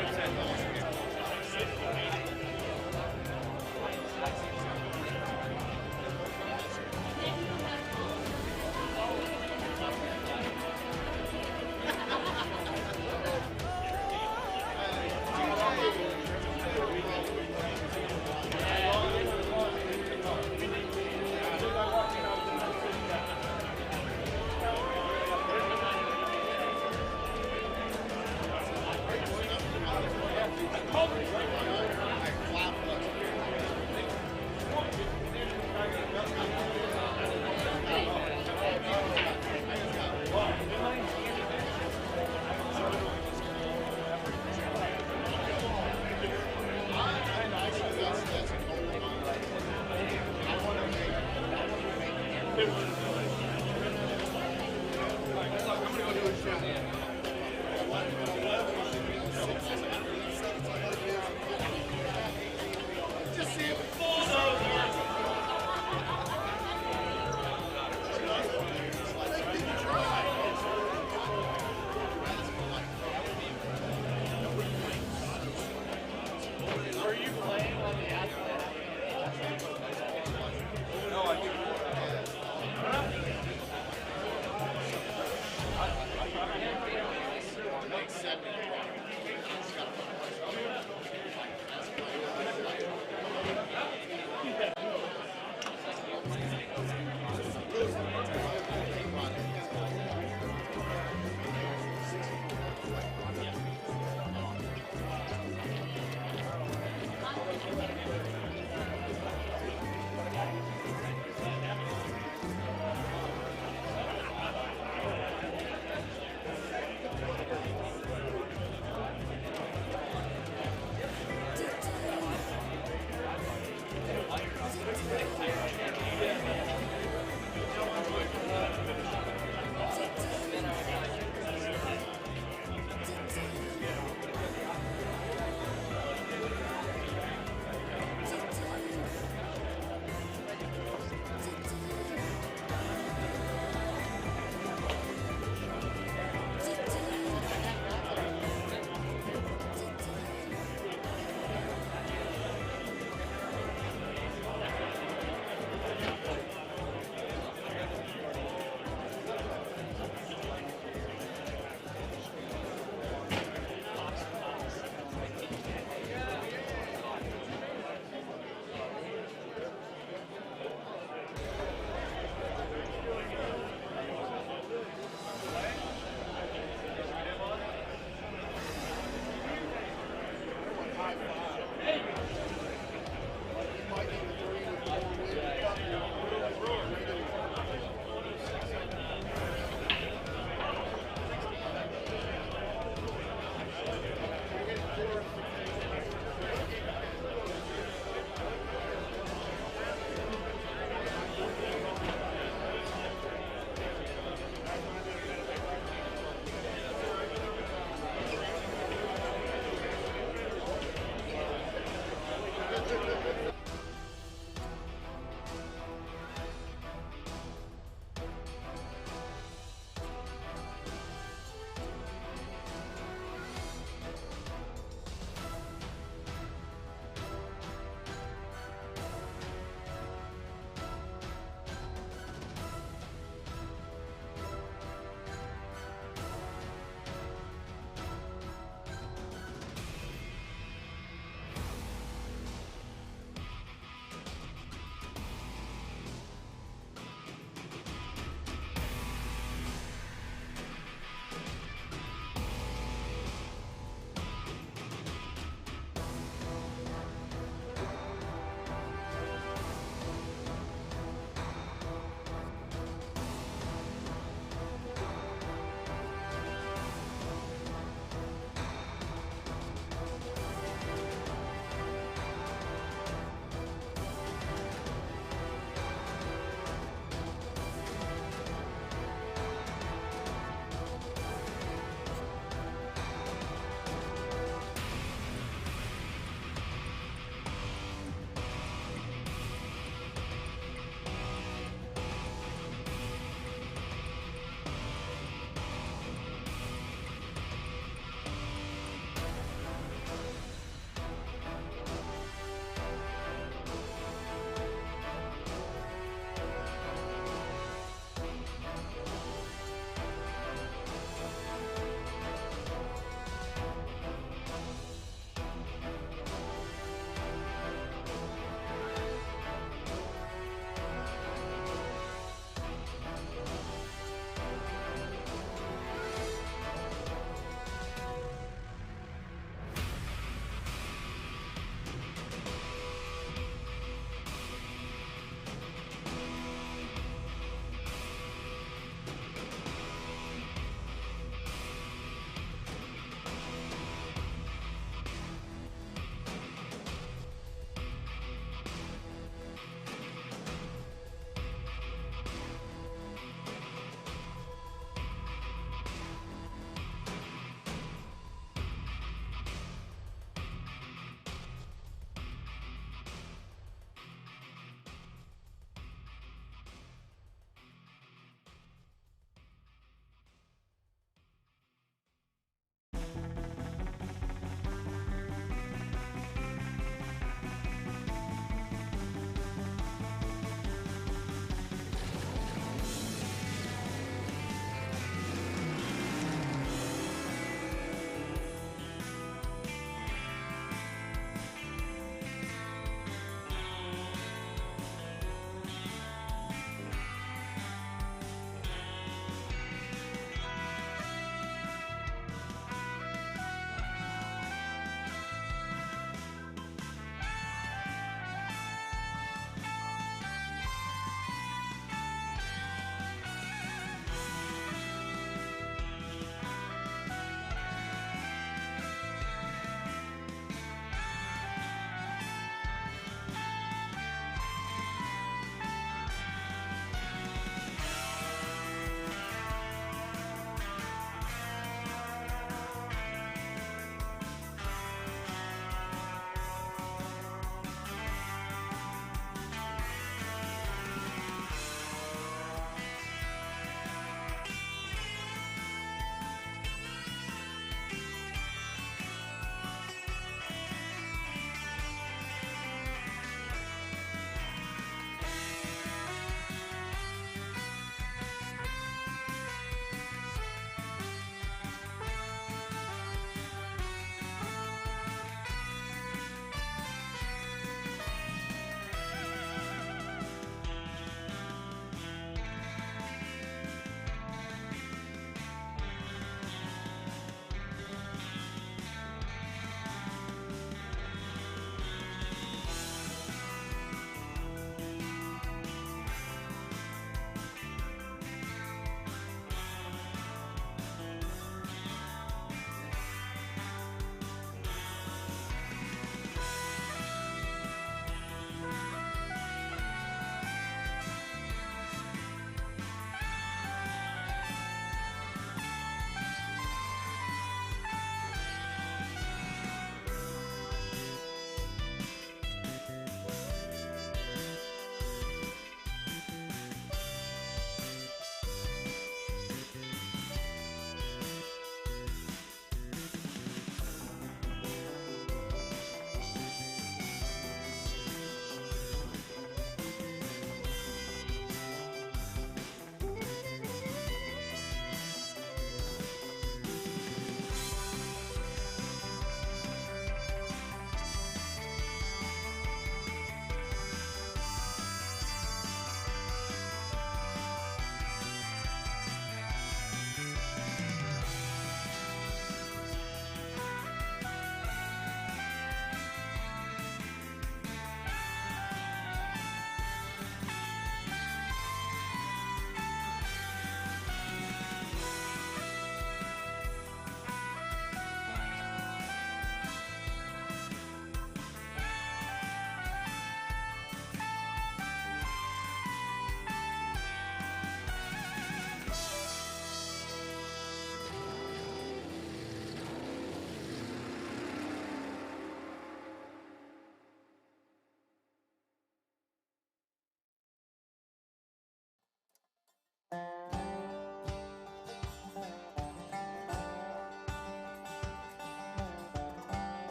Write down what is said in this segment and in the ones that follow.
Makes sense.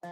You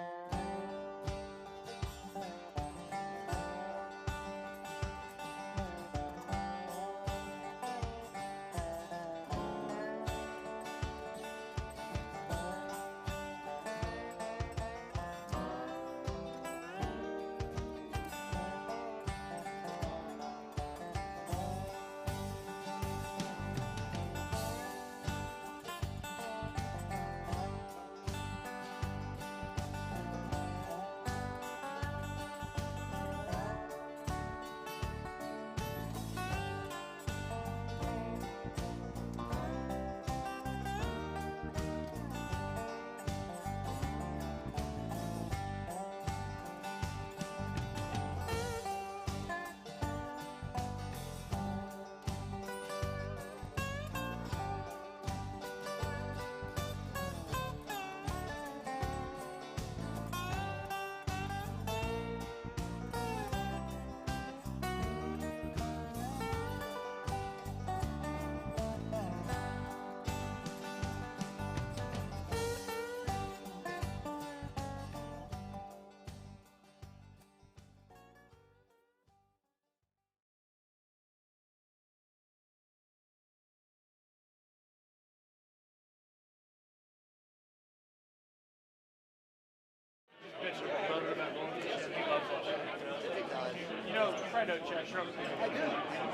know, you probably know Chad Shrub. I do.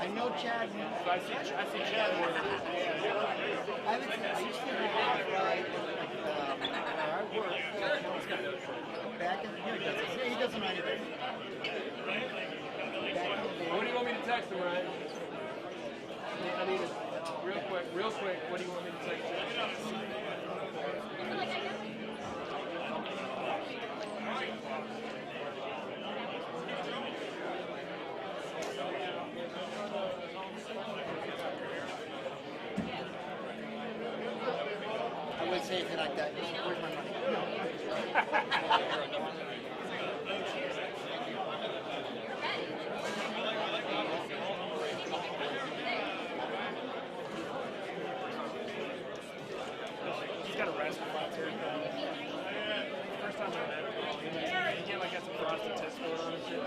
I know Chad. So I see Chad more than I used to have where I work. Back in the day, he doesn't write it. What do you want me to text him, Ryan? I need it real quick. What do you want me to text him? I would say it like that. Where's my money? He's got a raspy box here. First time I met him. He came like has some frosted test going on and shit.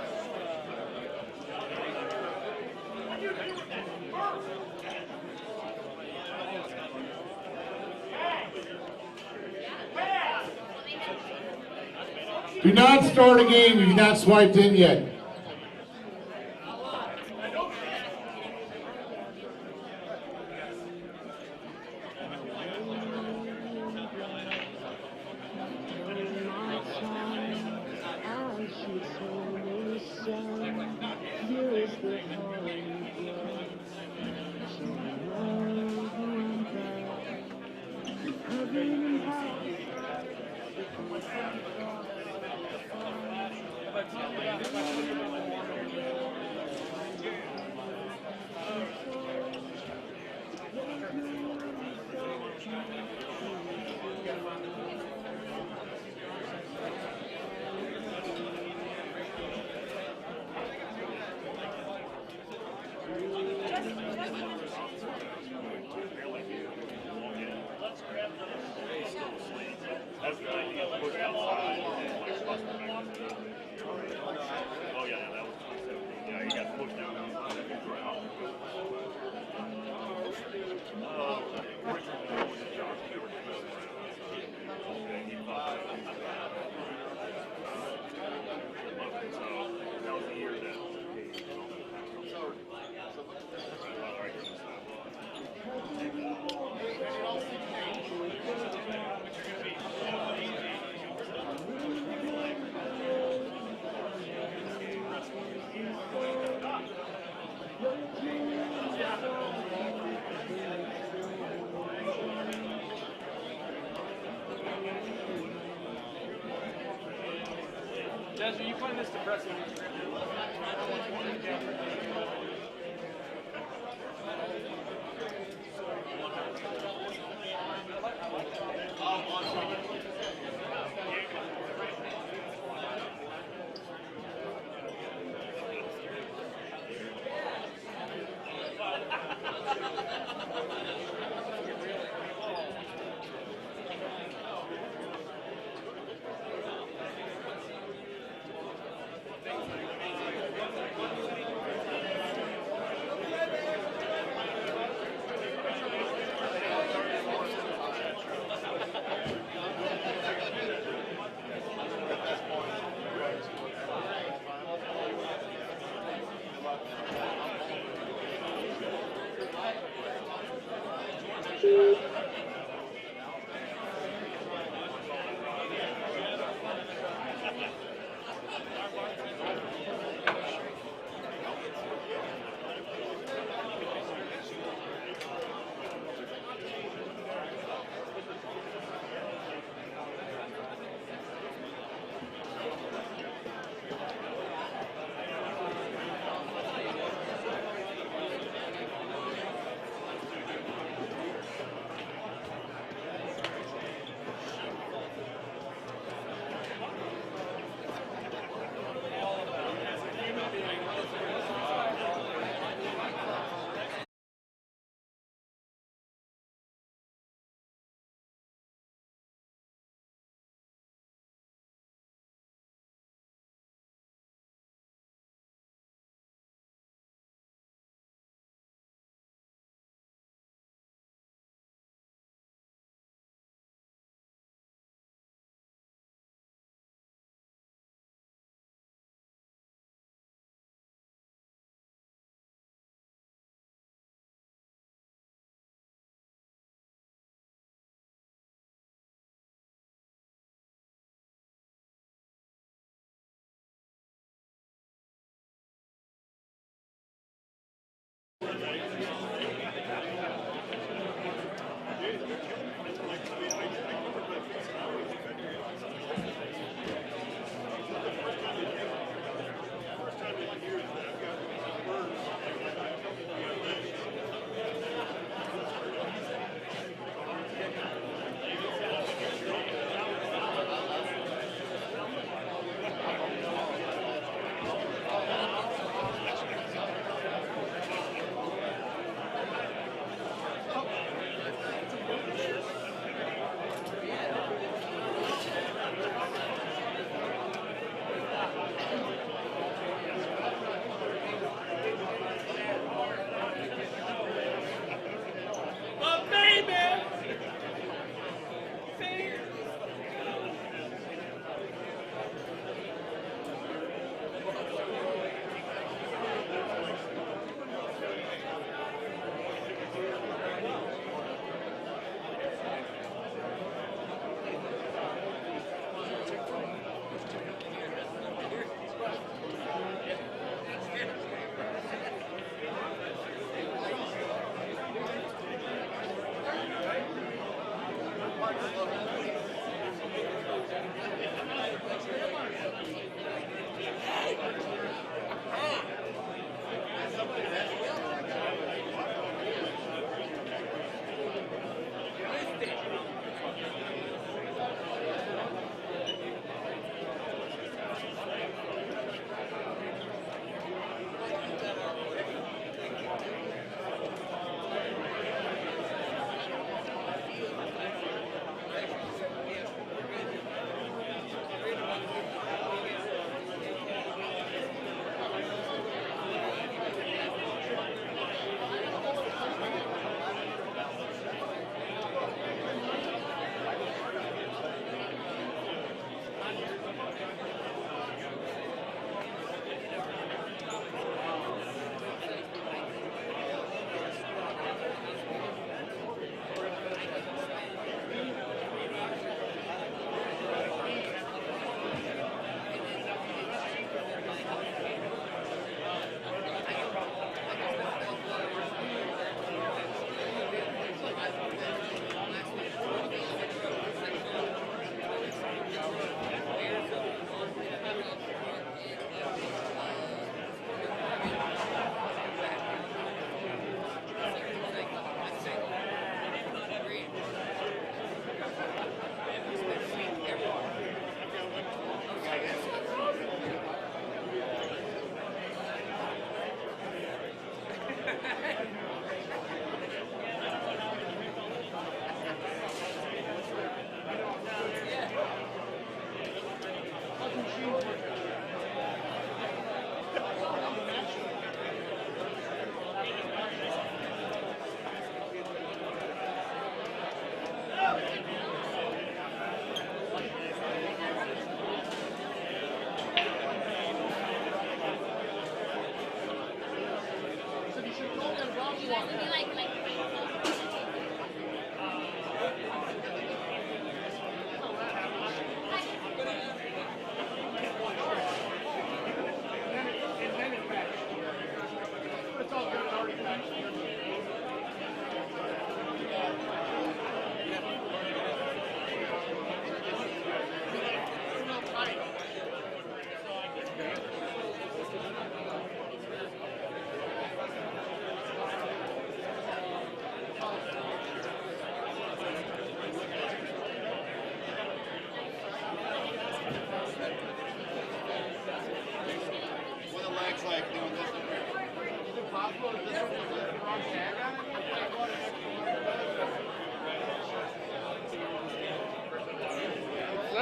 Do not start a game if you're not swiped in yet. Jazz, you find this depressing?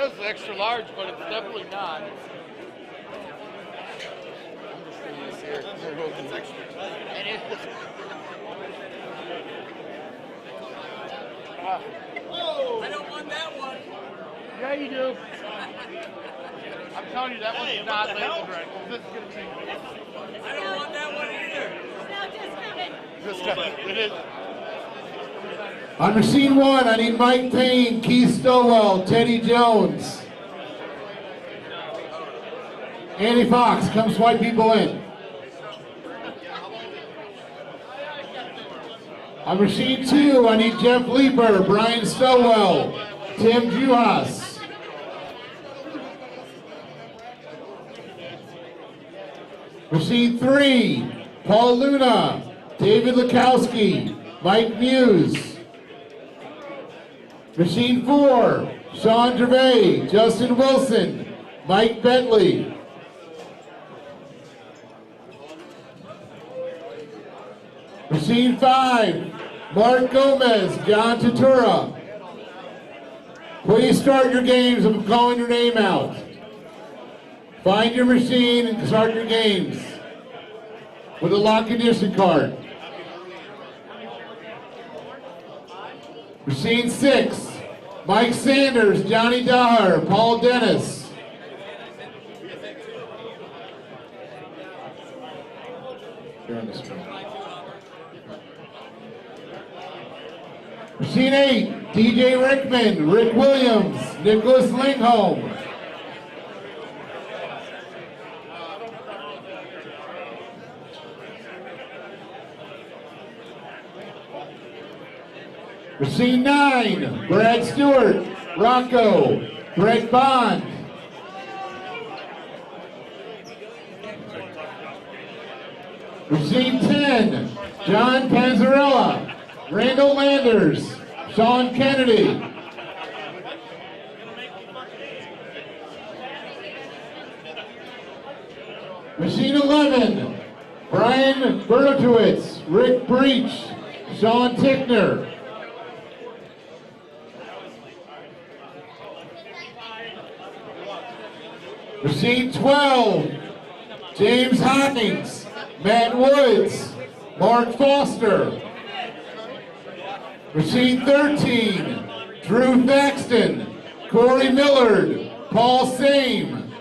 says extra large, but it's definitely not. It's extra. And it's I don't want that one. yeah, you do. I'm telling you, that one's not labeled right. This is gonna be. I don't want that one either. This guy, it is. On machine 1, I need Mike Payne, Keith Stowell, Teddy Jones. Andy Fox, come swipe people in. On machine 2, I need Jeff Leeper, Brian Stowell, Tim Juhas. Machine 3, Paul Luna, David Lukowski, Mike Muse. Machine 4, Sean Gervais, Justin Wilson, Mike Bentley. Machine 5, Mark Gomez, John Tatura. Please start your games. I'm calling your name out. Find your machine and start your games with a lock condition card. Machine 6, Mike Sanders, Johnny Daher, Paul Dennis. You're on the screen. Machine 8, DJ Rickman, Rick Williams, Nicholas Lingholm. Machine 9, Brad Stewart, Rocco, Brett Bond. Machine 10, John Panzarella, Randall Landers, Sean Kennedy. Machine 11, Brian Bertowitz, Rick Breach, Sean Tickner. Machine 12, James Hopkins, Matt Woods, Mark Foster. Machine 13, Drew Thaxton, Corey Millard, Paul Same.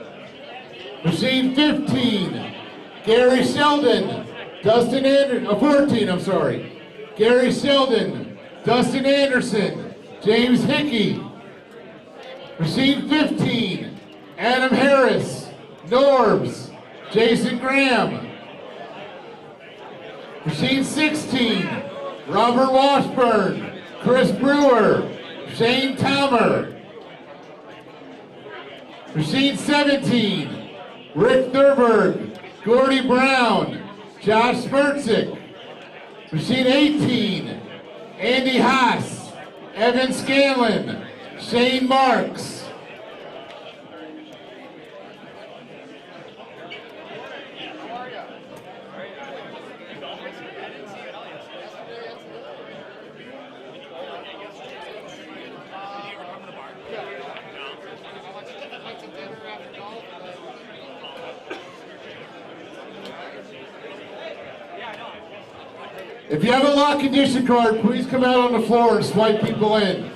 Machine 15, Gary Sheldon, Dustin Anderson, 14, I'm sorry. Gary Sheldon, Dustin Anderson, James Hickey. Machine 15, Adam Harris, Norbs, Jason Graham. Machine 16, Robert Washburn, Chris Brewer, Shane Tomer. Machine 17, Rick Thurberg, Gordy Brown, Josh Spertzik. Machine 18, Andy Haas, Evan Scanlon, Shane Marks. If you have a lock condition card, please come out on the floor and swipe people in.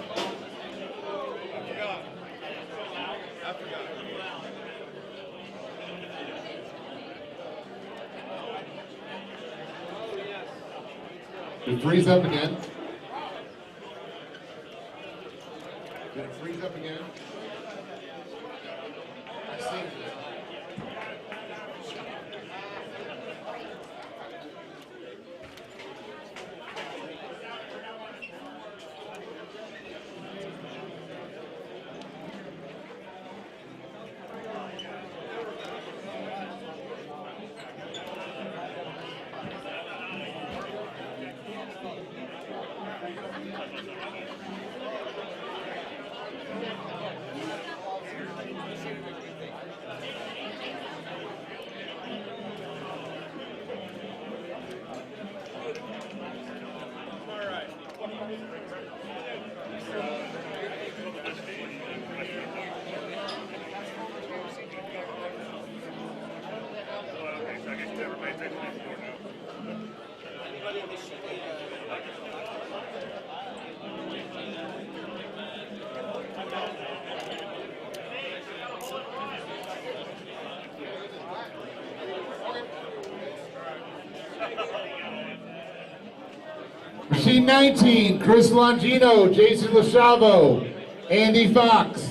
Did it freeze up again? Did it freeze up again? I see. Machine 19, Chris Longino, Jason Lachavo, Andy Fox.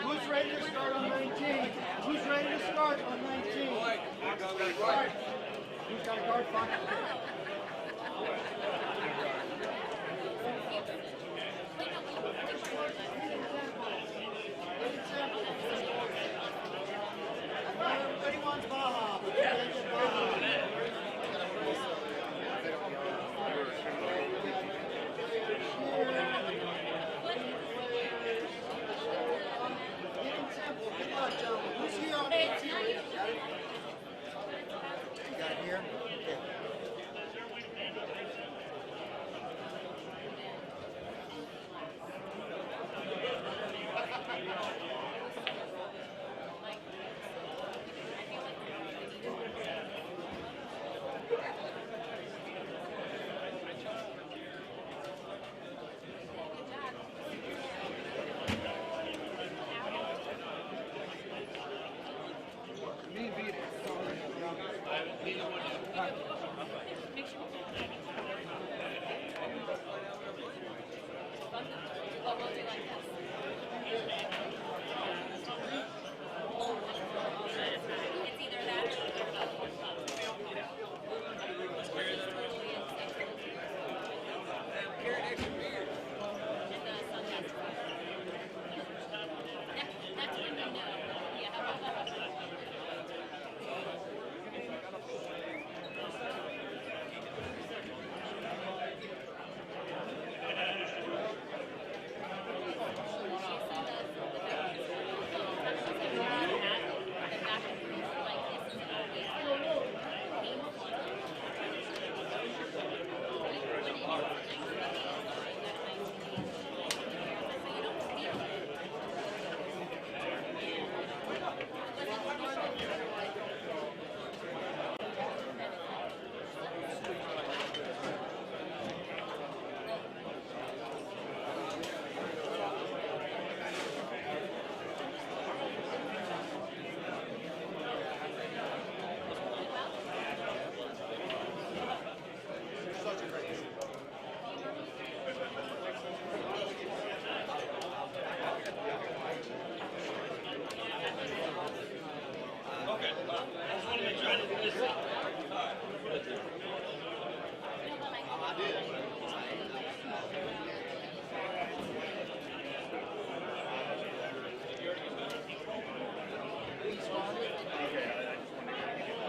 Who's ready to start on 19? Who's ready to start on 19? Who's got a guard? Fine. Everybody wants Baja. Good luck, gentlemen. Who's here on 18? Got it? You got it here? Okay.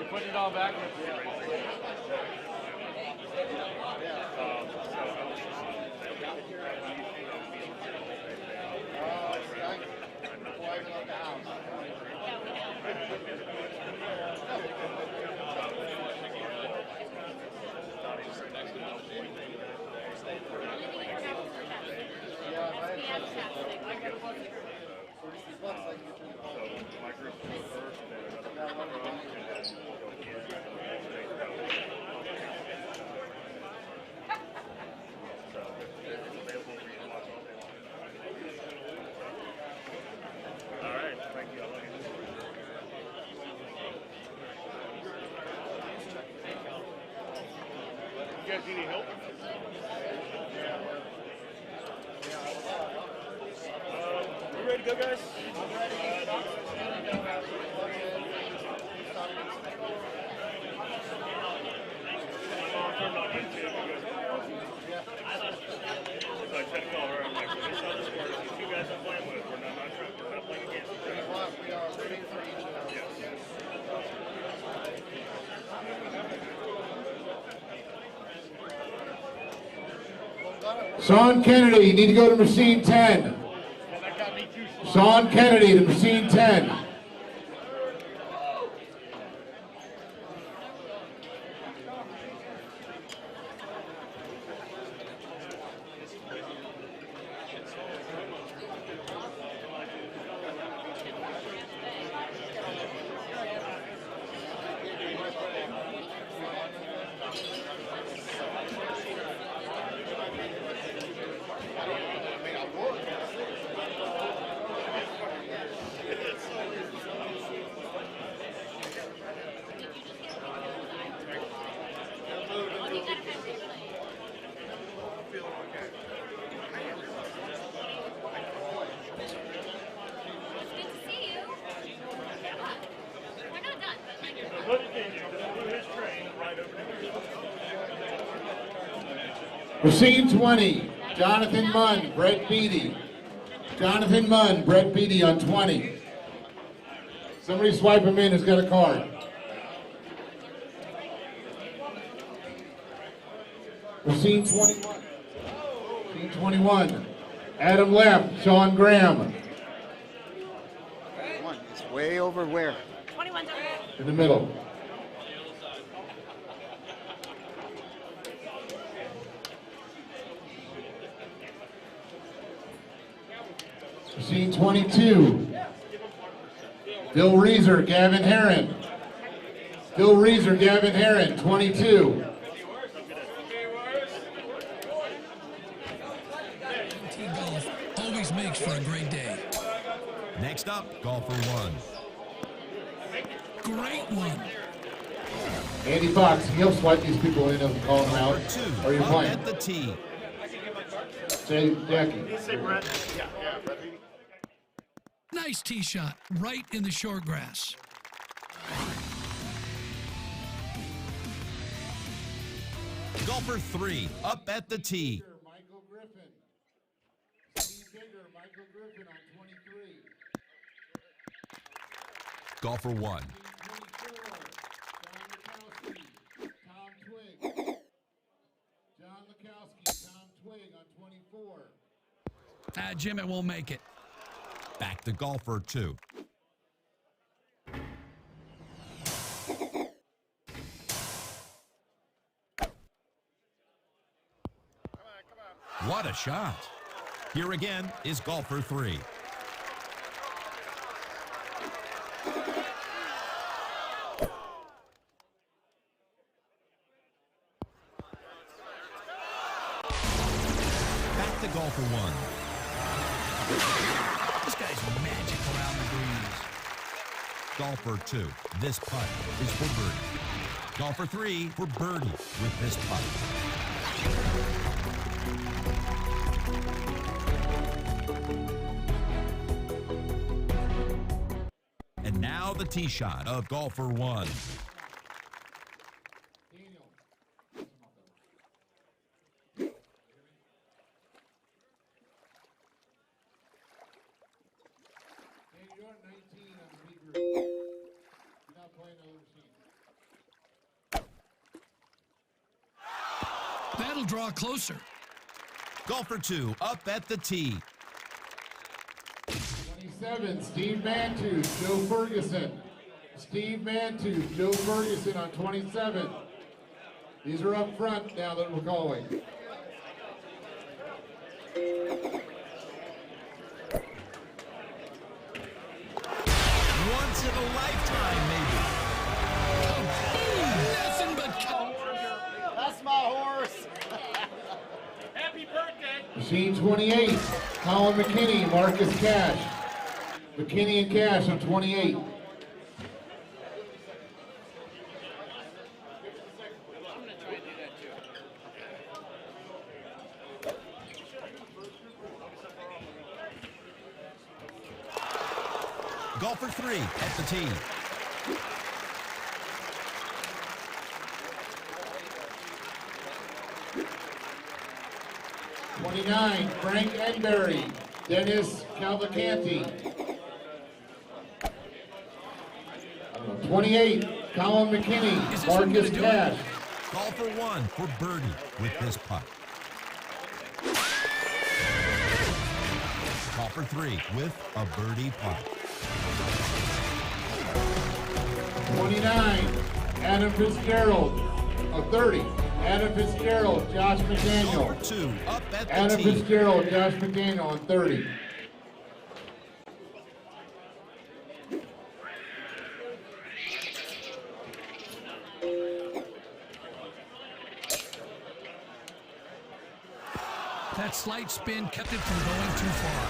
Put it all back. You guys need any help? You ready to go, guys? So I tried to call her. I'm like, we saw this work. These two guys I'm playing with, we're not playing against each other. We are rooting for each other. Sean Kennedy, you need to go to machine 10. Sean Kennedy to machine 10. Machine 20, Jonathan Munn, Brett Beatty. Jonathan Munn, Brett Beatty on 20. Somebody swipe him in who's got a card. Machine 21. Machine 21. Adam Lepp, Sean Graham. It's way over where? 21's over. In the middle. Machine 22. Bill Reeser, Gavin Herron. Bill Reeser, Gavin Herron, 22. PEGT Golf always makes for a great day. Next up, golfer 1. Great one. Andy Fox, he'll swipe these people in and call them out. Number 2, Or you're up playing. at the tee. Say, Jackie. Say Brett. Nice tee shot right in the short grass. Golfer 3, up at the tee. Michael Griffin. Steve Bigger, Michael Griffin on 23. Golfer 1. 24. John Mikowski, Tom Twig. John Mikowski, Tom Twig on 24. Jim, it won't make it. Back to golfer 2. What a shot. Here again is golfer 3. Back to golfer 1. This guy's magic around the greens. Golfer 2, this putt is for birdie. Golfer 3 for birdie with this putt. And now the tee shot of golfer 1. That'll draw closer. Golfer 2 up at the tee. 27, Steve Mantooth, Joe Ferguson. Steve Mantooth, Joe Ferguson on 27. These are up front now that we're calling. Once in a lifetime, maybe. Nothing but That's my horse. Happy birthday. Machine 28, Colin McKinney, Marcus Cash. McKinney and Cash on 28. Golfer 3 at the tee. '29, Frank Enberry, Dennis Cavalcanti. 28, Colin McKinney, Marcus Cash. Golfer 1 for birdie with this putt. Golfer 3 with a birdie putt. 29, Adam Fitzgerald, 30. Adam Fitzgerald, Josh McDaniel. Golfer 2 up at the Adam tee. Fitzgerald, Josh McDaniel on 30. that slight spin kept it from going too far.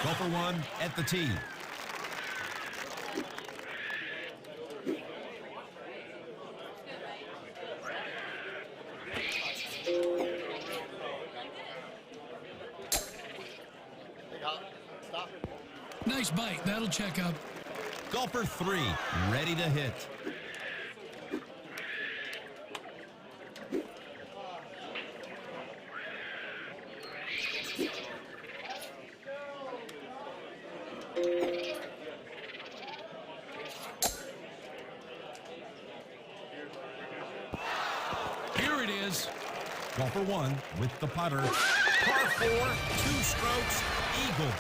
Golfer 1 at the tee. Nice bite. That'll check up. Golfer 3, ready to hit. Here it is. Golfer 1 with the putter. Par 4, 2 strokes, eagle.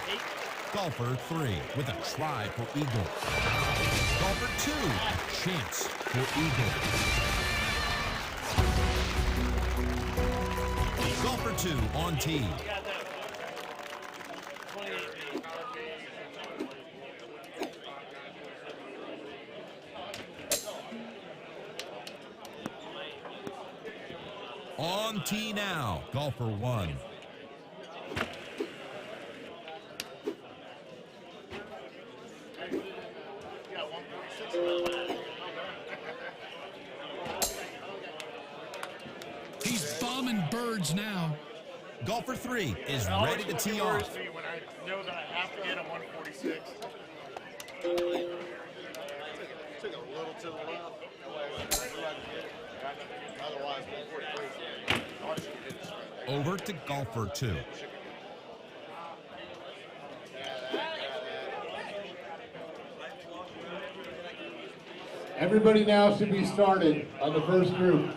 Golfer 3 with a try for eagle. Golfer 2, a chance for eagle. Golfer 2 on tee. On tee now, golfer 1. He's bombing birds now. Golfer 3 is ready to tee off. When I know that I have to get a 146. Took a little to the left. Otherwise, 143. Over to golfer 2. Everybody now should be started on the first group.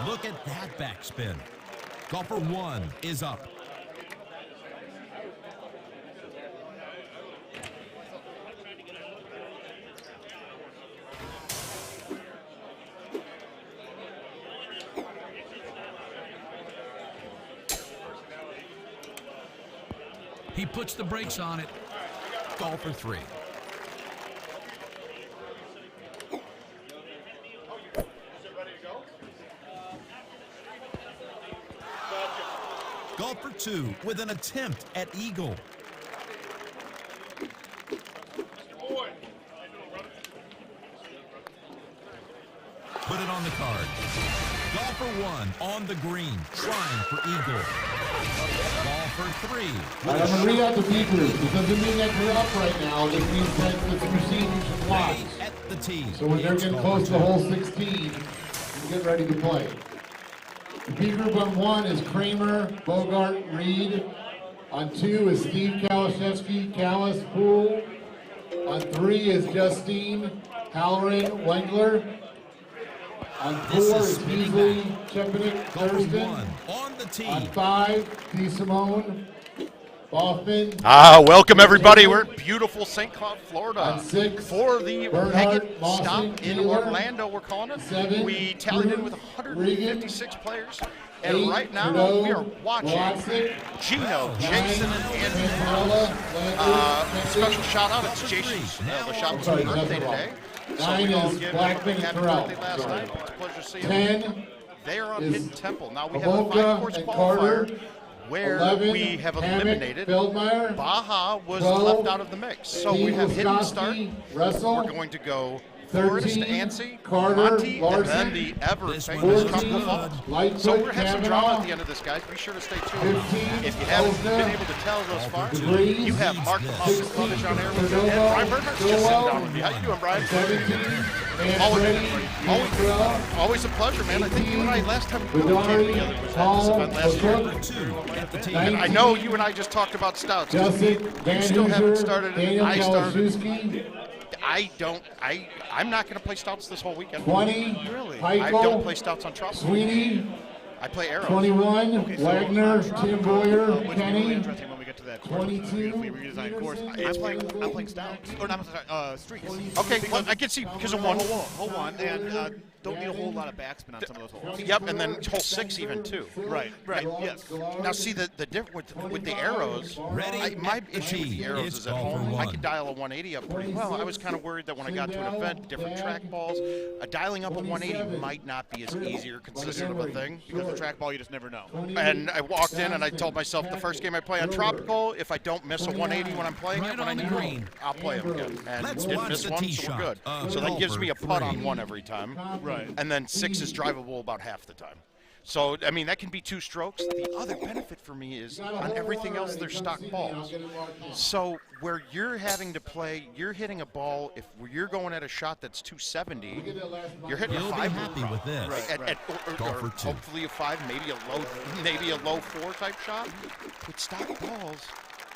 Look at that backspin. Golfer 1 is up. He puts the brakes on it. Golfer 3. Golfer 2 with an attempt at eagle. Put it on the card. Golfer 1 on the green, trying for eagle. Golfer 3. All right, I'm going to read out the beepers. It doesn't mean that you're up right now. This means that it's proceeding to watch. At the tee. So when they're It's getting golfer close to 2. hole 16, you get ready to play. The B group on 1 is Kramer, Bogart, Reed. On 2 is Steve Kalashevsky, Callis, Poole. On 3 is Justine, Halloran, Wengler. On 4 This is is spinning Beasley, Chepanik, Golfer Thurston. 1 on the tee. On 5, D. Simone, Boffman. Welcome everybody. We're at beautiful St. Cloud, Florida On 6, for the Bernhardt, PEGT Lawson, stop in Taylor. Orlando, we're calling it. 7, We tallied in with 156 players. And right now we are watching Gino, Jason, and Andy. Special shout out, it's Jason's the shop's birthday today. So 9 we all is give Blackman happy and Terrell. birthday last night. It's a pleasure to see you. 10 They are on is Hidden Temple. Now we have a Avoca 5-course and qualifier Carter. where 11, we have Hammock, eliminated Feldmeyer. Baja was 12, left out of the mix. So we Steve have Hidden Start. Wiskoski, Russell. We're going to go Forrest, 13, Ansi, Carter, Monty, Larson. and then the ever This one famous is Couple good. Falls. Lightfoot, So we're going to have some drama Kavanaugh. at the end of this, guys. Be sure to stay tuned. 15, If you haven't Osna. been able to tell thus far, Degrees. you have Mark This. Mahoney Clubbish on air with you. And Perdomo, Brian Bernhardt's just sitting Joel. down with you. How you doing, Brian? 17, Always, Manfredi, always a pleasure, man. I think you and I, last time we came Bedari, together was at this Paul, event last year. McCook, 2 at the tee. And I know you and I just talked about stouts. Jessic, You Van still haven't Hooser, started it. Daniel I started. Kalashewski, I'm not going to play stouts this whole weekend. 20, Really? I don't Heichel, play stouts on Tropical. Sweeney, I play arrows. 21, Wagner, Tim Boyer, Which will be Kenny, interesting when we get to that course. 22, Beautifully redesigned course. Peterson, I'm playing stouts. Or not, I'm sorry, streets. Okay, well, I can see because of one. Hole one, and don't need a whole lot of backspin on some of those holes. Yep, and then hole 6 even too. Right, yes. Now see the difference with the arrows. My issue with the arrows is at home I can dial a 180 up pretty well. I was kind of worried that when I got to an event, different track balls, dialing up a 180 might not be as easy or consistent of a thing. Because the trackball, you just never know. And I walked in and I told myself the first game I play on Tropical, if I don't miss a 180 when I'm playing it, when I need to, I'll play them again. And Let's didn't watch miss the one, tee so we're shot good. of So that gives me a golfer putt on 3. one every time. Right. And then 6 is drivable about half the time. So, I mean, that can be 2 strokes. The other benefit for me is on everything else, they're stock balls. So where you're having to play, you're hitting a ball, if you're going at a shot that's 270, you're hitting You'll a be 5 happy with this. or Golfer 2. hopefully a 5, maybe a low 4 type shot. With stock balls,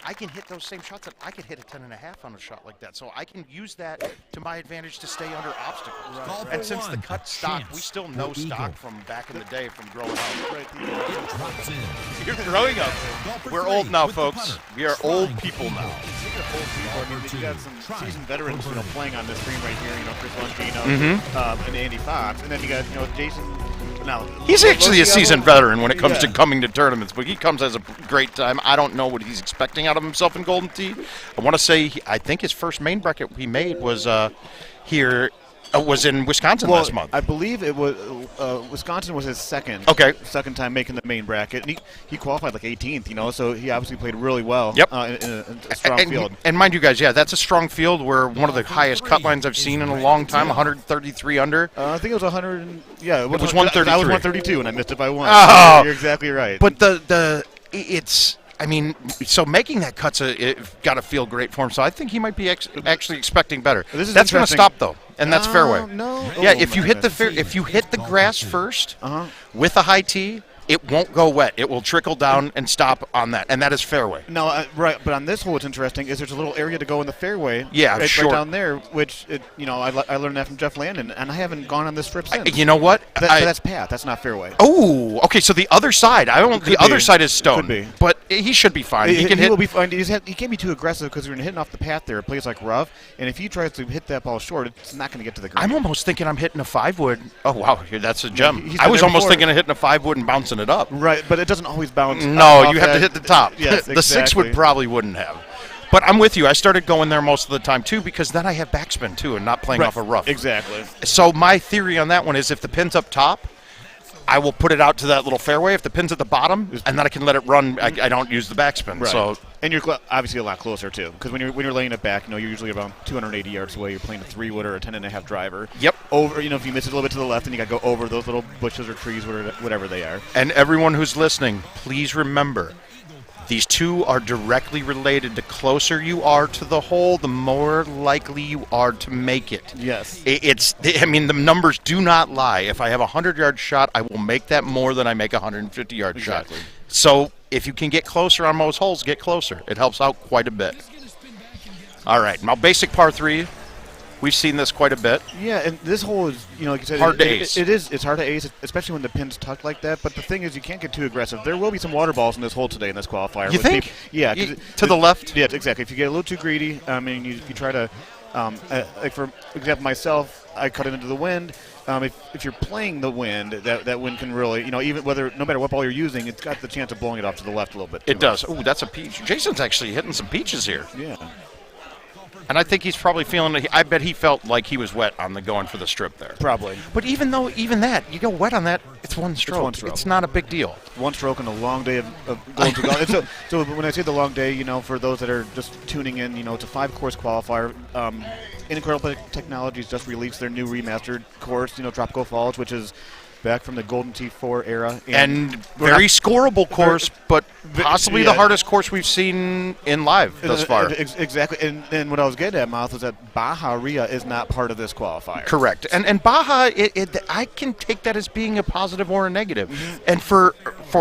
I can hit those same shots, and I could hit a 10.5 on a shot like that. So I can use that to my advantage to stay under obstacles. Golfer And since the 1, cut a stock, chance we still for know eagle. stock from back in the day from growing up. It drops in. You're growing up. Golfer We're 3 old now, with the folks. putter. We are Trying old for people eagle. now. I mean, you got some Trying seasoned veterans, for birdie. playing on this team right here. Chris Longino Mm-hmm. and Andy Fox, and then you got Jason. Now He's actually a seasoned veteran when it comes to Yeah. coming to tournaments, but he comes as a great time. I don't know what he's expecting out of himself in Golden Tee. I want to say I think his first main bracket he made was here. Was in Wisconsin last month. I believe it was Wisconsin was his second time making the main bracket. And he qualified like 18th, so he obviously played really well. Yep. In a strong field. And mind you guys, that's a strong field. We're one of the highest cut lines I've seen in a long time, 133 under. I think it was 100. It was 133. I was 132, and I missed it by 1. Oh. You're exactly right. But it's. I mean, so making that cut's got to feel great for him. So I think he might be actually expecting better. This is That's going to interesting. stop though, and that's fairway. No. Yeah, Oh, if you my hit goodness. if you hit the grass first with a high tee, it won't go wet. It will trickle down and stop on that, and that is fairway. No, right. But on this hole, what's interesting is there's a little area to go in the fairway. Yeah, right, sure. Right down there, which I learned that from Jeff Landon, and I haven't gone on this strip since. You know what? That's path. That's not fairway. Oh, okay. So the other side, the other side is stone. Could be. But he should be fine. He can hit. Will be fine. He can't be too aggressive because when you're hitting off the path there, it plays like rough, and if he tries to hit that ball short, it's not going to get to the green. I'm almost thinking I'm hitting a 5-wood. Oh wow, that's a gem. He's I was done that almost before. thinking of hitting a 5-wood and bouncing it up. Right, but it doesn't always bounce. No, off you have to that. hit the top. Yes, The 6 would probably wouldn't have. But I'm with you. I started going there most of the time too because then I have backspin too and not playing off a rough. Exactly. So my theory on that one is if the pin's up top, I will put it out to that little fairway. If the pin's at the bottom, and then I can let it run. I don't use the backspin. Right. So and you're obviously a lot closer too, because when you're laying it back, you're usually around 280 yards away. You're playing a 3-wood or a 10.5 driver. Yep. Over, if you miss it a little bit to the left, then you got to go over those little bushes or trees, whatever they are. And everyone who's listening, please remember, these two are directly related. The closer you are to the hole, the more likely you are to make it. Yes. The numbers do not lie. If I have a 100-yard shot, I will make that more than I make a 150-yard shot. So if you can get closer on most holes, get closer. It helps out quite a bit. All right, now basic par 3. We've seen this quite a bit. Yeah, and this hole is, like you said, hard to ace. It's hard to ace, especially when the pin's tucked like that. But the thing is, you can't get too aggressive. There will be some water balls in this hole today in this qualifier. You think? Yeah. To the left? Yeah, exactly. If you get a little too greedy, you try to, like for example, myself, I cut it into the wind. If you're playing the wind, that wind can really, no matter what ball you're using, it's got the chance of blowing it off to the left a little bit. It does. Oh, that's a peach. Jason's actually hitting some peaches here. Yeah. And I think he's probably feeling it. I bet he felt like he was wet on the going for the strip there. Probably. But even that, you go wet on that, it's one stroke. It's not a big deal. One stroke and a long day of going to golf. So when I say the long day, for those that are just tuning in, it's a 5-course qualifier. Incredible Technologies just released their new remastered course, Tropical Falls, which is back from the Golden Tee 4 era. And very scoreable course, but possibly the hardest course we've seen in live thus far. Exactly. And what I was getting at, Mouth, is that Baja Ria is not part of this qualifier. Correct. And Baja, I can take that as being a positive or a negative. Mm-hmm. And for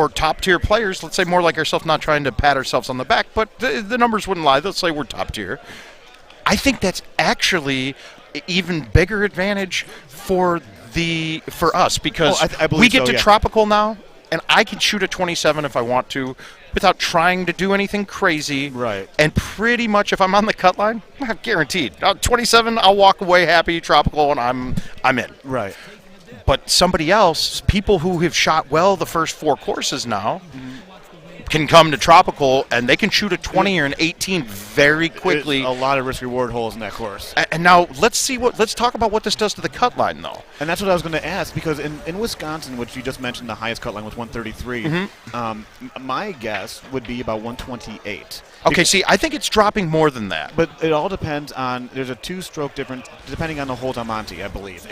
top-tier players, let's say more like ourselves, not trying to pat ourselves on the back, but the numbers wouldn't lie. Let's say we're top-tier. I think that's actually even bigger advantage for us because we get to Tropical now, and I can shoot a 27 if I want to without trying to do anything crazy. Right. And pretty much if I'm on the cut line, guaranteed. 27, I'll walk away happy, Tropical, and I'm in. Right. But somebody else, people who have shot well the first 4 courses now, can come to Tropical, and they can shoot a 20 or an 18 very quickly. There's a lot of risk-reward holes in that course. And now let's talk about what this does to the cut line, though. And that's what I was going to ask, because in Wisconsin, which you just mentioned, the highest cut line was 133. My guess would be about 128. Okay, see, I think it's dropping more than that. But it all depends on, there's a 2-stroke difference depending on the holes on Monte, I believe.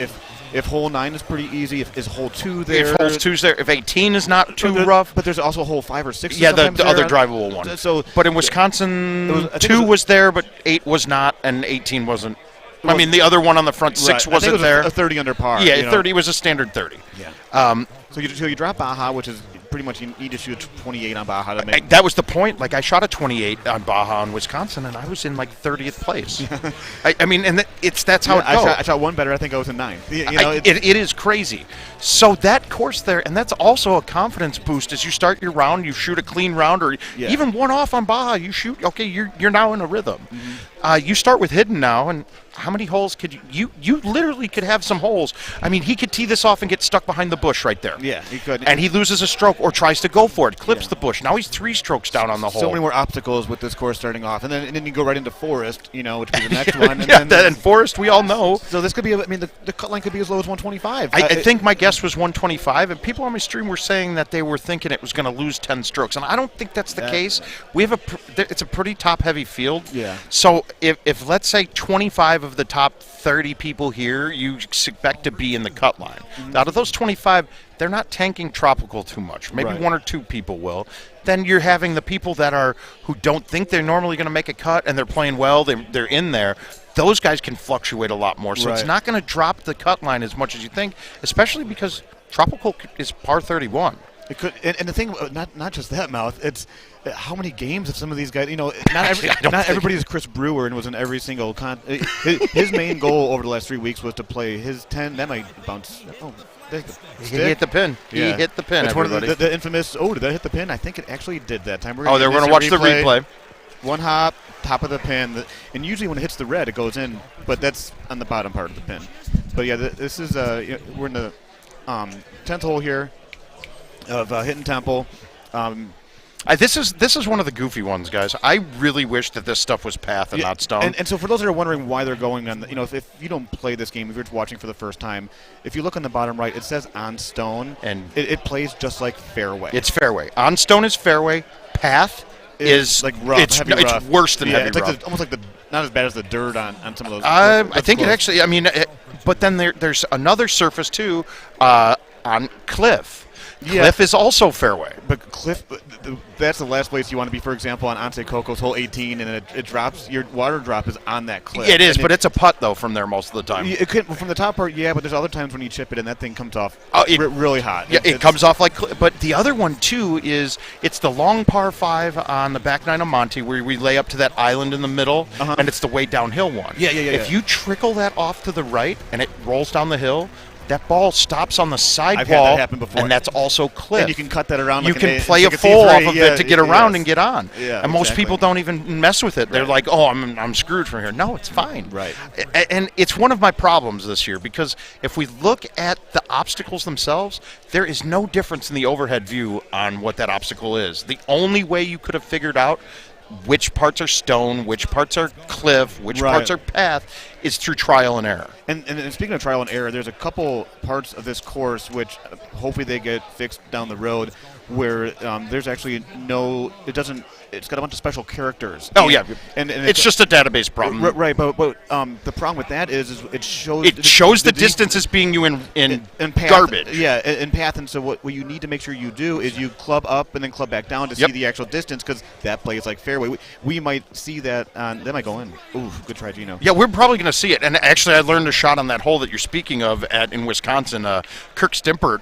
If hole 9 is pretty easy, is hole 2 there? If hole 2's there, if 18 is not too rough. But there's also hole 5 or 6. Yeah, the other drivable one. So, but in Wisconsin, 2 was there, but 8 was not, and 18 wasn't. I mean, the other one on the front 6 wasn't there. A 30 under par. Yeah, 30 was a standard 30. Yeah. So you drop Baja, which is pretty much you need to shoot 28 on Baja to make. That was the point. Like, I shot a 28 on Baja in Wisconsin, and I was in like 30th place. I mean, and that's how it goes. I shot one better. I think I was in 9th. It is crazy. So that course there, and that's also a confidence boost. As you start your round, you shoot a clean round, or even one off on Baja, you shoot. Okay, you're now in a rhythm. You start with hidden now, and how many holes could you literally could have some holes. I mean, he could tee this off and get stuck behind the bush right there. Yeah, he could. And he loses a stroke or tries to go for it, clips the bush. Now he's 3 strokes down on the hole. So many more obstacles with this course starting off, and then you go right into Forest, which would be the next one. And Forest, we all know. So this could be. I mean, the cut line could be as low as 125. I think my guess was 125, and people on my stream were saying that they were thinking it was going to lose 10 strokes, and I don't think that's the case. We have it's a pretty top-heavy field. Yeah. So if let's say 25 of the top 30 people here, you expect to be in the cut line. Out of those 25, they're not tanking Tropical too much. Maybe 1 or 2 people will. Then you're having the people who don't think they're normally going to make a cut, and they're playing well. They're in there. Those guys can fluctuate a lot more. So it's not going to drop the cut line as much as you think, especially because Tropical is par 31. It could, and the thing, not just that, Mouth. It's how many games of some of these guys. Not everybody is Chris Brewer and was in every single his main goal over the last 3 weeks was to play his 10. That might bounce. Oh, he hit the pin. Yeah. He hit the pin. It's one of the infamous. Oh, did that hit the pin? I think it actually did that time. They're going to watch the replay. One hop, top of the pin, and usually when it hits the red, it goes in. But that's on the bottom part of the pin. But yeah, this is we're in the 10th hole here of Hidden Temple. This is one of the goofy ones, guys. I really wish that this stuff was path and not stone. And so for those that are wondering why they're going on, if you don't play this game, if you're watching for the first time, if you look on the bottom right, it says on stone, and it plays just like fairway. It's fairway. On stone is fairway. Path is like rough. It's worse than heavy rough. It's almost like not as bad as the dirt on some of those. I think it actually. I mean, but then there's another surface too on Cliff. Cliff is also fairway. But Cliff, that's the last place you want to be, for example, on Ante Coco's hole 18, and it drops, your water drop is on that cliff. It is, but it's a putt, though, from there most of the time. It could, from the top part, but there's other times when you chip it and that thing comes off really hot. Yeah, it comes off like Cliff. But the other one, too, is it's the long par 5 on the back 9 of Monte where we lay up to that island in the middle, and it's the way downhill one. Yeah. If you trickle that off to the right and it rolls down the hill, that ball stops on the side I've wall, had that happen before. and that's also Cliff. And you can cut that around. You like can play a full off of it to get around and get on. Yeah, and most people don't even mess with it. They're like, "Oh, I'm screwed from here." No, it's fine. Right. And it's one of my problems this year because if we look at the obstacles themselves, there is no difference in the overhead view on what that obstacle is. The only way you could have figured out which parts are stone, which parts are cliff, which parts are path, is through trial and error. And speaking of trial and error, there's a couple parts of this course which hopefully they get fixed down the road where there's actually it's got a bunch of special characters. Oh, yeah. And it's just a database problem. Right, but the problem with that is it shows... It shows the distance as being you in path, garbage. Yeah, in path, and so what you need to make sure you do is you club up and then club back down to see the actual distance because that plays like fairway. We might see that that might go in. Ooh, good try, Gino. Yeah, we're probably going to see it. And actually, I learned a shot on that hole that you're speaking of in Wisconsin. Kirk Stimpert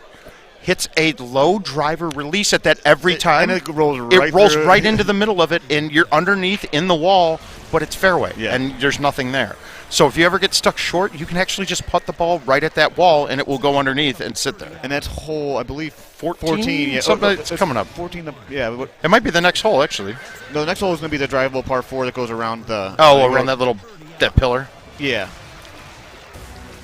hits a low driver release at that every time. And it rolls right into the middle of it, and you're underneath in the wall, but it's fairway, and there's nothing there. So if you ever get stuck short, you can actually just putt the ball right at that wall, and it will go underneath and sit there. And that's hole, I believe, 14. Yeah, it's coming up. 14. Yeah, it might be the next hole actually. No, the next hole is going to be the drivable par 4 that goes around the. Around that pillar. Yeah.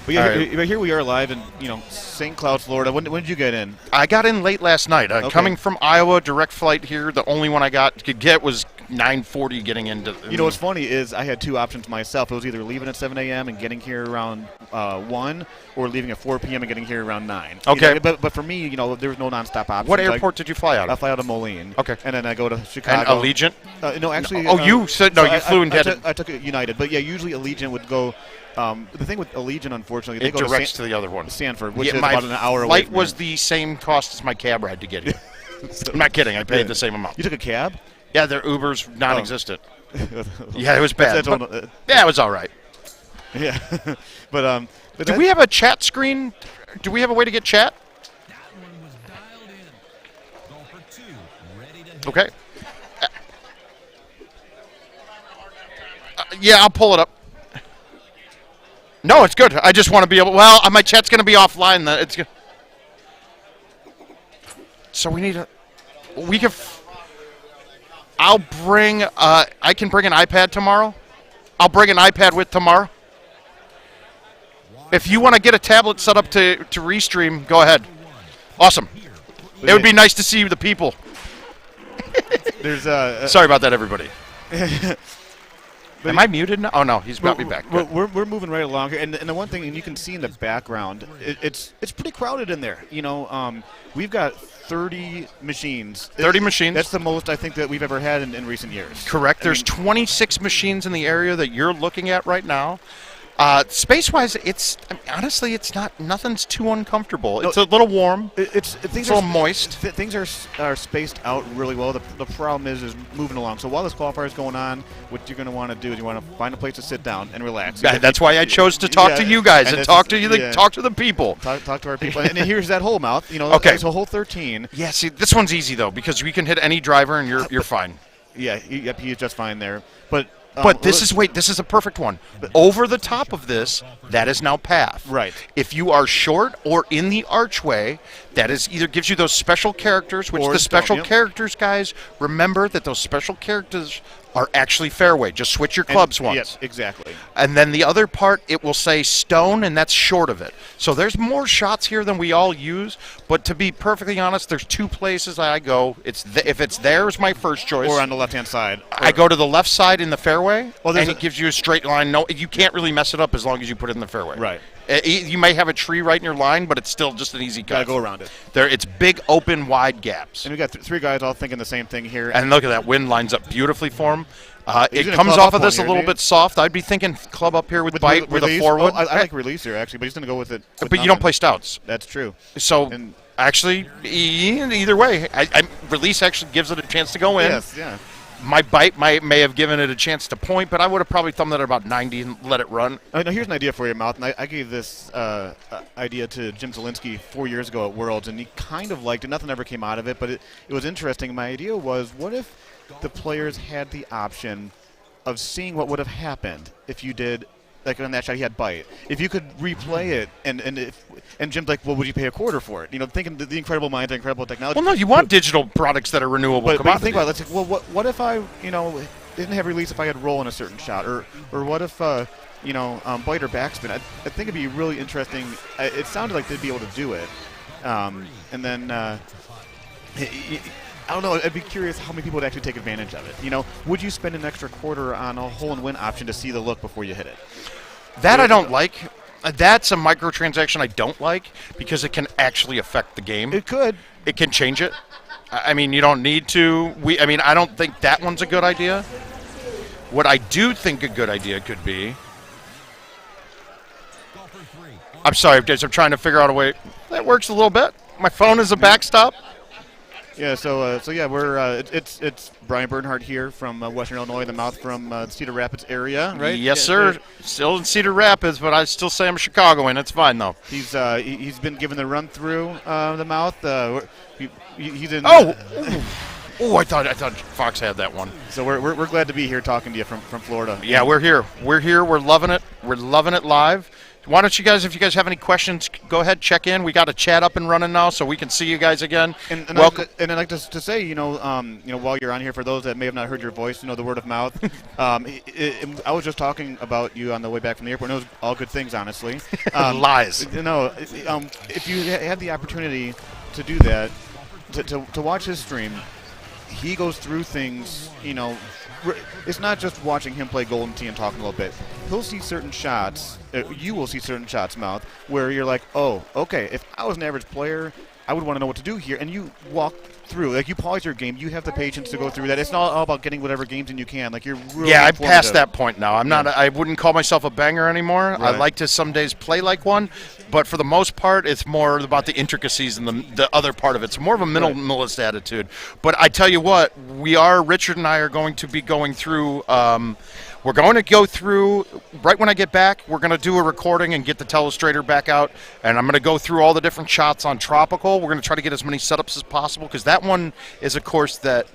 But yeah, All right. here we are live in St. Cloud, Florida. When did you get in? I got in late last night. Okay. Coming from Iowa, direct flight here. The only one I could get was 9:40 getting into. What's funny is I had two options myself. It was either leaving at 7 a.m. and getting here around 1, or leaving at 4 p.m. and getting here around 9. Okay. But for me, there was no nonstop option. What airport did you fly out I of? fly out of Moline. Okay. And then I go to Chicago. And Allegiant? No, actually. No. Oh, you said no. You flew and had I took United, but yeah, usually Allegiant would go. The thing with Allegiant, unfortunately, they it go directs to the other one. Stanford, which Yeah, is my about an hour away. flight from was here. the same cost as my cab ride to get here. I'm not kidding. I paid the same amount. You took a cab? Yeah, their Uber's non-existent. Yeah, it was bad. That's But, yeah, it was all right. Yeah, but Do we have a chat screen? Do we have a way to get chat? Okay. Yeah, I'll pull it up. No, it's good. I just want to be able. Well, my chat's going to be offline. It's good. So we need a. We can. I'll bring. I can bring an iPad tomorrow. I'll bring an iPad with tomorrow. If you want to get a tablet set up to restream, go ahead. Awesome. It would be nice to see the people. There's Sorry about that, everybody. Am I muted now? Oh no, he's got me back. We're moving right along here, and the one thing, and you can see in the background, it's pretty crowded in there. We've got 30 machines. 30 machines. That's the most I think that we've ever had in recent years. Correct. There's 26 machines in the area that you're looking at right now. Space-wise, honestly, it's not. Nothing's too uncomfortable. It's a little warm. It's a little moist. Things are spaced out really well. The problem is moving along. So while this qualifier is going on, what you're going to want to do is you want to find a place to sit down and relax. That's why I chose to talk to you guys and talk to you. Talk to the people. Talk to our people. And here's that hole mouth. Okay. So hole 13. Yeah. See, this one's easy though because we can hit any driver and you're fine. Yeah. Yep. He's just fine there. But this is a perfect one. Over the top of this, that is now path. Right. If you are short or in the archway, that is either gives you those special characters, which the special characters, guys, remember that those special characters are actually fairway. Just switch your clubs once. Yes, exactly. And then the other part, it will say stone, and that's short of it. So there's more shots here than we all use. But to be perfectly honest, there's two places that I go. If it's there is my first choice. Or on the left-hand side. I go to the left side in the fairway, and there's it gives you a straight line. No, you can't really mess it up as long as you put it in the fairway. Right. You may have a tree right in your line, but it's still just an easy cut. Gotta go around it. It's big, open, wide gaps. And we got three guys all thinking the same thing here. And look at that wind lines up beautifully for him. It gonna comes club off up of this a one little here, bit soft. I'd be thinking club up here with bite with a release. forward. Oh, I like release here actually, but he's gonna go with it. But you don't play stouts. That's true. So actually, either way, release actually gives it a chance to go in. Yes, yeah. My bite may have given it a chance to point, but I would have probably thumbed it at about 90 and let it run. Now here's an idea for you, Mouth. And I gave this idea to Jim Zielinski 4 years ago at Worlds, and he kind of liked it. Nothing ever came out of it, but it was interesting. My idea was, what if the players had the option of seeing what would have happened if you did, like on that shot he had bite. If you could replay it, and Jim's like, well, would you pay a quarter for it? Thinking the incredible minds, the incredible technology. Well, no, you want digital products that are renewable. But you think about it, let's say, well, what if I, didn't have release if I had roll in a certain shot, or what if, bite or backspin? I think it'd be really interesting. It sounded like they'd be able to do it, and then. I don't know. I'd be curious how many people would actually take advantage of it. Would you spend an extra quarter on a hole-in-win option to see the look before you hit it? That I don't like. That's a microtransaction I don't like because it can actually affect the game. It could. It can change it. I mean, you don't need to. I don't think that one's a good idea. What I do think a good idea could be. I'm sorry, guys. I'm trying to figure out a way. That works a little bit. My phone is a backstop. Yeah, so yeah, we're it's Brian Bernhardt here from Western Illinois, the Mouth from Cedar Rapids area, right? Yes, sir. Still in Cedar Rapids, but I still say I'm a Chicagoan. It's fine though. He's been given the run through the Mouth. He's in. Oh, I thought Fox had that one. So we're glad to be here talking to you from Florida. Yeah, we're here. We're loving it. We're loving it live. Why don't you guys, if you guys have any questions, go ahead, check in. We got a chat up and running now, so we can see you guys again. And Welcome. I'd like to say, while you're on here, for those that may have not heard your voice, the word of mouth. I was just talking about you on the way back from the airport, and it was all good things, honestly. Lies. If you had the opportunity to do that, to watch his stream, he goes through things, it's not just watching him play Golden Tee and talking a little bit. He'll see certain shots, you will see certain shots, Mouth, where you're like, oh, okay, if I was an average player, I would want to know what to do here. And you walk through, like, you pause your game, you have the patience to go through that. It's not all about getting whatever games in you can. Like, you're really I'm past that point now. I wouldn't call myself a banger anymore. Right. I like to some days play like one, but for the most part, it's more about the intricacies and the other part of it. It's more of a minimalist attitude. But I tell you what, Richard and I are going to be going through, we're going to go through, right when I get back, we're going to do a recording and get the telestrator back out, and I'm going to go through all the different shots on Tropical. We're going to try to get as many setups as possible, because that one is a course that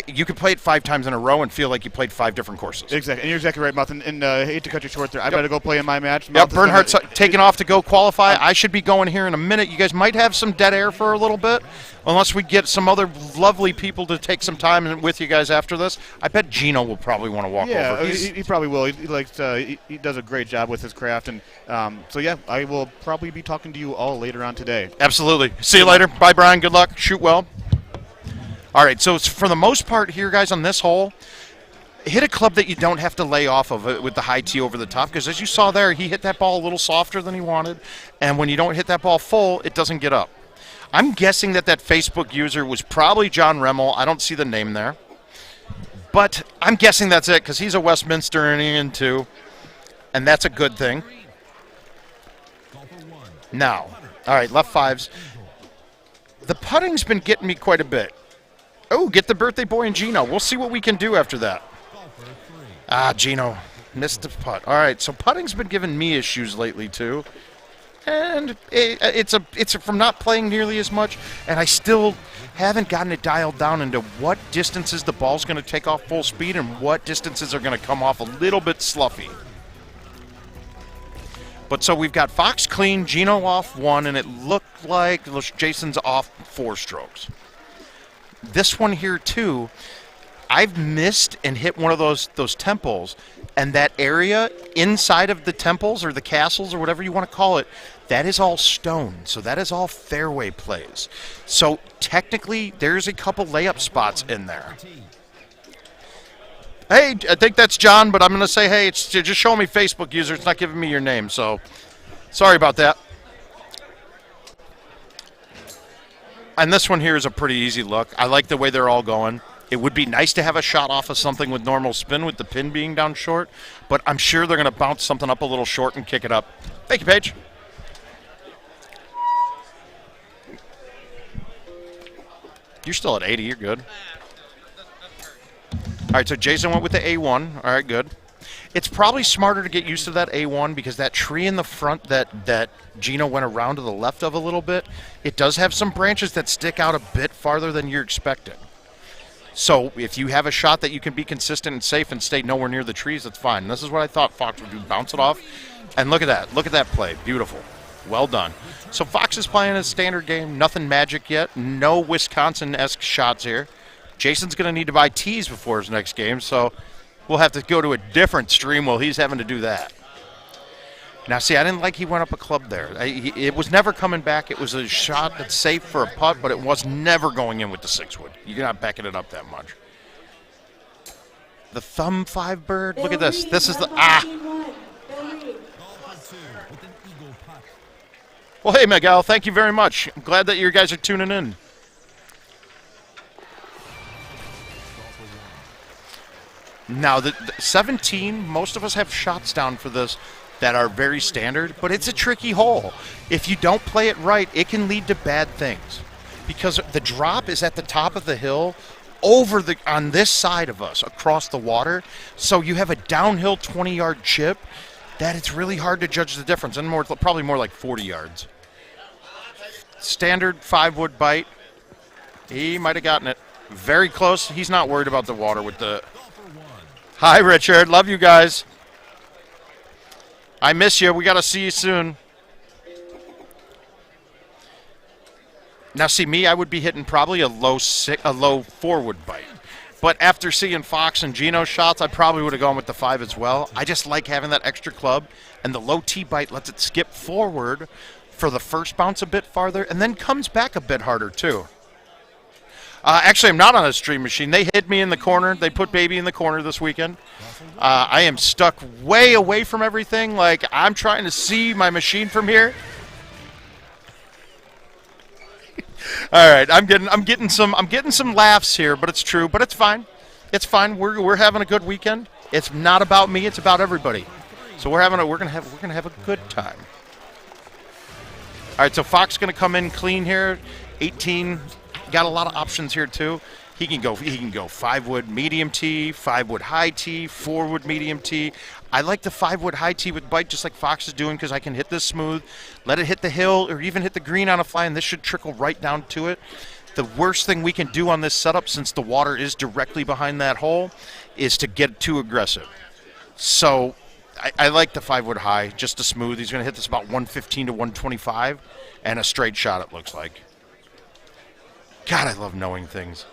you could play it 5 times in a row and feel like you played 5 different courses. Exactly, and you're exactly right, Mouth. And I hate to cut you short there. I've got to go play in my match. Yep, Bernhardt's taking off to go qualify. I should be going here in a minute. You guys might have some dead air for a little bit, unless we get some other lovely people to take some time with you guys after this. I bet Gino will probably want to walk over. He probably will. He does a great job with his craft. And I will probably be talking to you all later on today. Absolutely. See you later. Bye, Brian. Good luck. Shoot well. All right, so for the most part here, guys, on this hole, hit a club that you don't have to lay off of it with the high tee over the top, because as you saw there, he hit that ball a little softer than he wanted, and when you don't hit that ball full, it doesn't get up. I'm guessing that Facebook user was probably John Remmel. I don't see the name there, but I'm guessing that's it, because he's a Westminsterian too, and that's a good thing. Now, all right, left 5s. The putting's been getting me quite a bit. Oh, get the birthday boy and Gino. We'll see what we can do after that. Gino missed the putt. All right, so putting's been giving me issues lately too, and it's from not playing nearly as much, and I still haven't gotten it dialed down into what distances the ball's going to take off full speed and what distances are going to come off a little bit sluffy. But so we've got Fox clean, Gino off 1, and it looked like Jason's off 4 strokes. This one here too, I've missed and hit one of those temples, and that area inside of the temples or the castles or whatever you want to call it, that is all stone. So that is all fairway plays. So technically, there's a couple layup spots in there. Hey, I think that's John, but I'm going to say, hey, it's just showing me Facebook user. It's not giving me your name, so sorry about that. And this one here is a pretty easy look. I like the way they're all going. It would be nice to have a shot off of something with normal spin with the pin being down short, but I'm sure they're going to bounce something up a little short and kick it up. Thank you, Paige. You're still at 80. You're good. All right, so Jason went with the A1. All right, good. It's probably smarter to get used to that A1 because that tree in the front that Gino went around to the left of a little bit, it does have some branches that stick out a bit farther than you're expecting. So if you have a shot that you can be consistent and safe and stay nowhere near the trees, that's fine. And this is what I thought Fox would do, bounce it off. And look at that. Look at that play. Beautiful. Well done. So Fox is playing his standard game. Nothing magic yet. No Wisconsin-esque shots here. Jason's going to need to buy tees before his next game, so we'll have to go to a different stream while he's having to do that. Now, see, I didn't like he went up a club there. It was never coming back. It was a shot that's safe for a putt, but it was never going in with the 6-wood. You're not backing it up that much. The thumb 5 bird. Look at this. This is the Well, hey, Miguel, thank you very much. I'm glad that you guys are tuning in. Now, the 17, most of us have shots down for this that are very standard, but it's a tricky hole. If you don't play it right, it can lead to bad things because the drop is at the top of the hill on this side of us across the water, so you have a downhill 20-yard chip that it's really hard to judge the difference, and probably more like 40 yards. Standard 5-wood bite. He might have gotten it. Very close. He's not worried about the water with the... Hi, Richard. Love you guys. I miss you. We got to see you soon. Now, see me, I would be hitting probably a low forward bite. But after seeing Fox and Gino's shots, I probably would have gone with the 5 as well. I just like having that extra club, and the low T bite lets it skip forward for the first bounce a bit farther, and then comes back a bit harder, too. Actually, I'm not on a stream machine. They hit me in the corner. They put baby in the corner this weekend. I am stuck way away from everything. Like, I'm trying to see my machine from here. All right, I'm getting some laughs here, but it's true. But it's fine. It's fine. We're having a good weekend. It's not about me. It's about everybody. So we're gonna have a good time. All right, so Fox gonna come in clean here. 18. Got a lot of options here too. He can go 5-wood medium T, 5-wood high T, 4-wood medium T. I like the 5-wood high T with bite just like Fox is doing because I can hit this smooth, let it hit the hill or even hit the green on a fly, and this should trickle right down to it. The worst thing we can do on this setup, since the water is directly behind that hole, is to get too aggressive. So I like the 5-wood high, just a smooth. He's going to hit this about 115 to 125 and a straight shot it looks like. God, I love knowing things.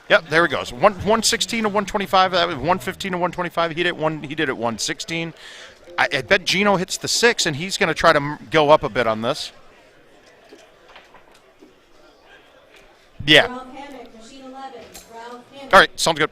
Yep, there he goes. 116 to 125. That was 115 to 125. He did it 116. I bet Gino hits the 6, and he's going to try to go up a bit on this. Yeah. All right, sounds good.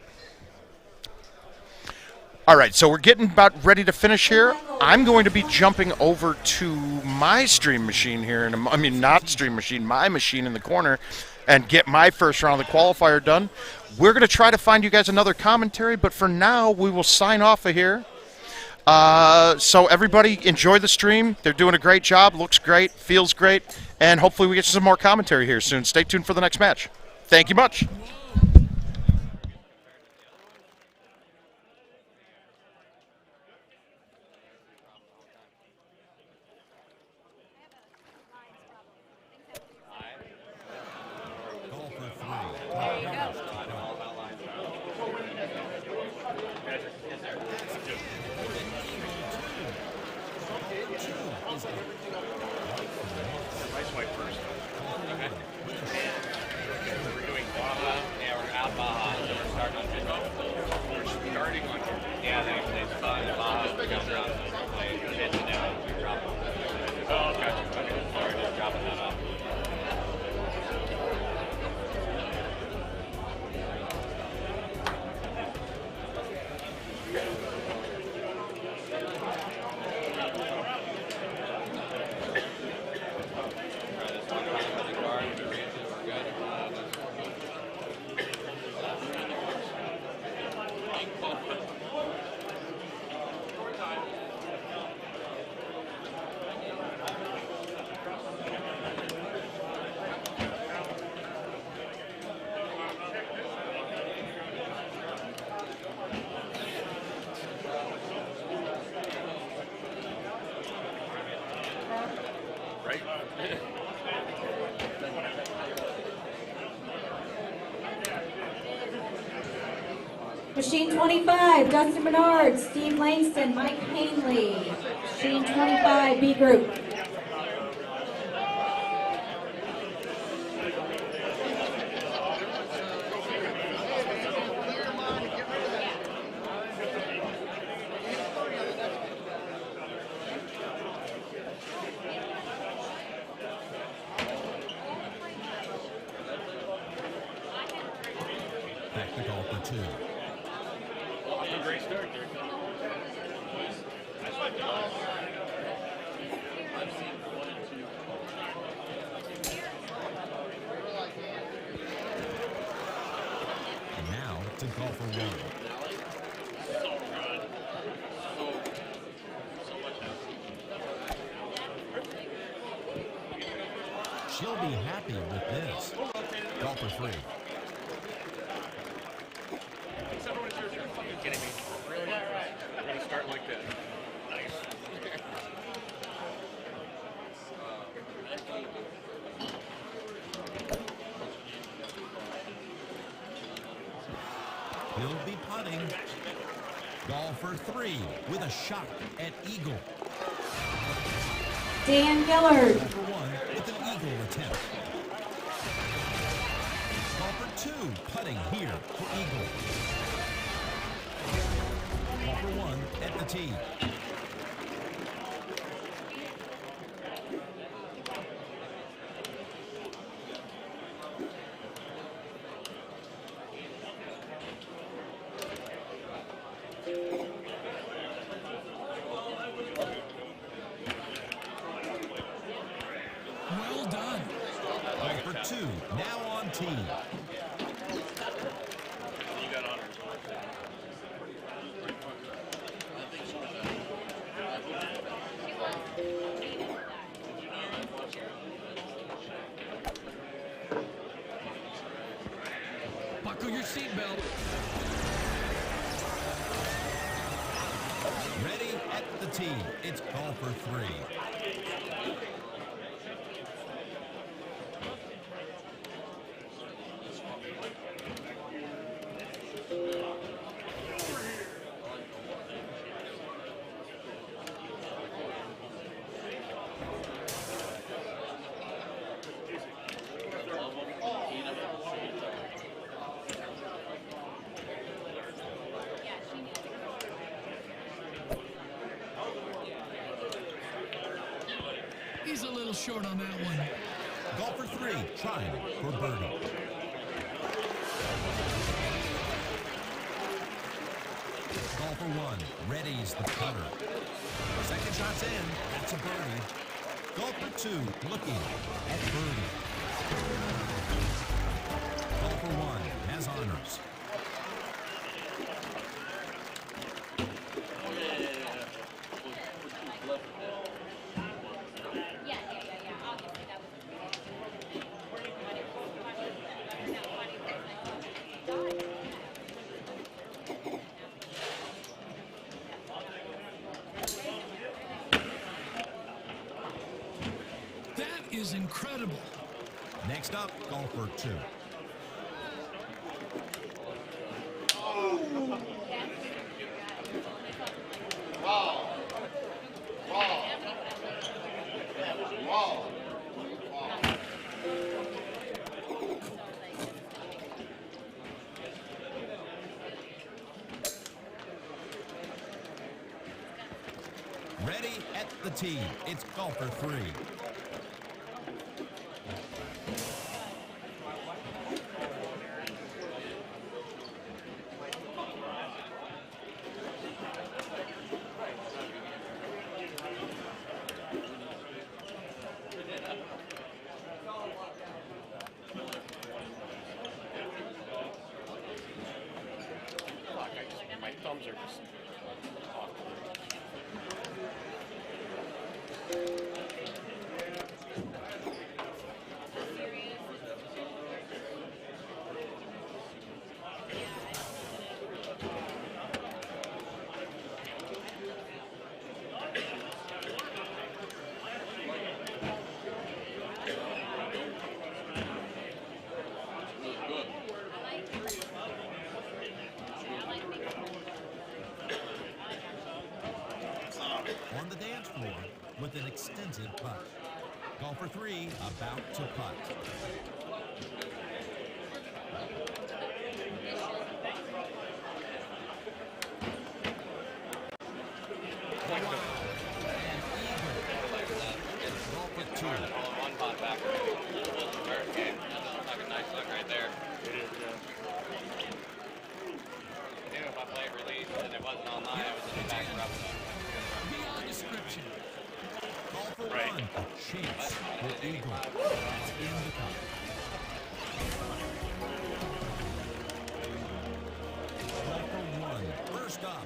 All right, so we're getting about ready to finish here. I'm going to be jumping over to my stream machine here, not stream machine, my machine in the corner, and get my first round of the qualifier done. We're going to try to find you guys another commentary, but for now, we will sign off of here. So everybody enjoy the stream. They're doing a great job. Looks great. Feels great. And hopefully we get some more commentary here soon. Stay tuned for the next match. Thank you much. Machine 25, Dustin Bernard, Steve Langston, Mike Hanley. Machine 25, B group. Technical for 2. Great start there. Now to golf for 1. She'll be happy with this. Golf for 3. Kidding me? Really? We're gonna start like that. Nice. He'll be putting. Golfer 3 with a shot at eagle. Dan Gillard. Golfer 1 with an eagle attempt. Golfer 2 putting here for eagle. Golfer 1 at the tee. Well done. Golfer 2 now on tee. Buckle your seatbelt. Ready at the tee. It's golfer 3. He's a little short on that one. Golfer 3 trying for birdie. Golfer 1 readies the putter. Second shot's in. That's a birdie. Golfer 2 looking at birdie. Golfer 1 has honors. That is incredible. Next up, golfer 2. Ready at the tee. It's golfer 3. My thumbs are just off. On the dance floor with an extensive putt. Golfer 3 about to putt. Golfer 2. One pot back. First game. That looks like a nice look right there. It is, I knew if I played release and it wasn't online, it was in the back rough. Beyond description. Golfer 1. A chance for eagle. That's in the cup. Golfer 1. First up.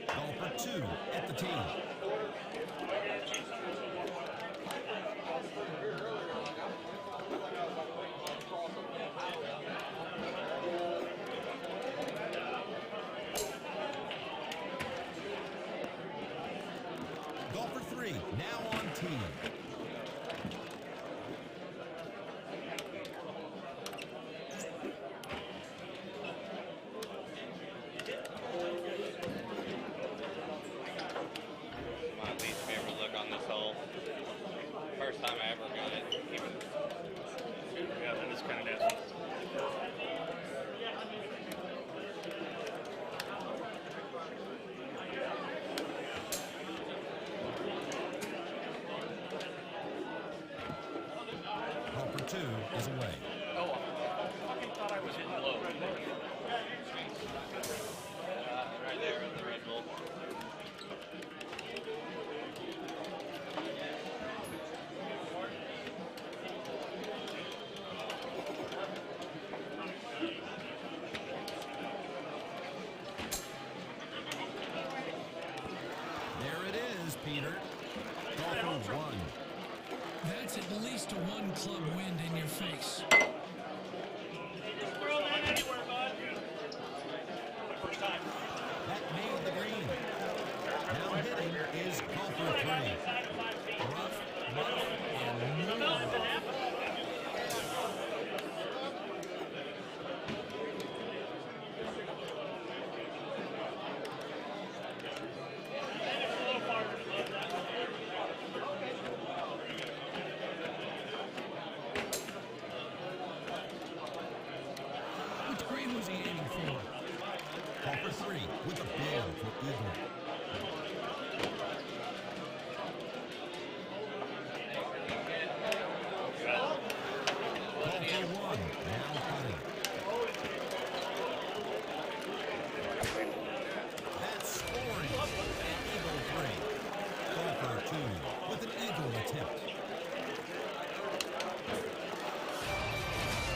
Golfer 2 at the tee. Golfer 3 tee. My least favorite look on this hole. First time I ever got it. Yeah, that is kind of nasty. Golfer 2 is away. Oh, I fucking thought I was hitting low. Right there with the Red Bull. There it is, Peter. Golfer 1. That's at least a one-club wind in your face. That made the green. Now hitting is golfer 3. Rough, and more. Which green was he aiming for? Golfer 3 with a ball for eagle. Golfer 1 now putting. That's scoring. And eagle 3. Golfer 2 with an eagle attempt.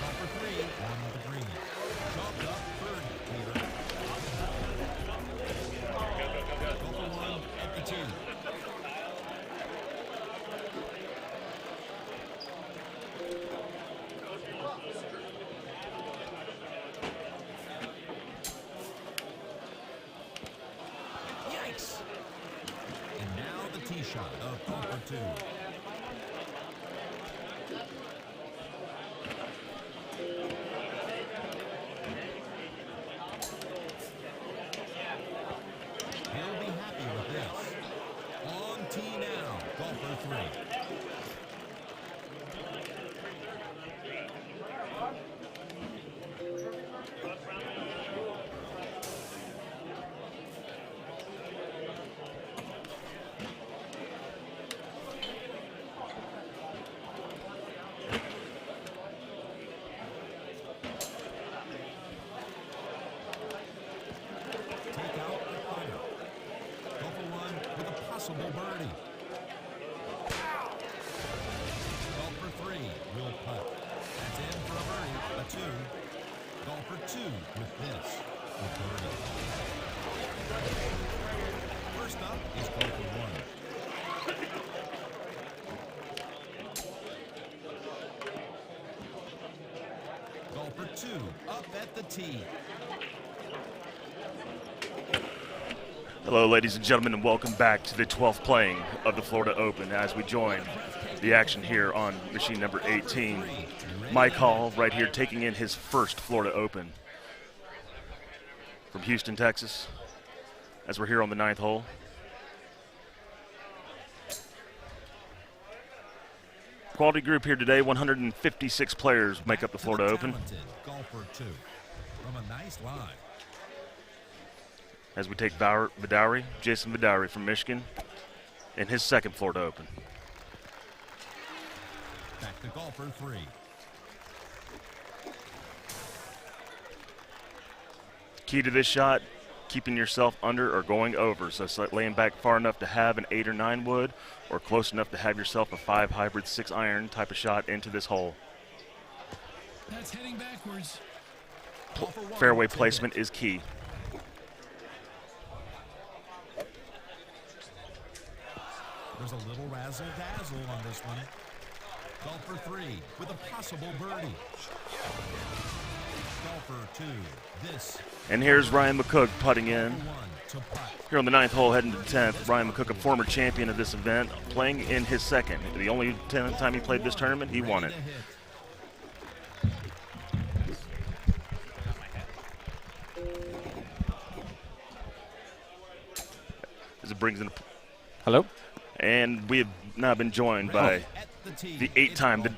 Golfer 3 on the green. Chopped up birdie, Peter. Golfer 1 at the tee. Yikes! And now the tee shot of golfer 2. He'll be happy with this. On tee now, golfer 3. Take out the putter. Golfer 1 with a possible birdie. Golfer 3 will putt. That's in for a birdie, a 2. Golfer 2 with this, a birdie. First up is golfer 1. Golfer 2 up at the tee. Hello, ladies and gentlemen, and welcome back to the 12th playing of the Florida Open as we join the action here on machine number 18. Mike Hall right here taking in his first Florida Open from Houston, Texas, as we're here on the 9th hole. Quality group here today, 156 players make up the Florida Open. Golfer 2 from a nice line. As we take Jason Vidari from Michigan in his second Florida Open. Back to golfer 3. Key to this shot, keeping yourself under or going over. So it's like laying back far enough to have an 8 or 9 wood, or close enough to have yourself a 5 hybrid 6 iron type of shot into this hole. That's heading backwards. Fairway placement is key. There's a little razzle-dazzle on this one. Golfer 3 with a possible birdie. Golfer 2, this. And here's Ryan McCook putting in. Here on the 9th hole, heading to the 10th, Ryan McCook, a former champion of this event, playing in his second. The only time he played this tournament, he won it. As it brings in. Hello. And we have now been joined by the 8-time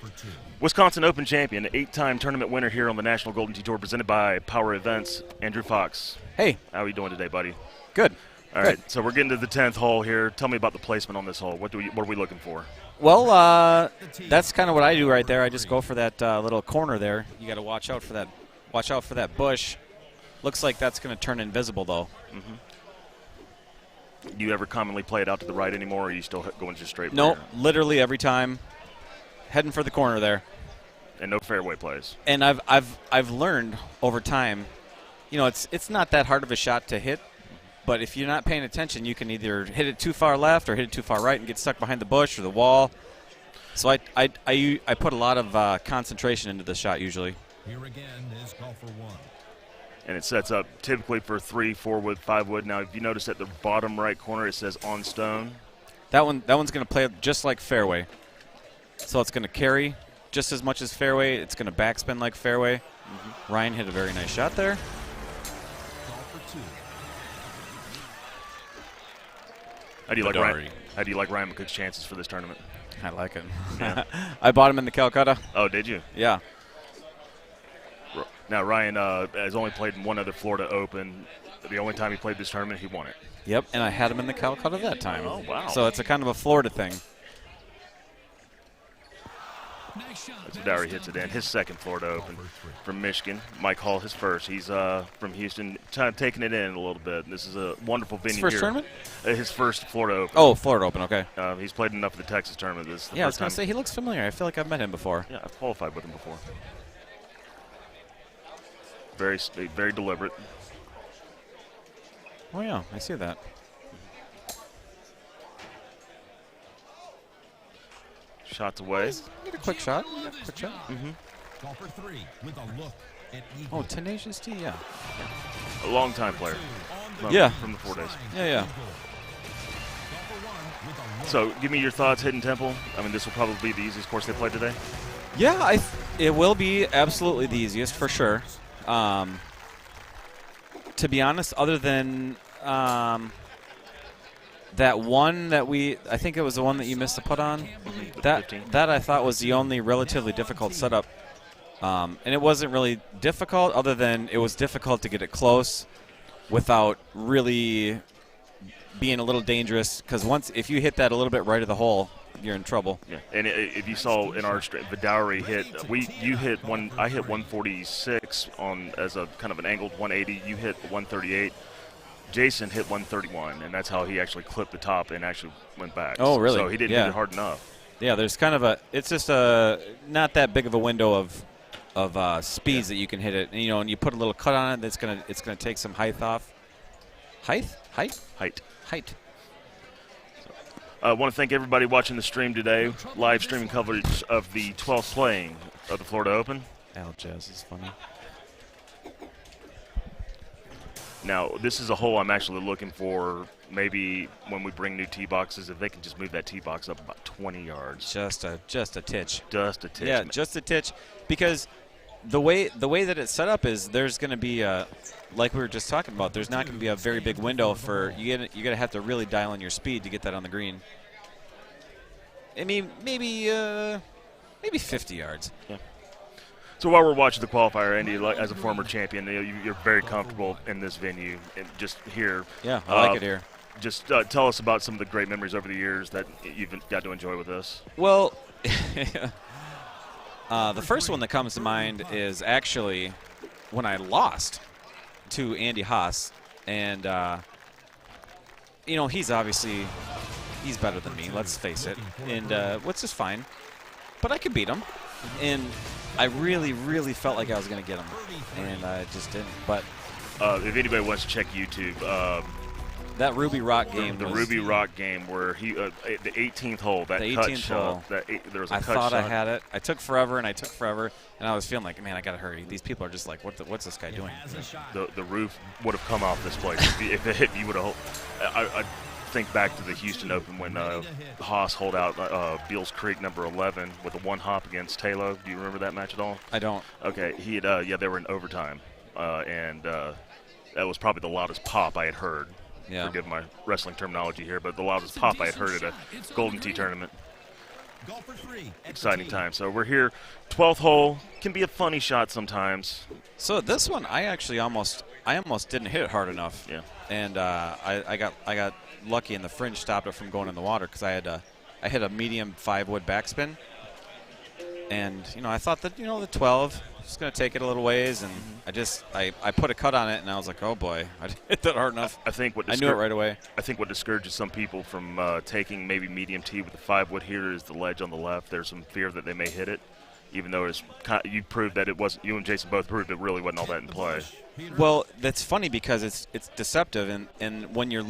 Wisconsin Open champion, 8-time tournament winner here on the National Golden Tee Tour, presented by Power Events, Andrew Fox. Hey. How are you doing today, buddy? Good. All right, so we're getting to the 10th hole here. Tell me about the placement on this hole. What are we looking for? Well, that's kind of what I do right there. I just go for that little corner there. You got to watch out for that. Watch out for that bush. Looks like that's going to turn invisible, though. Mm-hmm. Do you ever commonly play it out to the right anymore, or are you still going just straight? Nope, literally every time, heading for the corner there. And no fairway plays. And I've learned over time, you know, it's not that hard of a shot to hit, but if you're not paying attention, you can either hit it too far left or hit it too far right and get stuck behind the bush or the wall. So I put a lot of concentration into the shot usually. Here again is golfer 1. And it sets up typically for 3, 4 wood, 5 wood. Now, if you notice at the bottom right corner, it says on stone. That one's going to play just like fairway. So it's going to carry just as much as fairway. It's going to backspin like fairway. Mm-hmm. Ryan hit a very nice shot there. How do you like Ryan McCook's chances for this tournament? I like it. Yeah. I bought him in the Calcutta. Oh, did you? Yeah. Now, Ryan has only played in one other Florida Open. The only time he played this tournament, he won it. Yep, and I had him in the Calcutta that time. Oh, wow. So it's a kind of a Florida thing. As Dowry hits it in. His second Florida Open from Michigan. Mike Hall, his first. He's from Houston, taking it in a little bit. This is a wonderful venue his first here. Tournament? His first Florida Open. Oh, Florida Open, okay. He's played enough of the Texas tournament. This is the yeah, I was first going to time. say, he looks familiar. I feel like I've met him before. Yeah, I've qualified with him before. Very, very deliberate. Oh, yeah, I see that. Shots away. Get a quick shot. Quick shot. Mm-hmm. Golfer 3 with a look at Oh, Tenacious T, yeah. A long-time player. Yeah. From the 4 days. Yeah. So, give me your thoughts, Hidden Temple. I mean, this will probably be the easiest course they played today. Yeah, it will be absolutely the easiest for sure. To be honest, other than that one that I think it was the one that you missed the putt on, that I thought was the only relatively difficult setup. And it wasn't really difficult other than it was difficult to get it close without really being a little dangerous, because if you hit that a little bit right of the hole, you're in trouble. Yeah, and if you saw in our Vidaury hit, I hit 146 on as a kind of an angled 180. You hit 138. Jason hit 131, and that's how he actually clipped the top and actually went back. Oh, really? So he didn't hit it hard enough. Yeah, there's kind of it's just not that big of a window of speeds that you can hit it. And, and you put a little cut on it, it's gonna take some height off. Height. I want to thank everybody watching the stream today. Live streaming coverage of the 12th playing of the Florida Open. Al Jazz is funny. Now, this is a hole I'm actually looking for. Maybe when we bring new tee boxes, if they can just move that tee box up about 20 yards. Just a titch. Just a titch. Yeah, just a titch. Because the way that it's set up is there's going to be like we were just talking about, there's not going to be a very big window for you're going to have to really dial in your speed to get that on the green. I mean, maybe 50 yards. Yeah. So while we're watching the qualifier, Andy, as a former champion, you're very comfortable in this venue and just here. Yeah, I like it here. Just tell us about some of the great memories over the years that you've got to enjoy with us. Well, the first one that comes to mind is actually when I lost to Andy Haas, and he's better than me. Let's face it, and which is fine, but I could beat him, and I really, really felt like I was going to get him, and I just didn't. But if anybody wants to check YouTube, That Ruby Rock game. The Ruby Rock game where he the 18th hole, that the cut 18th shot. hole. There was a I cut thought shot. I had it. I took forever, and I was feeling like, man, I gotta hurry. These people are just like, what's this guy doing? The roof would have come off this place if it hit. You would have. I think back to the Houston Open when Haas holed out Beals Creek number 11 with a one hop against Taylor. Do you remember that match at all? I don't. Okay, he had they were in overtime, and that was probably the loudest pop I had heard. Yeah. Forgive my wrestling terminology here, but the loudest pop I had heard at a Golden Tee tournament. Exciting time. So we're here. 12th hole can be a funny shot sometimes. So this one, I almost didn't hit it hard enough. Yeah. And I got lucky, and the fringe stopped it from going in the water because I hit a medium 5-wood backspin, and I thought that the 12 was going to take it a little ways, and I put a cut on it, and I was like, oh boy, I didn't hit that hard enough. I think I knew it right away. I think what discourages some people from taking maybe medium tee with the 5-wood here is the ledge on the left. There's some fear that they may hit it, even though you proved that it wasn't. You and Jason both proved it really wasn't all that in play. Well, that's funny because it's deceptive, and when you're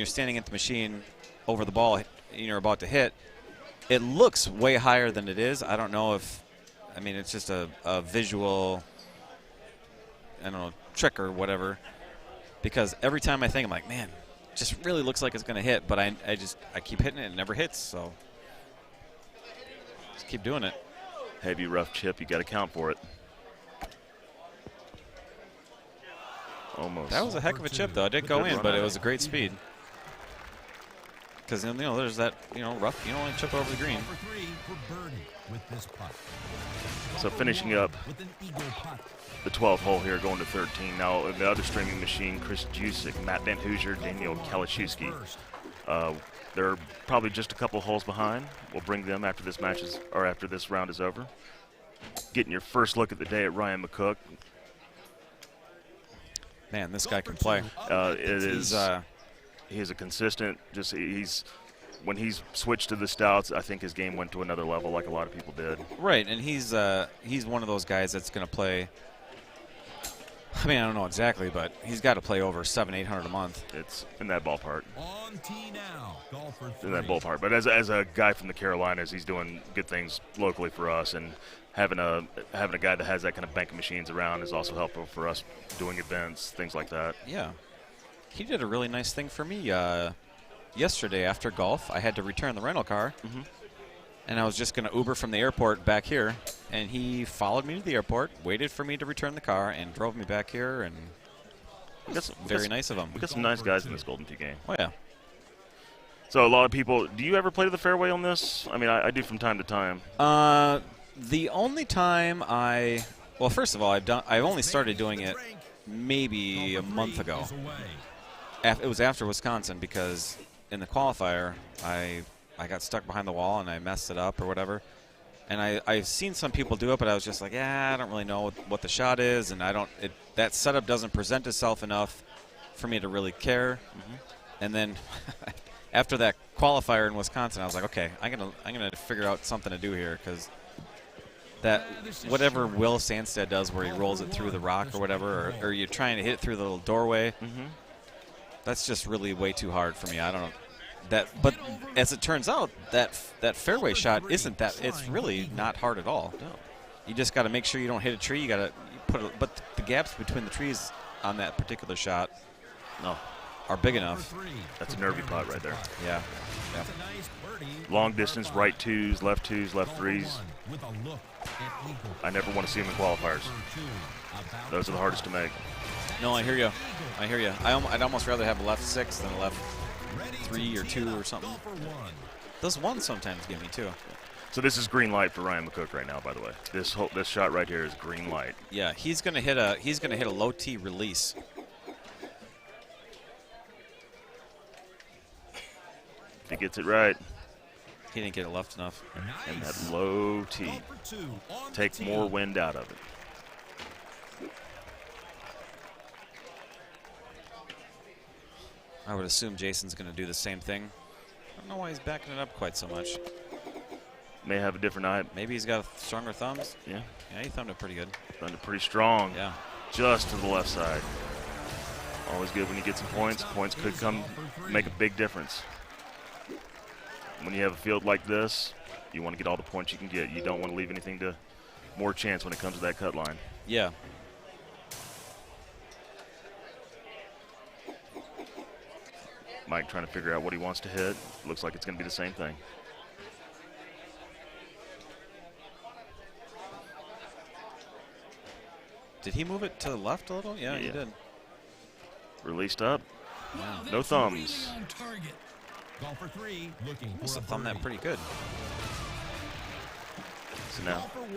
standing at the machine over the ball, you're about to hit, it looks way higher than it is. I don't know if, it's just a visual, I don't know, trick or whatever. Because every time I think, I'm like, man, it just really looks like it's going to hit, but I keep hitting it and it never hits. So just keep doing it. Heavy rough chip, you got to count for it. Almost. That was a heck of a chip, though. It did go in, but it was a great speed. Because there's that rough. You don't want to chip over the green. So finishing up the 12th hole here, going to 13. Now the other streaming machine, Chris Jusick, Matt Van Hoosier, Daniel Kalashewski. They're probably just a couple holes behind. We'll bring them after this after this round is over. Getting your first look at the day at Ryan McCook. Man, this guy can play. He's a consistent. When he's switched to the stouts, I think his game went to another level, like a lot of people did. Right, and he's one of those guys that's going to play. I don't know exactly, but he's got to play over $700-800 a month. It's in that ballpark. In that ballpark. But as a guy from the Carolinas, he's doing good things locally for us, and having a guy that has that kind of bank of machines around is also helpful for us doing events, things like that. Yeah, he did a really nice thing for me yesterday after golf. I had to return the rental car, and I was just going to Uber from the airport back here, and he followed me to the airport, waited for me to return the car, and drove me back here, and very nice of him. We got some nice guys in this Golden Tee game. Oh, yeah. So a lot of people, do you ever play to the fairway on this? I do from time to time. The only time well, first of all, I've only started doing it maybe a month ago. It was after Wisconsin because in the qualifier, I got stuck behind the wall and I messed it up or whatever. And I've seen some people do it, but I was just like, I don't really know what the shot is, and that setup doesn't present itself enough for me to really care. And then after that qualifier in Wisconsin, I was like, okay, I'm gonna figure out something to do here, because that whatever Will Sandstead does where he rolls it through the rock or whatever, or you're trying to hit it through the little doorway, that's just really way too hard for me. I don't know. But as it turns out, that fairway shot isn't that. It's really not hard at all. No. You just got to make sure you don't hit a tree. You got to but the gaps between the trees on that particular shot are big enough. That's a nervy putt right there. Yeah. Long distance, right twos, left threes. I never want to see them in qualifiers. Those are the hardest to make. No, I hear you. I'd almost rather have a left 6 than a left 3 or 2 or something. Those ones sometimes give me too. So this is green light for Ryan McCook right now, by the way. This shot right here is green light. Yeah, he's gonna hit a low tee release. If he gets it right. He didn't get it left enough. And that low tee. Take more wind out of it. I would assume Jason's going to do the same thing. I don't know why he's backing it up quite so much. May have a different eye. Maybe he's got stronger thumbs. Yeah. Yeah, he thumbed it pretty good. Thumbed it pretty strong. Yeah. Just to the left side. Always good when you get some points. Points could come make a big difference. When you have a field like this, you want to get all the points you can get. You don't want to leave anything to more chance when it comes to that cut line. Yeah. Mike trying to figure out what he wants to hit. Looks like it's going to be the same thing. Did he move it to the left a little? Yeah, he did. Released up. Wow. No thumbs. Golfer 3 looking Must have thumbed that pretty good. So now, Golfer 1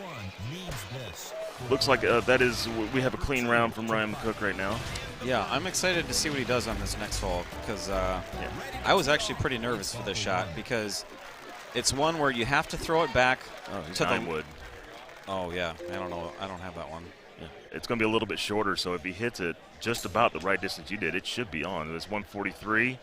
needs this. looks like we have a clean round from Ryan McCook right now. Yeah, I'm excited to see what he does on this next hole because I was actually pretty nervous for this shot because it's one where you have to throw it back to the wood. Oh yeah, I don't know. I don't have that one. Yeah. It's going to be a little bit shorter, so if he hits it just about the right distance you did, it should be on. It was 143.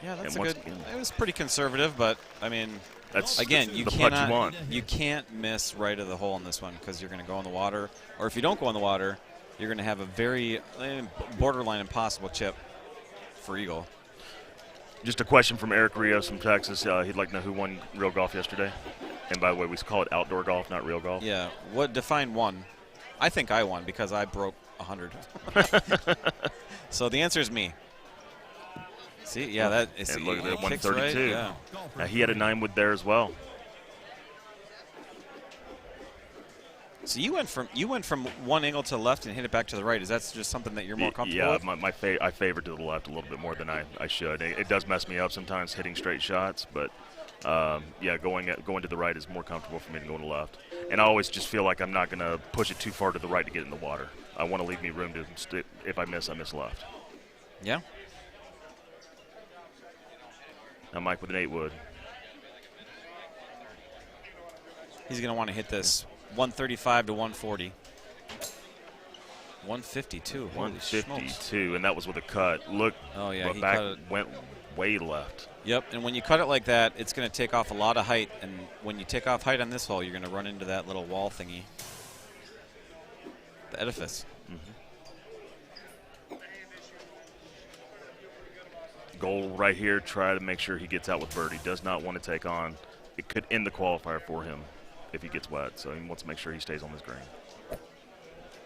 Yeah, that's a good. It was pretty conservative, but I mean, that's again, the putt you want. You can't miss right of the hole in this one because you're going to go in the water, or if you don't go in the water, you're going to have a very borderline impossible chip for eagle. Just a question from Eric Rios from Texas. He'd like to know who won real golf yesterday. And by the way, we call it outdoor golf, not real golf. Yeah. What define won? I think I won because I broke 100. So the answer is me. See, yeah, that is. And look at that, 132. Right, yeah. Now he had a 9-wood there as well. So you went from one angle to the left and hit it back to the right. Is that just something that you're more comfortable with? Yeah, I favor to the left a little bit more than I should. It does mess me up sometimes hitting straight shots, but yeah, going to the right is more comfortable for me than going to the left. And I always just feel like I'm not going to push it too far to the right to get in the water. I want to leave me room to if I miss left. Yeah. Now Mike with an 8-wood. He's going to want to hit this 135 to 140. 152. 152, and that was with a cut. Look, oh yeah, he back went way left. Yep, and when you cut it like that, it's going to take off a lot of height, and when you take off height on this hole, you're going to run into that little wall thingy. The edifice. Goal right here, try to make sure he gets out with birdie. Does not want to take on. It could end the qualifier for him if he gets wet, so he wants to make sure he stays on this green.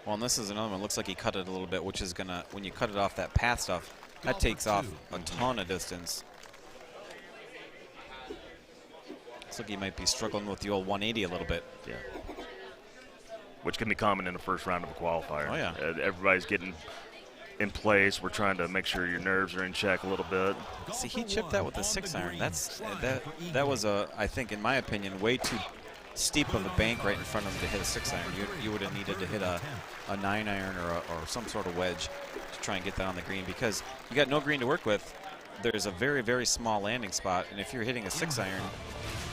Well, and this is another one. Looks like he cut it a little bit, which is going to, when you cut it off that path stuff, that takes off a ton of distance. Looks like he might be struggling with the old 180 a little bit. Yeah. Which can be common in the first round of a qualifier. Oh, yeah. Everybody's getting in place. We're trying to make sure your nerves are in check a little bit. See, he chipped that with a 6-iron. That was I think, in my opinion, way too steep of a bank right in front of him to hit a 6-iron. You would have needed to hit a 9-iron or some sort of wedge to try and get that on the green because you got no green to work with. There's a very, very small landing spot, and if you're hitting a 6-iron,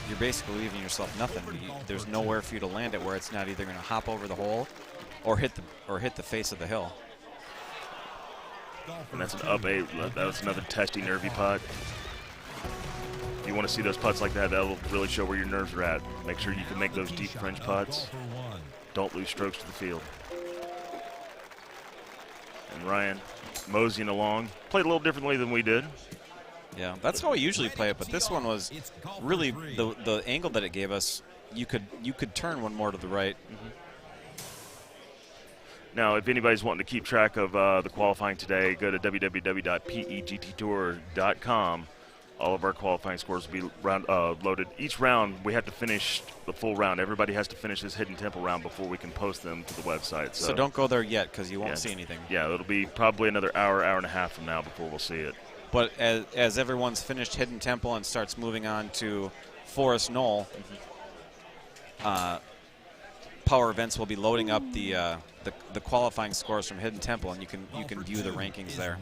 you're basically leaving yourself nothing. There's nowhere for you to land it where it's not either going to hop over the hole or hit the face of the hill. And that's an up 8. That was another testy, nervy putt. If you want to see those putts like that, that'll really show where your nerves are at. Make sure you can make those deep French putts. Don't lose strokes to the field. And Ryan moseying along. Played a little differently than we did. Yeah, that's how I usually play it, but this one was really the angle that it gave us. You could turn one more to the right. Now, if anybody's wanting to keep track of the qualifying today, go to www.pegttour.com. All of our qualifying scores will be loaded. Each round, we have to finish the full round. Everybody has to finish this Hidden Temple round before we can post them to the website. So don't go there yet because you won't see anything. Yeah, it'll be probably another hour and a half from now before we'll see it. But as everyone's finished Hidden Temple and starts moving on to Forest Knoll, Power Events will be loading up the qualifying scores from Hidden Temple, and you can view the rankings there.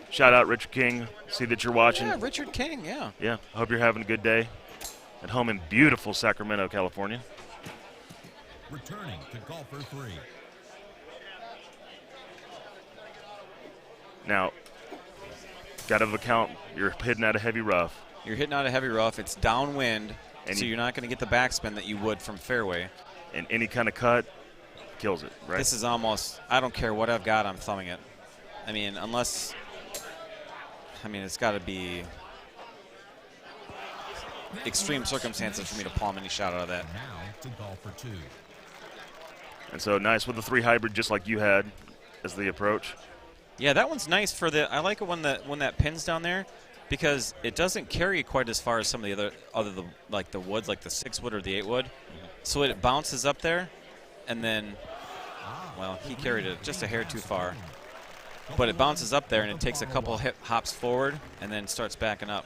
Shout out Richard King. See that you're watching. Yeah, Richard King. Yeah. Yeah. I hope you're having a good day at home in beautiful Sacramento, California. Returning to golfer 3. Now, got to account you're hitting out a heavy rough. You're hitting out a heavy rough. It's downwind, and so you're not going to get the backspin that you would from fairway. and any kind of cut kills it, right? This is almost, I don't care what I've got, I'm thumbing it. I mean, unless, I mean, it's got to be extreme circumstances for me to palm any shot out of that. Now to golfer 2. And so nice with the 3 hybrid, just like you had as the approach. Yeah, that one's nice for the. I like it when that pins down there, because it doesn't carry quite as far as some of the like the woods, like the 6 wood or the 8 wood. So it bounces up there, and then, well, he carried it just a hair too far. But it bounces up there, and it takes a couple hops forward, and then starts backing up.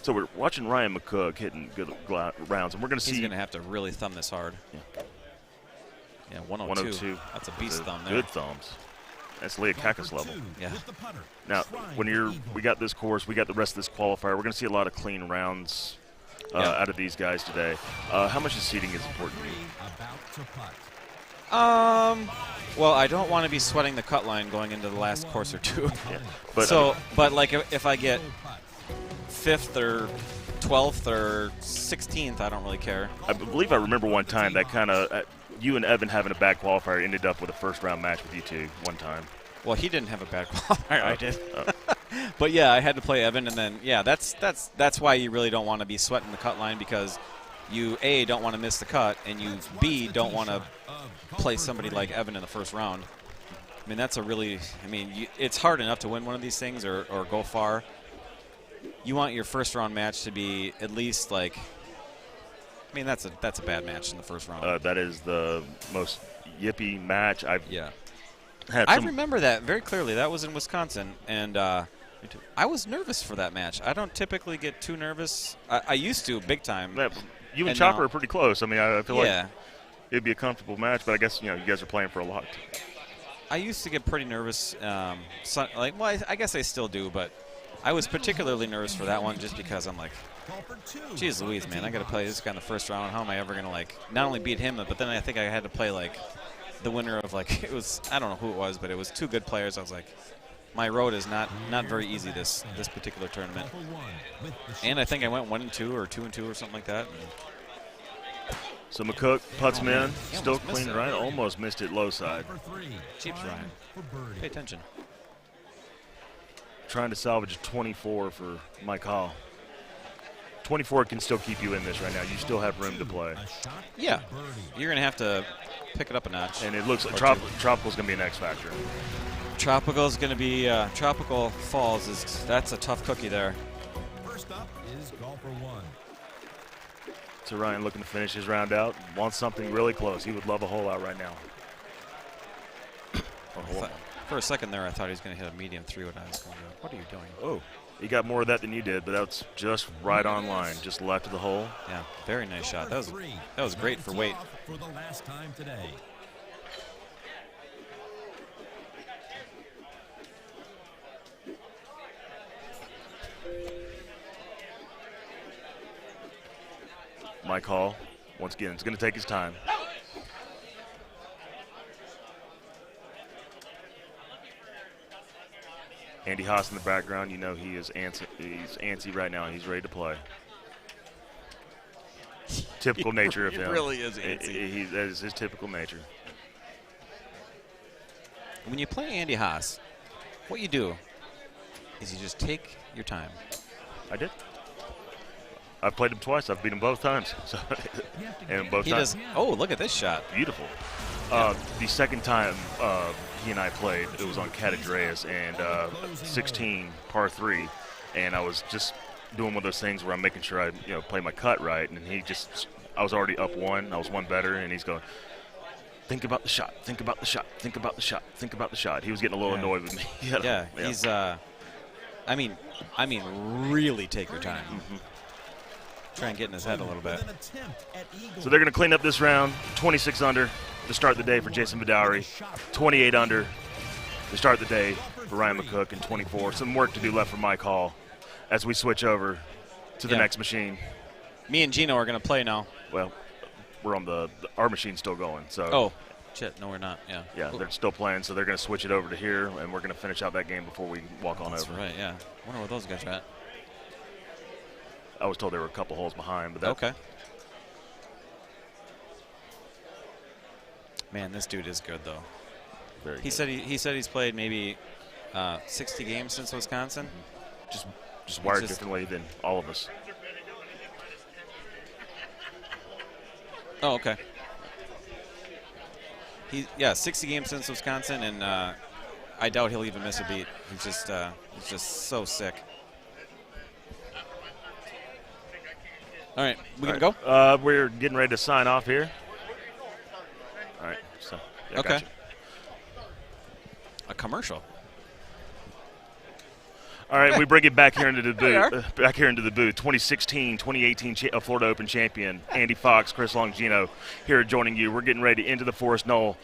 So we're watching Ryan McCook hitting good rounds, and we're going to see. He's going to have to really thumb this hard. Yeah, 102. That's a beast thumb there. Good thumbs. That's Leah Kakis level. Yeah. Now, when we got this course, we got the rest of this qualifier. We're going to see a lot of clean rounds out of these guys today. How much is seating is important to you? Well, I don't want to be sweating the cut line going into the last course or two. Yeah. But, but like if I get 5th or 12th or 16th, I don't really care. I believe I remember one time that kind of you and Evan having a bad qualifier ended up with a first-round match with you two one time. Well, he didn't have a bad qualifier. I did. But yeah, I had to play Evan, and then that's why you really don't want to be sweating the cut line, because you A, don't want to miss the cut, and you B, don't want to play somebody like Evan in the first round. I mean, that's a really, I mean, it's hard enough to win one of these things or go far. You want your first round match to be at least like, I mean, that's a bad match in the first round. That is the most yippy match I've had. I remember that very clearly. That was in Wisconsin, and I was nervous for that match. I don't typically get too nervous. I used to, big time. Yeah, you and Chopper are pretty close. I mean, I feel like it'd be a comfortable match, but I guess you guys are playing for a lot. I used to get pretty nervous. I guess I still do, but I was particularly nervous for that one just because I'm like, geez Louise, man, I got to play this guy in the first round. How am I ever going to, like, not only beat him, but then I think I had to play, like, the winner of, like, it was, I don't know who it was, but it was 2 good players. I was like, my road is not very easy this particular tournament. And I think I went 1-2 or 2-2 or something like that. So McCook puts him in, still clean right, almost missed it low side. Cheap Ryan. Pay attention. Trying to salvage a 24 for Mike Hall. 24 can still keep you in this right now. You still have room to play. Yeah. You're going to have to pick it up a notch. And it looks like Tropical's going to be an X factor. Tropical's going to be Tropical Falls. That's a tough cookie there. First up is golfer 1. So Ryan looking to finish his round out. Wants something really close. He would love a hole out right now. For a second there, I thought he was going to hit a medium 3 when I was going, what are you doing? Oh, he got more of that than you did, but that's just right on line, just left of the hole. Yeah, very nice shot. That was great for weight. For the last time today. Mike Hall, once again, is going to take his time. Andy Haas in the background, you know he is he's antsy right now. He's ready to play. Typical nature of him. He really is antsy. That is his typical nature. When you play Andy Haas, what you do is you just take your time. I did. I've played him twice. I've beat him both times. So, and both times. Oh, look at this shot. Beautiful. The second time he and I played, it was on Catadreas and 16 par 3, and I was just doing one of those things where I'm making sure I play my cut right, and I was already up 1, I was 1 better, and he's going, think about the shot, think about the shot, think about the shot, think about the shot. He was getting a little annoyed with me. He's I mean really take your time. Mm-hmm. Try and get in his head a little bit. So they're going to clean up this round. 26 under to start the day for Jason Badowry. 28 under to start the day for Ryan McCook, and 24. Some work to do left for Mike Hall as we switch over to the next machine. Me and Gino are going to play now. Well, we're on our machine's still going. So. Oh, shit. No, we're not. Yeah. Yeah, cool. They're still playing, so they're going to switch it over to here, and we're going to finish out that game before we walk on over. That's right, yeah. I wonder where those guys are at. I was told they were a couple holes behind, but that's okay. Man, this dude is good though. Very he good. said he said he's played maybe 60 games since Wisconsin. Just wired differently than all of us. Oh, okay. 60 games since Wisconsin, and I doubt he'll even miss a beat. He's just so sick. All right, we can go? We're getting ready to sign off here. All right, so yeah, okay. Gotcha. A commercial. All right, we bring it back here into the booth. Back here into the booth. 2016, 2018 Florida Open champion Andy Fox, Chris Longino here joining you. We're getting ready into the Forest Knoll.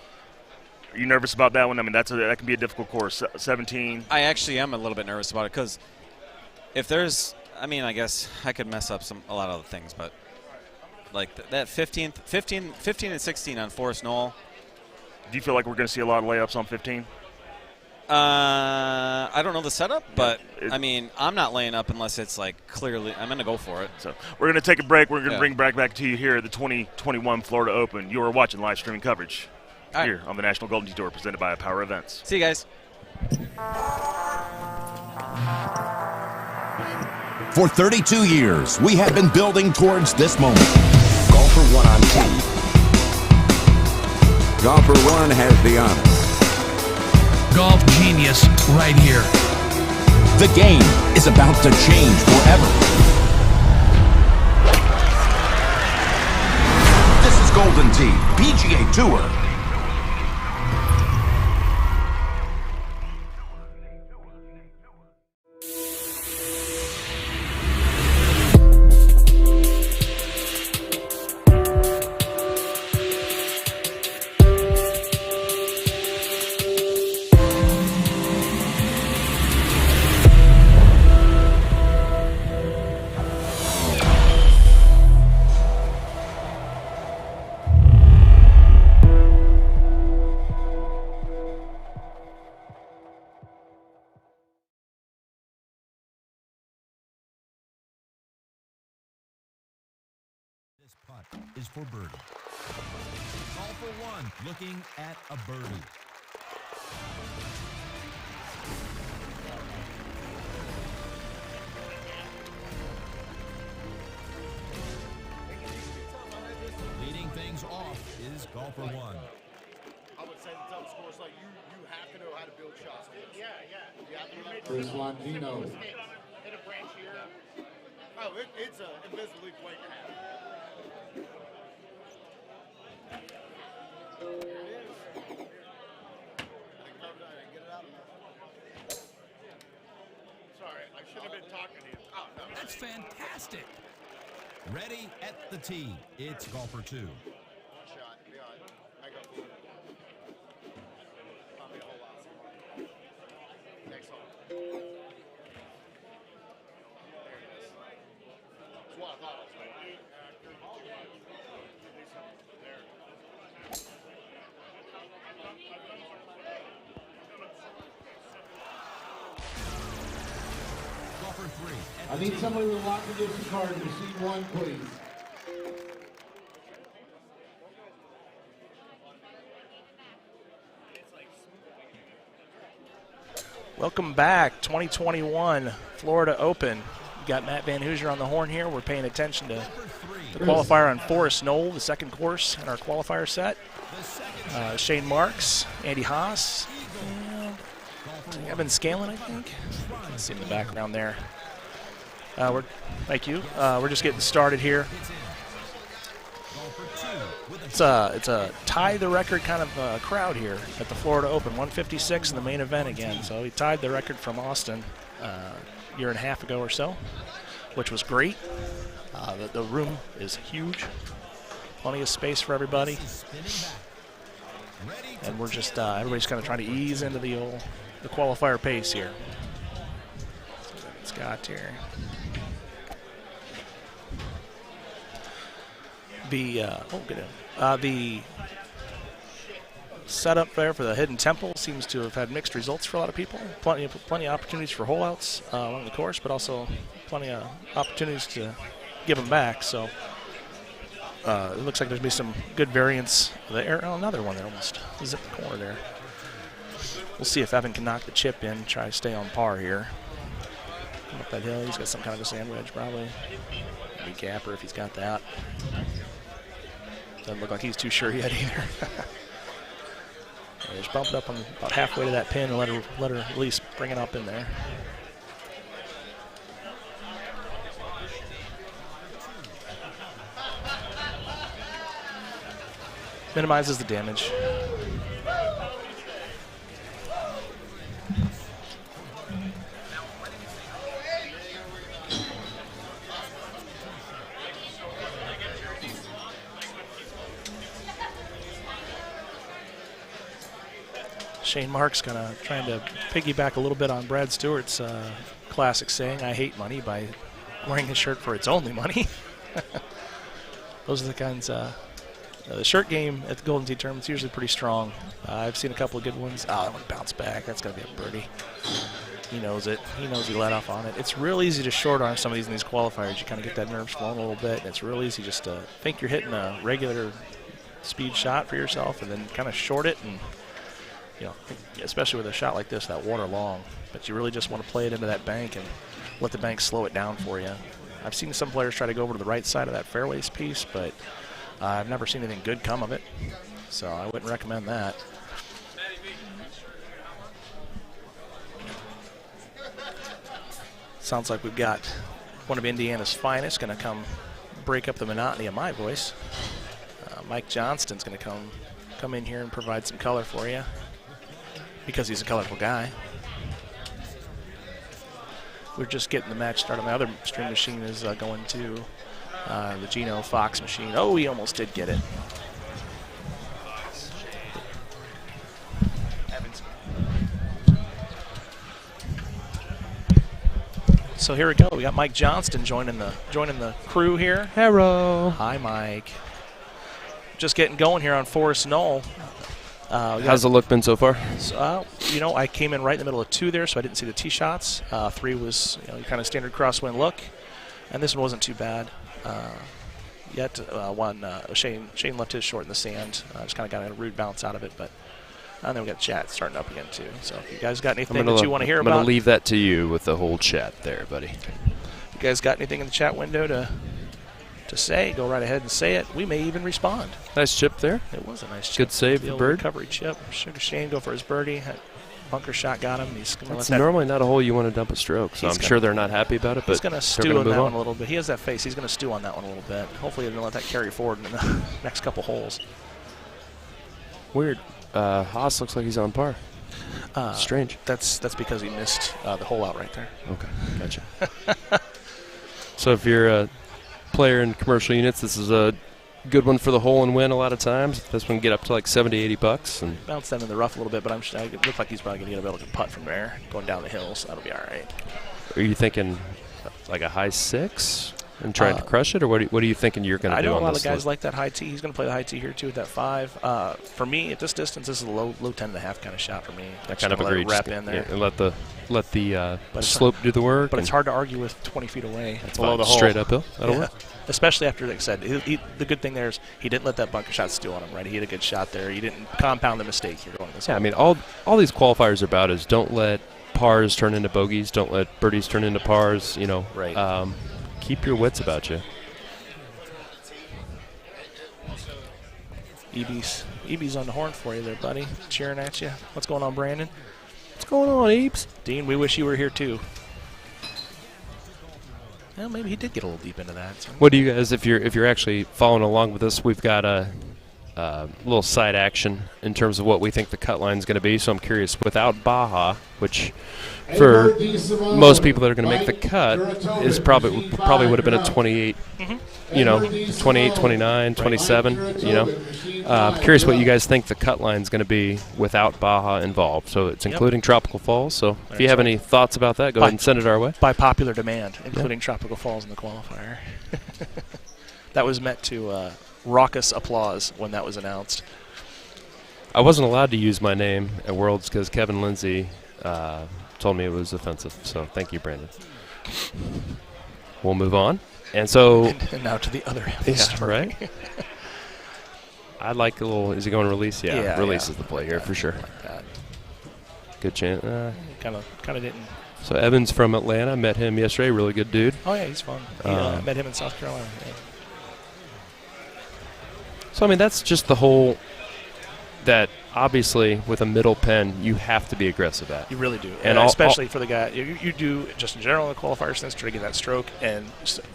Are you nervous about that one? I mean, that can be a difficult course. 17. I actually am a little bit nervous about it because if there's, I mean, I guess I could mess up a lot of other things, but like that 15 and 16 on Forest Knoll. Do you feel like we're going to see a lot of layups on 15? I don't know the setup, but I mean, I'm not laying up unless it's like clearly I'm going to go for it. So we're going to take a break. We're going to bring back to you here at the 2021 Florida Open. You are watching live streaming coverage here on the National Golden Tee Tour presented by Power Events. See you guys. For 32 years, we have been building towards this moment. Golfer 1 on 10. Golfer 1 has the honor. Golf genius right here. The game is about to change forever. This is Golden Tee PGA Tour. This putt is for birdie. Golfer 1 looking at a birdie. Leading things off is golfer 1. I would say the toughest course, like you have to know how to build shots. Yeah. You have to know how to Chris Longino. Hit a branch here. Oh, it's an invisibly waiting to happen. There it is. Get it out of there. Sorry, I should have been talking to you. Oh, no. That's fantastic. Ready at the tee. It's golfer 2. One shot. Be on. I go for it. Not be a whole lot. Next hole. There it is. That's what I thought I was doing. Golfer 3. I need somebody with a lock condition card to receive 1, please. Welcome back, 2021 Florida Open. We got Matt Van Hoosier on the horn here. We're paying attention to the qualifier on Forest Knoll, the second course in our qualifier set. Shane Marks, Andy Haas, and Evan Scanlon, I think. You can see in the background there. Thank you. We're just getting started here. It's a tie the record kind of crowd here at the Florida Open. 156 in the main event again. So he tied the record from Austin a year and a half ago or so, which was great. The room is huge, plenty of space for everybody, and we're just everybody's kind of trying to ease into the qualifier pace here. Scott here. The setup there for the Hidden Temple seems to have had mixed results for a lot of people. Plenty of opportunities for holeouts along the course, but also plenty of opportunities to give them back. So It looks like there's going to be some good variance there. Oh, another one there almost. Zip the corner there. We'll see if Evan can knock the chip in, try to stay on par here. Come up that hill. He's got some kind of a sand wedge probably. Maybe gapper if he's got that. Doesn't look like he's too sure yet either. Just bump it up on about halfway to that pin and let her at least bring it up in there. Minimizes the damage. Shane Marks kind of trying to piggyback a little bit on Brad Stewart's classic saying, "I hate money," by wearing his shirt for its only money. Those are the kinds. The shirt game at the Golden Tee tournament is usually pretty strong. I've seen a couple of good ones. Oh, that one bounced back. That's got to be a birdie. He knows it. He knows he let off on it. It's real easy to short arm some of these in these qualifiers. You kind of get that nerves flowing a little bit, and it's real easy just to think you're hitting a regular speed shot for yourself and then kind of short it, and you know, especially with a shot like this, that water long. But you really just want to play it into that bank and let the bank slow it down for you. I've seen some players try to go over to the right side of that fairways piece, but I've never seen anything good come of it, so I wouldn't recommend that. Sounds like we've got one of Indiana's finest going to come break up the monotony of my voice. Mike Johnston's going to come in here and provide some color for you because he's a colorful guy. We're just getting the match started. My other stream machine is going to the Geno Fox machine. Oh, he almost did get it. So here we go. We got Mike Johnston joining the crew here. Hello. Hi, Mike. Just getting going here on Forest Knoll. How's the look been so far? So, you know, I came in right in the middle of 2 there, so I didn't see the tee shots. 3 was, you know, kind of standard crosswind look, and this one wasn't too bad. Yet Shane left his short in the sand. Just kind of got a rude bounce out of it, but and then we got chat starting up again too. So if you guys got anything that you want to hear about, I'm going to leave that to you with the whole chat there, buddy. If you guys got anything in the chat window to say, go right ahead and say it. We may even respond. Nice chip there. It was a nice chip. Good save for Bird. Recovery chip. Sugar Shane go for his birdie. Bunker shot got him. He's going to That's normally not a hole you want to dump a stroke, so I'm sure they're not happy about it. But he's going to stew on that one a little bit. He has that face. He's going to stew on that one a little bit. Hopefully, he'll let that carry forward in the next couple holes. Weird. Haas looks like he's on par. Strange. That's because he missed the hole out right there. Okay, gotcha. So if you're a player in commercial units, this is a good one for the hole and win a lot of times. This one can get up to like $70, $80. And bounce that in the rough a little bit, but it looks like he's probably going to get a bit of a putt from there, going down the hill, so that'll be all right. Are you thinking like a high 6 and trying to crush it, or what are you thinking you're going to do on this? I know a lot of guys like that high tee. He's going to play the high tee here too at that 5. For me, at this distance, this is a low 10.5 kind of shot for me. I kind of agree. Wrap in there. Yeah, and let the slope do the work. But it's hard to argue with 20 feet away below the hole. Straight uphill. That'll work. Especially after, like I said, the good thing there is he didn't let that bunker shot steal on him, right? He had a good shot there. He didn't compound the mistake here going this way. I mean, all these qualifiers are about is don't let pars turn into bogeys. Don't let birdies turn into pars. You know, right. Keep your wits about you. EB's on the horn for you there, buddy. Cheering at you. What's going on, Brandon? What's going on, Ebes? Dean, we wish you were here too. Well, maybe he did get a little deep into that. So. What do you guys, if you're actually following along with us, we've got a little side action in terms of what we think the cut line is going to be. So I'm curious, without Baja, which for most people that are going to make the cut is probably would have been a 28, you know, 28, 29, 27, you know. I'm curious what you guys think the cut line is going to be without Baja involved. So it's including Tropical Falls. So if you have any thoughts about that, go ahead and send it our way. By popular demand, including Tropical Falls in the qualifier. That was met to raucous applause when that was announced. I wasn't allowed to use my name at Worlds because Kevin Lindsay told me it was offensive. So thank you, Brandon. We'll move on. And so and now to the other half of the story. Right? I like a little. Is he going to release? Yeah, release is the play here for sure. Good chance. Kind of didn't. So Evans from Atlanta, met him yesterday. Really good dude. Oh yeah, he's fun. Met him in South Carolina. Yeah. So I mean, that's just the whole. That obviously with a middle pen, you have to be aggressive at. You really do, and especially for the guy you do just in general in the qualifier sense to get that stroke. And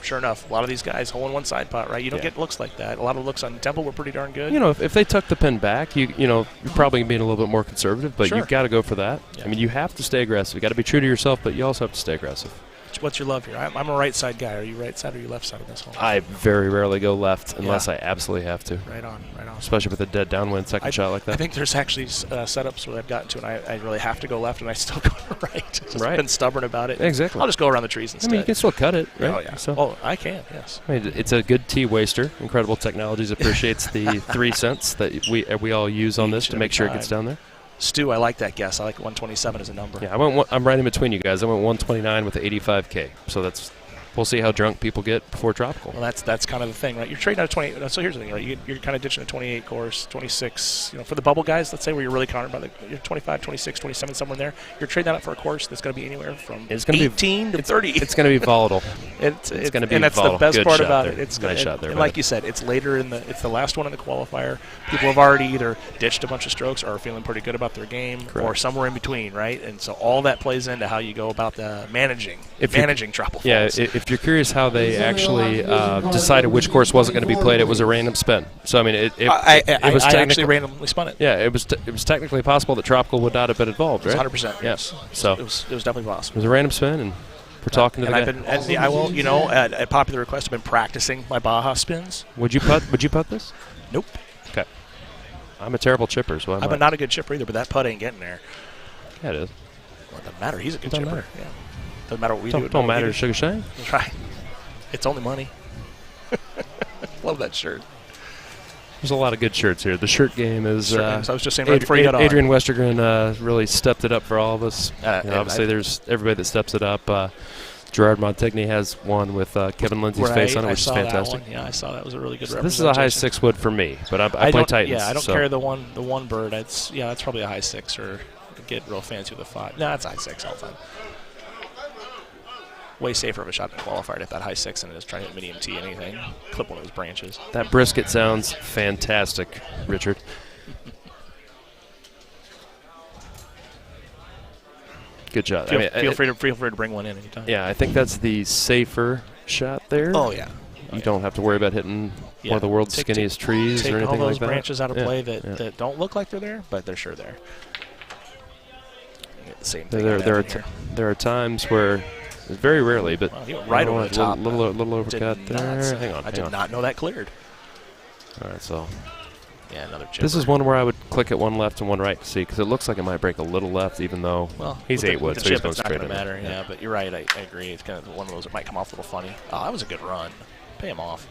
sure enough, a lot of these guys hole in one side pot, right? You don't get looks like that. A lot of looks on Temple were pretty darn good. You know, if they tuck the pen back, you're probably being a little bit more conservative, but you've got to go for that. Yeah. I mean, you have to stay aggressive. You got to be true to yourself, but you also have to stay aggressive. What's your love here? I'm a right side guy. Are you right side or you left side of this hole? I very rarely go left unless I absolutely have to. Right on. Especially with a dead downwind second shot like that. I think there's actually setups where I've gotten to, and I really have to go left, and I still go right. I've been stubborn about it. Exactly. I'll just go around the trees instead. I mean, you can still cut it, right? Oh, yeah. So, I can, yes. I mean, it's a good tea waster. Incredible Technologies appreciates the 3 cents that we all use on this to make sure it gets down there. Stu, I like that guess. I like 127 as a number. Yeah, I'm right in between you guys. I went 129 with the 85K. So we'll see how drunk people get before tropical. Well, that's kind of the thing, right? You're trading out a 20. So here's the thing, right? You're kind of ditching a 28 course, 26. For the bubble guys, let's say where you're really counted by you're 25, 26, 27, somewhere in there. You're trading that out for a course that's going to be anywhere from 18 to 30. It's going to be volatile. It's going to be, and that's volatile. the best Good part shot about there. it. It's nice shot there. And like you said, it's later it's the last one in the qualifier. People have already either ditched a bunch of strokes or are feeling pretty good about their game, or somewhere in between, right? And so all that plays into how you go about managing tropical falls. Yeah, if you're curious how they actually decided which course wasn't going to be played, it was a random spin. So I mean, it was I actually randomly spun it. Yeah, it was technically possible that tropical would not have been involved, right? 100%. Yes. So it was definitely possible. It was a random spin, and we're talking to the guy. I will, at popular request, I've been practicing my Baja spins. Would you putt this? Nope. Okay. I'm a terrible chipper, so I'm not a good chipper either, but that putt ain't getting there. Yeah, it is. Well, it doesn't matter. He's a good chipper. Yeah. Doesn't matter what we do. Don't matter to Sugar Shane. That's right. It's only money. Love that shirt. There's a lot of good shirts here. The shirt game is. I was just saying right before you got on. Adrian Westergren really stepped it up for all of us. Obviously, there's everybody that steps it up. Gerard Montigny has one with Kevin Lindsay's face on it, which is fantastic. Yeah, I saw that. It was a really good. This is a high 6 wood for me, but I play Titans. Yeah, I don't carry the one bird. It's probably a high 6 or get real fancy with a 5. No, it's a high 6 all the time. Way safer of a shot than qualifier to hit that high 6 than it is trying to hit medium T anything. Clip one of those branches. That brisket sounds fantastic, Richard. Good shot. Feel free to bring one in anytime. Yeah, I think that's the safer shot there. Oh yeah. You don't have to worry about hitting one of the world's skinniest trees or anything like that. Take all those branches out of play that don't look like they're there, but they're sure there. The same thing. There are times where. Very rarely, but right over the top. Little overcut there. Hang on. I did not know that cleared. All right, so. Yeah, another chipper. This is one where I would click it one left and one right to see, because it looks like it might break a little left, even though he's 8 wood, so he's going straight. It's not going to matter, yeah, but you're right. I agree. It's kind of one of those that might come off a little funny. Oh, that was a good run. Pay him off.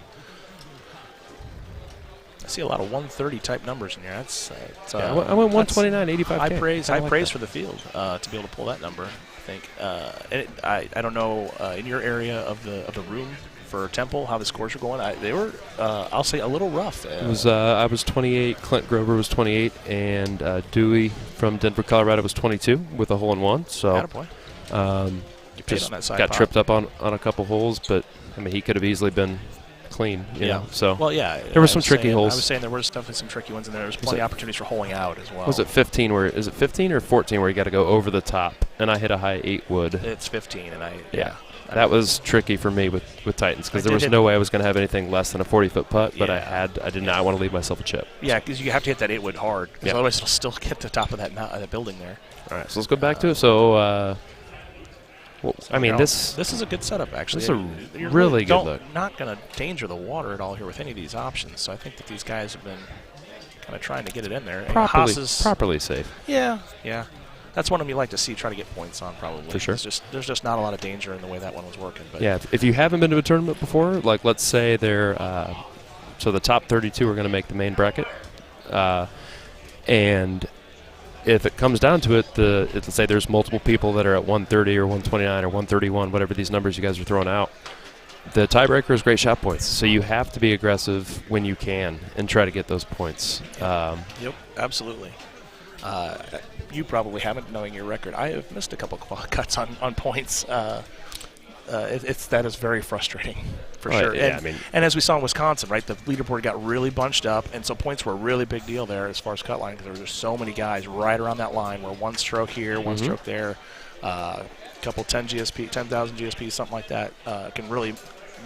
I see a lot of 130 type numbers in here. I went 129, 85. High praise for the field to be able to pull that number. I think. I don't know in your area of the room for Temple how the scores are going. They were I'll say a little rough. It was I was 28. Clint Grover was 28, and Dewey from Denver, Colorado was 22 with a hole in one. So just got tripped up on a couple holes, but I mean he could have easily been clean. You know, so there were some tricky holes. I was saying there were definitely some tricky ones in there. There was plenty of opportunities for holing out as well. Was it 15? Is it 15 or 14 where you got to go over the top? And I hit a high 8 wood. It's 15, and that was tricky for me with Titans because there was no way I was going to have anything less than a 40-foot putt. But I did not want to leave myself a chip. Yeah, because you have to hit that 8 wood hard. Because otherwise it'll still get to the top of that building there. All right, so let's go back to it. So. I mean, this is a good setup, actually. This is a really good look. Not going to danger the water at all here with any of these options. So I think that these guys have been kind of trying to get it in there. Properly safe. Yeah. That's one of them you like to see try to get points on, probably. For sure. There's just not a lot of danger in the way that one was working. But yeah, if you haven't been to a tournament before, like let's say they're so the top 32 are going to make the main bracket, and if it comes down to it, let's say there's multiple people that are at 130 or 129 or 131, whatever these numbers you guys are throwing out. the tiebreaker is great shot points, so you have to be aggressive when you can and try to get those points. Yep, absolutely. You probably haven't, knowing your record. I have missed a couple cuts on points. That is very frustrating, for sure. Yeah, and as we saw in Wisconsin, right, the leaderboard got really bunched up, and so points were a really big deal there as far as cut line, because there were just so many guys right around that line where one stroke here, one stroke there, couple 10,000 GSP, something like that, can really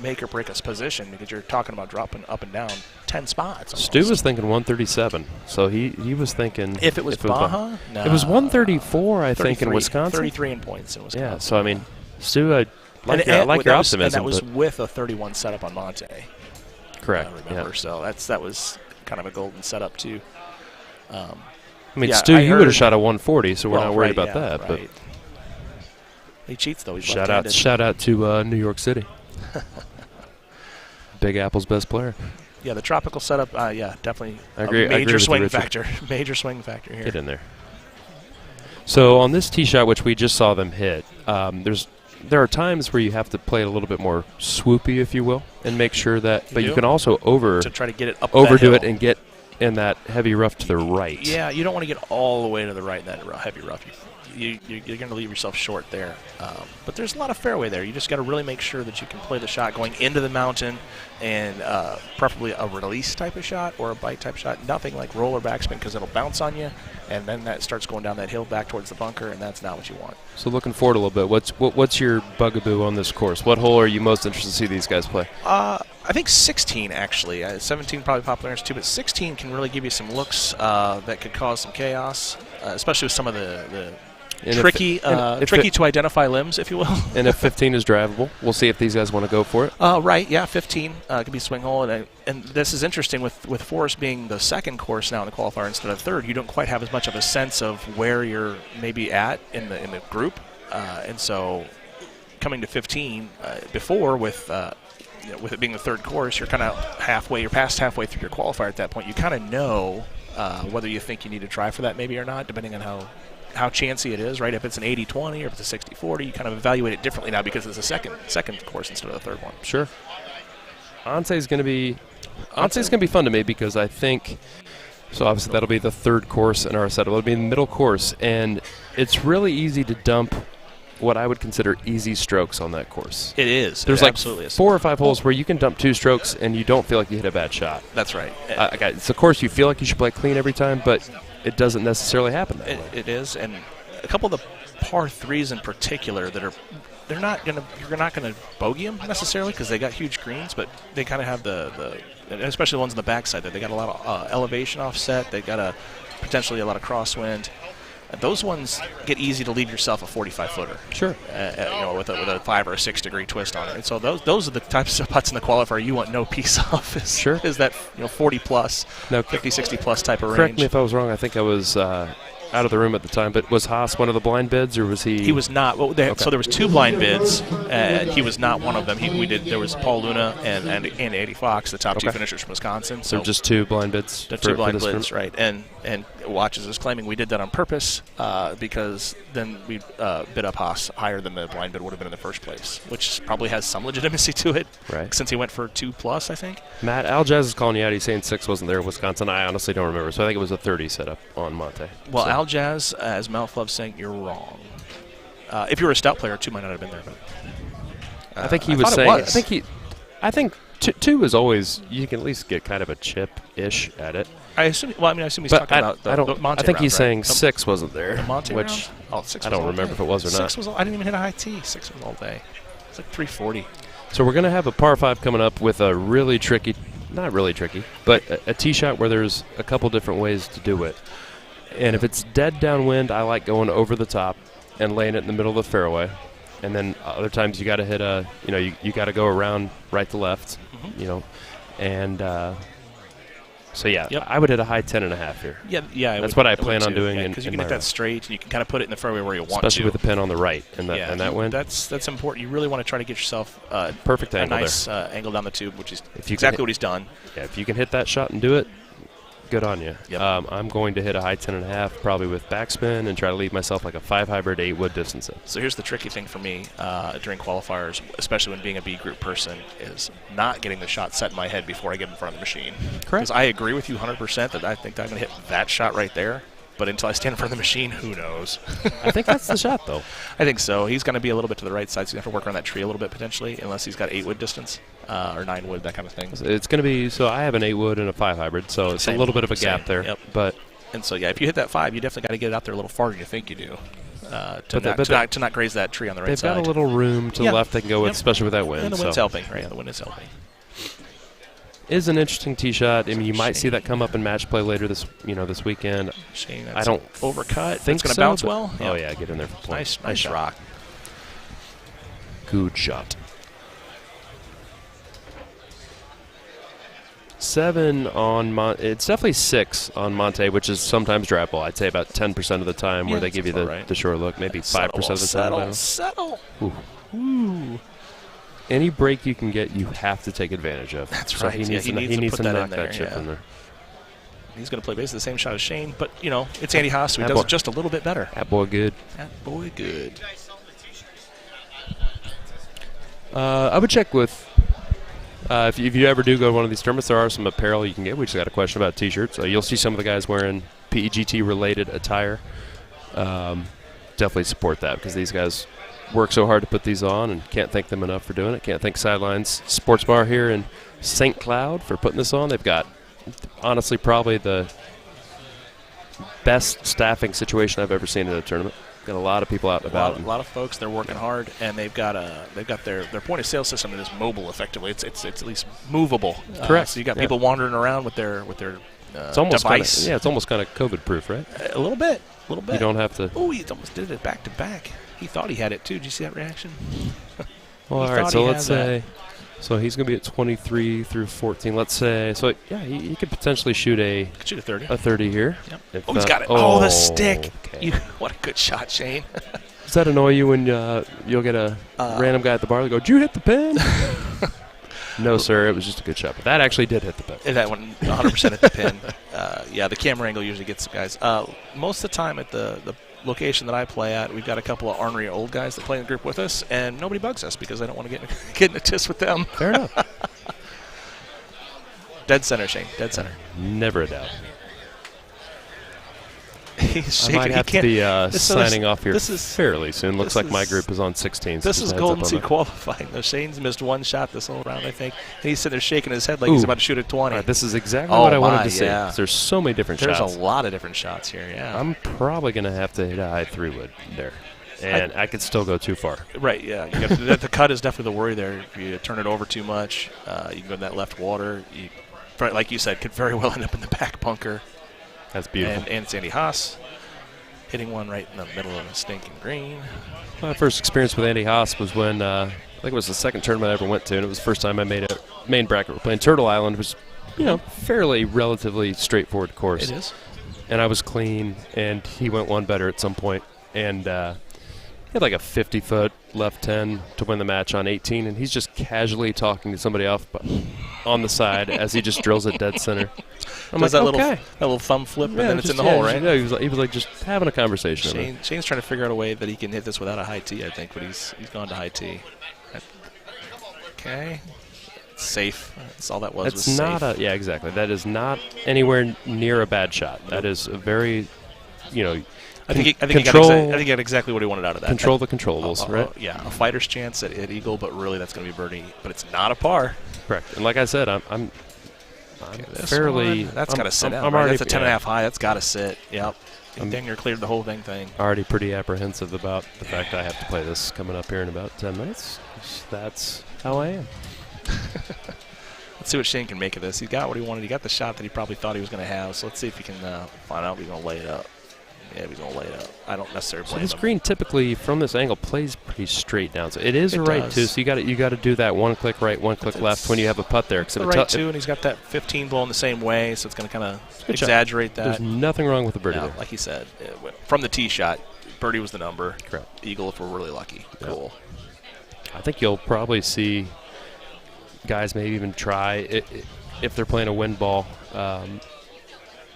make or break a position, because you're talking about dropping up and down 10 spots. Almost. Stu was thinking 137, so he was thinking if it was Baja, no. It was 134, I think, in Wisconsin. 33 in points in Wisconsin. Yeah, so I mean, Stu, I like your optimism. And that was with a 31 setup on Monte. Correct. I remember, so that was kind of a golden setup too. I mean, Stu, you would have shot a 140, so we're not worried about that. Right. But he cheats though. He's left-handed. Shout out to New York City. Big Apple's best player. Yeah, the tropical setup. Yeah, definitely. I agree. Major swing factor. Major swing factor here. Get in there. So on this tee shot, which we just saw them hit, there are times where you have to play it a little bit more swoopy, if you will, and make sure that. But you can also to try to get it up. Overdo it and get in that heavy rough to the right. Yeah, you don't want to get all the way to the right in that heavy rough. You're going to leave yourself short there. But there's a lot of fairway there. You just got to really make sure that you can play the shot going into the mountain, and preferably a release type of shot or a bite type shot. Nothing like roll or backspin, because it'll bounce on you, and then that starts going down that hill back towards the bunker, and that's not what you want. So looking forward a little bit, what's your bugaboo on this course? What hole are you most interested to see these guys play? I think 16, actually. 17 probably popular too, but 16 can really give you some looks that could cause some chaos, especially with some of the tricky to identify limbs, if you will. And if 15 is drivable, we'll see if these guys want to go for it. Right, yeah, 15 could be swing hole. And this is interesting with Forest being the second course now in the qualifier instead of third. You don't quite have as much of a sense of where you're maybe at in the group. And so coming to 15, before with it being the third course, you're kind of you're past halfway through your qualifier at that point. You kind of know whether you think you need to try for that maybe or not, depending on how chancy it is, right? If it's an 80-20 or if it's a 60-40, you kind of evaluate it differently now because it's a second course instead of the third one. Sure. Onse's going to be fun to me, because I think, so obviously that'll be the third course in our setup. It'll be the middle course, and it's really easy to dump what I would consider easy strokes on that course. It is. There's like 4 or 5 holes where you can dump 2 strokes and you don't feel like you hit a bad shot. That's right. It's a course you feel like you should play clean every time, but it doesn't necessarily happen that way. It is, and a couple of the par 3s in particular that you're not gonna bogey them necessarily because they got huge greens, but they kind of have especially the ones on the backside there. They got a lot of elevation offset. They got potentially a lot of crosswind. Those ones get easy to leave yourself a 45-footer. Sure. With a 5 or a 6 degree twist on it. And so those are the types of putts in the qualifier you want no piece of. Is that 40 plus, 50, 60 plus type of range. Correct me if I was wrong. I think I was out of the room at the time, but was Haas one of the blind bids, or was he? He was not. Well, so there was 2 blind bids. He was not one of them. There was Paul Luna and Eddie Fox, the top 2 finishers from Wisconsin. So just 2 blind bids. 2 blind bids, right? And Watches is claiming we did that on purpose because then we bid up Haas higher than the blind bid would have been in the first place, which probably has some legitimacy to it, right? Since he went for 2 plus, I think. Matt Aljaz is calling you out. He's saying 6 wasn't there in Wisconsin. I honestly don't remember, so I think it was a 30 setup on Monte. Well, Aljaz, as Malflov's saying, you're wrong. If you were a stout player, 2 might not have been there, but I think he was saying. I think 2 is always, you can at least get kind of a chip-ish at it. I assume he's talking about the Monte I think he's saying right? 6 wasn't there. The Monte which round? 6 I don't remember if it was or not. 6 was. I didn't even hit a high tee. 6 was all day. It's like 340. So we're going to have a par 5 coming up with a really tricky, not really tricky, but a tee shot where there's a couple different ways to do it. And if it's dead downwind, I like going over the top and laying it in the middle of the fairway. And then other times you got to hit you got to go around right to left, and so yeah, yep. I would hit a high 10.5 here. Yeah, that's what I plan on doing. Because you can hit that straight, and you can kind of put it in the fairway where you want especially with the pin on the right and that wind. That's important. You really want to try to get yourself perfect angle a nice angle down the tube, which is exactly what he's done. Yeah, if you can hit that shot and do it, Good on you. Yep. I'm going to hit a high 10.5, probably with backspin, and try to leave myself like a 5 hybrid 8 wood distance. So here's the tricky thing for me during qualifiers, especially when being a B group person, is not getting the shot set in my head before I get in front of the machine. Correct. Because I agree with you 100% that I think that I'm going to hit that shot right there. But until I stand in front of the machine, who knows? I think that's the shot, though. I think so. He's going to be a little bit to the right side, so you have to work around that tree a little bit potentially, unless he's got 8 wood distance or 9 wood, that kind of thing. It's going to be, so I have an 8 wood and a 5 hybrid, so it's a little bit of a gap there. Yep. But and so, yeah, if you hit that 5, you definitely got to get it out there a little farther than you think you do to not graze that tree on the right they've side. got a little room to the left they can go with, especially with that wind. And the wind's helping, right? Yeah, the wind is helping. Is an interesting tee shot. I mean, you might see that come up in match play later this weekend. Shane, I don't overcut. think it's going to so, bounce but- well. Oh yeah, get in there for points. Nice shot. rock. Good shot. 7 on it's definitely 6 on Monte, which is sometimes drivable. I'd say about 10% of the time where they give you the short look, maybe 5% of the time. Settle. Ooh. Any break you can get, you have to take advantage of. That's so right. He needs to knock that chip in there. He's going to play basically the same shot as Shane, but, it's Andy Haas, so he does it just a little bit better. That boy good. That boy good. I would check with, if you ever do go to one of these tournaments, there are some apparel you can get. We just got a question about T-shirts. You'll see some of the guys wearing PEGT-related attire. Definitely support that because these guys work so hard to put these on and can't thank them enough for doing it. Can't thank Sidelines Sports Bar here in St. Cloud for putting this on. They've got, honestly, probably the best staffing situation I've ever seen in a tournament. Got a lot of people out and about. A lot of folks. They're working hard, and they've got their point of sale system that is mobile. Effectively, it's at least movable. Correct. So you got people wandering around with their it's almost device. It's almost kind of COVID proof, right? A little bit. You don't have to. Oh, he almost did it back to back. He thought he had it too. Did you see that reaction? Well, all right. So let's say. So he's going to be at 23 through 14. Let's say. So yeah, he could potentially shoot a 30. A 30 here. Yep. He's got it. Oh, the stick. Okay. What a good shot, Shane. Does that annoy you when you'll get a random guy at the bar that go, "Did you hit the pin?" No, sir. It was just a good shot. But that actually did hit the pin. And that one 100% hit the pin. The camera angle usually gets the guys. Most of the time at the location that I play at, we've got a couple of ornery old guys that play in the group with us, and nobody bugs us because I don't want to get in a tiss with them. Fair enough. Dead center, Shane. Dead center. Never a doubt. He's I might have to be signing off here fairly soon. Looks like my group is on 16. This is Golden Sea qualifying. Though Shane's missed one shot this whole round, I think. And he's sitting there shaking his head like he's about to shoot a 20. Right, this is exactly what I wanted to see. Yeah. There's so many different shots. There's a lot of different shots here, yeah. I'm probably going to have to hit a high 3 wood there. And I could still go too far. Right, yeah. The cut is definitely the worry there. If you turn it over too much, you can go in that left water. Like you said, could very well end up in the back bunker. That's beautiful. And Sandy Haas hitting one right in the middle of a stinking green. My first experience with Andy Haas was when I think it was the second tournament I ever went to, and it was the first time I made a main bracket. We're playing Turtle Island, which was fairly relatively straightforward course. It is. And I was clean, and he went one better at some point, and he had like a 50-foot left 10 to win the match on 18, and he's just casually talking to somebody off on the side as he just drills it dead center. I'm Does like, that little thumb flip, and then it's in the hole, right? Yeah, he was like just having a conversation. Shane's trying to figure out a way that he can hit this without a high tee, I think, but he's gone to high tee. Okay. It's safe. That's all that was. It's not safe. yeah, exactly. That is not anywhere near a bad shot. That is a very, I think he got exactly what he wanted out of that. Control the controllables, right? Yeah, a fighter's chance at eagle, but really that's going to be birdie. But it's not a par. Correct. And like I said, I'm fairly. That's got to sit out. I'm Right? already, That's a 10.5 high. That's got to sit. Yep. Dang near cleared the whole thing. Already pretty apprehensive about the fact I have to play this coming up here in about 10 minutes. That's how I am. Let's see what Shane can make of this. He got what he wanted. He got the shot that he probably thought he was going to have. So let's see if he can find out if he's going to lay it up. Yeah, he's going to lay it up. I don't necessarily blame him. So this green typically, from this angle, plays pretty straight down. So it is right does. too. So you got to do that one click right, one click left when you have a putt there. It's the right too, and he's got that 15 blowing the same way, so it's going to kind of exaggerate that. There's nothing wrong with the birdie there. Like he said, from the tee shot, birdie was the number. Correct. Eagle if we're really lucky. Yeah. Cool. I think you'll probably see guys maybe even try if they're playing a wind ball.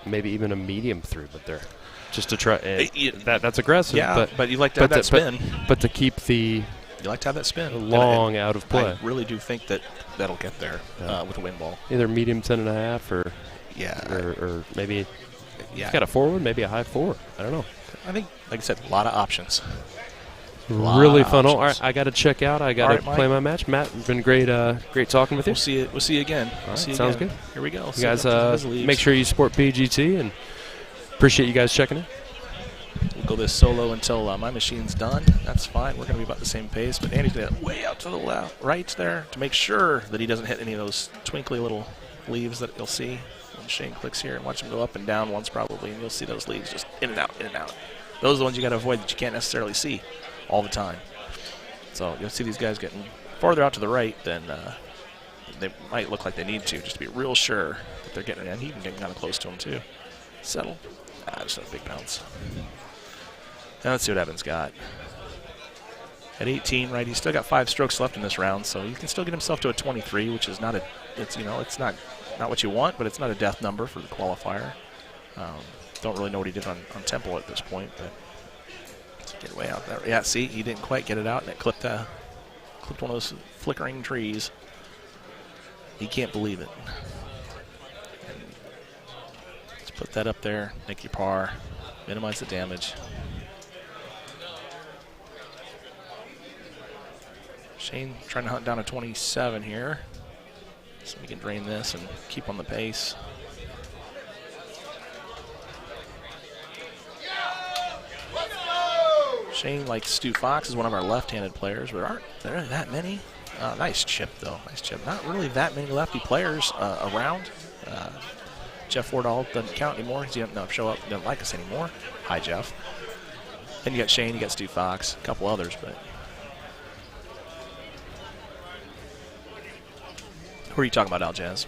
maybe even a medium through, but they're just to try. That's aggressive. Yeah, but you like to have that spin. But to keep the you like to have that spin long out of play. I really do think that'll get there with a wind ball. Either medium 10.5 or maybe yeah, got a forward, maybe a high 4. I don't know. I think, like I said, a lot of options. Really fun. All right, I got to check out. I got to play my match. Matt, it's been great talking with you. We'll see you again. All right, sounds good. Here we go. You guys, make sure you support PGT, and appreciate you guys checking in. We'll go this solo until my machine's done. That's fine. We're going to be about the same pace, but Andy's going to way out to the left, right there, to make sure that he doesn't hit any of those twinkly little leaves that you'll see when Shane clicks here. And watch him go up and down once probably, and you'll see those leaves just in and out, in and out. Those are the ones you got to avoid that you can't necessarily see all the time. So you'll see these guys getting farther out to the right than they might look like they need to, just to be real sure that they're getting in. He can get kind of close to him too. Settle. Just a big bounce. Now let's see what Evan's got. At 18, right? He's still got 5 strokes left in this round, so he can still get himself to a 23, which is not it's not what you want, but it's not a death number for the qualifier. Don't really know what he did on Temple at this point, but let's get way out there. Yeah, see, he didn't quite get it out, and it clipped one of those flickering trees. He can't believe it. And let's put that up there, make your par, minimize the damage. Shane trying to hunt down a 27 here, so we can drain this and keep on the pace. Shane, like Stu Fox, is one of our left-handed players, but aren't there that many? Nice chip, though. Nice chip. Not really that many lefty players around. Jeff Wardall doesn't count anymore. He doesn't show up. He doesn't like us anymore. Hi, Jeff. Then you got Shane. You got Stu Fox. A couple others, but. Who are you talking about, Aljaz?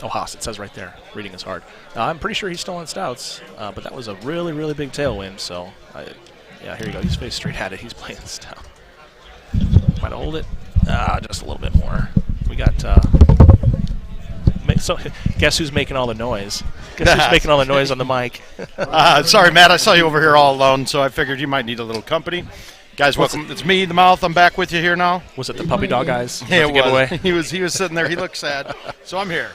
Oh, Haas, it says right there. Reading is hard. I'm pretty sure he's still on Stouts, but that was a really, really big tailwind, so, yeah, here you go. He's faced straight at it. He's playing Stout. Might hold it. Just a little bit more. We got, so guess who's making all the noise? Guess who's making all the noise on the mic? Sorry, Matt, I saw you over here all alone, so I figured you might need a little company. Guys, welcome. It's me, the Mouth. I'm back with you here now. Was it the puppy dog guys? Yeah, it was. He was sitting there. He looked sad. So I'm here.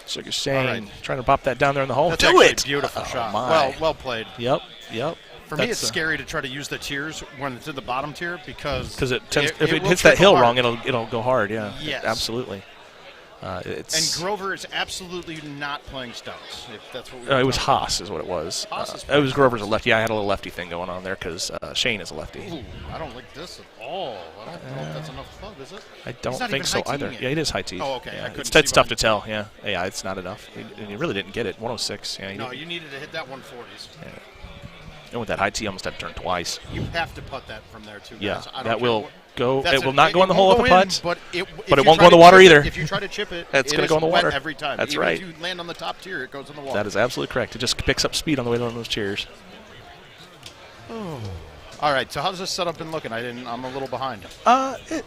Sugar Shane trying to pop that down there in the hole. That's Do actually it! A beautiful shot. My. Well played. Yep. For me, it's scary to try to use the tiers when it's in the bottom tier because it tends, if it hits that hill wrong, it'll go hard. Yeah. Yes. Absolutely. And Grover is absolutely not playing Stouts, if that's what we it was Haas is what it was. It was Grover's a lefty. I had a little lefty thing going on there because Shane is a lefty. Ooh, I don't like this at all. I don't know if that's enough club, is it? I don't think so either. Yeah, it is high tee. Oh, okay. Yeah. It's tough to tell. Yeah, it's not enough. And you really didn't get it. 106. Yeah. No, you needed to hit that 140s. Yeah. And with that high tee, almost had to turn twice. You have to putt that from there too, guys. Yeah, that will go. It will not go in the hole with a putt, but it won't go in the water either. If you try to chip it, it's going to go in the water every time. That's Even right. If you land on the top tier, it goes in the water. That is absolutely correct. It just picks up speed on the way down those chairs. Oh. All right, so how's this setup been looking? I'm a little behind.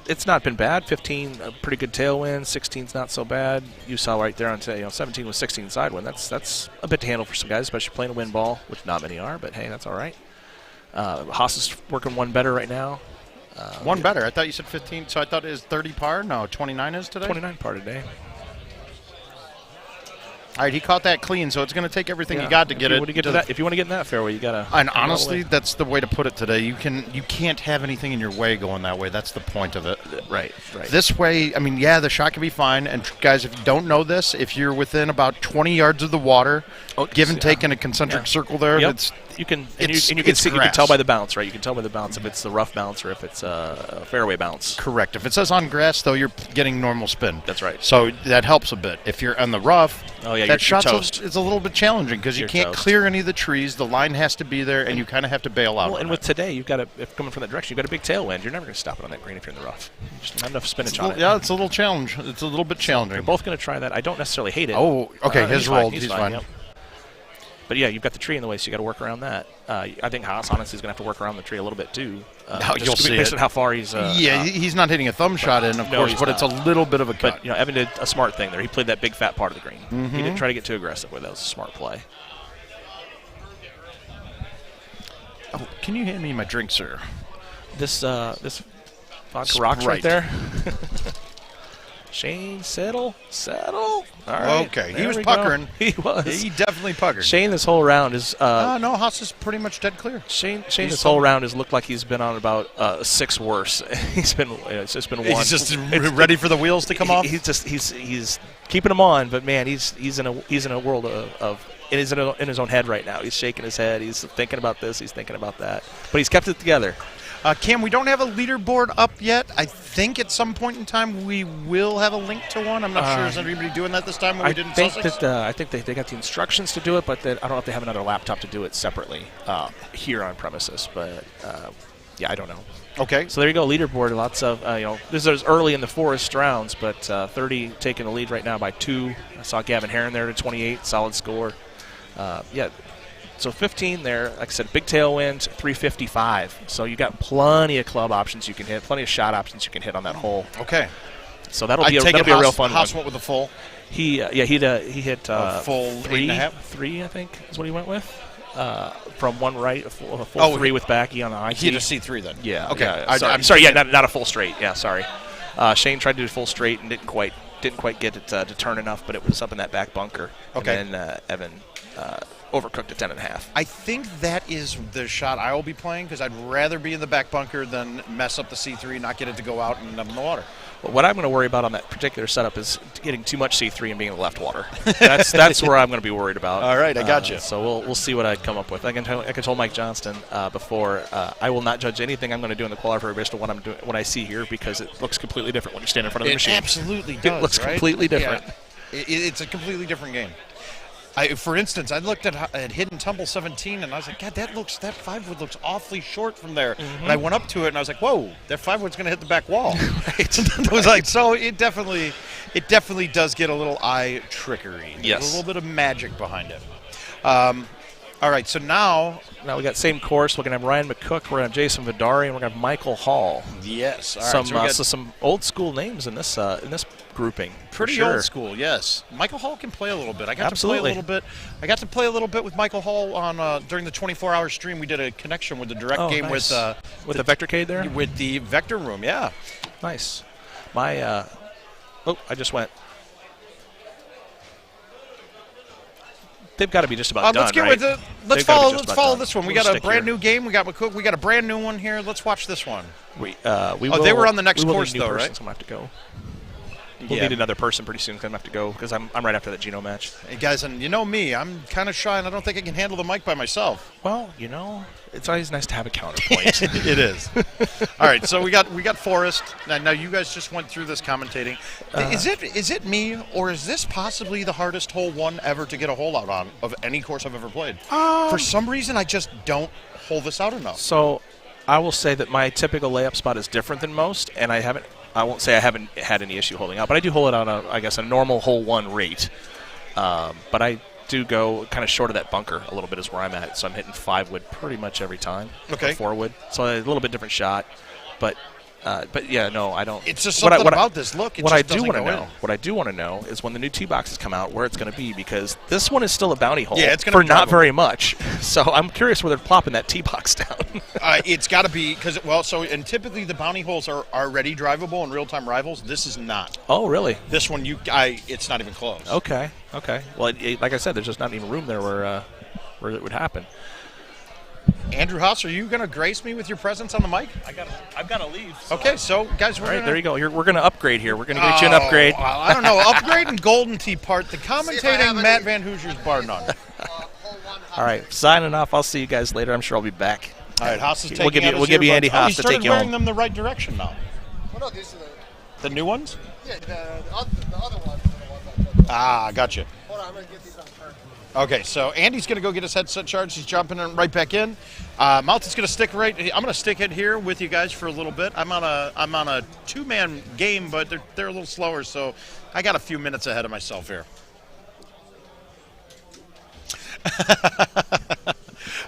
It's not been bad. 15, a pretty good tailwind. 16's not so bad. You saw right there on 17 with 16 side wind. That's a bit to handle for some guys, especially playing a wind ball, which not many are. But hey, that's all right. Haas is working one better right now. One better. I thought you said 15, so I thought it is 30 par. No, 29 is today. 29 par today. All right, he caught that clean, so it's going to take everything you got to get it. If you want to get in that fairway, you got to. And honestly, that's the way to put it today. You can't have anything in your way going that way. That's the point of it. Right. This way, I mean, yeah, the shot can be fine. And guys, if you don't know this, if you're within about 20 yards of the water, give and take in a concentric circle there, you can tell by the bounce, right? You can tell by the bounce if it's the rough bounce or if it's a fairway bounce. Correct. If it says on grass, though, you're getting normal spin. That's right. So that helps a bit. If you're on the rough, that shot is a little bit challenging because you can't clear any of the trees. The line has to be there, and you kind of have to bail out. Well, and with today, you've got if coming from that direction, you've got a big tailwind. You're never going to stop it on that green if you're in the rough. Just not enough spinach on it. Yeah, it's a little challenge. It's a little bit challenging. We're both going to try that. I don't necessarily hate it. Oh, okay. His rolled. He's fine. Yep. But yeah, you've got the tree in the way, so you got to work around that. I think Haas honestly is going to have to work around the tree a little bit too. Now you'll see based it. on how far he's. He's not hitting a thumb shot in, of course, but it's a little bit of a cut. But Evan did a smart thing there. He played that big fat part of the green. Mm-hmm. He didn't try to get too aggressive with it. That was a smart play. Oh, can you hand me my drink, sir? This vodka rocks right there. Shane, settle. All right. Okay, he was puckering. He was. He definitely puckered. Shane, this whole round is. No, Haas is pretty much dead clear. Shane, this whole round has looked like he's been on about 6 worse. It's just been one. He's just ready for the wheels to come off. He's keeping them on, but man, he's in a world of. He's in his own head right now. He's shaking his head. He's thinking about this. He's thinking about that. But he's kept it together. Cam, we don't have a leaderboard up yet. I think at some point in time we will have a link to one. I'm not sure. Is anybody doing that this time when we did in Sussex? I think they got the instructions to do it, but I don't know if they have another laptop to do it separately here on premises. But, yeah, I don't know. Okay. So there you go, leaderboard. Lots of, this is early in the Forest rounds, but 30 taking the lead right now by 2. I saw Gavin Herron there to 28, solid score. So 15 there, like I said, big tailwind, 355. So you got plenty of club options you can hit, plenty of shot options you can hit on that hole. Okay. So that'll be a real fun one. Haas went with the full. He hit full 3.5. 3, I think, is what he went with. From one right, a full 3 with backy on the high. He hit a C3 then. Yeah. Okay. Yeah, sorry. Not a full straight. Yeah, sorry. Shane tried to do a full straight and didn't quite get it to turn enough, but it was up in that back bunker. Okay. And then Evan overcooked at 10.5. I think that is the shot I will be playing because I'd rather be in the back bunker than mess up the C3, not get it to go out and end up in the water. Well, what I'm going to worry about on that particular setup is getting too much C3 and being in the left water. That's where I'm going to be worried about. All right, I got you. So we'll see what I come up with. I can tell Mike Johnston before I will not judge anything I'm going to do in the qualifier based on what I see here because it looks completely different when you stand in front of the machine. It absolutely does. It looks completely different. Yeah. It's a completely different game. For instance, I looked at Hidden Tumble 17, and I was like, God, that 5-wood looks awfully short from there. Mm-hmm. And I went up to it, and I was like, whoa, that 5-wood's going to hit the back wall. It was like, so it definitely does get a little eye trickery. Yes. There's a little bit of magic behind it. All right, so now we got same course. We're going to have Ryan McCook, we're going to have Jason Vidari, and we're going to have Michael Hall. Yes. All right, some old school names in this grouping. Pretty sure. old school, yes. Michael Hall can play a little bit. I got to play a little bit with Michael Hall on during the 24-hour stream. We did a connection with the direct game nice. with the Vectorcade there? With the Vector Room, yeah. Nice. I just went. They've got to be just about done, right? Let's follow this one. We got a brand new game. We got McCook. We got a brand new one here. Let's watch this one. They were on the next course though, right? I'm gonna have to go. We'll need another person pretty soon. I'm gonna have to go because I'm right after that Geno match. Hey guys, and you know me, I'm kind of shy, and I don't think I can handle the mic by myself. Well, it's always nice to have a counterpoint. It is. All right, so we got Forrest. Now you guys just went through this commentating. Is it me, or is this possibly the hardest hole one ever to get a hole out on of any course I've ever played? For some reason, I just don't hole this out enough. So, I will say that my typical layup spot is different than most, and I won't say I haven't had any issue holding out, but I do hold it on a normal hole 1 rate. But I do go kind of short of that bunker a little bit is where I'm at, so I'm hitting 5-wood pretty much every time. Okay. 4-wood, so a little bit different shot, but yeah, no, I don't. It's just something about this look. What I do want to know is when the new tee boxes come out, where it's going to be, because this one is still a bounty hole. Yeah, it's going to be not very much. So I'm curious where they're plopping that tee box down. It's got to be and typically the bounty holes are already drivable in real-time rivals. This is not. Oh, really? This one, it's not even close. Okay. Well, like I said, there's just not even room there where it would happen. Andrew Haas, are you going to grace me with your presence on the mic? I've got to leave. So. Okay, so guys, all right, there you go. We're going to upgrade here. We're going to get you an upgrade. I don't know. Upgrade and Golden Tee part. The commentating Matt Van Hoosier's bar none. All right, signing off. I'll see you guys later. I'm sure I'll be back. All right, Haas is taking We'll give you Andy Haas to take you home. He started wearing them the right direction now. Well, no, these are the new ones? Yeah, the other ones. Gotcha. Hold on, I'm going to get these on first. Okay, so Andy's going to go get his headset charged. He's jumping right back in. Malton's going to stick I'm going to stick it here with you guys for a little bit. I'm on a 2-man game, but they're a little slower, so I got a few minutes ahead of myself here.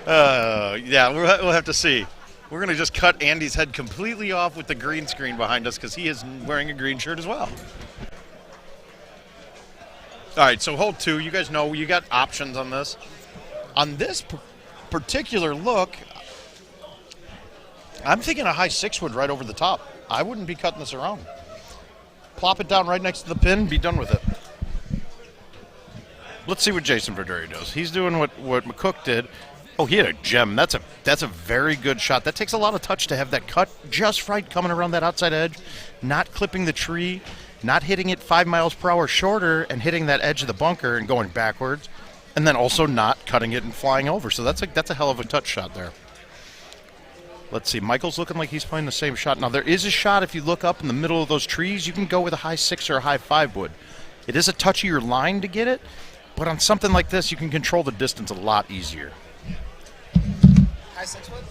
Yeah, we'll have to see. We're going to just cut Andy's head completely off with the green screen behind us because he is wearing a green shirt as well. All right, so hold 2. You guys know you got options on this. On this particular look, I'm thinking a high 6-wood right over the top. I wouldn't be cutting this around. Plop it down right next to the pin, be done with it. Let's see what Jason Verduri does. He's doing what McCook did. Oh, he had a gem. That's a very good shot. That takes a lot of touch to have that cut just right coming around that outside edge, not clipping the tree, not hitting it 5 miles per hour shorter and hitting that edge of the bunker and going backwards, and then also not cutting it and flying over. So that's a hell of a touch shot there. Let's see. Michael's looking like he's playing the same shot. Now, there is a shot if you look up in the middle of those trees, you can go with a high 6 or a high 5 wood. It is a touchier line to get it, but on something like this, you can control the distance a lot easier. High 6 wood?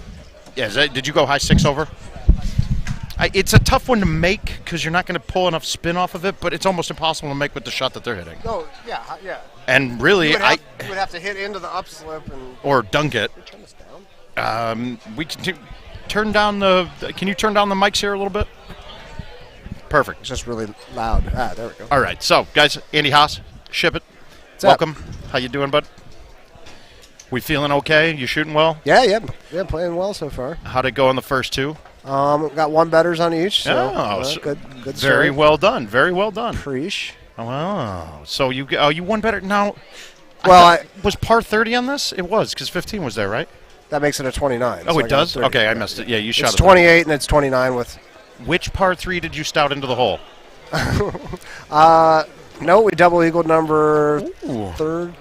Yeah, did you go high 6 over? It's a tough one to make because you're not going to pull enough spin off of it, but it's almost impossible to make with the shot that they're hitting. No, yeah. And really, you would have to hit into the upslip or dunk it. Turn this down. We can turn down the. Can you turn down the mics here a little bit? Perfect. It's just really loud. There we go. All right, so guys, Andy Haas, ship it. What's Welcome. up? How you doing, bud? We feeling okay? You shooting well? Yeah, playing well so far. How'd it go in the first 2? Got 1 betters on each. So, good. Very well done. Very well done. Preach. Oh, so you 1 better now. Well, was par 30 on this? It was because 15 was there, right? That makes it a 29. Oh, so it does. Okay, I missed it. Yeah, you shot it's it. 28 and it's 29 with. Which par 3 did you stout into the hole? No, we double eagled number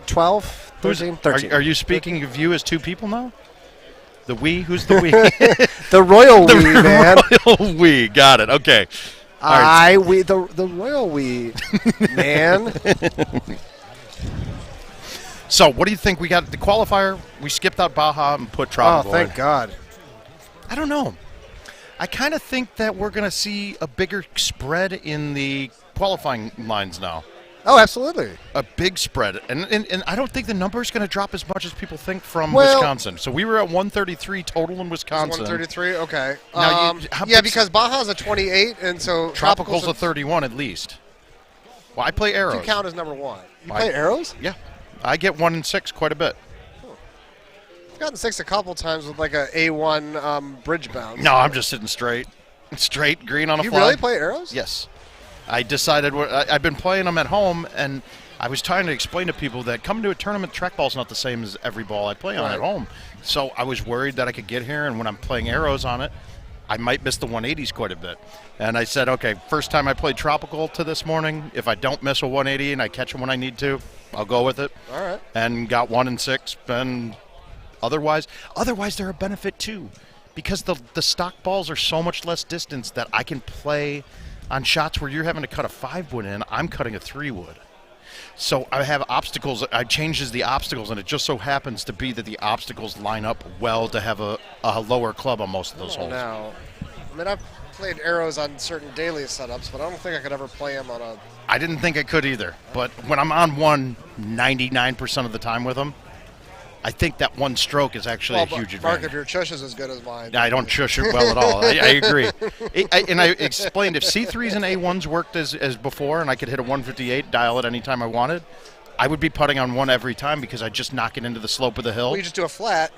12, 13. 13. Are you speaking of you as 2 people now? The we? Who's the we? The royal we, man. The royal we. Got it. Okay. The royal we, man. So, what do you think? We got the qualifier. We skipped out Baja and put Tropical. Oh, thank God. I don't know. I kind of think that we're going to see a bigger spread in the qualifying lines now. Oh, absolutely. A big spread. And I don't think the number is going to drop as much as people think from Wisconsin. So we were at 133 total in Wisconsin. 133, okay. Now because Baja's a 28, and so Tropical's a 31 at least. Well, I play arrows. You count as number 1. You play arrows? Yeah. I get 1 and 6 quite a bit. I've gotten 6 a couple times with like a A1 bridge bounce. No, I'm just sitting straight. Straight, green on a flag. You really play arrows? Yes. I decided I've been playing them at home, and I was trying to explain to people that coming to a tournament, trackball's not the same as every ball I play on at home. So I was worried that I could get here, and when I'm playing arrows on it, I might miss the 180s quite a bit. And I said, okay, first time I played Tropical to this morning, if I don't miss a 180 and I catch them when I need to, I'll go with it. All right. And got 1 and 6, and otherwise they're a benefit too, because the stock balls are so much less distance that I can play on shots where you're having to cut a 5-wood in, I'm cutting a 3-wood. So I have obstacles. I changes the obstacles, and it just so happens to be that the obstacles line up well to have a lower club on most of those holes. Now, I mean, I've played arrows on certain daily setups, but I don't think I could ever play them on a... I didn't think I could either, but when I'm on one 99% of the time with them, I think that 1 stroke is actually a huge advantage. Mark, if your chush is as good as mine. I don't chush it well at all. I agree. And I explained if C3s and A1s worked as before and I could hit a 158, dial it anytime I wanted, I would be putting on 1 every time because I'd just knock it into the slope of the hill. Well, you just do a flat,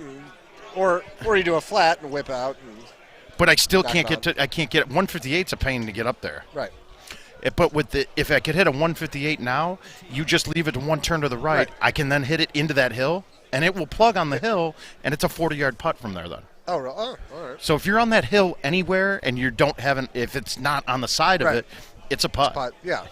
or you do a flat and whip out. But I still can't get to. I can't get 158's a pain to get up there. Right. But if I could hit a 158 now, you just leave it to 1 turn to the right. I can then hit it into that hill, and it will plug on the hill, and it's a 40-yard putt from there then. Oh, all right. So if you're on that hill anywhere and you don't have if it's not on the side of it, it's a putt. It's a putt, yeah.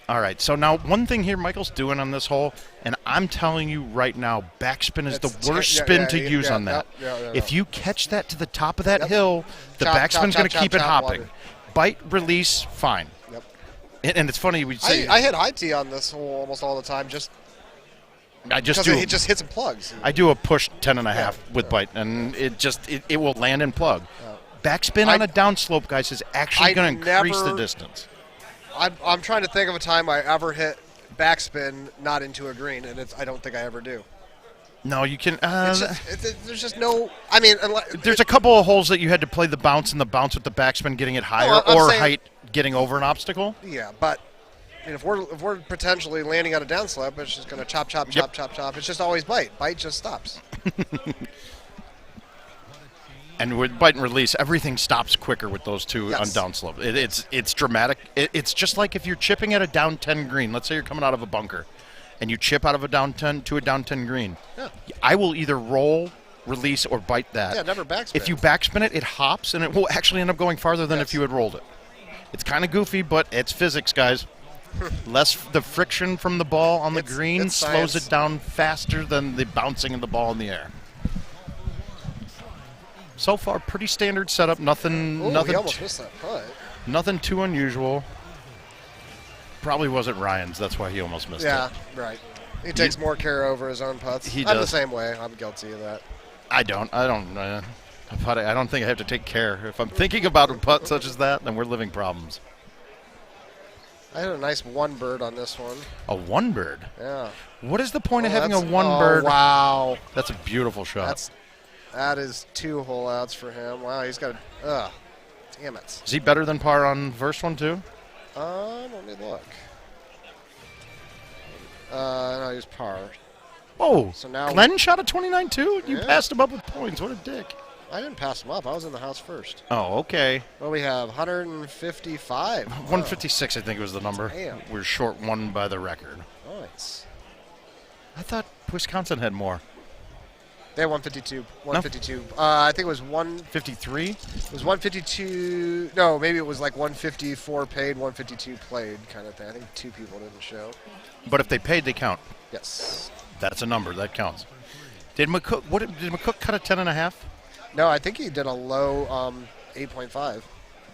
All right. So now one thing here Michael's doing on this hole, and I'm telling you right now, backspin is the worst spin to use on that. If you catch that to the top of that hill, the backspin's going to keep it hopping. Water. Bite, release, fine. Yep. And it's funny we say I hit high tee on this hole almost all the time. It just hits and plugs. I do a push 10.5 with bite, and it will land and plug. Backspin on a downslope, guys, is actually going to increase the distance. I'm trying to think of a time I ever hit backspin not into a green, and I don't think I ever do. No, you can. There's just no. I mean, there's a couple of holes that you had to play the bounce and the bounce with the backspin, getting it higher, or height, getting over an obstacle. Yeah, but I mean, if we're potentially landing on a downslope, it's just going to chop, chop, chop, chop, chop. It's just always bite. Bite just stops. And with bite and release, everything stops quicker with those two on downslope. It's dramatic. It's just like if you're chipping at a down 10 green. Let's say you're coming out of a bunker, and you chip out of a down 10 to a down 10 green. Yeah. I will either roll, release, or bite that. Yeah, never backspin. If you backspin it, it hops, and it will actually end up going farther than if you had rolled it. It's kind of goofy, but it's physics, guys. The friction from the ball on the green slows it down faster than the bouncing of the ball in the air. So far, pretty standard setup. Nothing. Ooh, nothing. He almost missed that putt. Nothing too unusual. Probably wasn't Ryan's. That's why he almost missed it. Yeah, right. He takes more care over his own putts. He I'm does. the same way. I'm guilty of that. I don't think I have to take care. If I'm thinking about a putt such as that, then we're living problems. I had a nice one bird on this one. A one bird? Yeah. What is the point of having a one bird? Wow. That's a beautiful shot. That is 2 hole outs for him. Wow, he's got a. Damn it. Is he better than par on the first one, too? Let me look. No, he's par. Oh, so now Glenn shot a 29 too? You passed him up with points. What a dick. I didn't pass him up. I was in the house first. Oh, okay. Well, we have 155. 156, I think was the number. Damn. We're short one by the record. Nice. I thought Wisconsin had more. They had 152. 152. No? I think it was 153. It was 152. No, maybe it was like 154 paid, 152 played kind of thing. I think 2 people didn't show. But if they paid, they count. Yes. That's a number. That counts. Did McCook cut a 10.5? No, I think he did a low 8.5.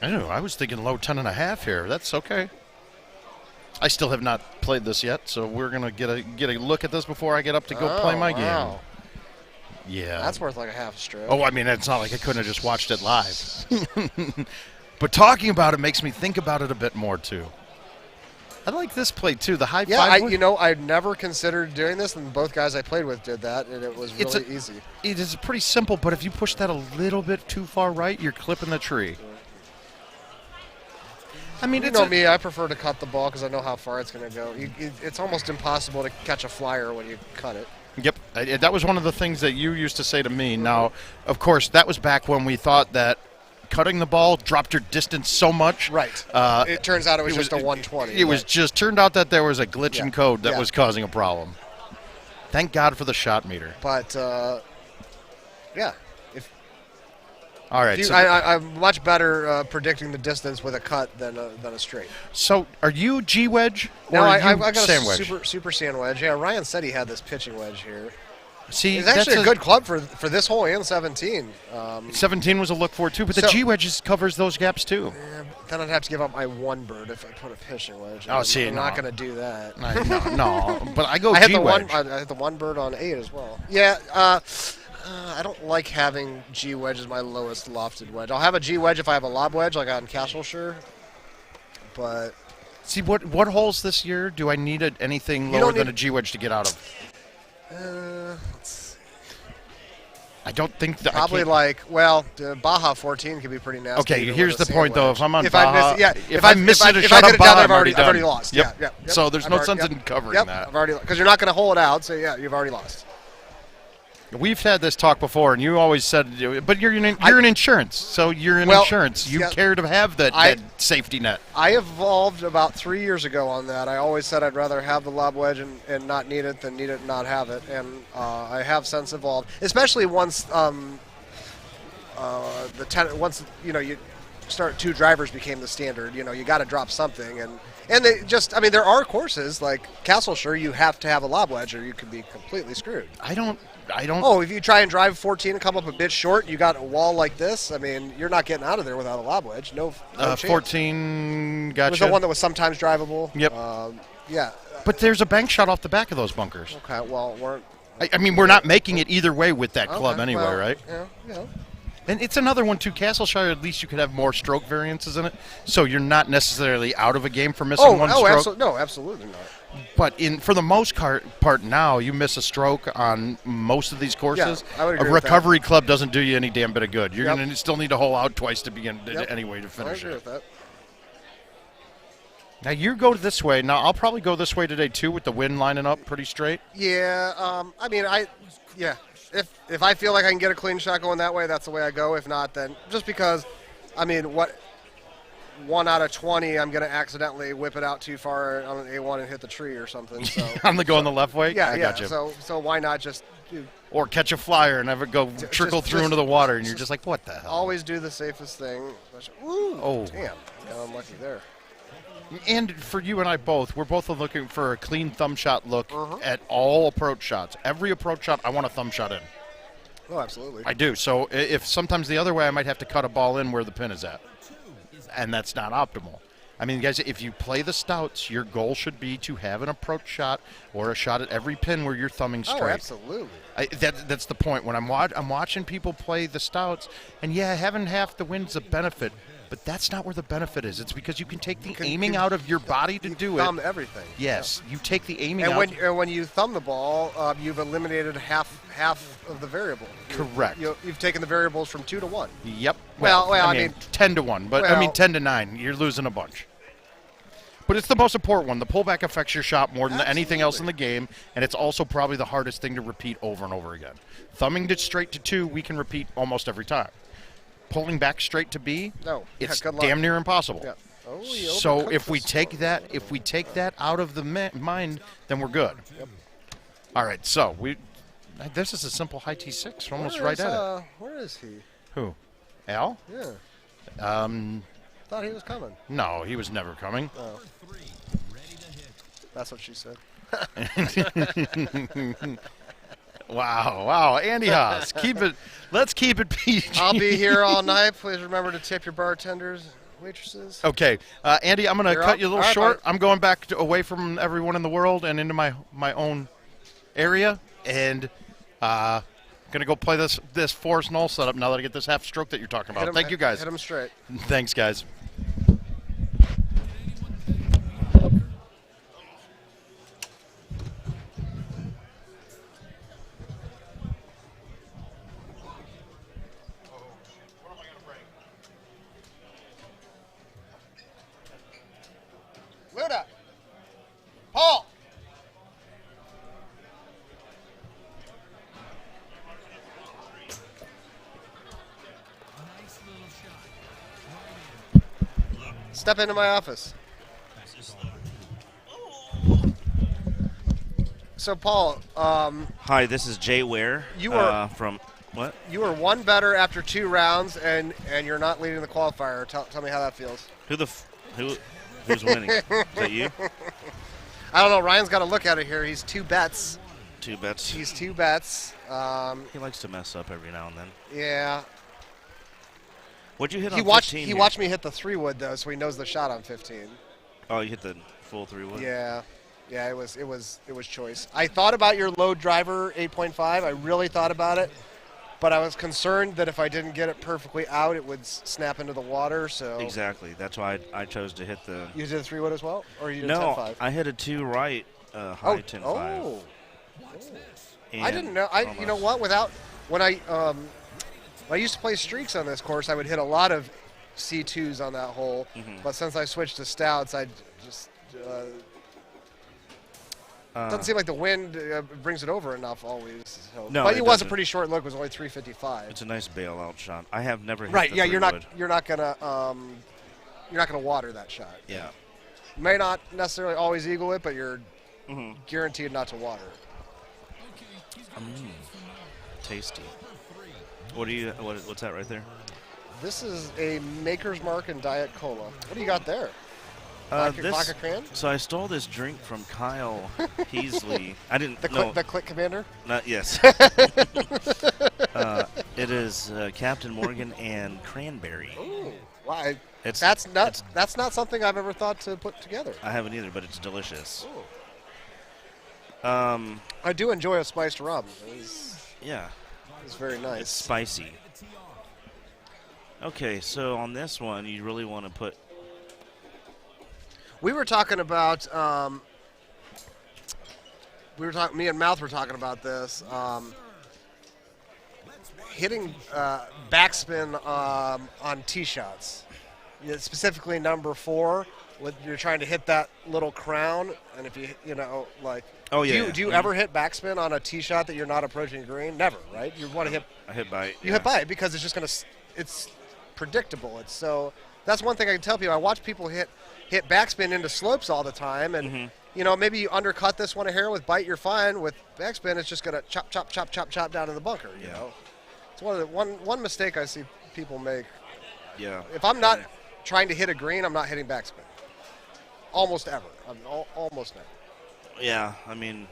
I don't know. I was thinking low 10.5 here. That's okay. I still have not played this yet, so we're gonna get a look at this before I get up to go play my game. Yeah. That's worth like a half a stroke. Oh, I mean, it's not like I couldn't have just watched it live. But talking about it makes me think about it a bit more, too. I like this play, too. The high five. Yeah, I'd never considered doing this, and both guys I played with did that, and it was really easy. It is pretty simple, but if you push that a little bit too far right, you're clipping the tree. I mean, you know me, I prefer to cut the ball because I know how far it's going to go. It's almost impossible to catch a flyer when you cut it. Yep, that was one of the things that you used to say to me. Now, of course, that was back when we thought that cutting the ball dropped your distance so much. Right. It turns out it was just a 120. It was just turned out that there was a glitch in code that was causing a problem. Thank God for the shot meter. But, yeah. All right. I'm much better predicting the distance with a cut than a straight. So, are you G wedge or no, are you I got sand a wedge? super sand wedge. Yeah, Ryan said he had this pitching wedge here. See, it's actually a good club for this hole and 17. 17 was a look for too, but the G wedge covers those gaps too. Yeah, then I'd have to give up my one bird if I put a pitching wedge. I'm not going to do that. No, but I go G wedge. I had the one bird on 8 as well. Yeah. I don't like having G wedge as my lowest lofted wedge. I'll have a G wedge if I have a lob wedge, like on Castleshire. But see, what holes this year do I need anything lower than a G wedge to get out of? Let's see. I don't think that probably Baja 14 could be pretty nasty. Okay, here's the point though. If I'm on if Baja, if I miss a shot on Baja, I've already lost. Yep. Yeah. So there's no sense in covering that. I've already because you're not going to hold it out. So yeah, you've already lost. We've had this talk before, and you always said, but you're in insurance, so you're in insurance. You care to have that safety net. I evolved about 3 years ago on that. I always said I'd rather have the lob wedge and not need it than need it and not have it, and I have since evolved, especially once once you start 2 drivers became the standard. You got to drop something, and they just there are courses like Castleshire you have to have a lob wedge or you can be completely screwed. I don't. Oh, if you try and drive 14 and come up a bit short, you got a wall like this. You're not getting out of there without a lob wedge. No chance. 14, gotcha. It was the one that was sometimes drivable. Yep. Yeah. But there's a bank shot off the back of those bunkers. Okay. Well, we're not making it either way with that club anyway, right? Yeah. And it's another one, too. Castleshire, at least you could have more stroke variances in it, so you're not necessarily out of a game for missing one stroke. No, absolutely not. But for the most part now, you miss a stroke on most of these courses. Yeah, I would agree a with recovery club doesn't do you any damn bit of good. You're Yep. going to still need to hole out twice to begin anyway to I finish agree it. with that. Now you go this way. Now I'll probably go this way today too, with the wind lining up pretty straight. Yeah, I mean, if I feel like I can get a clean shot going that way, that's the way I go. If not, then just because, I mean, 1 out of 20, I'm going to accidentally whip it out too far on an A1 and hit the tree or something. So I'm going the left way. Yeah, I got you. So why not just do? Or catch a flyer and have it go trickle through into the water, and you're just like, what the hell? Always do the safest thing. Ooh, Oh. damn, got unlucky there. And for you and I both, we're both looking for a clean thumb shot look at all approach shots. Every approach shot, I want a thumb shot in. Oh, absolutely. I do. So if sometimes the other way, I might have to cut a ball in where the pin is at. And that's not optimal. I mean, guys, if you play the stouts, your goal should be to have an approach shot or a shot at every pin where you're thumbing straight. Oh, absolutely. That's the point. When I'm watching people play the stouts, and yeah, having half the wind's a benefit, but that's not where the benefit is. It's because you can take the aiming out of your body to do it. Thumb everything. Yes, you take the aiming and out. And when you thumb the ball, you've eliminated half of the variable. Correct. You've taken the variables from 2 to 1. Yep. Well, I mean 10 to 1, but I mean 10 to 9. You're losing a bunch. But it's the most important one. The pullback affects your shot more than anything else in the game, and it's also probably the hardest thing to repeat over and over again. Thumbing it straight to 2, we can repeat almost every time. Pulling back straight to B, it's damn near impossible. Yeah. Oh, so if we take that out of the mind, then we're good. Yep. All right. So this is a simple high T6. We're almost right at it. Where is he? Who? Al? Yeah. Thought he was coming. No, he was never coming. Oh. That's what she said. Wow, Andy Haas, let's keep it PG. I'll be here all night. Please remember to tip your bartenders, waitresses. Okay, Andy, I'm going to cut you a little right, short. I'm going back away from everyone in the world and into my own area, and going to go play this forest knoll setup now that I get this half stroke that you're talking about. Thank you, guys. Hit them straight. Thanks, guys. Luda. Paul. Step into my office. So, Paul. Hi, this is Jay Ware. You are from what? You were one better after 2 rounds, and you're not leading the qualifier. Tell me how that feels. Who's winning? Is that you? I don't know. Ryan's got to look at it here. He's 2 bets. 2 bets. He's 2 bets. He likes to mess up every now and then. Yeah. What'd you hit he on watched, 15 He watched me hit the 3-wood, though, so he knows the shot on 15. Oh, you hit the full 3-wood? Yeah. Yeah, it was choice. I thought about your low driver 8.5. I really thought about it. But I was concerned that if I didn't get it perfectly out, it would snap into the water. So exactly. That's why I chose to hit the. You did a 3-wood as well, or you did no? 10.5? I hit a 2 right, high 10.5. Oh. I didn't know. You know what? When I used to play streaks on this course, I would hit a lot of C2s on that hole. Mm-hmm. But since I switched to stouts, I just doesn't seem like the wind brings it over enough always. So. No, but it was doesn't. a pretty short look. It was only 355. It's a nice bailout shot. I have never hit right. the Yeah, 3-wood. you're not gonna water that shot. Yeah. You may not necessarily always eagle it, but you're Mm-hmm. guaranteed not to water. Tasty. What's that right there? This is a Maker's Mark and Diet Cola. What do you got there? Vodka cran? So I stole this drink from Kyle Heasley. I didn't know. The Click Commander? Not yes. It is Captain Morgan and cranberry. Ooh, wow. That's not something I've ever thought to put together. I haven't either, but it's delicious. I do enjoy a spiced rum. It's yeah. It's very nice. It's spicy. Okay, so on this one, you really want to put. We were talking about. Me and Mouth were talking about this. Hitting backspin on tee shots, specifically number 4. You're trying to hit that little crown, and if you know, like. Oh yeah. Do you ever hit backspin on a tee shot that you're not approaching green? Never, right? You want to hit. I hit by it. You hit by it because it's just gonna. It's predictable. It's so. That's one thing I can tell people. I watch people hit backspin into slopes all the time, and you know, maybe you undercut this one a hair with bite, you're fine. With backspin, it's just gonna chop, chop, chop, chop, chop down in the bunker. You know, it's one mistake I see people make. Yeah. If I'm not trying to hit a green, I'm not hitting backspin. Almost ever. Almost never. Yeah, I mean,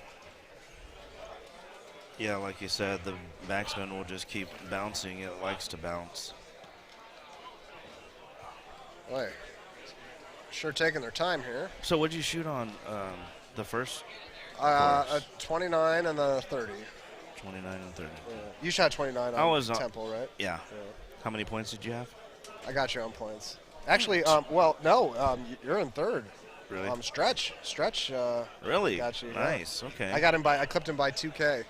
yeah, like you said, the backspin will just keep bouncing. It likes to bounce. Boy, sure taking their time here. So what did you shoot on the first A 29 and the 30. 29 and 30. Yeah. You shot 29 on Temple, right? Yeah. How many points did you have? I got your own points. Actually, well, no, you're in third. Really? Stretch. Really? Got you. Nice. Yeah. Okay. I clipped him by 2K.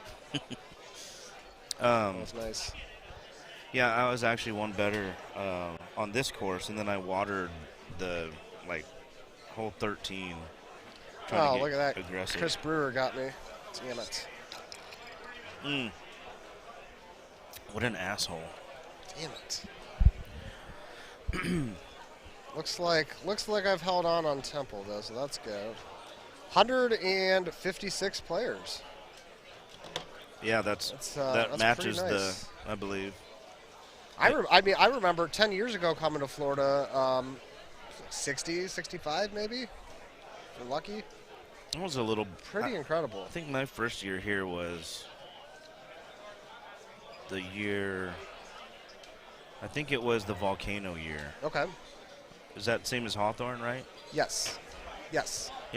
That was nice. Yeah, I was actually one better on this course, and then I watered the hole 13. Oh, look at that! Aggressive. Chris Brewer got me. Damn it. What an asshole. Damn it. Looks like I've held on Temple though, so that's good. 156 players. Yeah, that matches pretty nice. I believe. I remember 10 years ago coming to Florida, 60, 65 maybe. If you're lucky. It was a little pretty incredible. I think my first year here was the year. I think it was the volcano year. Okay. Is that same as Hawthorne, right? Yes. Yeah,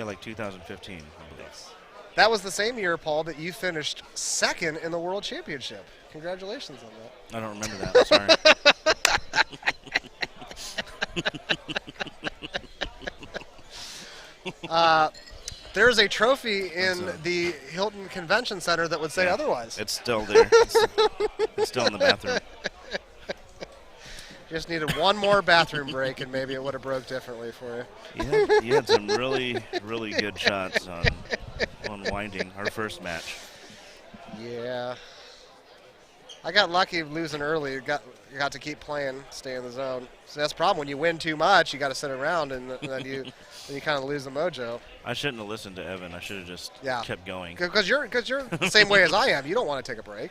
like 2015, I believe. That was the same year, Paul, that you finished second in the World Championship. Congratulations on that. I don't remember that. Sorry. There's a trophy in the Hilton Convention Center that would say otherwise. It's still there. It's still in the bathroom. Just needed one more bathroom break, and maybe it would have broke differently for you. You had some really, really good shots on winding our first match. Yeah. I got lucky losing early. Got to keep playing, stay in the zone. So that's the problem. When you win too much, you got to sit around, and then you kind of lose the mojo. I shouldn't have listened to Evan. I should have just kept going. Because you're the same way as I am. You don't want to take a break.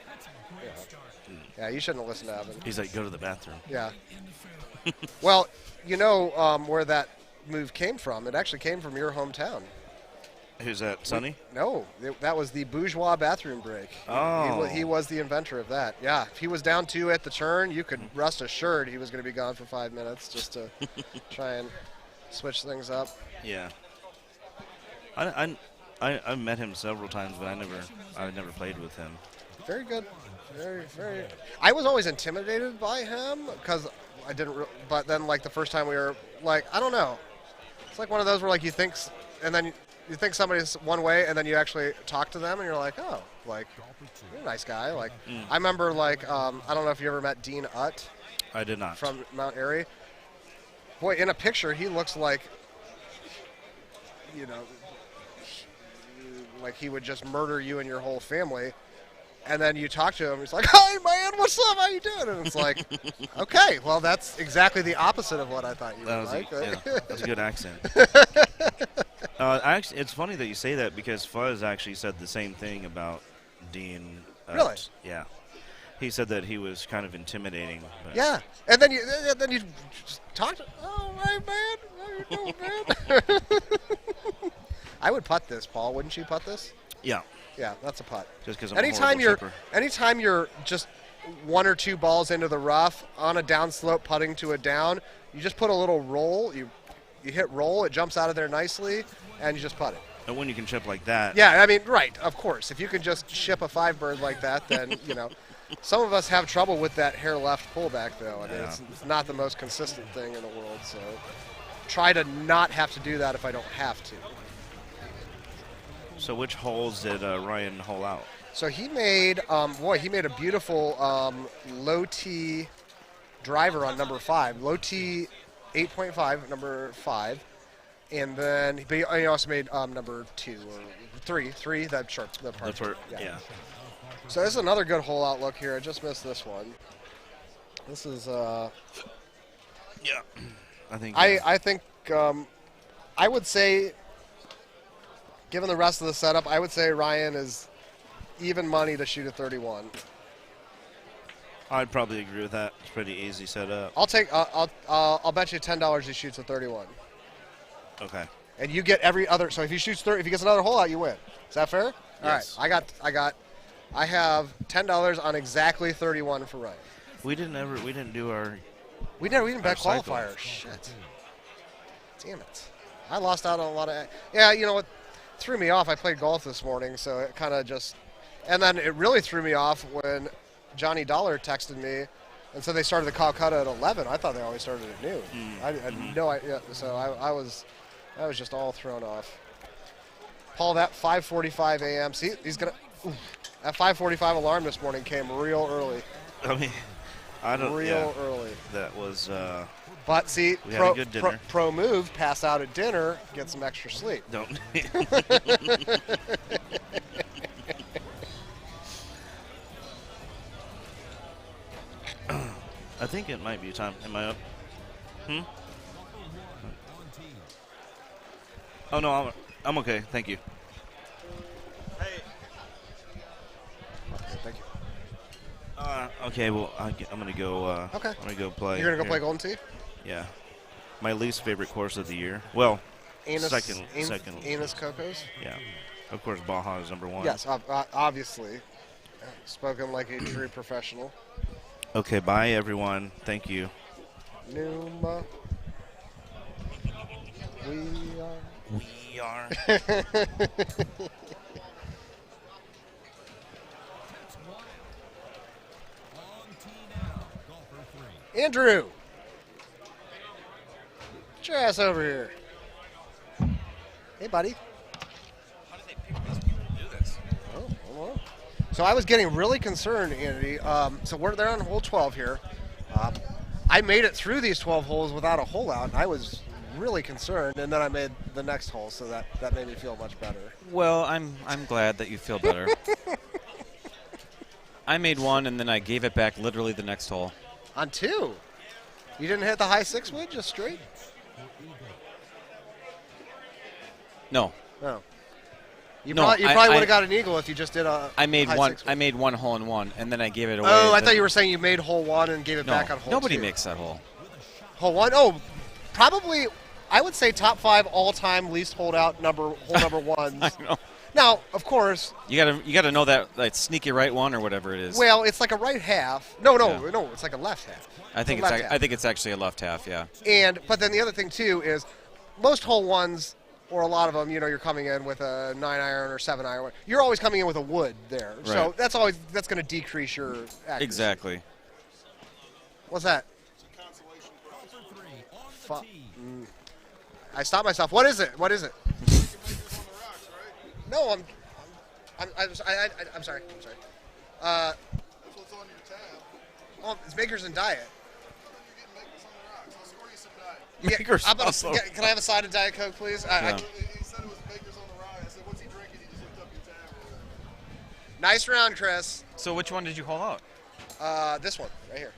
Yeah, you shouldn't have listened to Evan. He's like, go to the bathroom. Yeah. Well, you know where that move came from. It actually came from your hometown. Who's that, Sonny? No, that was the bourgeois bathroom break. Oh. He was the inventor of that. Yeah, if he was down 2 at the turn, you could rest assured he was going to be gone for 5 minutes just to try and switch things up. Yeah. I met him several times, but I never played with him. Very good. Very, very. I was always intimidated by him because I didn't. But then, like the first time we were, like, I don't know. It's like one of those where like you think, and then you think somebody's one way, and then you actually talk to them, and you're like, oh, like you're a nice guy. Like I remember, like I don't know if you ever met Dean Utt. I did not. From Mount Airy. Boy, in a picture, he looks like, you know, like he would just murder you and your whole family. And then you talk to him, he's like, "Hi, man, what's up? How you doing?" And it's like, okay, well, that's exactly the opposite of what I thought you would like. That's a good accent. Actually, it's funny that you say that because Fuzz actually said the same thing about Dean. Really? Yeah. He said that he was kind of intimidating. But yeah, and then you just talk to, "Oh, hey, man, how you doing, man?" I would putt this, Paul. Wouldn't you putt this? Yeah. Yeah, that's a putt. Just because anytime you're just 1 or 2 balls into the rough on a downslope putting to a down, you just put a little roll. You hit roll, it jumps out of there nicely, and you just putt it. And when you can chip like that. Yeah, I mean, right, of course. If you can just ship a 5-bird like that, then, you know. Some of us have trouble with that hair left pullback, though. I mean, it's not the most consistent thing in the world, so try to not have to do that if I don't have to. So which holes did Ryan hole out? So he made, he made a beautiful low T driver on number 5. Low T 8.5, number 5. And then he also made number 2 or 3, that short, the part. Yeah. So this is another good hole out look here. I just missed this one. This is yeah. I think I would say, given the rest of the setup, I would say Ryan is even money to shoot a 31. I'd probably agree with that. It's pretty easy setup. I'll bet you $10 he shoots a 31. Okay. And you get every other. So if he shoots if he gets another hole out, you win. Is that fair? Yes. All right. I have $10 on exactly 31 for Ryan. We didn't do our. We didn't bet cycle. qualifier. Shit. Damn it. I lost out on a lot of. Yeah, you know what? Threw me off. I played golf this morning, so it kind of just. And then it really threw me off when Johnny Dollar texted me, and so they started the Calcutta at 11. I thought they always started at noon. I had no idea. So I was just all thrown off. Paul, that 5:45 a.m. See, he's gonna. That 5:45 alarm this morning came real early. I mean, I don't. Real early. That was. But see, we had a good dinner. pro move, pass out at dinner, get some extra sleep. Don't. I think it might be time. Am I up? Oh no, I'm okay. Thank you. Thank you. Okay, well, I'm gonna go. Okay. I'm gonna go play. You're gonna go here. play Golden Tee? Yeah. My least favorite course of the year. Well, second. Anus Cocos? Yeah. Of course, Baja is number 1. Yes, obviously. Spoken like a true professional. Okay, bye everyone. Thank you. Numa. We are. Andrew! Get your ass over here. Hey, buddy. How do they pick these people to do this? Oh, hello. So I was getting really concerned, Andy. So they're on hole 12 here. I made it through these 12 holes without a hole out, and I was really concerned. And then I made the next hole, so that made me feel much better. Well, I'm glad that you feel better. I made one, and then I gave it back literally the next hole. On 2? You didn't hit the high 6 wood, just straight? No. No. You No, probably would have got an eagle if you just did a. I made high one. 6 I made one hole in one, and then I gave it away. Oh, I thought you were saying you made hole 1 and gave it No, back on hole 2. nobody makes that hole. Hole 1? Oh, probably. I would say top 5 all-time least holdout hole number ones. I know. Now, of course. You gotta know that sneaky right one or whatever it is. Well, it's like a right half. No, it's like a left half. I think it's actually a left half. Yeah. But then the other thing too is most hole 1s. Or a lot of them, you're coming in with a 9-iron or 7-iron. You're always coming in with a wood there, right. So that's going to decrease your accuracy. Exactly. What's that? I stopped myself. What is it? No, I'm sorry. I'm sorry. That's what's on your tab. Oh, it's Makers and Diet. Makers. Can I have a side of Diet Coke, please? He said it was Makers on the Rye. I said, what's he drinking? He just looked up your tab. Nice round, Chris. So which one did you haul out? This one, right here.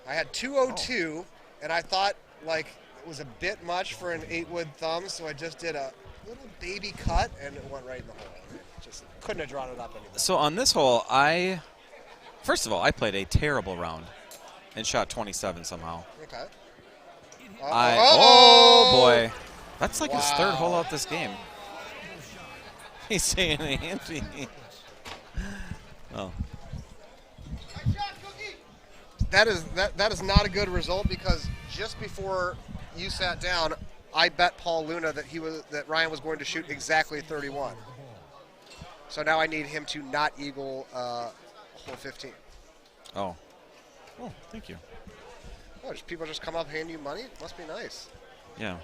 I had 202, and I thought, it was a bit much for an 8-wood thumb, so I just did a little baby cut, and it went right in the hole. Just couldn't have drawn it up any better. So on this hole, first of all, I played a terrible round and shot 27 somehow. Okay. Oh boy, that's like his 3rd hole out this game. He's saying Andy. Oh. That is not a good result because just before you sat down, I bet Paul Luna that Ryan was going to shoot exactly 31. So now I need him to not eagle hole 15. Oh. Oh, thank you. Oh, just people just come up hand you money? Must be nice. Yeah.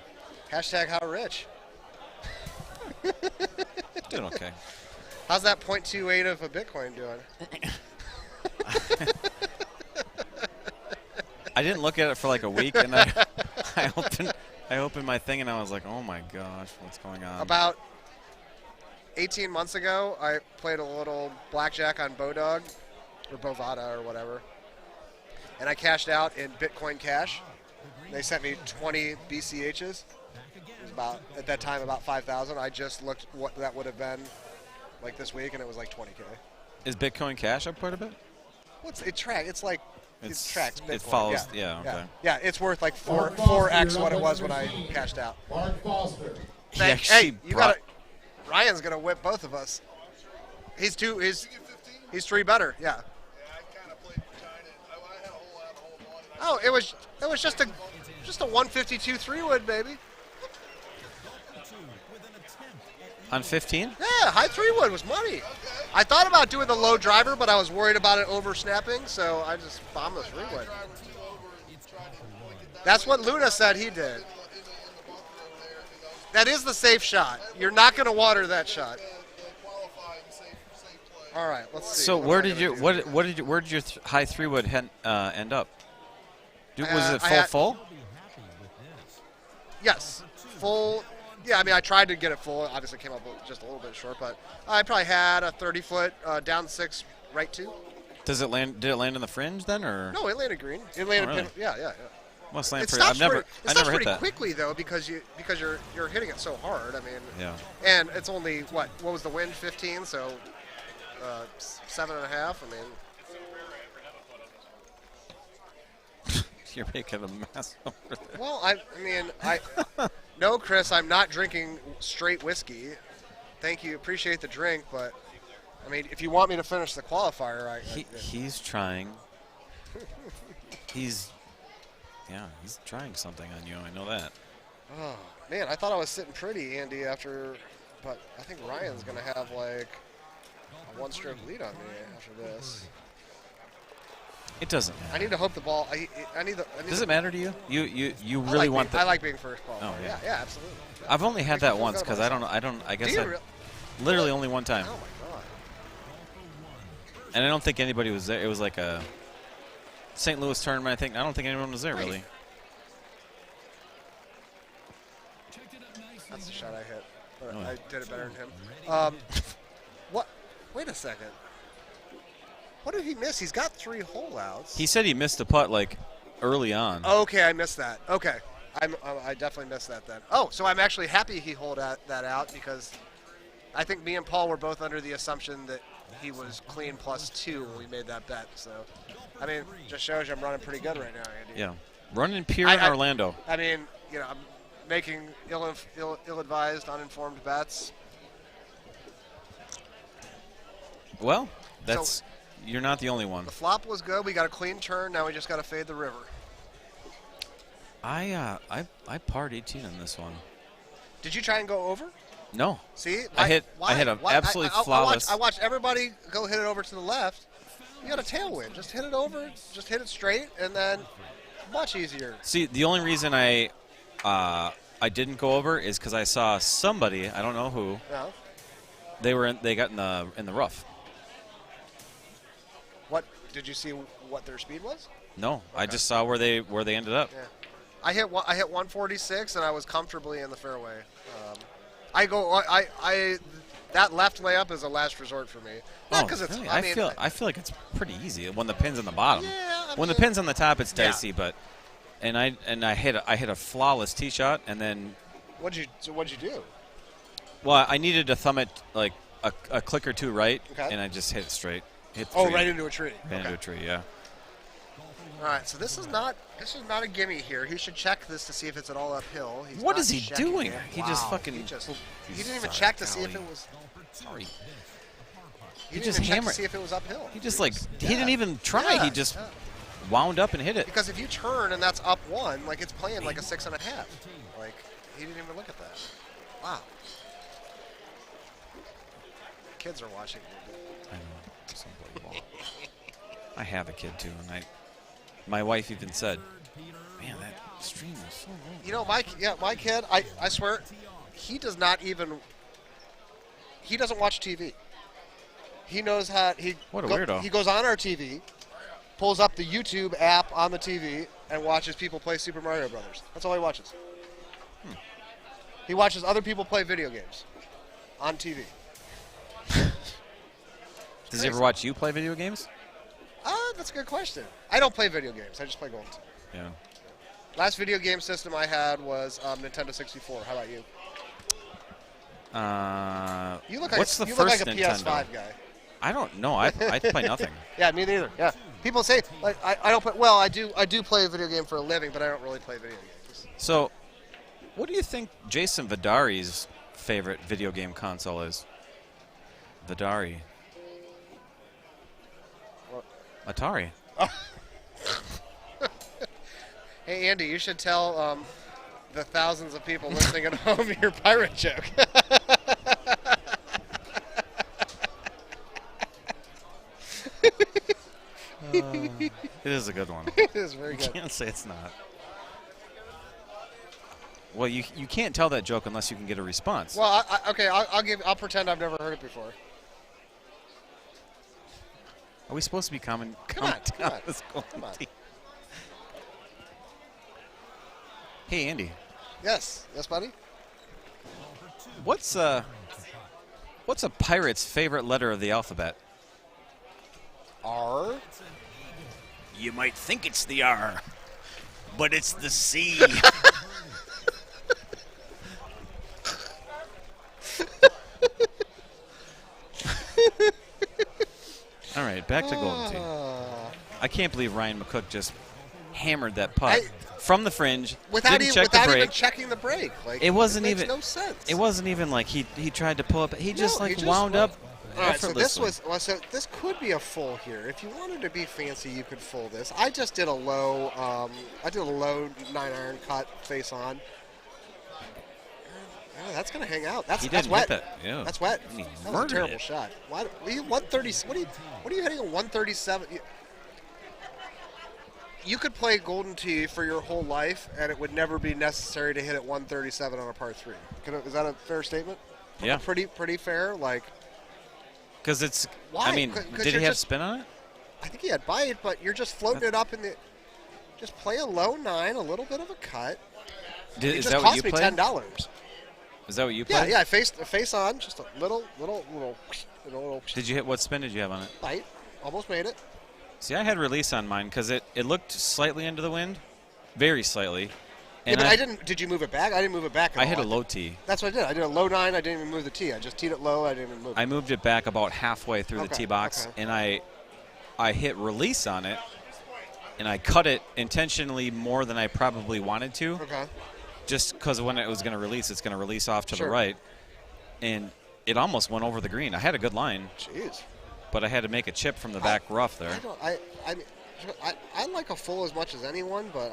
Hashtag how rich. Doing okay. How's that 0.28 of a Bitcoin doing? I didn't look at it for like a week, and I opened my thing, and I was like, oh my gosh, what's going on? About 18 months ago, I played a little blackjack on Bodog, or Bovada, or whatever, and I cashed out in Bitcoin Cash. They sent me 20 BCHs. It was about, at that time, about 5,000. I just looked what that would have been like this week, and it was like 20K. Is Bitcoin Cash up quite a bit? What's it track? It's like it tracks Bitcoin. It follows. Yeah. Okay. Yeah, it's worth like 4x what it was when I cashed out. Mark Foster. Hey, you got Ryan's gonna whip both of us. He's 3 better. Yeah. Oh, it was just a 152 3-wood, baby. On 15? Yeah, high 3-wood was money. I thought about doing the low driver, but I was worried about it over snapping, so I just bombed the 3-wood. That's what Luna said he did. That is the safe shot. You're not going to water that shot. All right, let's see. So where did your high 3-wood end up? Was it full? Yes, full. Yeah, I mean, I tried to get it full. Obviously, came up just a little bit short, but I probably had a 30-foot down 6, right 2. Does it land? Did it land in the fringe then, or? No, it landed green. It landed. Oh, really? Yeah. Must land It pretty. stops I never hit pretty that. quickly though because you're hitting it so hard. I mean. Yeah. And it's only what was the wind? 15, so 7.5. I mean. You're making a mess over there. Well, I mean, no, Chris, I'm not drinking straight whiskey. Thank you, appreciate the drink, but I mean, if you want me to finish the qualifier, he's trying. He's trying something on you. I know that. Oh man, I thought I was sitting pretty, Andy, but I think Ryan's gonna have like a 1-stroke lead on me after this. It doesn't matter. I need to hope the ball. Does it matter to you? You really want that? I like being first qualifier. Oh, yeah, absolutely. I've only had that once because I guess literally only one time. Oh my god. And I don't think anybody was there. It was like a St. Louis tournament. I don't think anyone was there really. That's the shot I hit. But I did it better than him. What? Wait a second. What did he miss? He's got 3 hole outs. He said he missed a putt like early on. Okay, I missed that. Okay. I definitely missed that then. Oh, so I'm actually happy he holed that out because I think me and Paul were both under the assumption that he was clean +2 when we made that bet. So, I mean, just shows you I'm running pretty good right now, Andy. Yeah. Running Pier in Orlando. I mean, I'm making ill-advised, uninformed bets. Well, you're not the only one. The flop was good. We got a clean turn. Now we just got to fade the river. I parred 18 on this one. Did you try and go over? No. See, I hit an absolutely flawless. I watched everybody go hit it over to the left. You got a tailwind. Just hit it over. Just hit it straight, and then much easier. See, the only reason I didn't go over is because I saw somebody. I don't know who. No. They got in the rough. What did you see? What their speed was? No, okay. I just saw where they ended up. Yeah. I hit 146 and I was comfortably in the fairway. That left layup is a last resort for me. Not because it's. Really? I feel like it's pretty easy when the pin's on the bottom. Yeah, when the pin's on the top, it's dicey. Yeah. But I hit a flawless tee shot and then. What'd you do? Well, I needed to thumb it like a click or two right, okay. And I just hit it straight. Right into a tree. Right into a tree, yeah. All right, so this is not a gimme here. He should check this to see if it's at all uphill. What is he doing? It. He just fucking. He didn't even check to see if it was. Sorry. He just hammered to see if it was uphill. He just he didn't even try. He just wound up and hit it. Because if you turn and that's up 1, like it's playing like a 6.5. Like he didn't even look at that. Wow. Kids are watching. I know. I have a kid too, and my wife even said, "Man, that stream is so long." You know, my kid, I swear, he does not even. He doesn't watch TV. He knows how What a weirdo. He goes on our TV, pulls up the YouTube app on the TV, and watches people play Super Mario Brothers. That's all he watches. He watches other people play video games on TV. Does he ever watch you play video games? That's a good question. I don't play video games. I just play Golden Tee. Yeah. Last video game system I had was Nintendo 64. How about you? You look like what's the you first look like a Nintendo? PS5 guy. I don't know. I play nothing. Yeah, me neither. Yeah, people say like I don't play. Well, I do play a video game for a living, but I don't really play video games. So, what do you think Jason Vidari's favorite video game console is? Vidari. What? Atari. Oh. Hey, Andy, you should tell the thousands of people listening at home your pirate joke. It is a good one. It is very good. You can't say it's not. Well, you can't tell that joke unless you can get a response. Well, I'll pretend I've never heard it before. Are we supposed to be Come on. Hey, Andy. Yes, buddy. What's a pirate's favorite letter of the alphabet? R. You might think it's the R, but it's the C. All right, back to Golden Tee. I can't believe Ryan McCook just hammered that putt from the fringe. Without didn't check the even brake. checking the brake. Like, It wasn't makes even. no sense. It wasn't even like he tried to pull up. He just No, he just wound up. All right, so effortlessly. so this could be a full here. If you wanted to be fancy, you could full this. I just did a low. I did a low 9-iron cut face on. Oh, that's gonna hang out. That's didn't wet. hit that. Yeah. That's wet. And he That was a murdered terrible it. shot. Why? You 130. What are you hitting a 137? You could play Golden Tee for your whole life, and it would never be necessary to hit at 137 on a par 3. Is that a fair statement? Yeah. Pretty fair. Like. Because it's. Why? I mean, 'Cause did he you're have just- spin on it? I think he had bite, but you're just floating it up in the. Just play a low 9, a little bit of a cut. Is that what you played? played? $10. Is that what you Yeah, played? yeah. I face on, just a little. Did you hit? What spin did you have on it? Bite, almost made it. See, I had release on mine because it looked slightly into the wind, very slightly. Yeah, but I didn't. Did you move it back? I didn't move it back. I hit a low tee. That's what I did. I did a low 9. I didn't even move the tee. I just teed it low. I didn't even move it. I moved it back about halfway through the Okay, tee box, okay. and I hit release on it, and I cut it intentionally more than I probably wanted to. Okay. Just because when it was going to release, it's going to release off to Sure. the right, and it almost went over the green. I had a good line. Jeez. But I had to make a chip from the back rough there. I like a full as much as anyone, but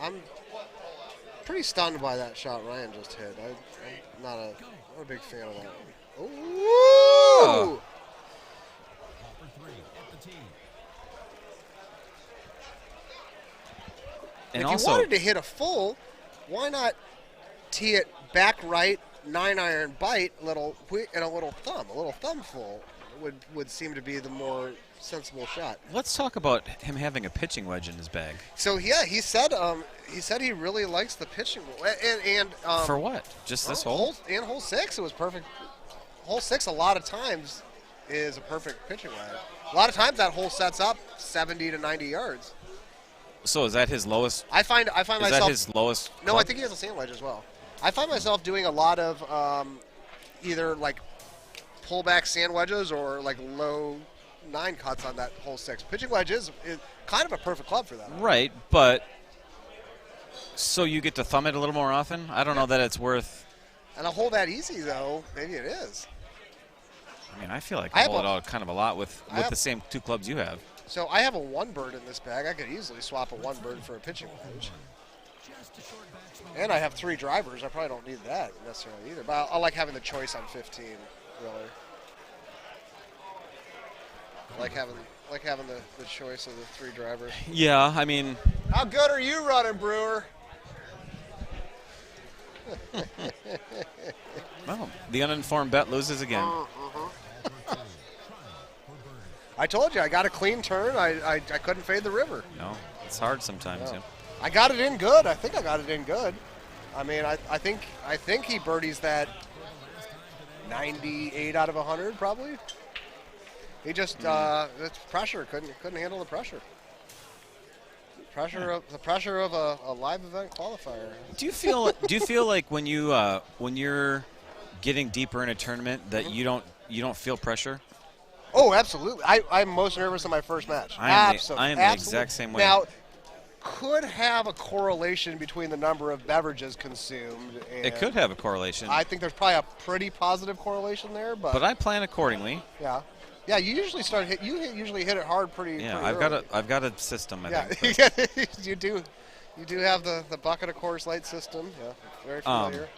I'm pretty stunned by that shot Ryan just hit. I'm not a big fan of that one. Ooh! And if also, you wanted to hit a full, why not tee it back right, 9-iron bite, and a little thumb? A little thumb full would seem to be the more sensible shot. let's talk about him having a pitching wedge in his bag. So yeah, he said he really likes the pitching. And For what? Just this hole? And hole 6, it was perfect. Hole 6, a lot of times, is a perfect pitching wedge. A lot of times that hole sets up 70 to 90 yards. So is that his lowest? I find Is myself. that his lowest? No, club? I think he has a sand wedge as well. I find myself doing a lot of either like pullback sand wedges or like low 9 cuts on that hole 6. Pitching wedge is kind of a perfect club for that. Right, but so you get to thumb it a little more often? I don't know that it's worth. And a hole that easy though, maybe it is. I mean, I feel like I I have hold it a- out kind of a lot with the same 2 clubs you have. So I have a 1 bird in this bag. I could easily swap a 1 bird for a pitching wedge. And I have 3 drivers. I probably don't need that necessarily either. But I like having the choice on 15, really. like having the choice of the 3 drivers. Yeah, I mean. How good are you running, Brewer? Well, the uninformed bet loses again. I told you I got a clean turn. I couldn't fade the river. No, it's hard sometimes. Yeah. I got it in good. I think I got it in good. I mean, I think he birdies that 98 out of 100 probably. He just it's pressure. Couldn't handle the pressure. The pressure of a live event qualifier. Do you feel like when you're getting deeper in a tournament that you don't feel pressure? Oh, absolutely. I'm most nervous in my first match. I am the exact same way. Now, could have a correlation between the number of beverages consumed. And it could have a correlation. I think there's probably a pretty positive correlation there, but I plan accordingly. Yeah. Yeah, you usually usually hit it hard pretty. Yeah, pretty I've got a system. I think. you do have the bucket of Coors Light system. Yeah, very familiar.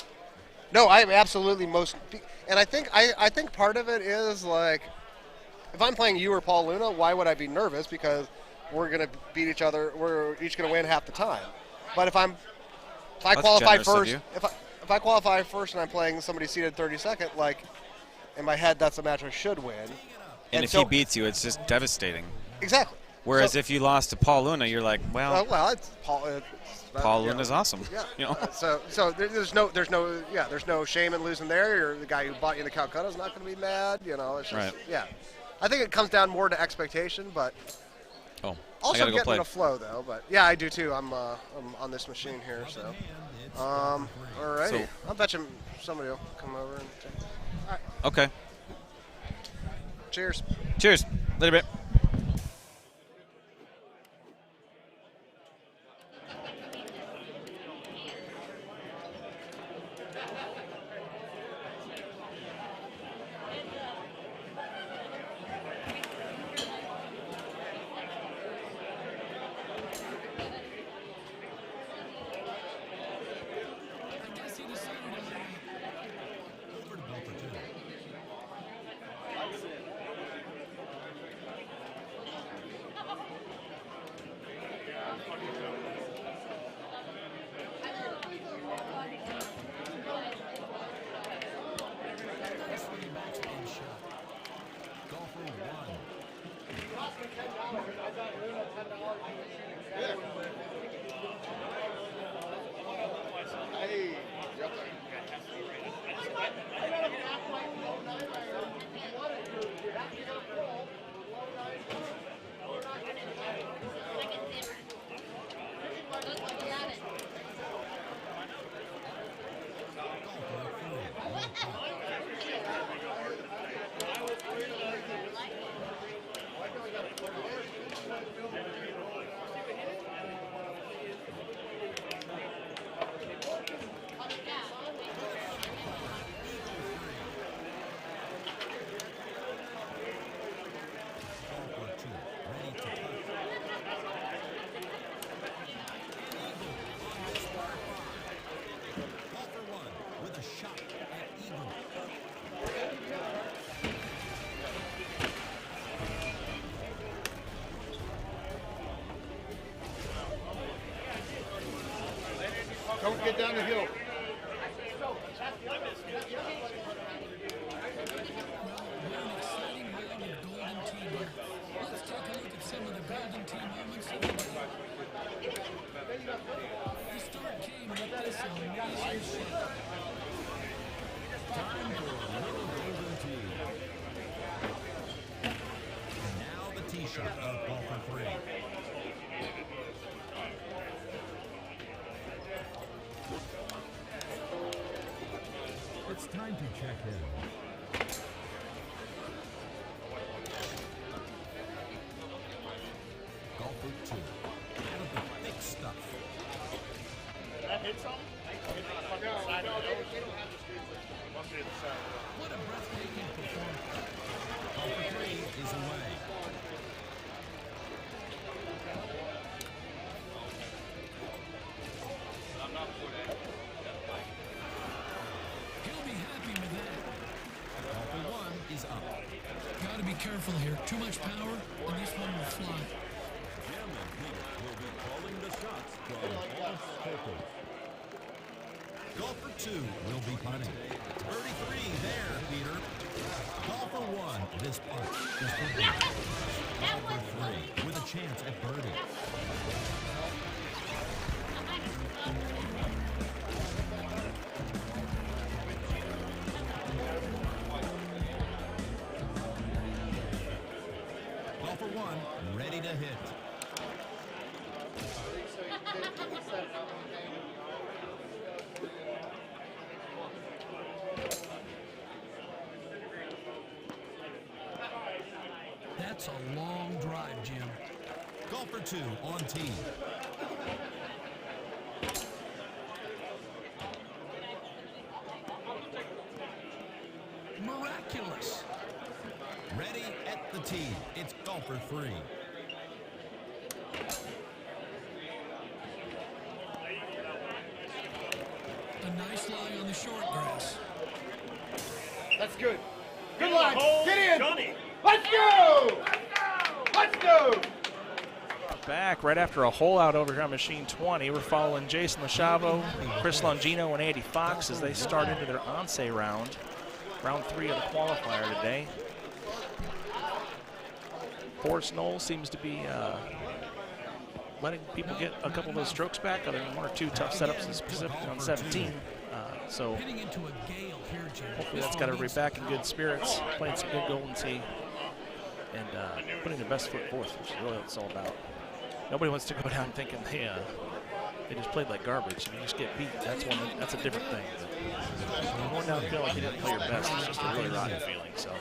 No, I am absolutely and I think part of it is like, if I'm playing you or Paul Luna, why would I be nervous? Because we're gonna beat each other. We're each gonna win half the time. But if I qualify first, if I qualify first and I'm playing somebody seated 32nd, like in my head, that's a match I should win. And if he beats you, it's just devastating. Exactly. Whereas if you lost to Paul Luna, you're like, well, it's Paul. Paul Luna's awesome. Yeah. You know? So there's no shame in losing there. Or the guy who bought you the Calcutta is not going to be mad. You know, it's just right. I think it comes down more to expectation, but also getting in a flow though. But yeah, I do too. I'm on this machine here, so all right. So, I'll bet you somebody will come over and. All right. Okay. Cheers. Cheers. Later, bit. Don't get down the hill. Let's take a look at some of the golden tee moments of the day. The start came with this amazing shot. Time for a little golden tee. And now the tee shot of golfer 3. It's time to check in. Golfer 2. Out of the thick stuff. That hit something? What a breathtaking performance. Golfer 3 is away. He'll be happy with that. Got to be careful here. Too much power, and this one will fly. Golfer 2 will be putting. 33 there, Peter. Golfer 1, this putt is for birdie. Golfer 3 with a chance at birdie. Golfer 1 ready to hit. That's a long drive, Jim. Golfer 2 on tee. Miraculous. Ready at the tee. It's golfer 3. A nice lie on the short grass. That's good. Good line. Get in. Johnny. Let's go. Let's go. Back right after a hole out over here on machine 20. We're following Jason Lachavo, Chris Longino, and Andy Fox as they start into their Once round. Round 3 of the qualifier today. Forrest Knoll seems to be letting people get a couple of those strokes back, other than 1 or 2 tough setups, specifically on 17. So hopefully that's got everybody back in good spirits, playing some good Golden Tee, and putting their best foot forth, which is really what it's all about. Nobody wants to go down thinking they just played like garbage. If you just get beat, that's a different thing. But when you're going down feeling like you didn't play your best, it's just a really rotten feeling. So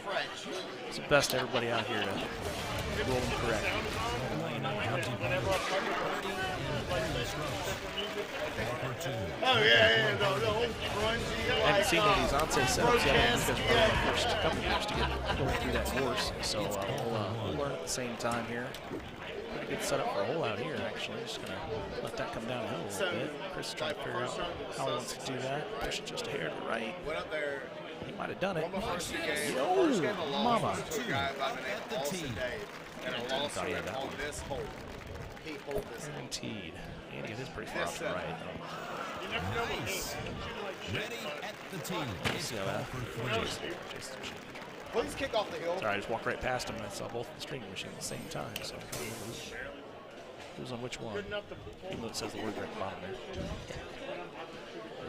it's the best to everybody out here to roll them correct. Oh yeah, the whole grungy. I haven't seen any of these Once setups yet. I think there's probably the first couple years to get going through that course. So we'll learn at the same time here. Pretty good setup for a hole out here, actually. Just going to let that come downhill a little bit. Chris is trying to figure out how he wants to do that. Push it just a hair to the right. Went up there. He might have done it. First Oh, game of mama. lost to a guy by the name of Austin Dave. And I lost thought he had that on one. this hole. He holed this hole. Guaranteed. Andy, it is pretty far off to the right, though. Nice. Ready at the tee. See how that? Jason. Please kick off the hill. Sorry, I just walked right past him and I saw both of the streaming machines at the same time. So I'm trying to remember who's on which one. Even though it says the word right at the bottom there.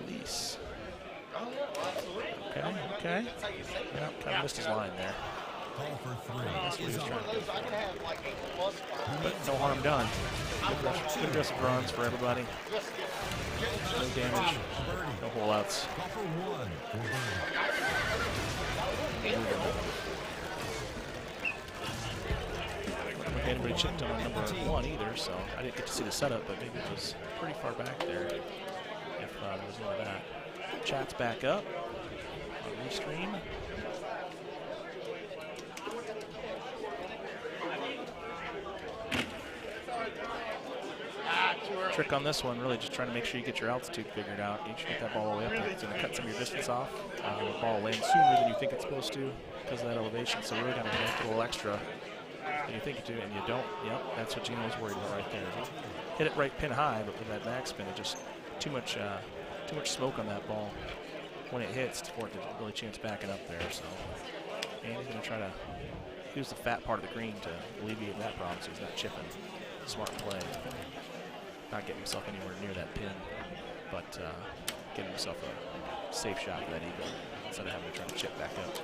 Release. Okay. Yeah, kind of missed his line there. Golfer 3. That's what he was trying to do. I can have like 8+ But no harm done. Good aggressive runs for everybody. No damage. No hole outs. Golfer 1 for birdie. Anybody chipped on number 1 either, so I didn't get to see the setup, but maybe it was pretty far back there if there was none of that. Chat's back up on Restream. Trick on this one, really just trying to make sure you get your altitude figured out. You should get that ball all the way up there. It's going to cut some of your distance off. The ball lands sooner than you think it's supposed to because of that elevation, so really got to connect a little extra than you think you do, and you don't. Yep, that's what Gino was worried about right there. Hit it right pin high, but with that backspin, it just too much smoke on that ball when it hits for it to really chance backing up there. So, and he's going to try to use the fat part of the green to alleviate that problem, so he's not chipping. Smart play. Not getting himself anywhere near that pin, but getting himself a safe shot for that eagle instead of having to try to chip back up.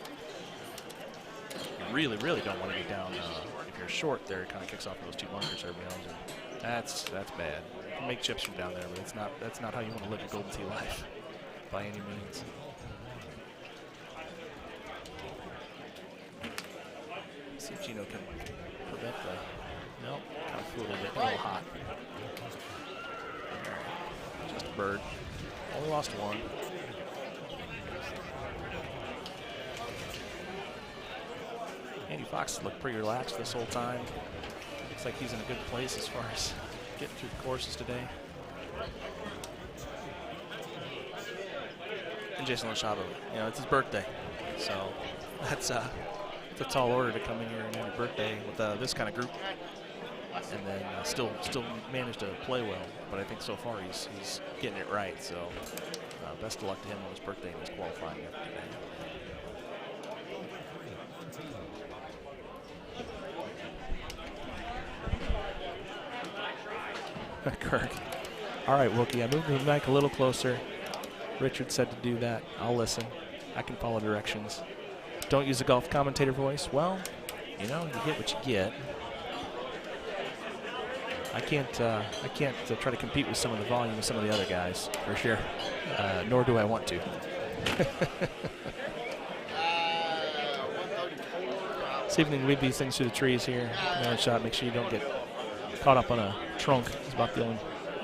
You really, really don't want to get down. If you're short there, it kind of kicks off those 2 bunkers everybody knows. And that's bad. You can make chips from down there, but that's not how you want to live your Golden Tee life by any means. See if Gino can prevent the. Nope, kind of flew a little bit, a little hot. Just a bird. Only lost 1. Andy Fox has looked pretty relaxed this whole time. Looks like he's in a good place as far as getting through the courses today. And Jason Lachavo, it's his birthday, so that's It's a tall order to come in here and have your birthday with this kind of group, and then still manage to play well. But I think so far he's getting it right. So best of luck to him on his birthday and his qualifying after today. Kirk. All right, Wookie, I moved him back a little closer. Richard said to do that. I'll listen. I can follow directions. Don't use the golf commentator voice. Well, you know, you get what you get. I can't try to compete with some of the volume of some of the other guys, for sure. Nor do I want to. See if we can weave these things through the trees here. Another shot. Make sure you don't get caught up on a trunk. It's about the only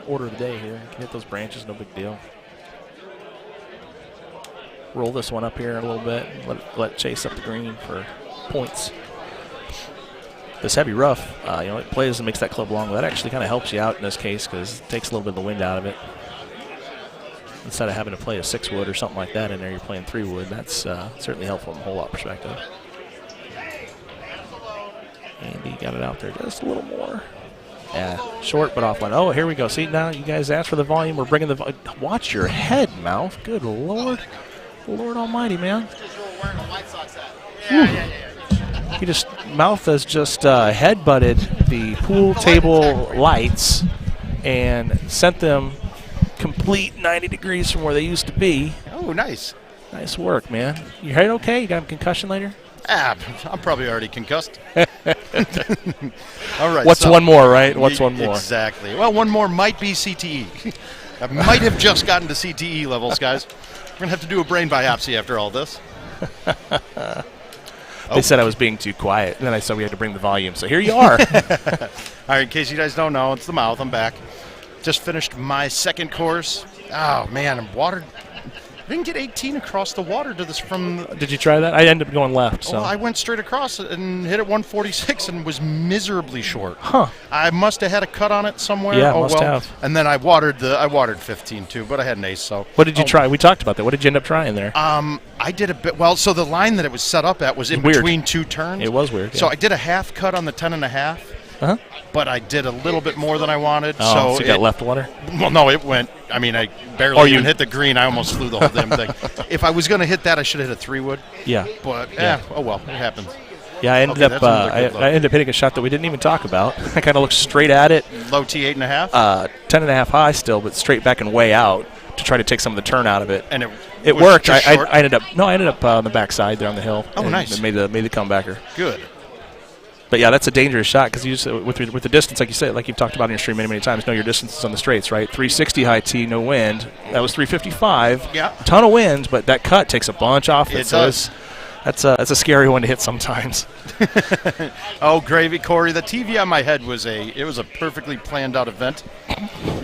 order of the day here. You can hit those branches, no big deal. Roll this one up here a little bit. Let it chase up the green for points. This heavy rough, you know, it plays and makes that club long. That actually kind of helps you out in this case because it takes a little bit of the wind out of it. Instead of having to play a 6-wood or something like that in there, you're playing 3-wood. That's certainly helpful from a whole lot perspective. Andy got it out there just a little more. Yeah, short but offline. Oh, here we go. See, now you guys asked for the volume. We're bringing the watch your head, Mouth. Good Lord. Lord almighty, man. He just, Mouth has just headbutted the pool table lights and sent them complete 90 degrees from where they used to be. Oh, nice. Nice work, man. Your head okay? You got a concussion later? I'm probably already concussed. All right. What's one more, right? What's one more? Exactly. Well, one more might be CTE. I might have just gotten to CTE levels, guys. We're going to have to do a brain biopsy after all this. They said I was being too quiet, and then I said we had to bring the volume, so here you are. All right, in case you guys don't know, it's the Mouth. I'm back. Just finished my second course. Oh, man, I'm watered. I didn't get 18 across the water to this from... Did you try that? I ended up going left. So. Oh, I went straight across and hit it 146 and was miserably short. Huh. I must have had a cut on it somewhere. Yeah, oh, must well. have. And then I watered 15 too, but I had an ace. So. What did you try? We talked about that. What did you end up trying there? I did a bit. Well, so the line that it was set up at was in between two turns. It was weird. So yeah. I did a half cut on the 10.5. Uh-huh. But I did a little bit more than I wanted. Oh, so you got left water? Well, no, it went. I mean, I barely even hit the green. I almost flew the whole damn thing. If I was going to hit that, I should have hit a 3-wood. Yeah. But, oh well, it happens. Yeah, I ended I ended up hitting a shot that we didn't even talk about. I kind of looked straight at it. Low T 8.5? 10.5 high still, but straight back and way out to try to take some of the turn out of it. And it worked. I ended up on the backside there on the hill. Oh, nice. Made the comebacker. Good. But yeah, that's a dangerous shot because you just with the distance, like you said, like you've talked about in your stream many times. Know your distances on the straights, right? 360 high tee, no wind. That was 355. Yeah. Ton of wind, but that cut takes a bunch off it. It does. That's a scary one to hit sometimes. Oh, gravy, Corey! The TV on my head was a perfectly planned out event.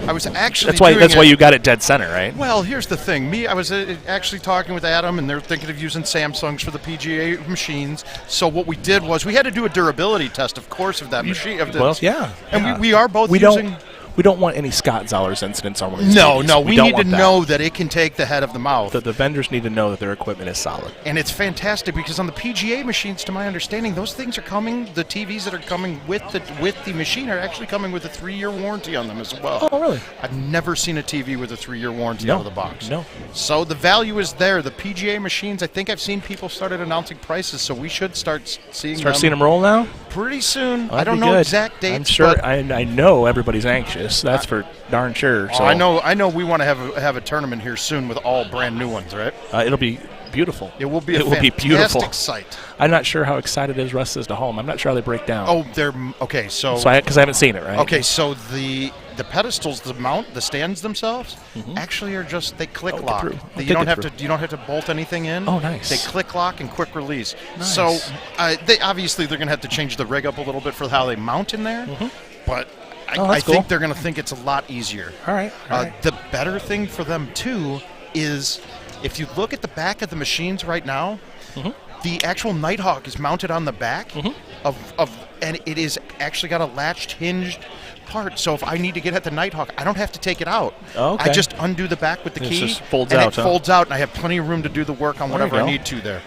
I was actually that's why you got it dead center, right? Well, here's the thing. I was actually talking with Adam, and they're thinking of using Samsungs for the PGA machines. So what we did was we had to do a durability test, of course, of that machine. And we are both using. We don't want any Scott Zollers incidents on one of these No, TVs. no. We need to know that it can take the head of the Mouth. The vendors need to know that their equipment is solid. And it's fantastic because on the PGA machines, to my understanding, those things are coming. The TVs that are coming with the machine are actually coming with a 3-year warranty on them as well. Oh, really? I've never seen a TV with a 3-year warranty out of the box. No. So the value is there. The PGA machines, I think I've seen people started announcing prices, so we should start seeing them roll now? Pretty soon. Well, I don't know exact dates. I'm sure. I know everybody's anxious. That's for darn sure. So I know. We want to have a tournament here soon with all brand new ones, right? It'll be beautiful. It will be. It will be beautiful. Sight. I'm not sure how excited Russ is to home. I'm not sure how they break down. Oh, they're okay. So because I haven't seen it, right? Okay, so the pedestals, the stands themselves, actually are just they click lock. You don't have to bolt anything in. Oh, nice. They click lock and quick release. Nice. So they're going to have to change the rig up a little bit for how they mount in there, but. I think they're going to think it's a lot easier. All right. The better thing for them, too, is if you look at the back of the machines right now, the actual Nighthawk is mounted on the back and it is actually got a latched, hinged part. So if I need to get at the Nighthawk, I don't have to take it out. Oh, okay. I just undo the back with the key. It just folds and out. It folds out, and I have plenty of room to do the work on whatever I need to there.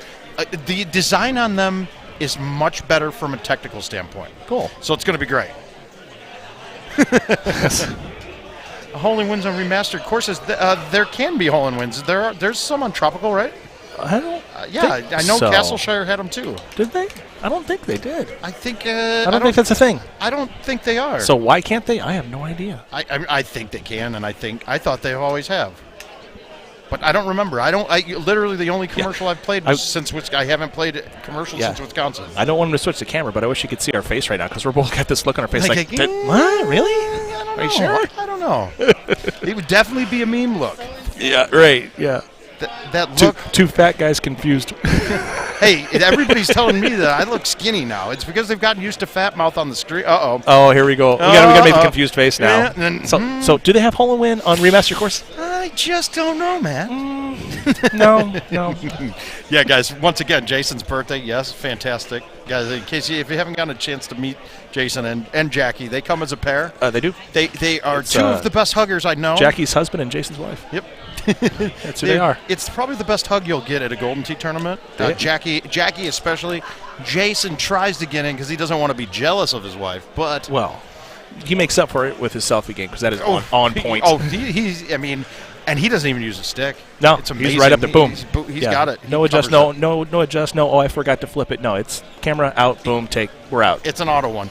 The design on them is much better from a technical standpoint. Cool. So it's going to be great. Hole-in-wins on remastered courses. There can be hole-in-wins. There's some on Tropical, right? I don't. I know so. Castleshire had them too. Did they? I don't think they did. I think. I don't think that's a thing. I don't think they are. So why can't they? I have no idea. I think they can, and I thought they always have. But I don't remember. Literally the only commercial I've played was since I haven't played commercials since Wisconsin. I don't want them to switch the camera, but I wish you could see our face right now because we're both got this look on our face Like, what? Really? I don't Are you know. sure? I don't know. It would definitely be a meme look. Yeah, right. Yeah. That look. Two fat guys confused. Hey, everybody's telling me that I look skinny now. It's because they've gotten used to fat mouth on the street. Uh-oh. Oh, here we go. We gotta make the confused face now. Yeah, so do they have hole-in-win on remaster course? I just don't know, man. No. Yeah, guys, once again, Jason's birthday. Yes, fantastic. Guys, in case if you haven't gotten a chance to meet Jason and Jackie, they come as a pair. They do. They are two of the best huggers I know. Jackie's husband and Jason's wife. Yep. That's who they are. It's probably the best hug you'll get at a Golden Tee tournament. Jackie especially. Jason tries to get in because he doesn't want to be jealous of his wife, but he makes up for it with his selfie game because that is on point. And he doesn't even use a stick. No, it's amazing. He's right up there. Boom. He's got it. No adjust. No adjust. No. Oh, I forgot to flip it. No, it's camera out. Boom. Take. We're out. It's an auto one.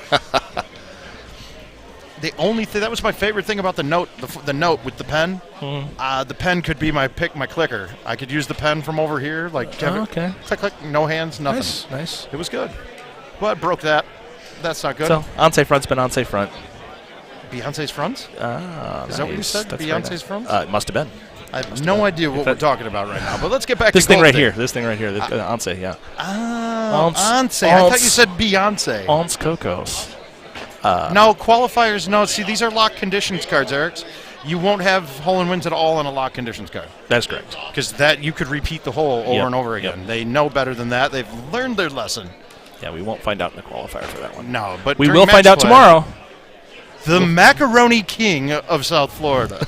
The only thing that was my favorite thing about the note, the note with the pen. The pen could be my clicker. I could use the pen from over here, okay. Click, click, no hands, nothing. Nice. It was good. Well, I broke that. That's not good. So Onsei front's been Onsei front. Beyonce's fronts? Is that what you said? That's Beyonce's fronts? It must have been. I have no idea what we're talking about right now. But let's get back this to thing right Golden. here. This thing right here. Onsei, yeah. Onsei. I thought you said Beyonce. Once Cocos. No, qualifiers, no. See, these are lock conditions cards, Eric. You won't have hole-in-wins at all on a lock conditions card. That's correct. Because you could repeat the hole over and over again. They know better than that. They've learned their lesson. Yeah, we won't find out in the qualifier for that one. No, but we will find out tomorrow. The Macaroni King of South Florida.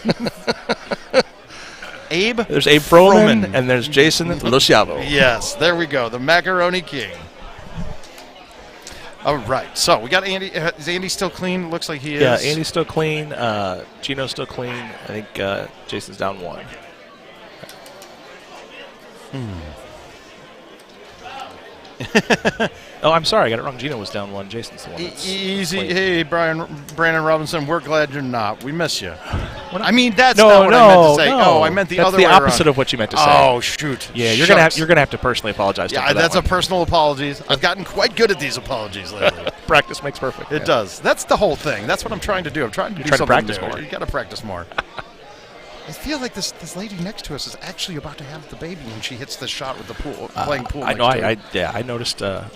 Abe. There's Abe Froman, and there's Jason Luciavo. Yes, there we go. The Macaroni King. All right, so we got Andy. Is Andy still clean? Looks like he is. Yeah, Andy's still clean. Gino's still clean. I think Jason's down 1. Oh, I'm sorry. I got it wrong. Gino was down 1. Jason's the one that's easy. clean. Hey, Brandon Robinson, we're glad you're not. We miss you. I mean, that's not what I meant to say. No. Oh, I meant the that's other the way opposite around. of what you meant to say. Oh, shoot. Yeah, you're gonna have to personally apologize. Yeah, to him for that's that a personal apologies. I've gotten quite good at these apologies lately. Practice makes perfect. It does. That's the whole thing. That's what I'm trying to do. I'm trying to do something practice new. more. You got to practice more. I feel like this lady next to us is actually about to have the baby when she hits the shot with the pool, playing pool. I know. I noticed that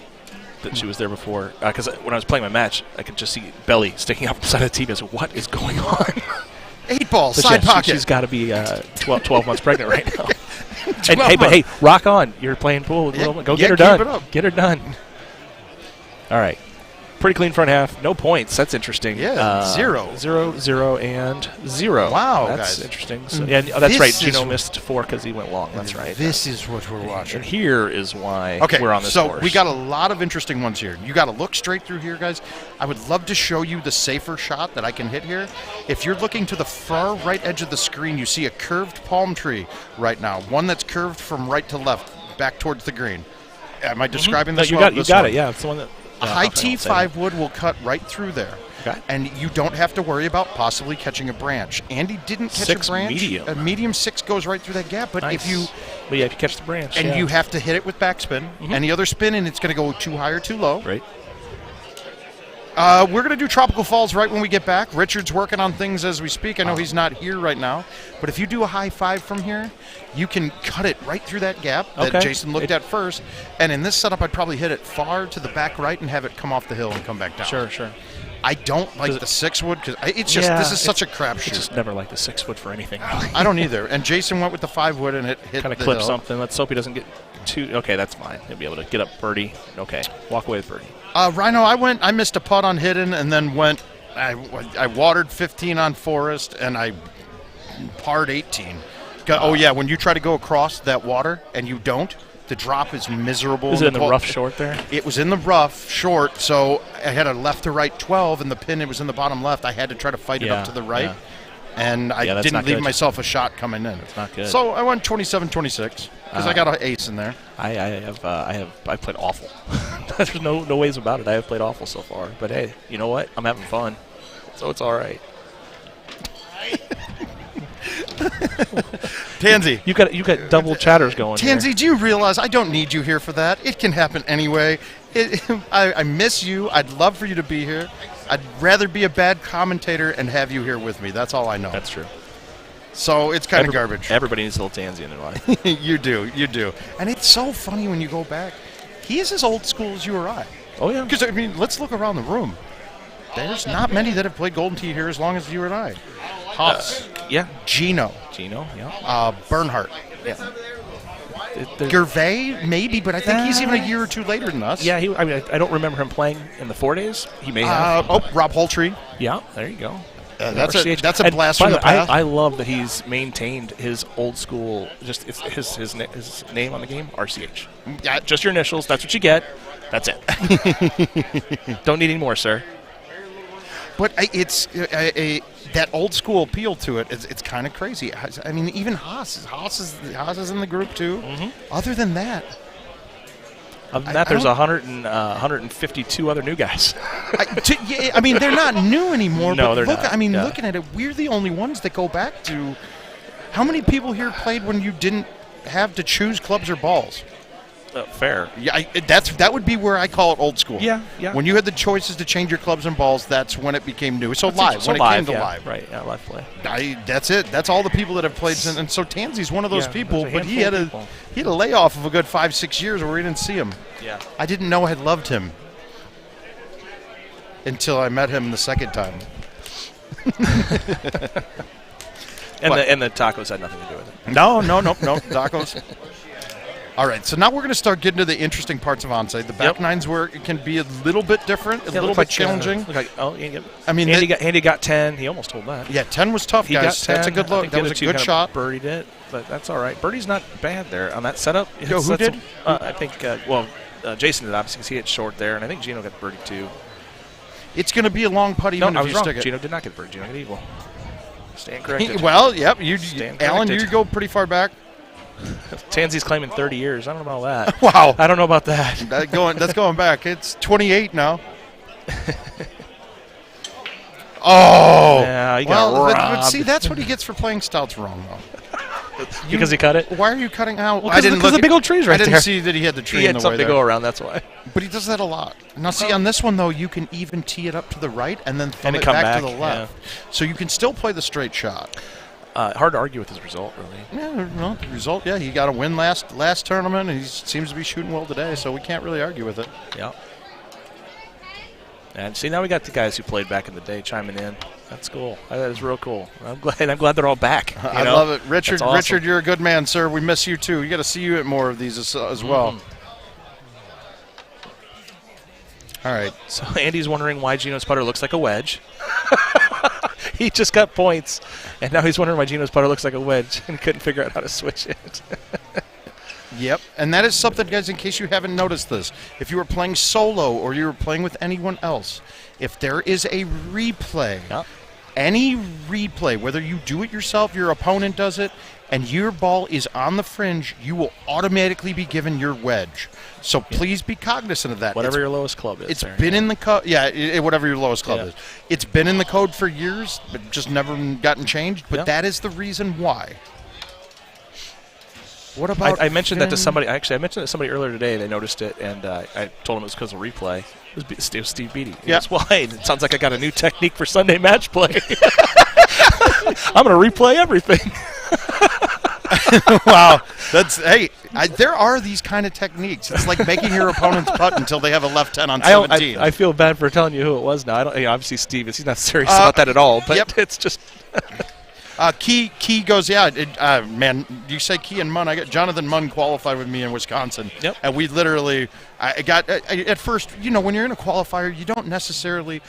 she was there before because when I was playing my match, I could just see belly sticking out from the side of the TV. I said, "What is going on?" 8 ball But side pocket. She's got to be 12 months pregnant right now. And, hey, rock on! You're playing pool. Go get her done. Get her done. All right. Pretty clean front half. No points. That's interesting. Yeah, 0. 0, 0, and 0. Wow, that's guys. interesting. So, that's right. Gino missed 4 because he went long. That's right. This is what we're watching. And here is why we're on this so course. we got a lot of interesting ones here. You got to look straight through here, guys. I would love to show you the safer shot that I can hit here. If you're looking to the far right edge of the screen, you see a curved palm tree right now. One that's curved from right to left, back towards the green. Am I describing this well? You got it. Yeah, it's the one that. A high T5 wood will cut right through there. Okay. And you don't have to worry about possibly catching a branch. Andy didn't catch a branch. Medium. A medium 6 goes right through that gap. But if you catch the branch. And you have to hit it with backspin. Any other spin, and it's going to go too high or too low. Right. We're going to do Tropical Falls right when we get back. Richard's working on things as we speak. I know he's not here right now. But if you do a high 5 from here, you can cut it right through that gap that Jason looked at first. And in this setup, I'd probably hit it far to the back right and have it come off the hill and come back down. Sure. I don't like the 6 wood because it's just this is such a crapshoot. I just never like the 6 wood for anything. I don't either. And Jason went with the 5 wood and it hit kind of clip something. Let's hope he doesn't get too. Okay, that's fine. He'll be able to get up birdie. Okay, walk away with birdie. Rhino, I missed a putt on hidden and then went. I watered 15 on Forest and I parred 18. Oh yeah, when you try to go across that water and you don't, The drop is miserable. Was it in the rough short there? It was in the rough short, so I had a left to right 12, and the pin, it was in the bottom left. I had to try to fight it up to the right, and I didn't leave myself a shot coming in. It's not good. So I went 27-26 because I got an ace in there. I played awful. There's no ways about it. I have played awful so far. But hey, you know what? I'm having fun, so it's all right. Tansy, you got double chatters going. Tansy, do you realize I don't need you here for that? It can happen anyway. I miss you. I'd love for you to be here. I'd rather be a bad commentator and have you here with me. That's all I know. That's true. So it's kind of garbage. Everybody needs a little Tansy in their life. You do. And it's so funny when you go back. He is as old school as you or I. Oh, yeah. Because, I mean, let's look around the room. There's not many that have played Golden Tee here as long as you and I. Haas. Yeah. Gino, yeah. Bernhardt. Yeah. Gervais, maybe, but I think he's even a year or two later than us. Yeah, I don't remember him playing in the 4 days. He may have. Rob Holtree. Yeah, there you go. That's a blast from the past. I love that he's maintained his old school, just his name on the game, RCH. Yeah, just your initials. That's what you get. That's it. Don't need any more, sir. But it's that old school appeal to it. It's kind of crazy. I mean, even Haas is in the group too. Mm-hmm. Other than that, there's 152 other new guys. I mean, they're not new anymore. No, but they're look, not. I mean, looking at it, we're the only ones that go back to. How many people here played when you didn't have to choose clubs or balls? Fair. Yeah, that would be where I call it old school. Yeah. When you had the choices to change your clubs and balls, that's when it became new. So live, when it came to live. Right, yeah, live play. That's it. That's all the people that have played since. And so Tansy's one of those people, there's a but he had a layoff of a good 5-6 years where we didn't see him. Yeah. I didn't know I had loved him until I met him the second time. And the tacos had nothing to do with it. No, tacos. All right, so now we're going to start getting to the interesting parts of onside. The back nines where it can be a little bit different, a little bit challenging. I mean, Andy got 10. He almost told that. Yeah, 10 was tough, guys. That's a good look. That was a good shot. Birdied it, but that's all right. Birdie's not bad there on that setup. Who did? I think, Jason did, obviously, because he hit short there, and I think Gino got birdie too. It's going to be a long putt even if you stick it. Gino did not get birdie. Gino got eagle. Stand corrected. Well, yep. Alan, you go pretty far back. Tansy's claiming 30 years. I don't know about that. Wow. I don't know about that. That's going back. It's 28 now. Oh. Yeah, you got robbed. But see, that's what he gets for playing stouts wrong, though. Because he cut it? Why are you cutting out? Well, because the big old tree's right there. I didn't see that he had the tree in the way there. He had something to go around, that's why. But he does that a lot. Now, see, on this one, though, you can even tee it up to the right and then thumb it back to the left. Yeah. So you can still play the straight shot. Hard to argue with his result, really. Yeah, well, the result, he got a win last tournament, and he seems to be shooting well today, so we can't really argue with it. Yeah. And see, now we got the guys who played back in the day chiming in. That's cool. That is real cool. I'm glad they're all back. I love it. Richard, awesome. Richard, you're a good man, sir. We miss you, too. You got to see you at more of these as well. All right. So Andy's wondering why Gino's putter looks like a wedge. He just got points, and now he's wondering why Gino's putter looks like a wedge and couldn't figure out how to switch it. Yep, and that is something, guys, in case you haven't noticed this. If you were playing solo or you were playing with anyone else, if there is a replay, any replay, whether you do it yourself, your opponent does it, and your ball is on the fringe, you will automatically be given your wedge. So please be cognizant of that. Whatever your lowest club is. It's been in the code. Yeah, whatever your lowest club is. It's been in the code for years, but just never gotten changed. But that is the reason why. What about? I mentioned that to somebody. Actually, I mentioned that to somebody earlier today. They noticed it, and I told them it was because of replay. It was Steve Beatty. That's why. It sounds like I got a new technique for Sunday match play. I'm going to replay everything. Wow, there are these kind of techniques. It's like making your opponent's putt until they have a left 10 on 17. I feel bad for telling you who it was now. I don't. Obviously, Steve he's not serious about that at all. But it's just. Key goes, man, you say Key and Munn. I got Jonathan Munn qualified with me in Wisconsin. Yep. And we literally, at first, when you're in a qualifier, you don't necessarily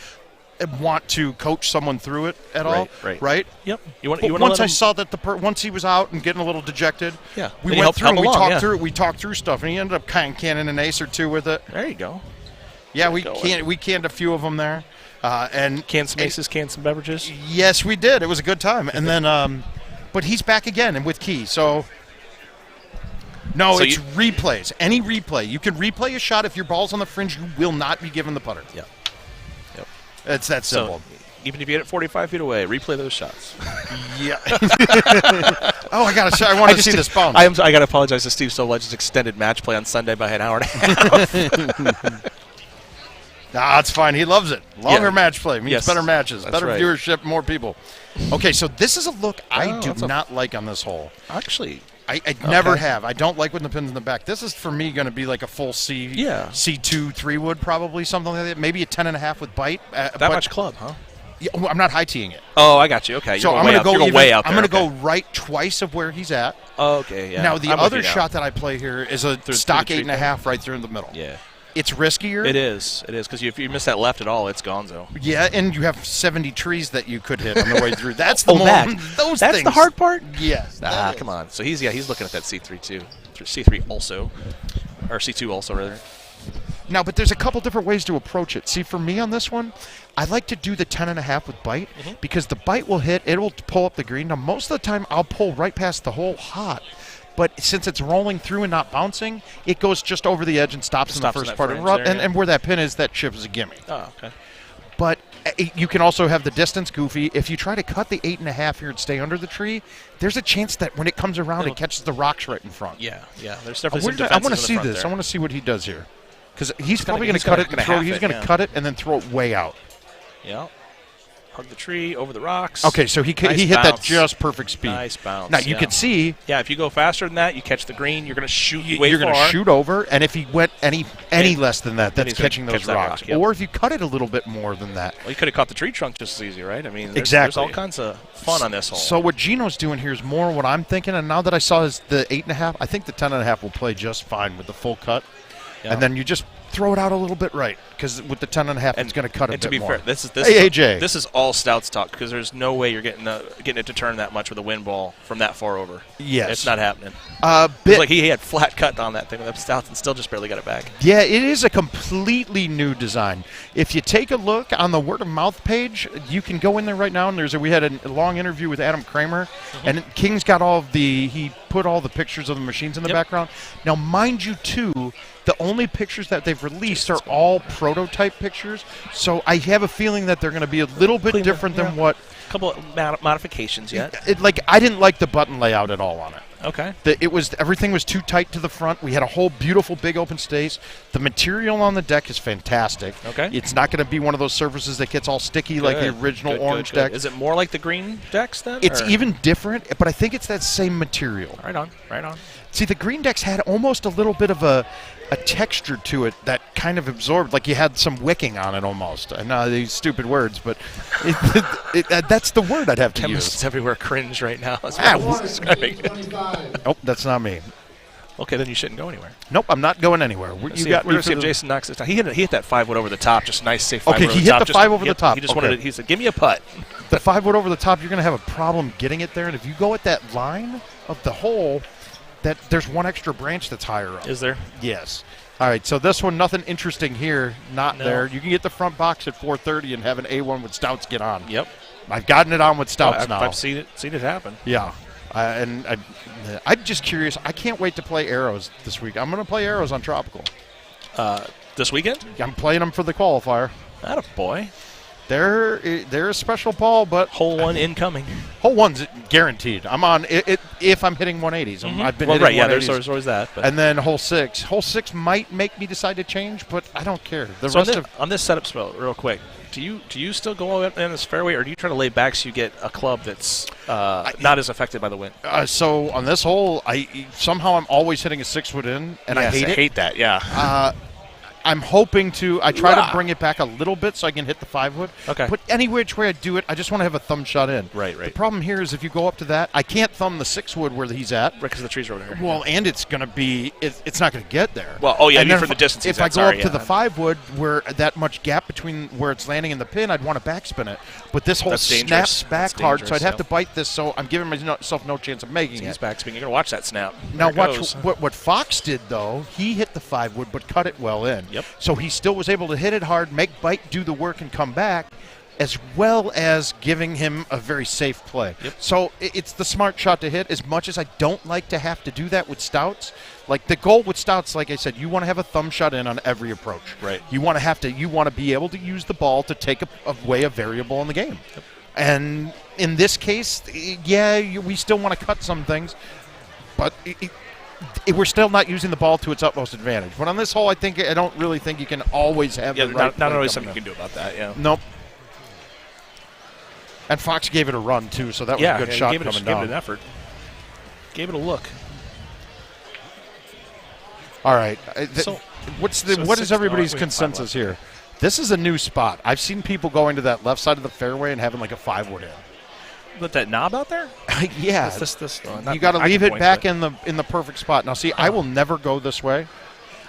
want to coach someone through it at all. Right. Yep. Once I saw that once he was out and getting a little dejected, yeah, we went through and we talked through it. We talked through stuff, and he ended up canning an ace or two with it. There you go. Yeah, we canned a few of them there, and canned some aces, canned some beverages. Yes, we did. It was a good time, and then but he's back again and with Key. So it's replays. Any replay, you can replay a shot. If your ball's on the fringe, you will not be given the putter. Yeah. Yep. It's that simple. So, even if you hit it 45 feet away, replay those shots. Yeah. Oh, I want to see this bounce. I got to apologize to Steve Stovall. I just extended match play on Sunday by an hour and a half. It's fine. He loves it. Longer match play means better matches, better viewership, more people. Okay, so this is this I do not like on this hole. Actually, I never have. I don't like when the pin's in the back. This is for me going to be like a full C2 3-wood, probably something like that. Maybe a 10.5 with bite. That much club, huh? Yeah, I'm not high teeing it. Oh, I got you. Okay, so I'm going to go way out there. I'm going to go right twice of where he's at. Oh, okay, yeah. Now the other shot that I play here is a stock 8.5 right through in the middle. Yeah. It's riskier. It is, because if you miss that left at all, it's gonzo. Yeah, and you have 70 trees that you could hit on the way through. That's the those That's things. the hard part? Yes. Come on. So he's looking at that C3 too. C3 also, or C2 also rather. Now, but there's a couple different ways to approach it. See, for me on this one, I like to do the 10.5 with bite because the bite will hit, it will pull up the green. Now, most of the time, I'll pull right past the hole hot. But since it's rolling through and not bouncing, it goes just over the edge and stops in the first part. And where that pin is, that chip is a gimme. Oh, okay. But you can also have the distance goofy. If you try to cut the 8.5 here and stay under the tree, there's a chance that when it comes around, it catches the rocks right in front. Yeah. There's definitely some defenses I want to see in the front this. there. I want to see what he does here. Because he's probably going to cut it and throw. He's going to cut it and then throw it way out. Yeah. Hug the tree, over the rocks. Okay, so he hit that just perfect speed. Nice bounce. Now, you can see. Yeah, if you go faster than that, you catch the green, you're going to shoot way far. You're going to shoot over, and if he went any less than that, that's catching those rocks. Or if you cut it a little bit more than that. Well, you could have caught the tree trunk just as easy, right? I mean, exactly. There's all kinds of fun on this hole. So what Gino's doing here is more what I'm thinking, and now that I saw the 8.5, I think the 10.5 will play just fine with the full cut. Yeah. And then you just throw it out a little bit right, because with the 10.5, it's going to cut a bit more. And to be fair, this is all Stouts talk, because there's no way you're getting it to turn that much with a wind ball from that far over. Yes. It's not happening. Like he had flat cut on that thing with Stouts and still just barely got it back. Yeah, it is a completely new design. If you take a look on the word of mouth page, you can go in there right now, and we had a long interview with Adam Kramer, and King's got he put all the pictures of the machines in the background. Now, mind you, too, the only pictures that they've released are all prototype pictures, so I have a feeling that they're going to be a little bit different than what. A couple of modifications yet. I didn't like the button layout at all on it. Okay. Everything was too tight to the front. We had a whole beautiful big open space. The material on the deck is fantastic. Okay. It's not going to be one of those surfaces that gets all sticky like the original orange deck. Is it more like the green decks then? It's even different, but I think it's that same material. Right on. See, the green decks had almost a little bit of a texture to it that kind of absorbed, like you had some wicking on it almost. I know these stupid words, but that's the word I'd have to use. Chemists everywhere cringe right now. Nope, that's not me. Okay, then you shouldn't go anywhere. Nope, I'm not going anywhere. We're going to see if Jason knocks this down. He hit that 5-wood over the top, just nice, safe 5-wood over the top. Okay, he hit the 5 over the top. He just wanted he said, give me a putt. The 5-wood over the top, you're going to have a problem getting it there, and if you go at that line of the hole, there's one extra branch that's higher up. Is there? Yes. All right, so this one, nothing interesting here, there. You can get the front box at 430 and have an A1 with Stouts get on. Yep. I've gotten it on with Stouts now. I've seen it happen. Yeah. And I'm just curious. I can't wait to play Arrows this week. I'm going to play Arrows on Tropical. This weekend? I'm playing them for the qualifier. Atta boy. They're a special ball, but hole 1 incoming. Hole 1's guaranteed. I'm on it if I'm hitting 180s. I've been hitting 180s. Yeah, there's always that. But. And then hole 6. Hole 6 might make me decide to change, but I don't care. On this setup spell, real quick, do you still go in this fairway, or do you try to lay back so you get a club that's not as affected by the wind? So on this hole, I'm always hitting a 6-wood in, and I hate it. I hate that. Yeah. I'm hoping to. I try to bring it back a little bit so I can hit the 5-wood. Okay. But any which way I do it, I just want to have a thumb shot in. Right. The problem here is if you go up to that, I can't thumb the 6-wood where he's at. Right, because the trees are over there. Well, and it's going to be, it's not going to get there. Well, oh, yeah, and you then for the distance. If I go up to the 5-wood where that much gap between where it's landing and the pin, I'd want to backspin it. But this hole snaps back hard, so I'd have to bite this, so I'm giving myself no chance of making it. He's backspin. You're going to watch that snap. Now watch what Fox did, though. He hit the 5-wood, but cut it well in. Yep. So he still was able to hit it hard, make bite, do the work, and come back, as well as giving him a very safe play. Yep. So it's the smart shot to hit, as much as I don't like to have to do that with stouts. Like the goal with stouts, like I said, you want to have a thumb shot in on every approach. Right. You want to be able to use the ball to take away a variable in the game. Yep. And in this case, we still want to cut some things, but we're still not using the ball to its utmost advantage. But on this hole, I don't really think you can always have the right not always something you can do about that, yeah. Nope. And Fox gave it a run, too, so that was a good shot coming down. Gave it an effort. Gave it a look. All right. What is everybody's consensus here? This is a new spot. I've seen people going to that left side of the fairway and having like a 5-wood in. With that knob out there? Yeah. You got to leave it back in the perfect spot. Now, see, I will never go this way.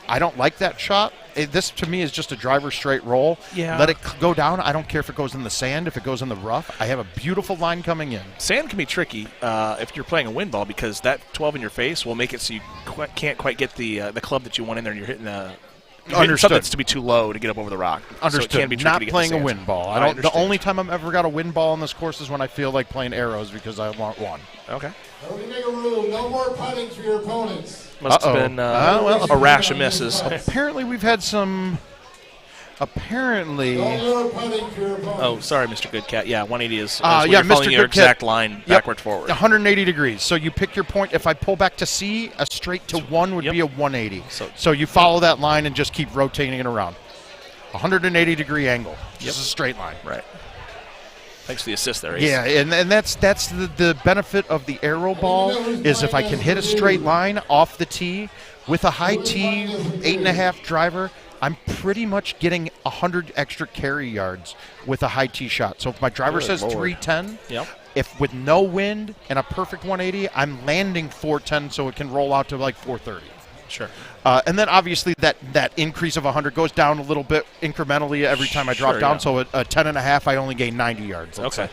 I don't like that shot. This, to me, is just a driver straight roll. Yeah. Let it go down. I don't care if it goes in the sand, if it goes in the rough. I have a beautiful line coming in. Sand can be tricky if you're playing a wind ball because that 12 in your face will make it so you can't quite get the club that you want in there and you're hitting something that's to be too low to get up over the rock. Understood. So it can be tricky Not to get playing the a wind ball. The only time I've ever got a wind ball on this course is when I feel like playing arrows because I want one. Okay. We make a rule: no more putting for your opponents. Must have been a rash of misses. Apparently, we've had some. Apparently. Oh, sorry, Mr. Good Cat. Yeah, 180 is Mr. following your Good exact Cat. line backward forward. 180 degrees. So you pick your point. If I pull back to C, a straight to 1 would be a 180. So you follow that line and just keep rotating it around. 180-degree angle. Just a straight line. Right. Thanks for the assist there, Ace. Yeah, and that's the benefit of the arrow ball is if I can hit a straight line off the tee with a high tee, 8.5 driver, I'm pretty much getting 100 extra carry yards with a high tee shot. So if my driver says 310, if with no wind and a perfect 180, I'm landing 410 so it can roll out to like 430. Sure. And then obviously that increase of 100 goes down a little bit incrementally every time I drop down. So at 10.5, I only gain 90 yards. Okay.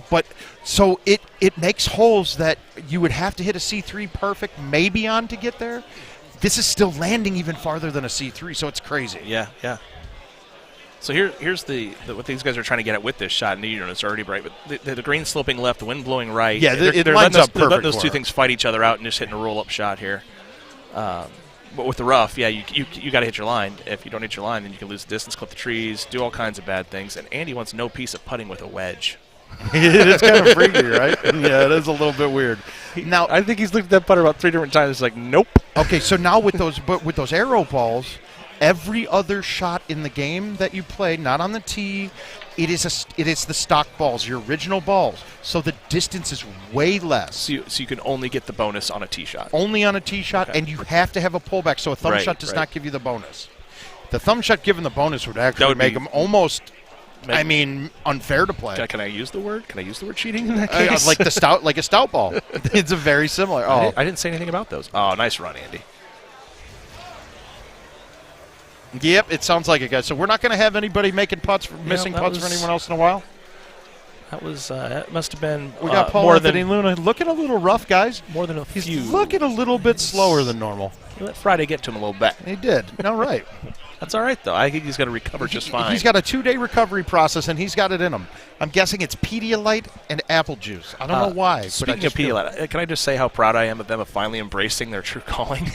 But so it makes holes that you would have to hit a C3 perfect, maybe on to get there. This is still landing even farther than a C3, so it's crazy. Yeah. So here's what these guys are trying to get at with this shot. And it's already bright, but the green sloping left, the wind blowing right. Yeah, it they're lines up perfect. Letting those two things fight each other out and just hitting a roll-up shot here. But with the rough, you got to hit your line. If you don't hit your line, then you can lose the distance, clip the trees, do all kinds of bad things. And Andy wants no piece of putting with a wedge. It's kind of freaky, right? Yeah, it is a little bit weird. Now, I think he's looked at that putter about 3 different times. It's like, nope. Okay, so now with those arrow balls, every other shot in the game that you play, not on the tee, it is the stock balls, your original balls. So the distance is way less. So you can only get the bonus on a tee shot. Only on a tee shot, and you have to have a pullback. So a thumb shot does not give you the bonus. The thumb shot given the bonus would actually make them almost. Unfair to play. Can I use the word? Can I use the word cheating in that case? Like a stout ball. It's a very similar. I didn't say anything about those. Oh, nice run, Andy. Yep, it sounds like it, guys. So we're not going to have anybody making missing putts for anyone else in a while. That must have been we got Paul more Anthony than Luna looking a little rough, guys. More than a few. He's looking a little bit slower than normal. You let Friday get to him a little bit. He did. No, right. That's all right, though. I think he's going to recover just fine. He's got a 2-day recovery process, and he's got it in him. I'm guessing it's Pedialyte and apple juice. I don't know why. Speaking of Pedialyte, can I just say how proud I am of them of finally embracing their true calling?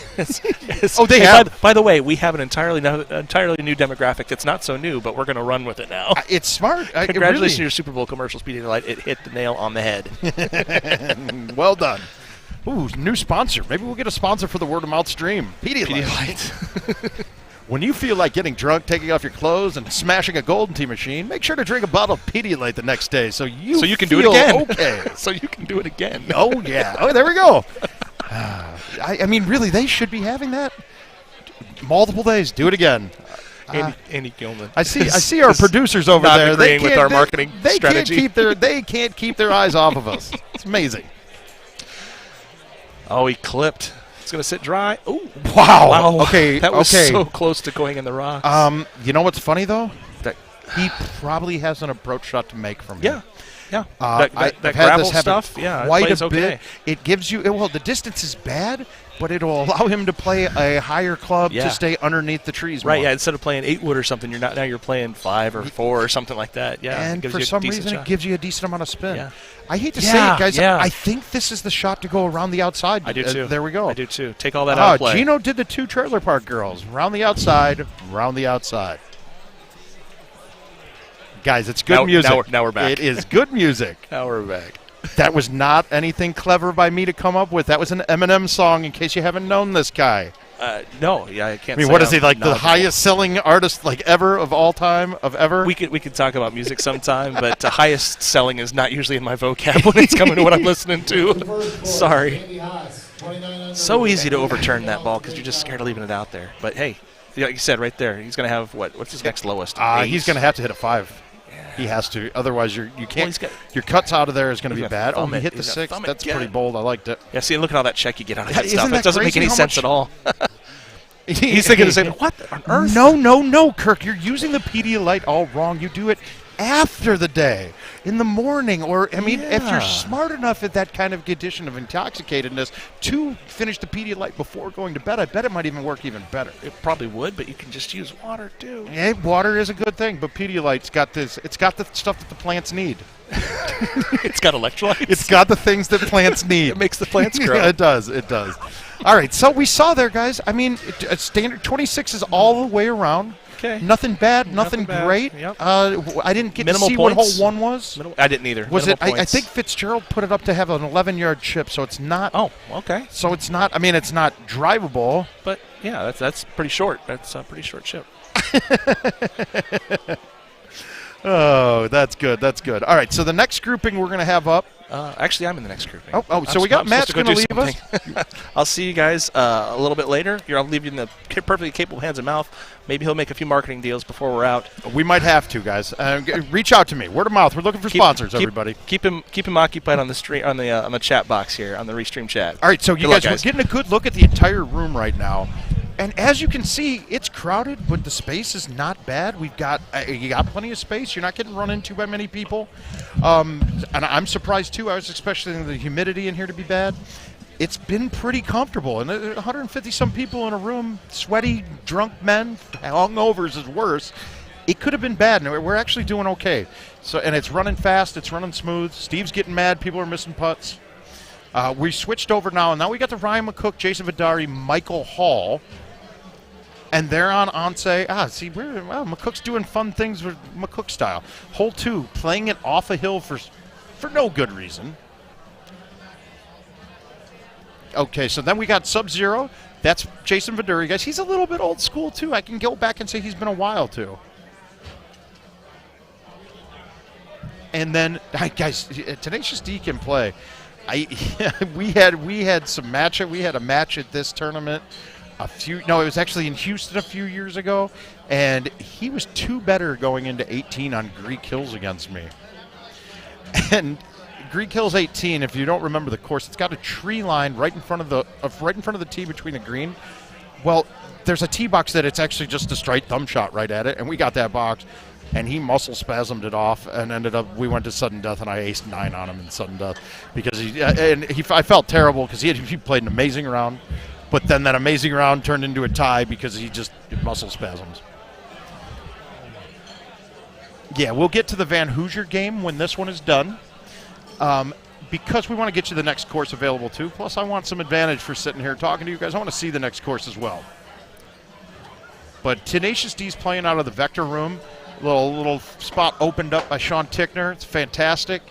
They have. By the way, we have an entirely new demographic that's not so new, but we're going to run with it now. It's smart. Congratulations to your Super Bowl commercials, Pedialyte. It hit the nail on the head. Well done. Ooh, new sponsor. Maybe we'll get a sponsor for the word of mouth stream. Pedialyte. When you feel like getting drunk, taking off your clothes, and smashing a Golden Tee machine, make sure to drink a bottle of Pedialyte the next day so you can feel do it again. Okay. So you can do it again. Oh, yeah. Oh, there we go. I mean, really, they should be having that multiple days. Do it again. Andy Gilman. I see our producers over not there. agreeing with our marketing strategy. They can't keep their eyes off of us. It's amazing. Oh, he clipped. It's going to sit dry. Ooh. Wow. Okay. That was so close to going in the rocks. You know what's funny though? That he probably has an approach shot to make from here. Yeah. I've that had gravel this happen stuff. Yeah. quite it plays a bit. okay. It gives you the distance is bad, but it'll allow him to play a higher club to stay underneath the trees. Right. more. Yeah. Instead of playing 8 wood or something, you're playing 5 or 4 or something like that. Yeah. And for some reason, it gives you a decent amount of spin. Yeah. I hate to say it, guys. Yeah. I think this is the shot to go around the outside. I do too. There we go. I do too. Take all that out of play. Gino did the 2 trailer park girls. Round the outside, round the outside. Guys, it's good music. Now we're back. It is good music. Now we're back. That was not anything clever by me to come up with. That was an Eminem song, in case you haven't known this guy. No, I can't. I mean, what is he, like the highest selling artist ever of all time of ever? We could talk about music sometime, but highest selling is not usually in my vocab when it's coming to what I'm listening to. Sorry. So easy to overturn that ball because you're just scared of leaving it out there. But hey, like you said right there, he's going to have what's his next lowest? He's going to have to hit a 5. He has to. Otherwise, you can't. Your cuts out of there is going to be bad. Oh, he hit the 6. That's pretty bold. I liked it. Yeah, see, look at all that check you get out of that Isn't stuff. that It doesn't make crazy any how sense much- at all. He's thinking the same. What on earth? No, Kirk. You're using the Pedialyte all wrong. You do it after the day, in the morning, or if you're smart enough at that kind of condition of intoxicatedness to finish the Pedialyte before going to bed, I bet it might even work even better. It probably would, but you can just use water too. Yeah, water is a good thing, but Pedialyte's got this. It's got the stuff that the plants need. It's got electrolytes. It's got the things that plants need. It makes the plants grow. Yeah, it does. All right, so we saw there, guys. I mean, a standard 26 is all the way around. Okay. Nothing bad, nothing great. Yep. I didn't get Minimal to see points. what hole 1 was. I didn't either. Was Minimal it? I points. think Fitzgerald put it up to have an 11-yard chip, so it's not. Oh, okay. So it's not. I mean, it's not drivable. But yeah, that's pretty short. That's a pretty short chip. Oh, that's good. That's good. All right, so the next grouping we're going to have up. Actually, I'm in the next grouping. So we got Matt's going to leave us. I'll see you guys a little bit later. I'll leave you in the perfectly capable hands of mouth. Maybe he'll make a few marketing deals before we're out. We might have to, guys. Reach out to me. Word of mouth. We're looking for sponsors, everybody. Keep him occupied on the stream on the chat box here on the Restream chat. All right, so you guys, we're getting a good look at the entire room right now. And as you can see, it's crowded, but the space is not bad. You got plenty of space. You're not getting run into by many people. And I'm surprised, too. I was expecting the humidity in here to be bad. It's been pretty comfortable. And 150-some people in a room, sweaty, drunk men, hungovers is worse. It could have been bad, and we're actually doing okay. And it's running fast. It's running smooth. Steve's getting mad. People are missing putts. We switched over now, and now we got the Ryan McCook, Jason Vidari, Michael Hall. And they're on Onse. McCook's doing fun things with McCook style. Hole 2, playing it off a hill for no good reason. Okay, so then we got Sub-Zero. That's Jason Viduri, guys. He's a little bit old school, too. I can go back and say he's been a while, too. And then, guys, Tenacious D can play. We had some match. We had a match at this tournament. It was actually in Houston a few years ago, and he was 2 better going into 18 on Greek Hills against me. And Greek Hills 18, if you don't remember the course, it's got a tree line right in front of the tee between the green. Well, there's a tee box that it's actually just a straight thumb shot right at it, and we got that box, and he muscle spasmed it off, and we went to sudden death, and I aced 9 on him in sudden death because I felt terrible because he played an amazing round. But then that amazing round turned into a tie because he just muscle spasms. Yeah, we'll get to the Van Hoosier game when this one is done. Because we want to get you the next course available too. Plus, I want some advantage for sitting here talking to you guys. I want to see the next course as well. But Tenacious D's playing out of the Vector room. Little spot opened up by Sean Tickner. It's fantastic.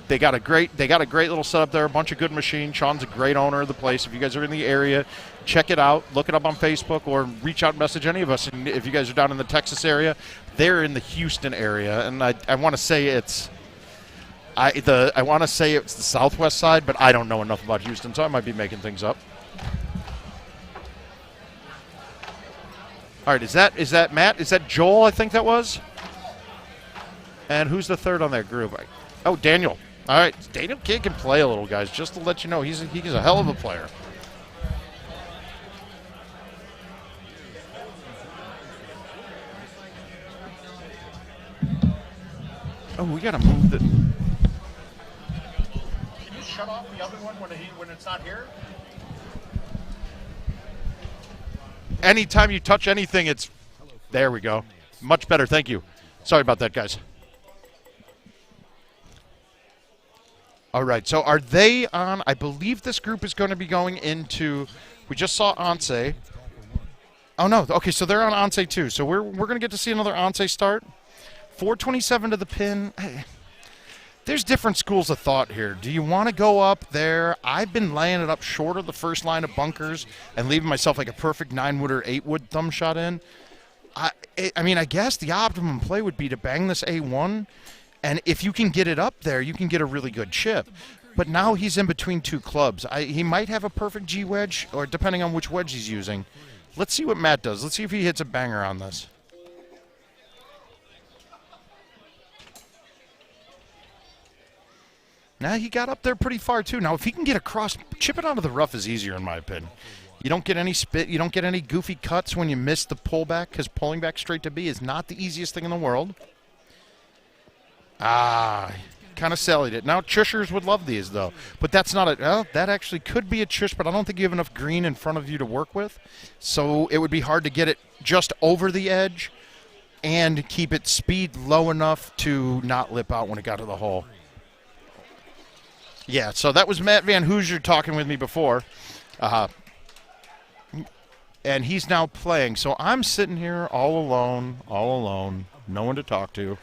They got a great little setup there, a bunch of good machines. Sean's a great owner of the place. If you guys are in the area, check it out. Look it up on Facebook or reach out and message any of us. And if you guys are down in the Texas area, they're in the Houston area. And I want to say it's the southwest side, but I don't know enough about Houston, so I might be making things up. All right, is that Matt? Is that Joel? I think that was. And who's the third on that group? Oh, Daniel. All right, Daniel Kidd can play a little, guys. Just to let you know, he's a hell of a player. Oh, we got to move the. Can you shut off the other one when it's not here? Anytime you touch anything, it's. There we go. Much better. Thank you. Sorry about that, guys. All right. So are they on? I believe this group is going to be going into. We just saw Anse. Oh no. Okay, so they're on Anse too. So we're going to get to see another Anse start. 427 to the pin. There's different schools of thought here. Do you want to go up there? I've been laying it up short of the first line of bunkers and leaving myself like a perfect 9-wood or 8-wood thumb shot in. I mean, I guess the optimum play would be to bang this A1, and if you can get it up there, you can get a really good chip. But now he's in between two clubs. He might have a perfect G wedge, or depending on which wedge he's using. Let's see what Matt does. Let's see if he hits a banger on this. Now he got up there pretty far too. Now if he can get across, chip it onto the rough is easier in my opinion. You don't get any spit, you don't get any goofy cuts when you miss the pullback, because pulling back straight to B is not the easiest thing in the world. Kind of sallied it. Now Chushers would love these though, but that's not well, that actually could be a Chush, but I don't think you have enough green in front of you to work with, so it would be hard to get it just over the edge and keep its speed low enough to not lip out when it got to the hole. Yeah, so that was Matt Van Hoosier talking with me before. And he's now playing. So I'm sitting here all alone, no one to talk to.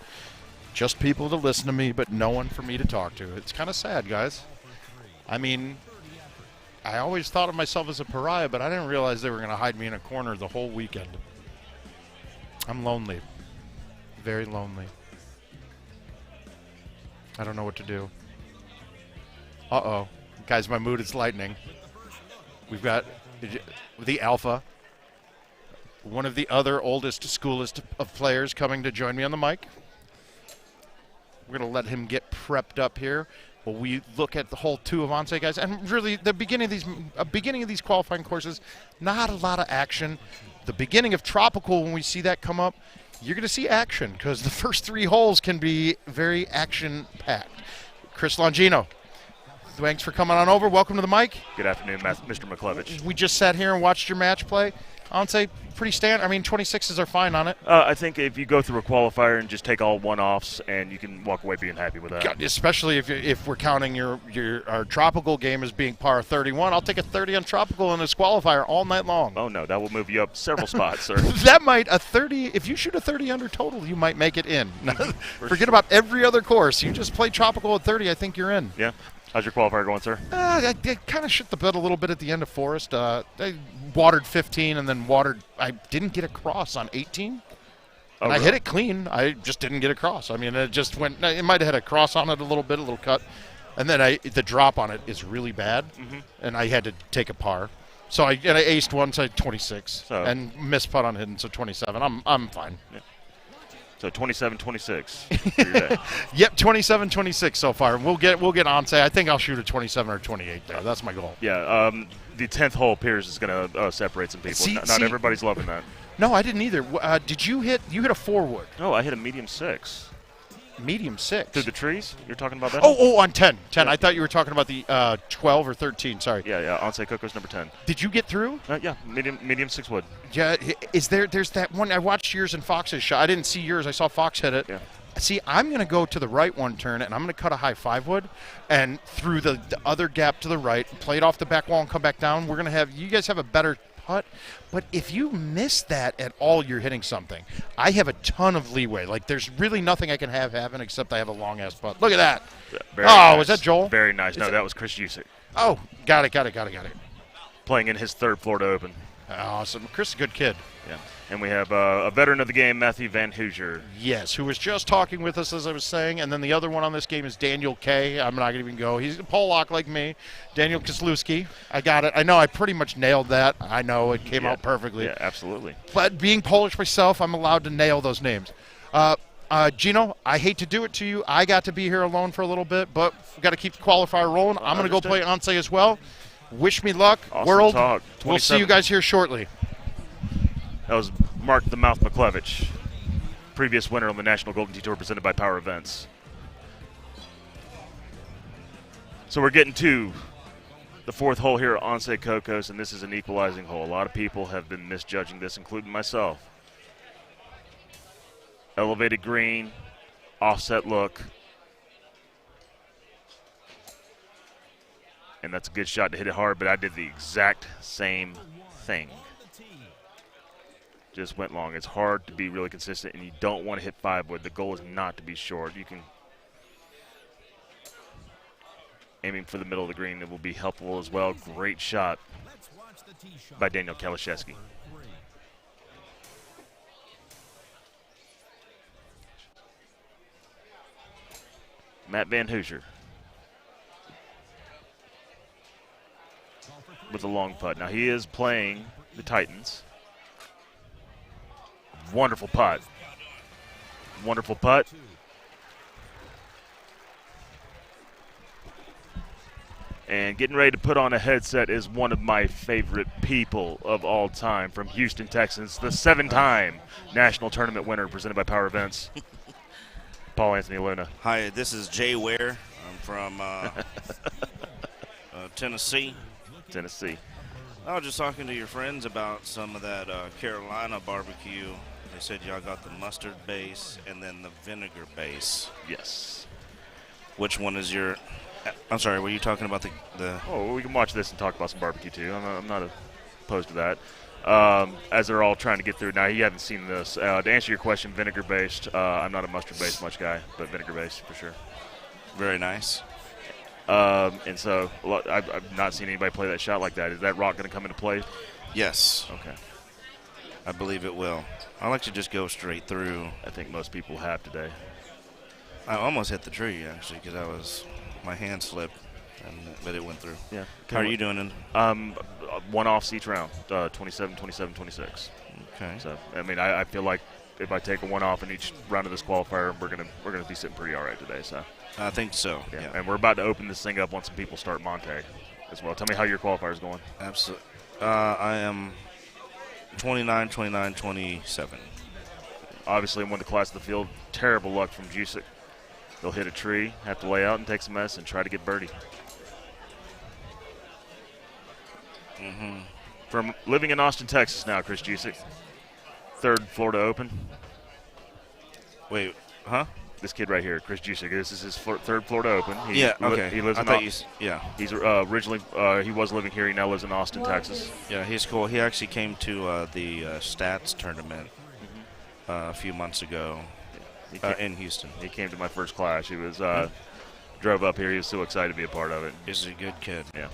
Just people to listen to me, but no one for me to talk to. It's kind of sad, guys. I mean, I always thought of myself as a pariah, but I didn't realize they were going to hide me in a corner the whole weekend. I'm lonely. Very lonely. I don't know what to do. Uh-oh. Guys, my mood is lightning. We've got the Alpha, one of the other oldest schoolest of players coming to join me on the mic. We're going to let him get prepped up here while we look at the whole two of Anse, guys. And really, the beginning of these qualifying courses, not a lot of action. The beginning of Tropical, when we see that come up, you're going to see action because the first 3 holes can be very action-packed. Chris Longino. Thanks for coming on over. Welcome to the mic. Good afternoon, Mr. McClevich. We just sat here and watched your match play. I would say pretty standard. I mean, 26s are fine on it. I think if you go through a qualifier and just take all one-offs, and you can walk away being happy with that. God, especially if we're counting our Tropical game as being par 31. I'll take a 30 on Tropical in this qualifier all night long. Oh, no. That will move you up several spots, sir. That might, a 30, if you shoot a 30 under total, you might make it in. Forget about every other course. You just play Tropical at 30, I think you're in. Yeah. How's your qualifier going, sir? I kind of shit the bed a little bit at the end of Forest. I watered 15 and then I didn't get across on 18. And I hit it clean. I just didn't get across. I mean, it just went, it might have had a cross on it a little bit, a little cut. And then the drop on it is really bad. And I had to take a par. So I aced one, so I had 26. And missed putt on hitting, so 27. I'm fine. Yeah. So 27-26. Yep, 27-26 so far. We'll get Anse. I think I'll shoot a 27 or 28 there. That's my goal. Yeah, the 10th hole appears is going to separate some people. Not everybody's loving that. No, I didn't either. Did you hit? You hit a 4-wood. Oh, I hit a medium 6. Medium 6 through the trees. You're talking about that? Oh, on 10. Yeah. I thought you were talking about the 12 or 13. Sorry. Yeah. Anse Coco's number 10. Did you get through? Yeah, medium 6 wood. Yeah. There's that one I watched yours and Fox's shot. I didn't see yours. I saw Fox hit it. Yeah. See, I'm going to go to the right one turn, and I'm going to cut a high 5-wood, and through the other gap to the right, play it off the back wall and come back down. We're going to have you guys have a better putt. But if you miss that at all, you're hitting something. I have a ton of leeway. Like, there's really nothing I can have happen except I have a long-ass putt. Look at that. Nice. Was that Joel? Very nice. No, that was Chris Jusick. Oh, got it. Playing in his 3rd Florida Open. Awesome. Chris is a good kid. Yeah. And we have a veteran of the game, Matthew Van Hoosier. Yes, who was just talking with us, as I was saying. And then the other one on this game is Daniel K. I'm not going to even go. He's a Pollock like me. Daniel Kozlowski. I got it. I know I pretty much nailed that. I know it came out perfectly. Yeah, absolutely. But being Polish myself, I'm allowed to nail those names. Gino, I hate to do it to you. I got to be here alone for a little bit, but we've got to keep the qualifier rolling. I'm going to go play Onse as well. Wish me luck, Awesome world. talk. We'll see you guys here shortly. That was Mark the Mouth McClevich, previous winner on the National Golden Tee Tour presented by Power Events. So we're getting to the fourth hole here at Onse Cocos, and this is an equalizing hole. A lot of people have been misjudging this, including myself. Elevated green, offset look. And that's a good shot to hit it hard, but I did the exact same thing. Just went long. It's hard to be really consistent, and you don't want to hit 5-wood. The goal is not to be short. You can aiming for the middle of the green. It will be helpful as well. Great shot by Daniel Kalashevsky. Matt Van Hoosier with a long putt. Now he is playing the Titans. Wonderful putt. Wonderful putt. And getting ready to put on a headset is one of my favorite people of all time from Houston, Texas, the 7-time national tournament winner presented by Power Events, Paul Anthony Luna. Hi, this is Jay Ware. I'm from Tennessee. Tennessee. I was just talking to your friends about some of that Carolina barbecue. They said y'all got the mustard base and then the vinegar base. Yes. Which one is your... I'm sorry, were you talking about the... Oh, we can watch this and talk about some barbecue, too. I'm not opposed to that. As they're all trying to get through. Now, you haven't seen this. To answer your question, vinegar-based. I'm not a mustard-based much guy, but vinegar-based for sure. Very nice. And so I've not seen anybody play that shot like that. Is that rock going to come into play? Yes. Okay. I believe it will. I like to just go straight through. I think most people have today. I almost hit the tree, actually, because my hand slipped, but it went through. Yeah. How are you doing? One off each round, 27, 27, 26. Okay. So, I mean, I feel like if I take a one off in each round of this qualifier, we're gonna be sitting pretty all right today. So. I think so. Yeah. And we're about to open this thing up once some people start Monte as well. Tell me how your qualifier is going. Absolutely. I am 29, 29, 27. Obviously, in one of the class of the field, terrible luck from Jusic. They'll hit a tree, have to lay out and take some mess, and try to get birdie. Mm-hmm. From living in Austin, Texas now, Chris Jusic. Third Florida Open. Wait, huh? This kid right here, Chris Jusic. This is his third Florida Open. Okay. He lives in Austin. Yeah. He's originally, he was living here. He now lives in Austin, Texas. Yeah, he's cool. He actually came to the Stats tournament a few months ago in Houston. He came to my first class. He was drove up here. He was so excited to be a part of it. He's a good kid. Yeah.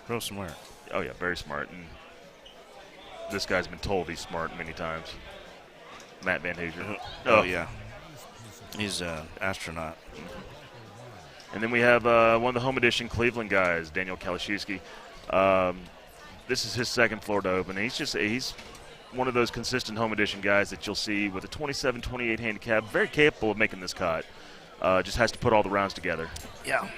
Real smart. Oh, yeah, very smart. And this guy's been told he's smart many times. Matt Van Hoosier. Oh, yeah. He's an astronaut. And then we have one of the home edition Cleveland guys, Daniel Kalashevsky. This is his second Florida Open. He's one of those consistent home edition guys that you'll see with a 27-28 handicap, very capable of making this cut. Just has to put all the rounds together. Yeah.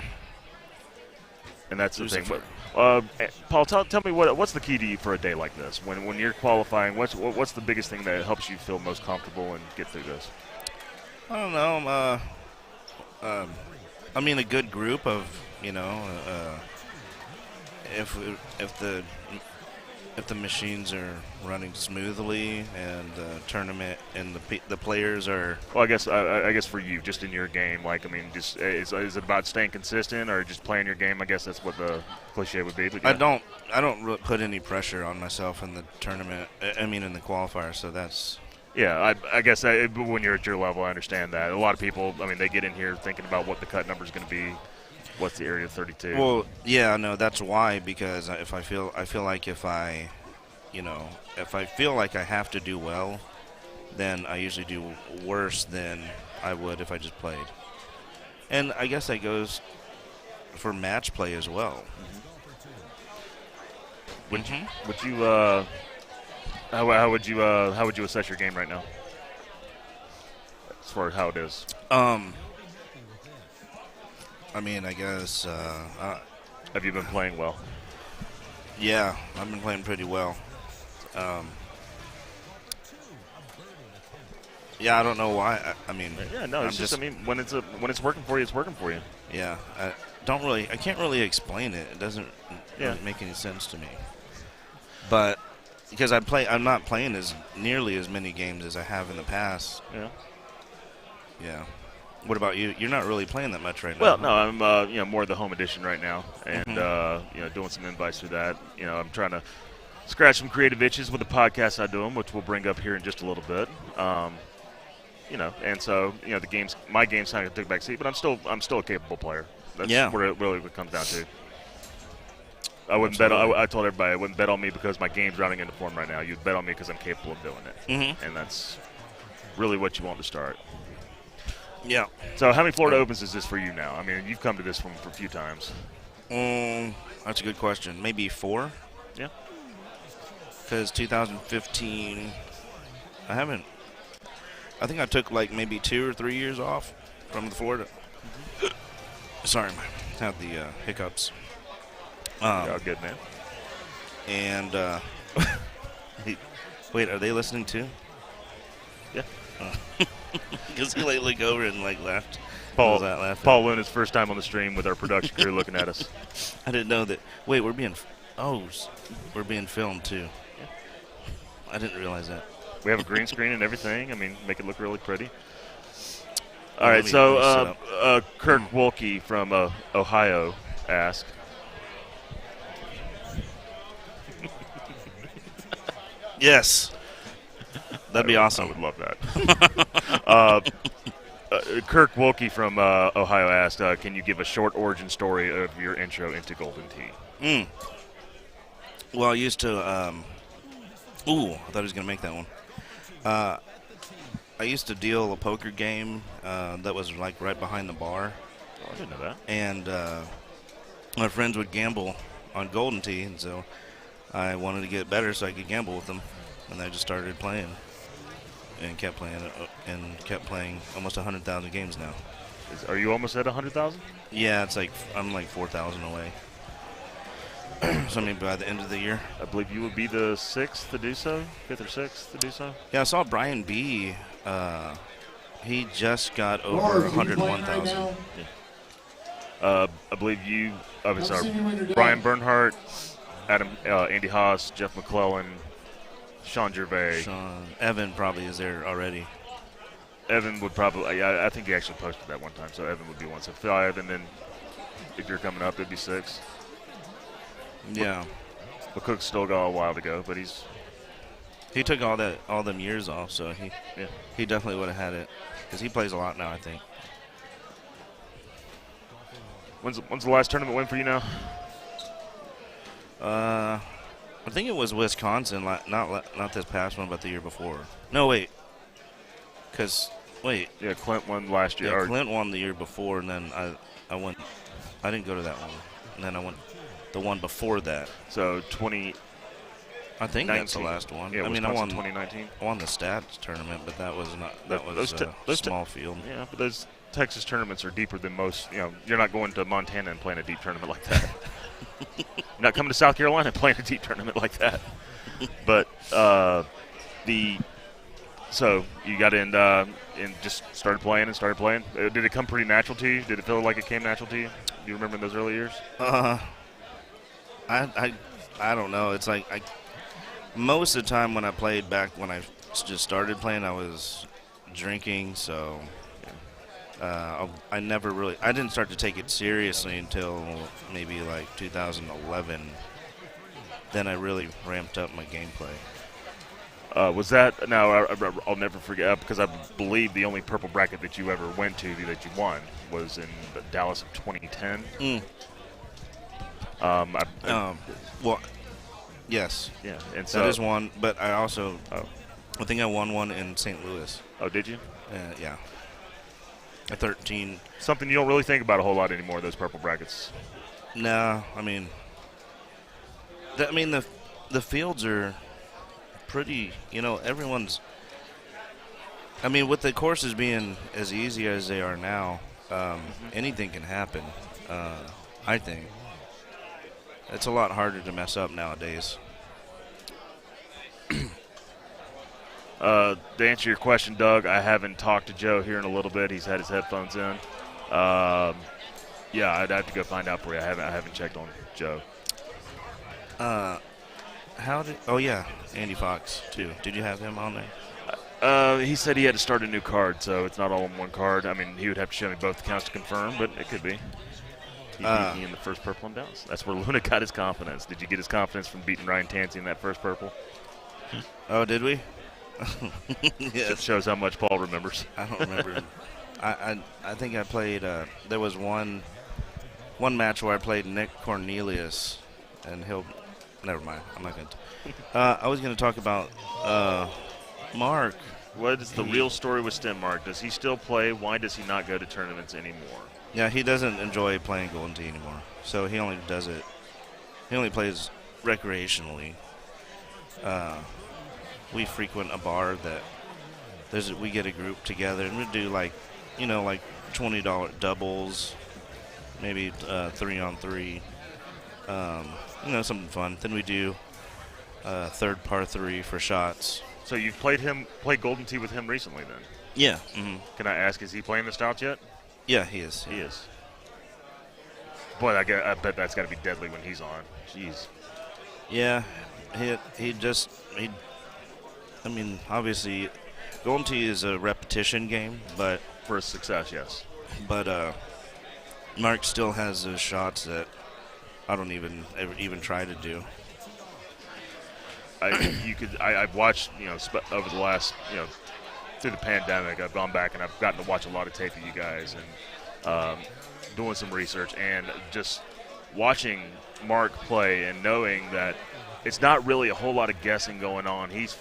And that's the thing. But, Paul, tell me what's the key to you for a day like this? When you're qualifying, what's the biggest thing that helps you feel most comfortable and get through this? I don't know. I mean, a good group of, if the machines are running smoothly and the tournament and the players are. Well, I guess for you, just in your game, just is it about staying consistent or just playing your game? I guess that's what the cliche would be. But yeah. I don't really put any pressure on myself in the tournament. I mean, in the qualifier. So that's. Yeah, I guess when you're at your level, I understand that. A lot of people, they get in here thinking about what the cut number is going to be. What's the area 32? Well, yeah, no, that's why, because if I feel like if I, you know, if I feel like I have to do well, then I usually do worse than I would if I just played. And I guess that goes for match play as well. Would you how would you assess your game right now? As far as how it is. I mean, I guess. Have you been playing well? Yeah, I've been playing pretty well. Yeah, I don't know why. I mean, yeah, no, it's just I mean, when it's working for you, it's working for you. Yeah, I can't really explain it. It doesn't really make any sense to me. But because I'm not playing as nearly as many games as I have in the past. Yeah. Yeah. What about you? You're not really playing that much right now. Well, no, I'm more the home edition right now, and doing some invites through that. I'm trying to scratch some creative itches with the podcast I do them, which we'll bring up here in just a little bit. And so my game's kind of took a back seat, but I'm still a capable player. That's where it really comes down to. I wouldn't bet. I told everybody I wouldn't bet on me because my game's rounding into form right now. You'd bet on me because I'm capable of doing it, and that's really what you want to start. Yeah. So how many Florida Opens is this for you now? I mean, you've come to this one for a few times. That's a good question. Maybe 4. Yeah. Because 2015, I think I took like maybe 2 or 3 years off from the Florida. Sorry, I had the hiccups. Yeah, good, man. And wait, are they listening too? Yeah. Because he looked over and laughed. Paul Luna's first time on the stream with our production crew looking at us. I didn't know that. Wait, we're being filmed too. Yeah. I didn't realize that. We have a green screen and everything. I mean, make it look really pretty. All right, so Kirk Wolke from Ohio asked. Yes. That'd be awesome. I would love that. Kirk Wolke from Ohio asked, can you give a short origin story of your intro into Golden Tee? Well, I used to I thought he was going to make that one. I used to deal a poker game that was right behind the bar. Oh, I didn't know that. And my friends would gamble on Golden Tee, and so I wanted to get better so I could gamble with them. And I just started playing and kept playing almost 100,000 games now. Are you almost at 100,000? Yeah, it's I'm 4,000 away. So maybe by the end of the year. I believe you would be the 6th to do so, 5th or 6th to do so. Yeah, I saw Brian B. He just got over 101,000. I believe you. Brian Bernhardt, Andy Haas, Jeff McClellan, Sean Gervais. Evan probably is there already. Evan would probably. I think he actually posted that one time, so Evan would be 1. So 5, and then if you're coming up, it'd be 6. Yeah. McCook's still got a while to go, but he took all them years off, so he definitely would have had it because he plays a lot now, I think. When's the last tournament win for you now? I think it was Wisconsin, not this past one, but the year before. No, wait. Yeah, Clint won last year. Yeah, Clint won the year before, and then I went. I didn't go to that one, and then I went the one before that. So 20. I think that's the last one. Yeah, I mean, Wisconsin 2019. I won the stats tournament, but that was not. That was small field. Yeah, but those Texas tournaments are deeper than most. You're not going to Montana and playing a deep tournament like that. You're not coming to South Carolina and playing a deep tournament like that. But so you got in and just started playing. Did it come pretty natural to you? Did it feel like it came natural to you? Do you remember in those early years? I don't know. It's most of the time when I played back when I just started playing, I was drinking, so I didn't start to take it seriously until maybe 2011. Then I really ramped up my gameplay. Was that now? I'll never forget because I believe the only purple bracket that you ever went to that you won was in Dallas of 2010. Well, Yes. Yeah, and that is one. But I also, I think I won one in St. Louis. Oh, did you? Yeah. A 13. Something you don't really think about a whole lot anymore. Those purple brackets. No, I mean, the fields are pretty. You know, everyone's. I mean, with the courses being as easy as they are now, anything can happen. I think it's a lot harder to mess up nowadays. To answer your question, Doug, I haven't talked to Joe here in a little bit. He's had his headphones in. Yeah, I'd have to go find out for you. I haven't checked on Joe. Oh yeah, Andy Fox too. Did you have him on there? He said he had to start a new card, so it's not all in one card. I mean, he would have to show me both accounts to confirm, but it could be. He beat me in the first purple in Dallas. That's where Luna got his confidence. Did you get his confidence from beating Ryan Tansey in that first purple? Oh, did we? Yes. It shows how much Paul remembers. I don't remember. I think I played. There was one match where I played Nick Cornelius, and he'll. Never mind. I'm not going to. I was going to talk about Mark. What is the real story with Stem Mark? Does he still play? Why does he not go to tournaments anymore? Yeah, he doesn't enjoy playing Golden Tee anymore. So he only does it. He only plays recreationally. We frequent a bar that we get a group together and we do like $20 doubles, maybe 3-on-3. Something fun. Then we do third par 3 for shots. So you've played Golden Tee with him recently then? Yeah. Mm-hmm. Can I ask, is he playing the stouts yet? Yeah, he is. He is. Boy, I bet that's got to be deadly when he's on. Jeez. Yeah, I mean, obviously, Golden Tee is a repetition game, but for success, yes. But Mark still has those shots that I don't even try to do. I've watched over the last through the pandemic. I've gone back and I've gotten to watch a lot of tape of you guys and doing some research and just watching Mark play and knowing that it's not really a whole lot of guessing going on. He's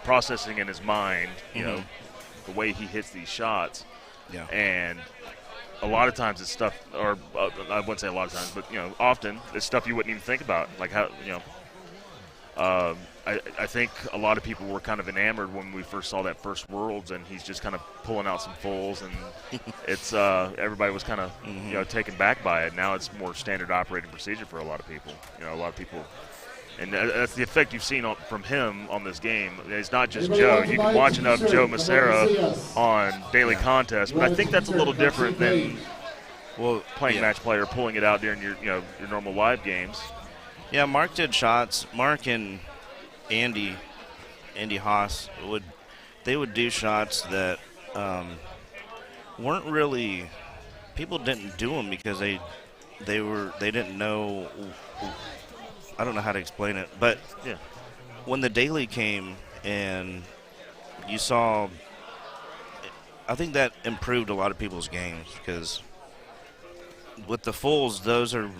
processing in his mind, the way he hits these shots. Yeah. And a lot of times it's stuff, or I wouldn't say a lot of times, but often it's stuff you wouldn't even think about, like how I think a lot of people were kind of enamored when we first saw that first Worlds, and he's just kind of pulling out some fulls, and it's everybody was kind of taken back by it. Now it's more standard operating procedure for a lot of people. A lot of people, and that's the effect you've seen from him on this game. It's not just Joe. You can watch enough Joe Macera on daily contests, but I think that's a little different than playing match play or pulling it out during your normal live games. Yeah, Mark did shots. Mark and Andy Haas would do shots that weren't really, people didn't do them because they didn't know. I don't know how to explain it, but yeah, when the daily came and you saw, I think that improved a lot of people's games because with the fulls, those are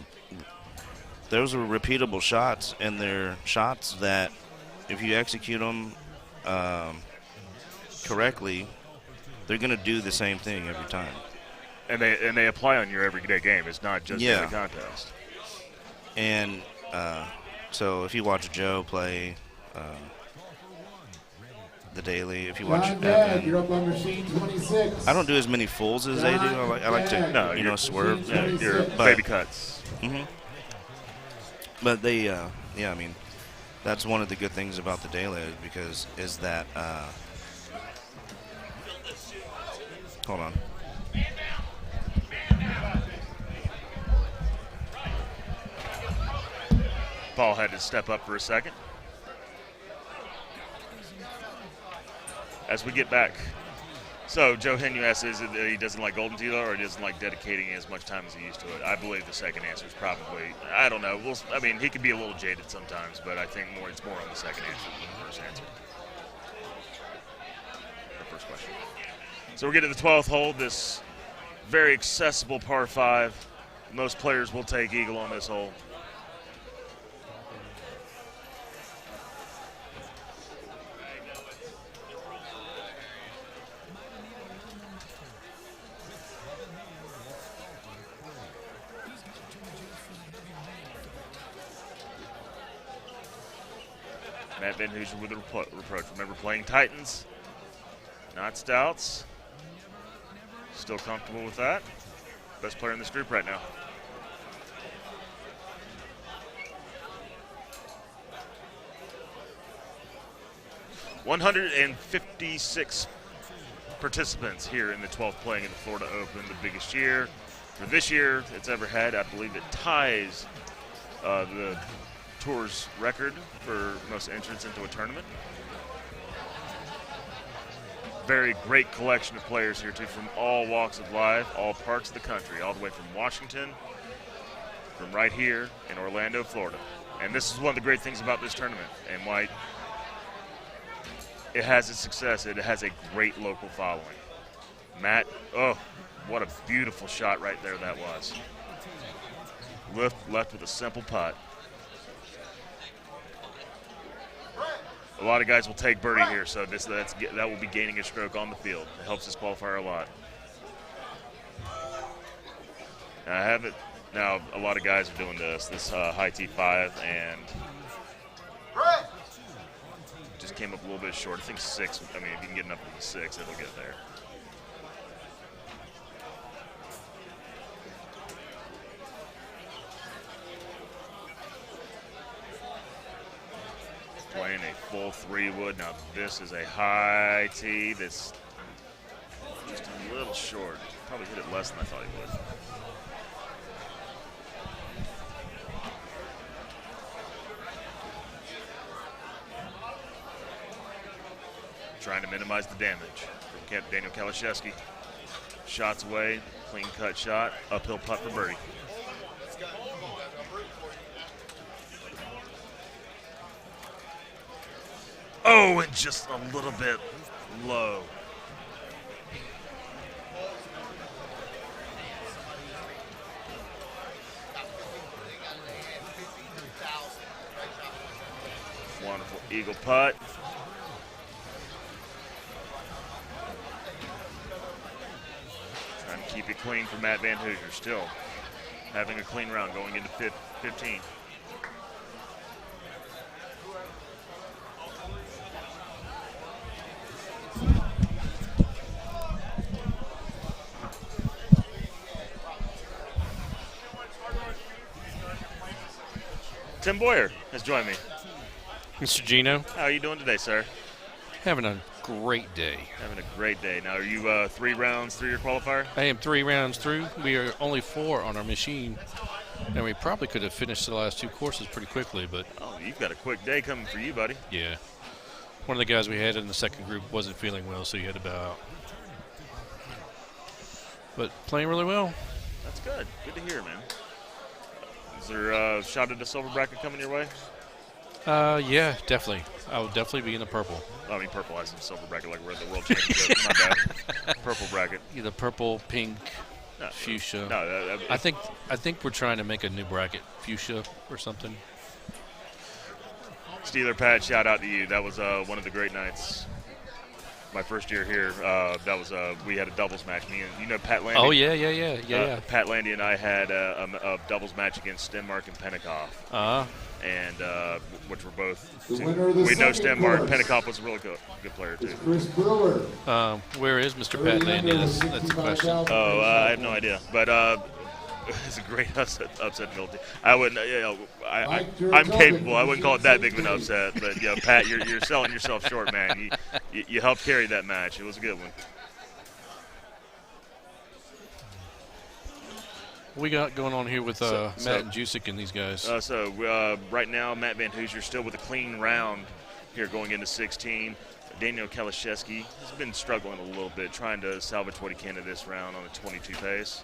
repeatable shots, and they're shots that if you execute them correctly, they're going to do the same thing every time. And they apply on your everyday game. It's not just in the contest. And so if you watch Joe play the daily, if you watch Evan, you're up on machine 26. I don't do as many fulls as they do. I like to swerve. Your baby cuts. Mm-hmm. But they, I mean, that's one of the good things about the daily is that, hold on. Paul had to step up for a second. As we get back. So Joe Henu asks, is it that he doesn't like Golden Tee, or he doesn't like dedicating as much time as he used to it? I believe the second answer is probably, I don't know. He could be a little jaded sometimes, but I think it's more on the second answer than the first answer. The first question. So we're getting to the 12th hole, this very accessible par 5. Most players will take eagle on this hole. Matt Van Hoosier with a reproach. Remember, playing Titans, not Stouts. Still comfortable with that. Best player in this group right now. $156 participants here in the 12th playing in the Florida Open, the biggest year for this year it's ever had. I believe it ties the tour's record for most entrants into a tournament. Very great collection of players here too, from all walks of life, all parts of the country, all the way from Washington, from right here in Orlando, Florida. And this is one of the great things about this tournament and why it has its success. It has a great local following. Matt, oh, what a beautiful shot right there that was. Left with a simple putt. A lot of guys will take birdie here, so that will be gaining a stroke on the field. It helps this qualifier a lot. Now, I have it. Now, a lot of guys are doing this high T5, and just came up a little bit short. I think 6. I mean, if you can get enough of the 6, it'll get there. Playing a full 3-wood. Now this is a high tee that's just a little short. Probably hit it less than I thought he would. Trying to minimize the damage from Daniel Kalashevsky. Shots away, clean cut shot, uphill putt for birdie. Oh, and just a little bit low. Wonderful eagle putt. Trying to keep it clean for Matt Van Hoosier. Still having a clean round going into 15. Tim Boyer has joined me. Mr. Gino. How are you doing today, sir? Having a great day. Having a great day. Now, are you 3 rounds through your qualifier? I am 3 rounds through. We are only 4 on our machine. And we probably could have finished the last 2 courses pretty quickly, but... Oh, you've got a quick day coming for you, buddy. Yeah. One of the guys we had in the second group wasn't feeling well, so he had to bow out. But playing really well. That's good. Good to hear, man. Is there a shot at the silver bracket coming your way? Yeah, definitely. I will definitely be in the purple. I mean, purple has some silver bracket like we're at the World Championship. My bad. Purple bracket. Either purple, pink, fuchsia. No, I think we're trying to make a new bracket, fuchsia or something. Steeler Pat, shout out to you. That was one of the great nights. My first year here, that was we had a doubles match. Me and you know Pat Landy. Oh yeah. Pat Landy and I had a doubles match against Stenmark and Pentecoff. And which were both. We know Stenmark. Pentecoff was a really good player too. Chris Brewer. Where is Mr. Pat Landy? That's the question. Oh, I have no idea, but. It's a great upset penalty. I wouldn't, I'm capable. I wouldn't call it that big of an upset, but Pat, you're selling yourself short, man. You helped carry that match. It was a good one. What we got going on here with Matt and Jusic and these guys? Right now, Matt Van Hoosier still with a clean round here going into 16. Daniel Kalashevsky has been struggling a little bit, trying to salvage what he can in this round on a 22 pace.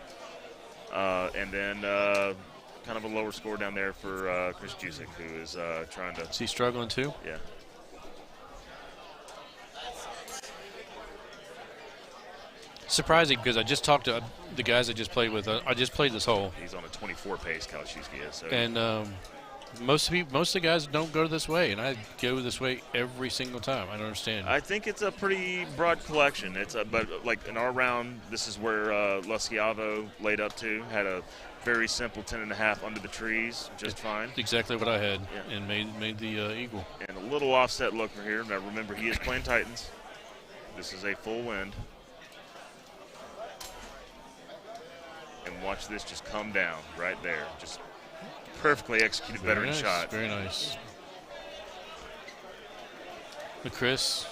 And then kind of a lower score down there for Chris Jusic, who is trying to... Is he struggling too? Yeah. Surprising, because I just talked to the guys I just played with. I just played this hole. He's on a 24 pace, Kalashevsky is. So. And Most of the guys don't go this way, and I go this way every single time. I don't understand. I think it's a pretty broad collection. But like in our round, this is where Lasciavo laid up to. Had a very simple 10.5 under the trees, just fine. Exactly what I had, and made the eagle. And a little offset look for here. Now remember, he is playing Titans. This is a full wind. And watch this just come down right there. Just perfectly executed veteran shot. Very nice. But Chris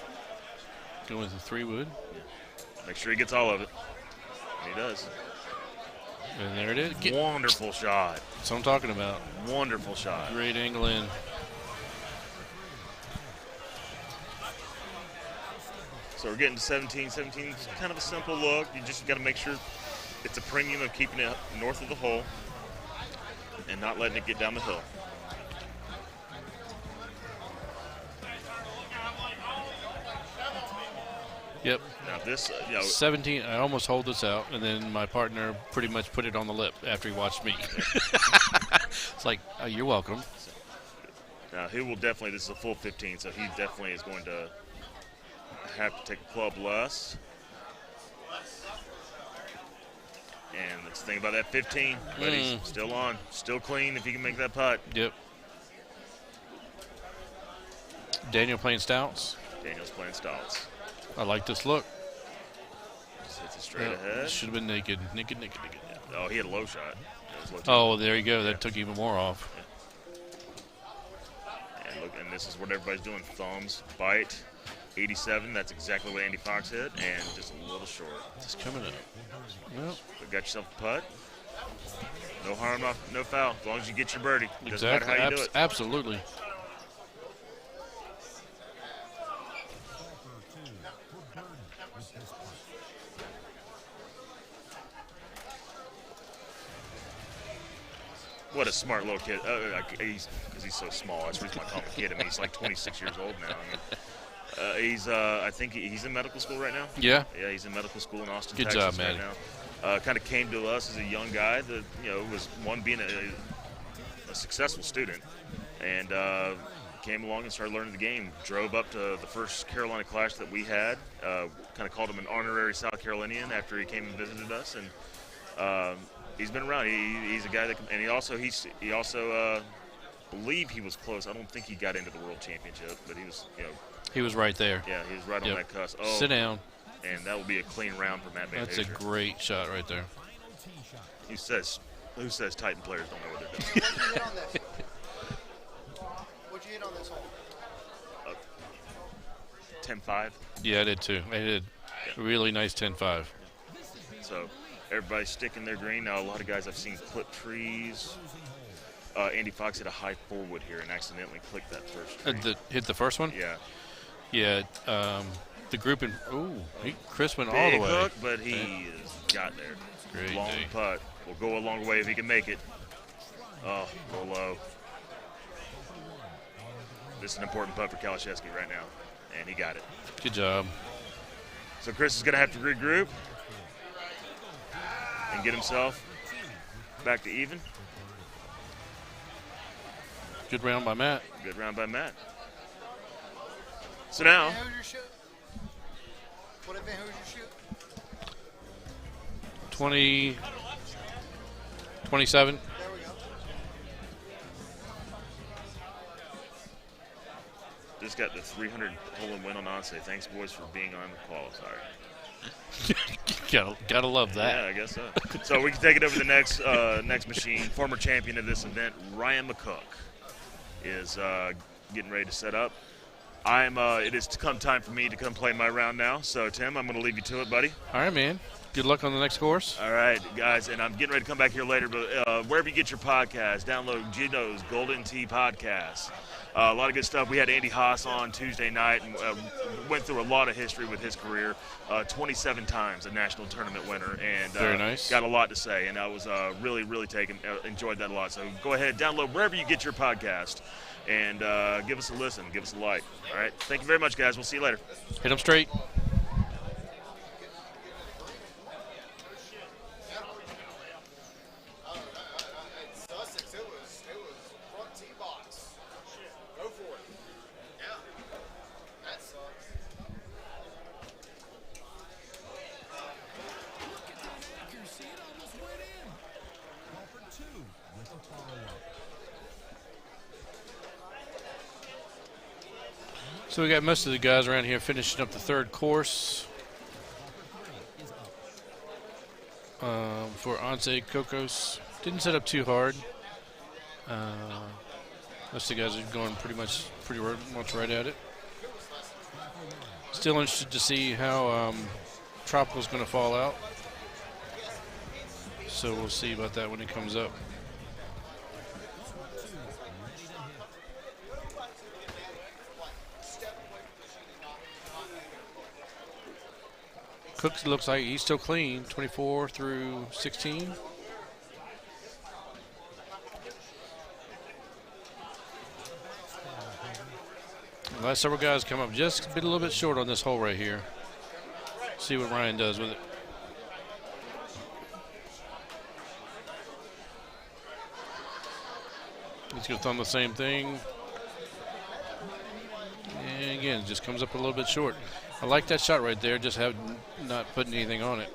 going with the 3 wood. Make sure he gets all of it. And he does. And there it is. Wonderful shot. That's what I'm talking about. Wonderful shot. Great angle in. So we're getting to 17. 17 is kind of a simple look. You just got to make sure it's a premium of keeping it north of the hole and not letting it get down the hill. Yep. Now this, 17. I almost hold this out, and then my partner pretty much put it on the lip after he watched me. It's like, oh, you're welcome. Now he will definitely. This is a full 15, so he definitely is going to have to take a club less. And let's think about that 15. But he's still on, still clean if he can make that putt. Yep. Daniel playing stouts. Daniel's playing stouts. I like this look. Just hits it straight ahead. Should have been naked. Naked. Oh, he had a low shot. Oh, there you go. That took even more off. Yeah. And look, and this is what everybody's doing. Thumbs, bite. 87, that's exactly what Andy Fox hit, and just a little short. Just coming up. Well, got yourself a putt. No harm, no foul, as long as you get your birdie. Doesn't Exactly. matter how you do it. Absolutely. What a smart little kid. Because he's so small. That's the reason I call him a kid. I mean, he's like 26 years old now. I mean, I think he's in medical school right now. Yeah. Yeah, he's in medical school in Austin, Good Texas job, right Maddie. now. Kind of came to us as a young guy that, was being a successful student. And came along and started learning the game. Drove up to the first Carolina Clash that we had. Kind of called him an honorary South Carolinian after he came and visited us. And he's been around. He's a guy that, and he also believe he was close. I don't think he got into the World Championship, but he was, He was right there. Yeah, he was right on that cusp. Oh, sit down. And that will be a clean round for Matt Van That's a Hoosier. great shot right there. Who says Titan players don't know what they're doing? What'd you hit on this hole? 10-5. Yeah, I did too. I did. Really nice 10-5. So everybody's sticking their green. Now a lot of guys I've seen clip trees. Andy Fox hit a high 4-wood here and accidentally clicked that first tree. Hit the first one? Yeah. Yeah. The group in. Chris went Big all the way. hook, but he has got there. Great long day. putt. Will go a long way if he can make it. Oh, go low. This is an important putt for Kalashevsky right now, and he got it. Good job. So Chris is going to have to regroup and get himself back to even. Good round by Matt. Good round by Matt. So now, What did Van Hoosier shoot? 27. There we go. just got the 300 hole and win on Onse. Thanks, boys, for being on the qualifier. Gotta love that. Yeah, I guess so. So we can take it over to the next machine. Former champion of this event, Ryan McCook, is getting ready to set up. It is come time for me to come play my round now. So Tim, I'm going to leave you to it, buddy. All right, man. Good luck on the next course. All right, guys, and I'm getting ready to come back here later. But wherever you get your podcast, download Gino's Golden Tee podcast. A lot of good stuff. We had Andy Haas on Tuesday night and went through a lot of history with his career. 27 times a national tournament winner, and Very nice. Got a lot to say. And I was really enjoyed that a lot. So go ahead, download wherever you get your podcast, and give us a listen, give us a like. All right, thank you very much, guys. We'll see you later. Hit them straight. Sussex, it was front tee box. So we got most of the guys around here finishing up the third course. For Once Cocos. Didn't set up too hard. Most of the guys are going pretty much right at it. Still interested to see how Tropical's going to fall out. So we'll see about that when it comes up. Cooks looks like he's still clean, 24 through 16. The last several guys come up just a little bit short on this hole right here. See what Ryan does with it. He's going to thumb the same thing. And again, it just comes up a little bit short. I like that shot right there, just not putting anything on it.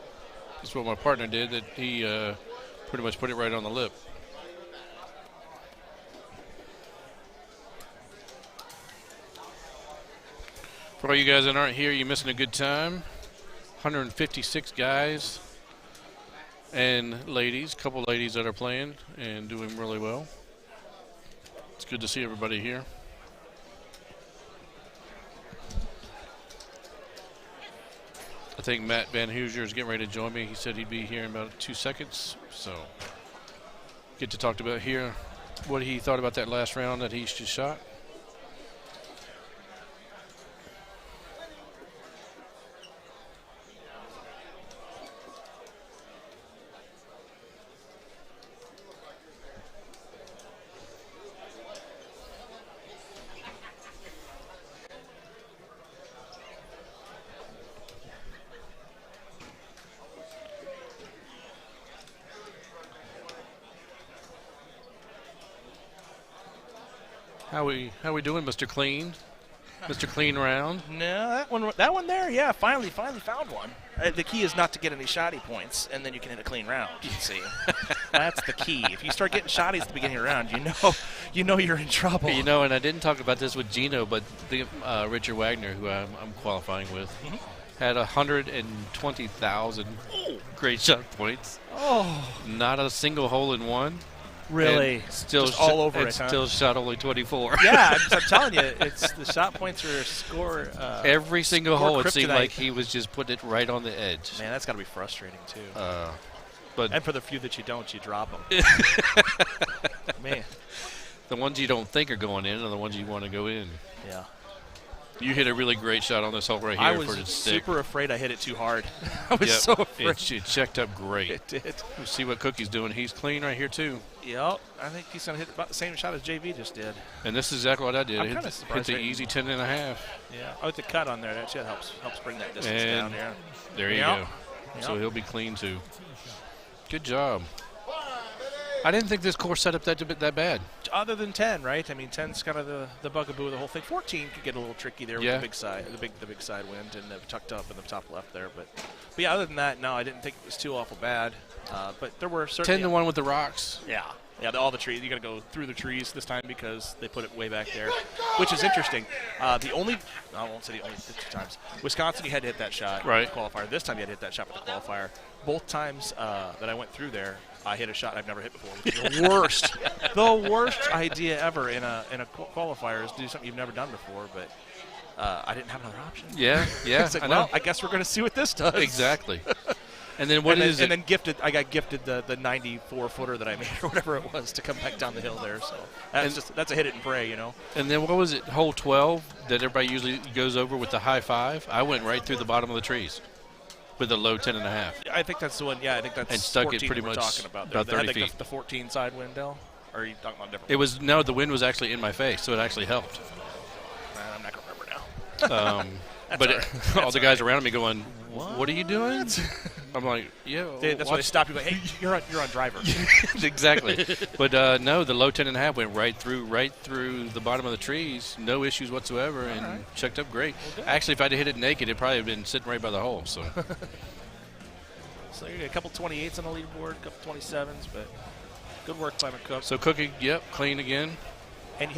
That's what my partner did, that he pretty much put it right on the lip. For all you guys that aren't here, you're missing a good time. 156 guys and ladies, couple ladies that are playing and doing really well. It's good to see everybody here. I think Matt Van Hoosier is getting ready to join me. He said he'd be here in about 2 seconds. So get to talk about here what he thought about that last round that he just shot. How we doing, Mr. Clean? Mr. Clean Round? No, that one there, yeah, finally found one. The key is not to get any shoddy points, and then you can hit a clean round. You see, that's the key. If you start getting shotties at the beginning of the round, you know you're in trouble. You know, and I didn't talk about this with Gino, but the Richard Wagner, who I'm qualifying with, had 120,000 great shot points. Oh, not a single hole in one. Really? Still just all over it, still shot only 24. Yeah, I'm telling you, it's the shot points are score. Every single hole, it seemed kryptonite. like he was just putting it right on the edge. Man, that's got to be frustrating too. And for the few that you don't, you drop them. Man, the ones you don't think are going in are the ones you want to go in. Yeah. You hit a really great shot on this hole right here. I was for the stick. super afraid I hit it too hard. I was so afraid. It checked up great. It did. We'll see what Cookie's doing. He's clean right here too. Yep, I think he's going to hit about the same shot as JV just did. And this is exactly what I did. I'm Hit kind of surprised. the easy 10.5. Yeah. Oh, with the cut on there, that shit helps bring that distance down there. There you go. So he'll be clean too. Good job. I didn't think this course set up that bad. Other than 10, right? I mean, 10's kind of the bugaboo of the whole thing. 14 could get a little tricky there with the big side, the big side wind, and tucked up in the top left there. But yeah, other than that, no, I didn't think it was too awful bad. But there were certainly 10 to 1 with the rocks. Yeah, all the trees. You got to go through the trees this time because they put it way back there, which is interesting. I won't say the only 50 times. Wisconsin, you had to hit that shot. Right. For the qualifier. This time you had to hit that shot for the qualifier. Both times that I went through there, I hit a shot I've never hit before, which is the worst. The worst idea ever in a qualifier is to do something you've never done before, but I didn't have another option. Yeah. Like, well, I guess we're going to see what this does. Exactly. And then I got gifted the 94-footer that I made or whatever it was to come back down the hill there. So that's a hit it and pray, you know. And then what was it, hole 12 that everybody usually goes over with the high five? I went right through the bottom of the trees with a low 10.5. I think that's the one. Yeah, I think that's and stuck 14 it pretty we're much talking about there. about 30 had feet. The 14 side window. Or are you talking about different? It was the wind was actually in my face, so it actually helped. I'm not gonna remember now. But all the guys around me going, "What are you doing?" I'm like, "Yeah." That's why they stop you. Like, hey, you're on driver. Exactly. But no, the low 10.5 went right through the bottom of the trees, no issues whatsoever, and checked up great. Well, actually, if I'd hit it naked, it'd probably have been sitting right by the hole. So. So you got a couple 28s on the leaderboard, a couple 27s, but good work by McCook. So Cookie, clean again. And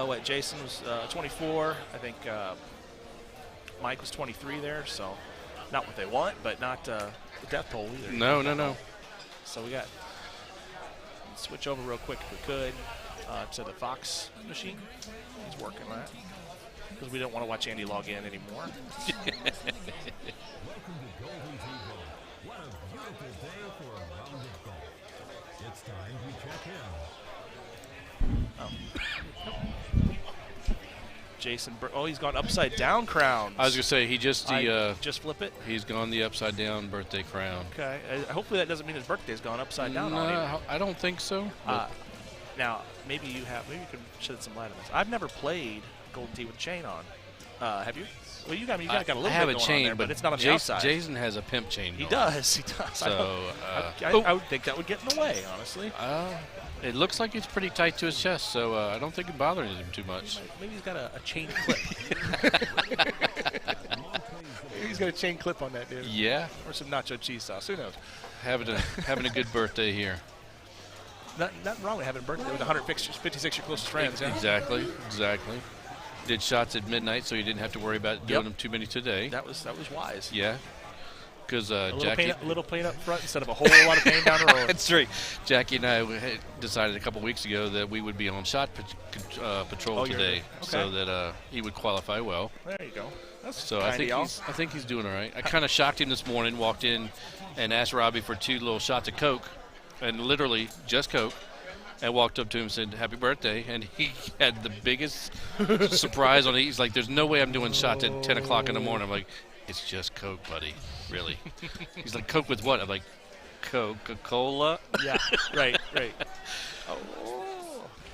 what? Jason was 24. I think Mike was 23 there. So not what they want, but not the death toll either. No. So we got switch over real quick if we could to the Fox machine. He's working that because we don't want to watch Andy log in anymore. Jason, he's gone upside down crown. I was gonna say he just just flip it. He's gone the upside down birthday crown. Okay, hopefully that doesn't mean his birthday's gone upside down. No, I don't think so. Now maybe you have. Maybe you can shed some light on this. I've never played Golden Tee with chain on. Have you? Well, you got a little bit I have going a chain, on there, but it's not on the outside. Jason has a pimp chain. He does. So I would think that would get in the way, honestly. It looks like it's pretty tight to his chest, so I don't think it bothers him too much. Maybe he's got a chain clip. Maybe he's got a chain clip on that dude. Yeah. Or some nacho cheese sauce. Who knows? Having a good birthday here. Nothing wrong with having a birthday with 56 your closest friends. Yeah? Exactly. Did shots at midnight, so you didn't have to worry about doing them too many today. That was wise. Yeah. Because Jackie, a little pain up front instead of a whole lot of pain down the road. That's right. Jackie and I had decided a couple weeks ago that we would be on shot patrol today, so that he would qualify well. There you go. So I think he's doing all right. I kind of shocked him this morning. Walked in and asked Robbie for 2 little shots of Coke, and literally just Coke. And walked up to him and said, "Happy birthday!" And he had the biggest surprise on it. He's like, "There's no way I'm doing shots at 10 o'clock in the morning." I'm like, "It's just Coke, buddy. Really?" He's like, "Coke with what?" I'm like, "Coca-Cola." Yeah, right.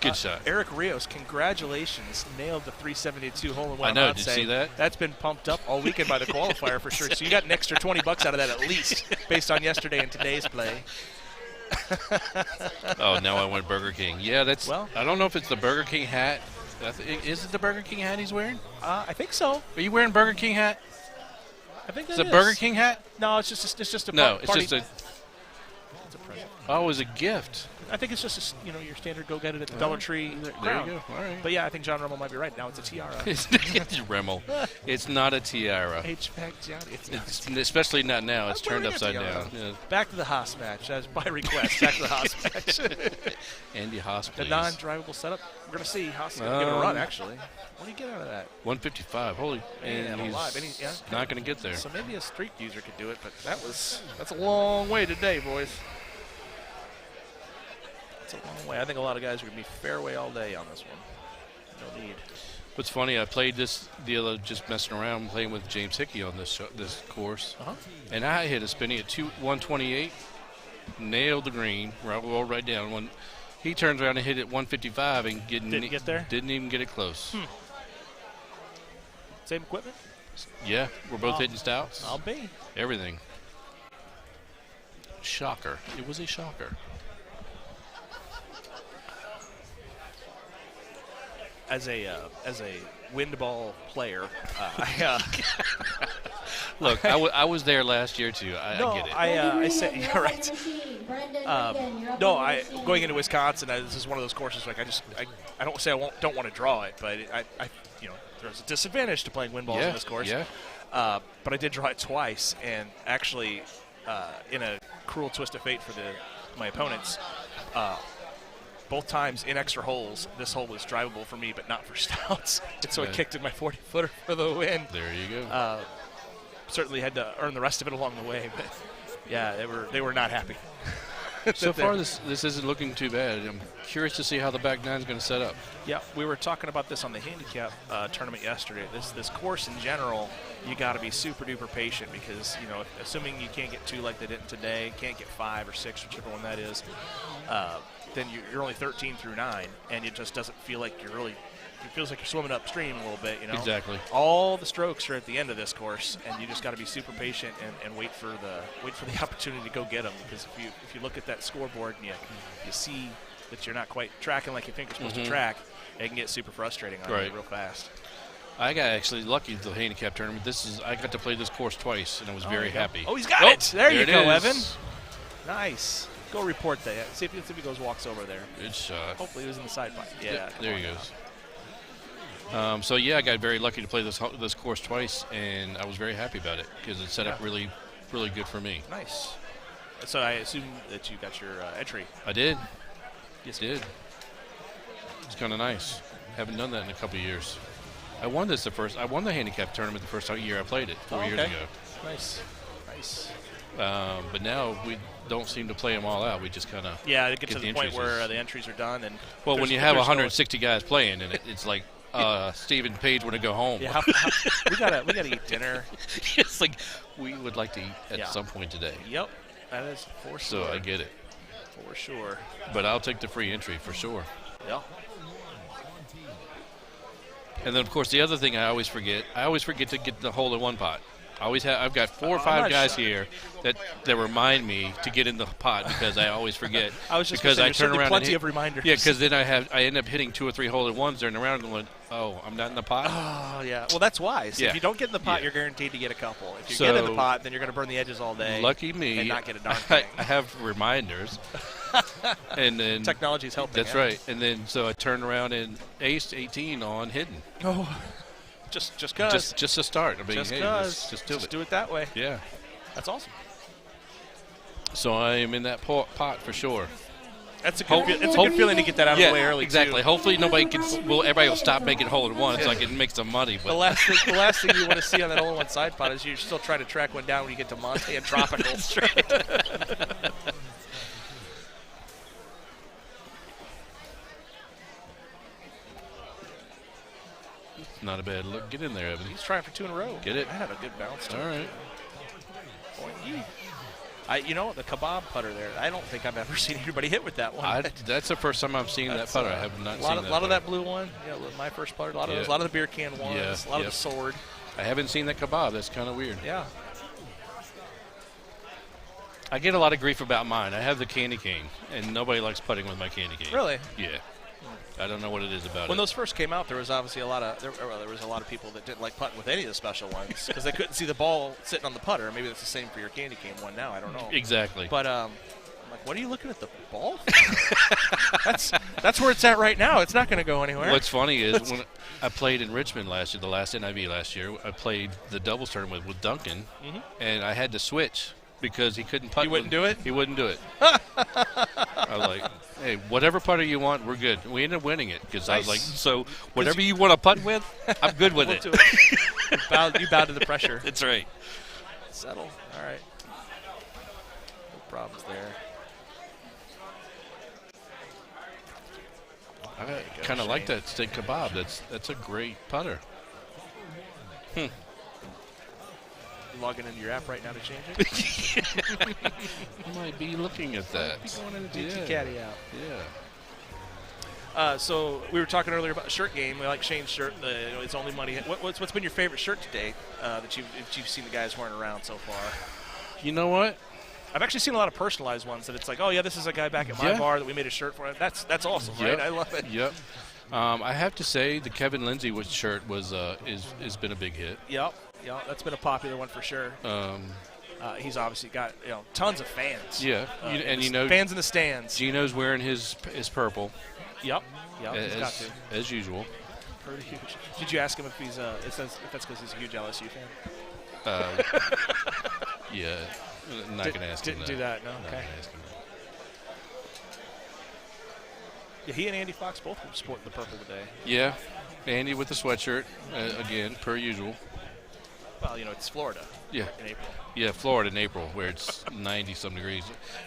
Good shot. Eric Rios, congratulations. Nailed the 372 hole in one. I know. Did you see that? That's been pumped up all weekend by the qualifier for sure. So you got an extra $20 out of that at least, based on yesterday and today's play. Oh, now I went Burger King. Yeah, that's. Well, I don't know if it's the Burger King hat. Is it the Burger King hat he's wearing? I think so. Are you wearing Burger King hat? I think it's a Burger King hat. No, it's just a. No, party. it's just a. It's a present. Oh, it was a gift. I think it's just your standard go get it at the Dollar Tree. There crown. you go. All right. But yeah, I think John Rummel might be right. Now it's a tiara. It's Remmel. It's not a tiara. HVAC Johnny. It's especially not now. It's turned upside down. Yeah. Back to the Haas match. That's by request. Back to the Haas match. Andy Haas, please. The non-drivable setup. We're going to see. Haas is going to give it a run, actually. What do you get out of that? 155. Holy. And he's not going to get there. So maybe a street user could do it, but that's a long way today, boys. It's a long way. I think a lot of guys are going to be fairway all day on this one. No need. What's funny, I played this the other just messing around playing with James Hickey on this course, and I hit a spinny at 128, nailed the green, rolled right down. When he turns around and hit it 155 and didn't get there. Didn't even get it close. Same equipment. Yeah, we're both hitting stouts. I'll be everything. Shocker! It was a shocker. As a wind ball player, look, I was there last year too. I get it. I said you're right. Going into Wisconsin, this is one of those courses like I don't say don't want to draw it, but there's a disadvantage to playing wind balls in this course. Yeah. But I did draw it twice, and actually, in a cruel twist of fate for my opponents. Both times in extra holes, this hole was drivable for me, but not for stouts. And so I kicked in my 40-footer for the win. There you go. Certainly had to earn the rest of it along the way, but yeah, they were not happy. So far, this isn't looking too bad. I'm curious to see how the back nine is going to set up. Yeah, we were talking about this on the handicap tournament yesterday. This course in general, you got to be super duper patient because assuming you can't get 2 like they did today, can't get 5 or 6, whichever one that is. Then you're only 13 through 9, and it just doesn't feel like it feels like you're swimming upstream a little bit, Exactly. All the strokes are at the end of this course, and you just got to be super patient and wait for the opportunity to go get them. Because if you look at that scoreboard and you see that you're not quite tracking like you think you're supposed to track, it can get super frustrating on you real fast. I got actually lucky at the handicap tournament. I got to play this course twice, and I was very happy. Oh, he's got it! There you go, Evan. Nice. Go report that. See if he goes walks over there. Good shot. Hopefully he was in the side pot. Yeah. There he goes. So yeah, I got very lucky to play this course twice, and I was very happy about it because it set up really, really good for me. Nice. So I assume that you got your entry. I did. Yes, did. It's kind of nice. Haven't done that in a couple of years. I won the handicap tournament the first year I played it 4 years ago. Nice. Nice. But now we don't seem to play them all out. We just kind of it gets to the point where the entries are done, and when you have 160 guys playing, and it's like Stephen Page want to go home. Yeah, we gotta eat dinner. It's like we would like to eat at some point today. Yep, that is for sure. So I get it. For sure. But I'll take the free entry for sure. Yeah. And then of course the other thing I always forget to get the hole-in-one pot. I've got 4 or 5 guys here that remind me to get in the pot because I always forget. I was just because I turn around plenty and of reminders. Yeah, because then I end up hitting 2 or 3 hole-in-ones during the round and going, oh, I'm not in the pot. Oh yeah. Well, that's why. So if you don't get in the pot, you're guaranteed to get a couple. If you get in the pot, then you're going to burn the edges all day. Lucky me. And not get a darn thing. I have reminders. And then technology's helping. That's right. And then so I turn around and aced 18 on hidden. Oh. Just because. Just to start. I mean, just do it that way. Yeah. That's awesome. So I am in that pot for sure. It's a good feeling to get that out of the way early. Exactly. Too. Hopefully everybody will stop making hole-in-one so I can make some money. But the last thing you want to see on that hole-in-one side pot is you're still trying to track one down when you get to Monte and Tropical. That's right. Not a bad look. Get in there, Evan. He's trying for 2 in a row. Get it. I had a good bounce. All right. The kebab putter there. I don't think I've ever seen anybody hit with that one. That's the first time I've seen that putter. I have not seen that. A lot of that blue one. Yeah, my first putter. A lot of the beer can ones. Yeah, a lot of the sword. I haven't seen that kebab. That's kind of weird. Yeah. I get a lot of grief about mine. I have the candy cane, and nobody likes putting with my candy cane. Really? Yeah. I don't know what it is about it. When those first came out, there was obviously there was a lot of people that didn't like putting with any of the special ones because they couldn't see the ball sitting on the putter. Maybe that's the same for your candy cane one now. I don't know. Exactly. But I'm like, what are you looking at the ball for? that's where it's at right now. It's not going to go anywhere. What's funny is when I played in Richmond last year, the last NIV last year, I played the doubles tournament with Duncan, and I had to switch because he couldn't putt. He wouldn't do it? He wouldn't do it. I was like, hey, whatever putter you want, we're good. We ended up winning it because I was like, so whatever you want to putt with, I'm good with it. You bowed to the pressure. That's right. Settle. All right. No problems there. I kind of like that steak kebab. That's a great putter. Logging into your app right now to change it? You might be looking at that. Be going in the DT Caddy app. Yeah. So we were talking earlier about shirt game. We like Shane's shirt. It's only money. What's been your favorite shirt to date that you've seen the guys wearing around so far? You know what? I've actually seen a lot of personalized ones that it's like, oh yeah, this is a guy back at my bar that we made a shirt for. That's awesome, right? I love it. Yep. I have to say the Kevin Lindsay shirt has been a big hit. Yep. Yeah, that's been a popular one for sure. He's obviously got tons of fans. Yeah, fans in the stands. Gino's wearing his purple. Yep. He's got to. As usual. Pretty huge. Did you ask him if if that's because he's a huge LSU fan? Yeah, not gonna ask him that. Didn't do that. No. Okay. Yeah, he and Andy Fox both were sporting the purple today. Yeah, Andy with the sweatshirt again, per usual. Well, it's Florida. Yeah. In April. Yeah, Florida in April, where it's 90-some degrees.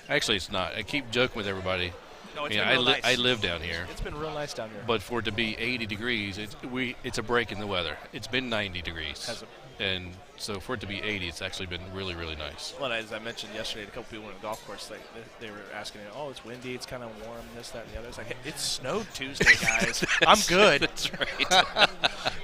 Actually, it's not. I keep joking with everybody. No, it's been real nice. I live down here. It's been real nice down here. But for it to be 80 degrees, it's a break in the weather. It's been 90 degrees. Has it? And so for it to be 80, it's actually been really, really nice. Well, as I mentioned yesterday, a couple people on the golf course, they were asking, it's windy, it's kind of warm, this, that, and the other. It's like, hey, it snowed Tuesday, guys. I'm good. That's right.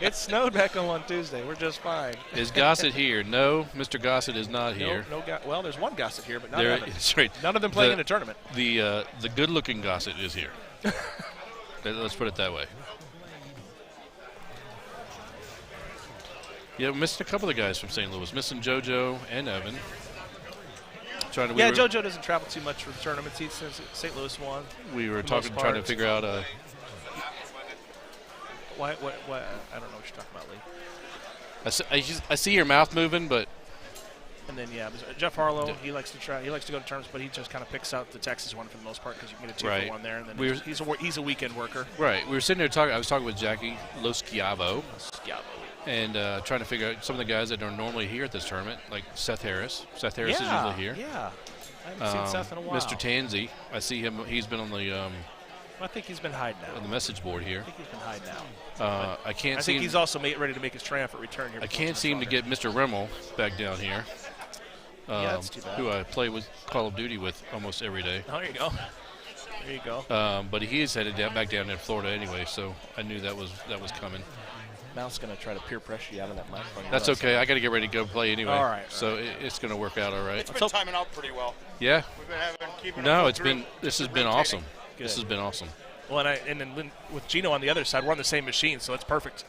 It snowed back on Tuesday. We're just fine. Is Gossett here? No, Mr. Gossett is not here. Well, there's one Gossett here, but not Evan. That's right. None of them playing in a tournament. The good-looking Gossett is here. Let's put it that way. Yeah, missing a couple of guys from St. Louis. Missing JoJo and Evan. Yeah, JoJo doesn't travel too much for the tournaments. He's St. Louis one. We were trying to figure out a. What? I don't know what you're talking about, Lee. I see your mouth moving, but. And then Jeff Harlow, he likes to try. He likes to go to tournaments, but he just kind of picks out the Texas one for the most part because you can get a 2-for-1 there. And then he's a weekend worker. Right. We were sitting there talking. I was talking with Jackie Loschiavo. And trying to figure out some of the guys that are normally here at this tournament, like Seth Harris. Seth Harris is usually here. Yeah. I haven't seen Seth in a while. Mr. Tansey, I see him. He's been on the. I think he's been hiding now. On the message board here. I think he's been hiding now. I can't. I think he's also ready to make his triumphant return here. I can't seem to get Mr. Rimmel back down here. That's too bad. Who I play with Call of Duty with almost every day. Oh, there you go. There you go. But he is headed back down in Florida anyway, so I knew that was coming. Mal's going to try to peer pressure you out of that microphone. That's okay. I got to get ready to go play anyway. All right. So it's going to work out all right. It's been timing out pretty well. Yeah. We've been keeping this has been awesome. Good. This has been awesome. Well, and then with Gino on the other side, we're on the same machine, so it's perfect.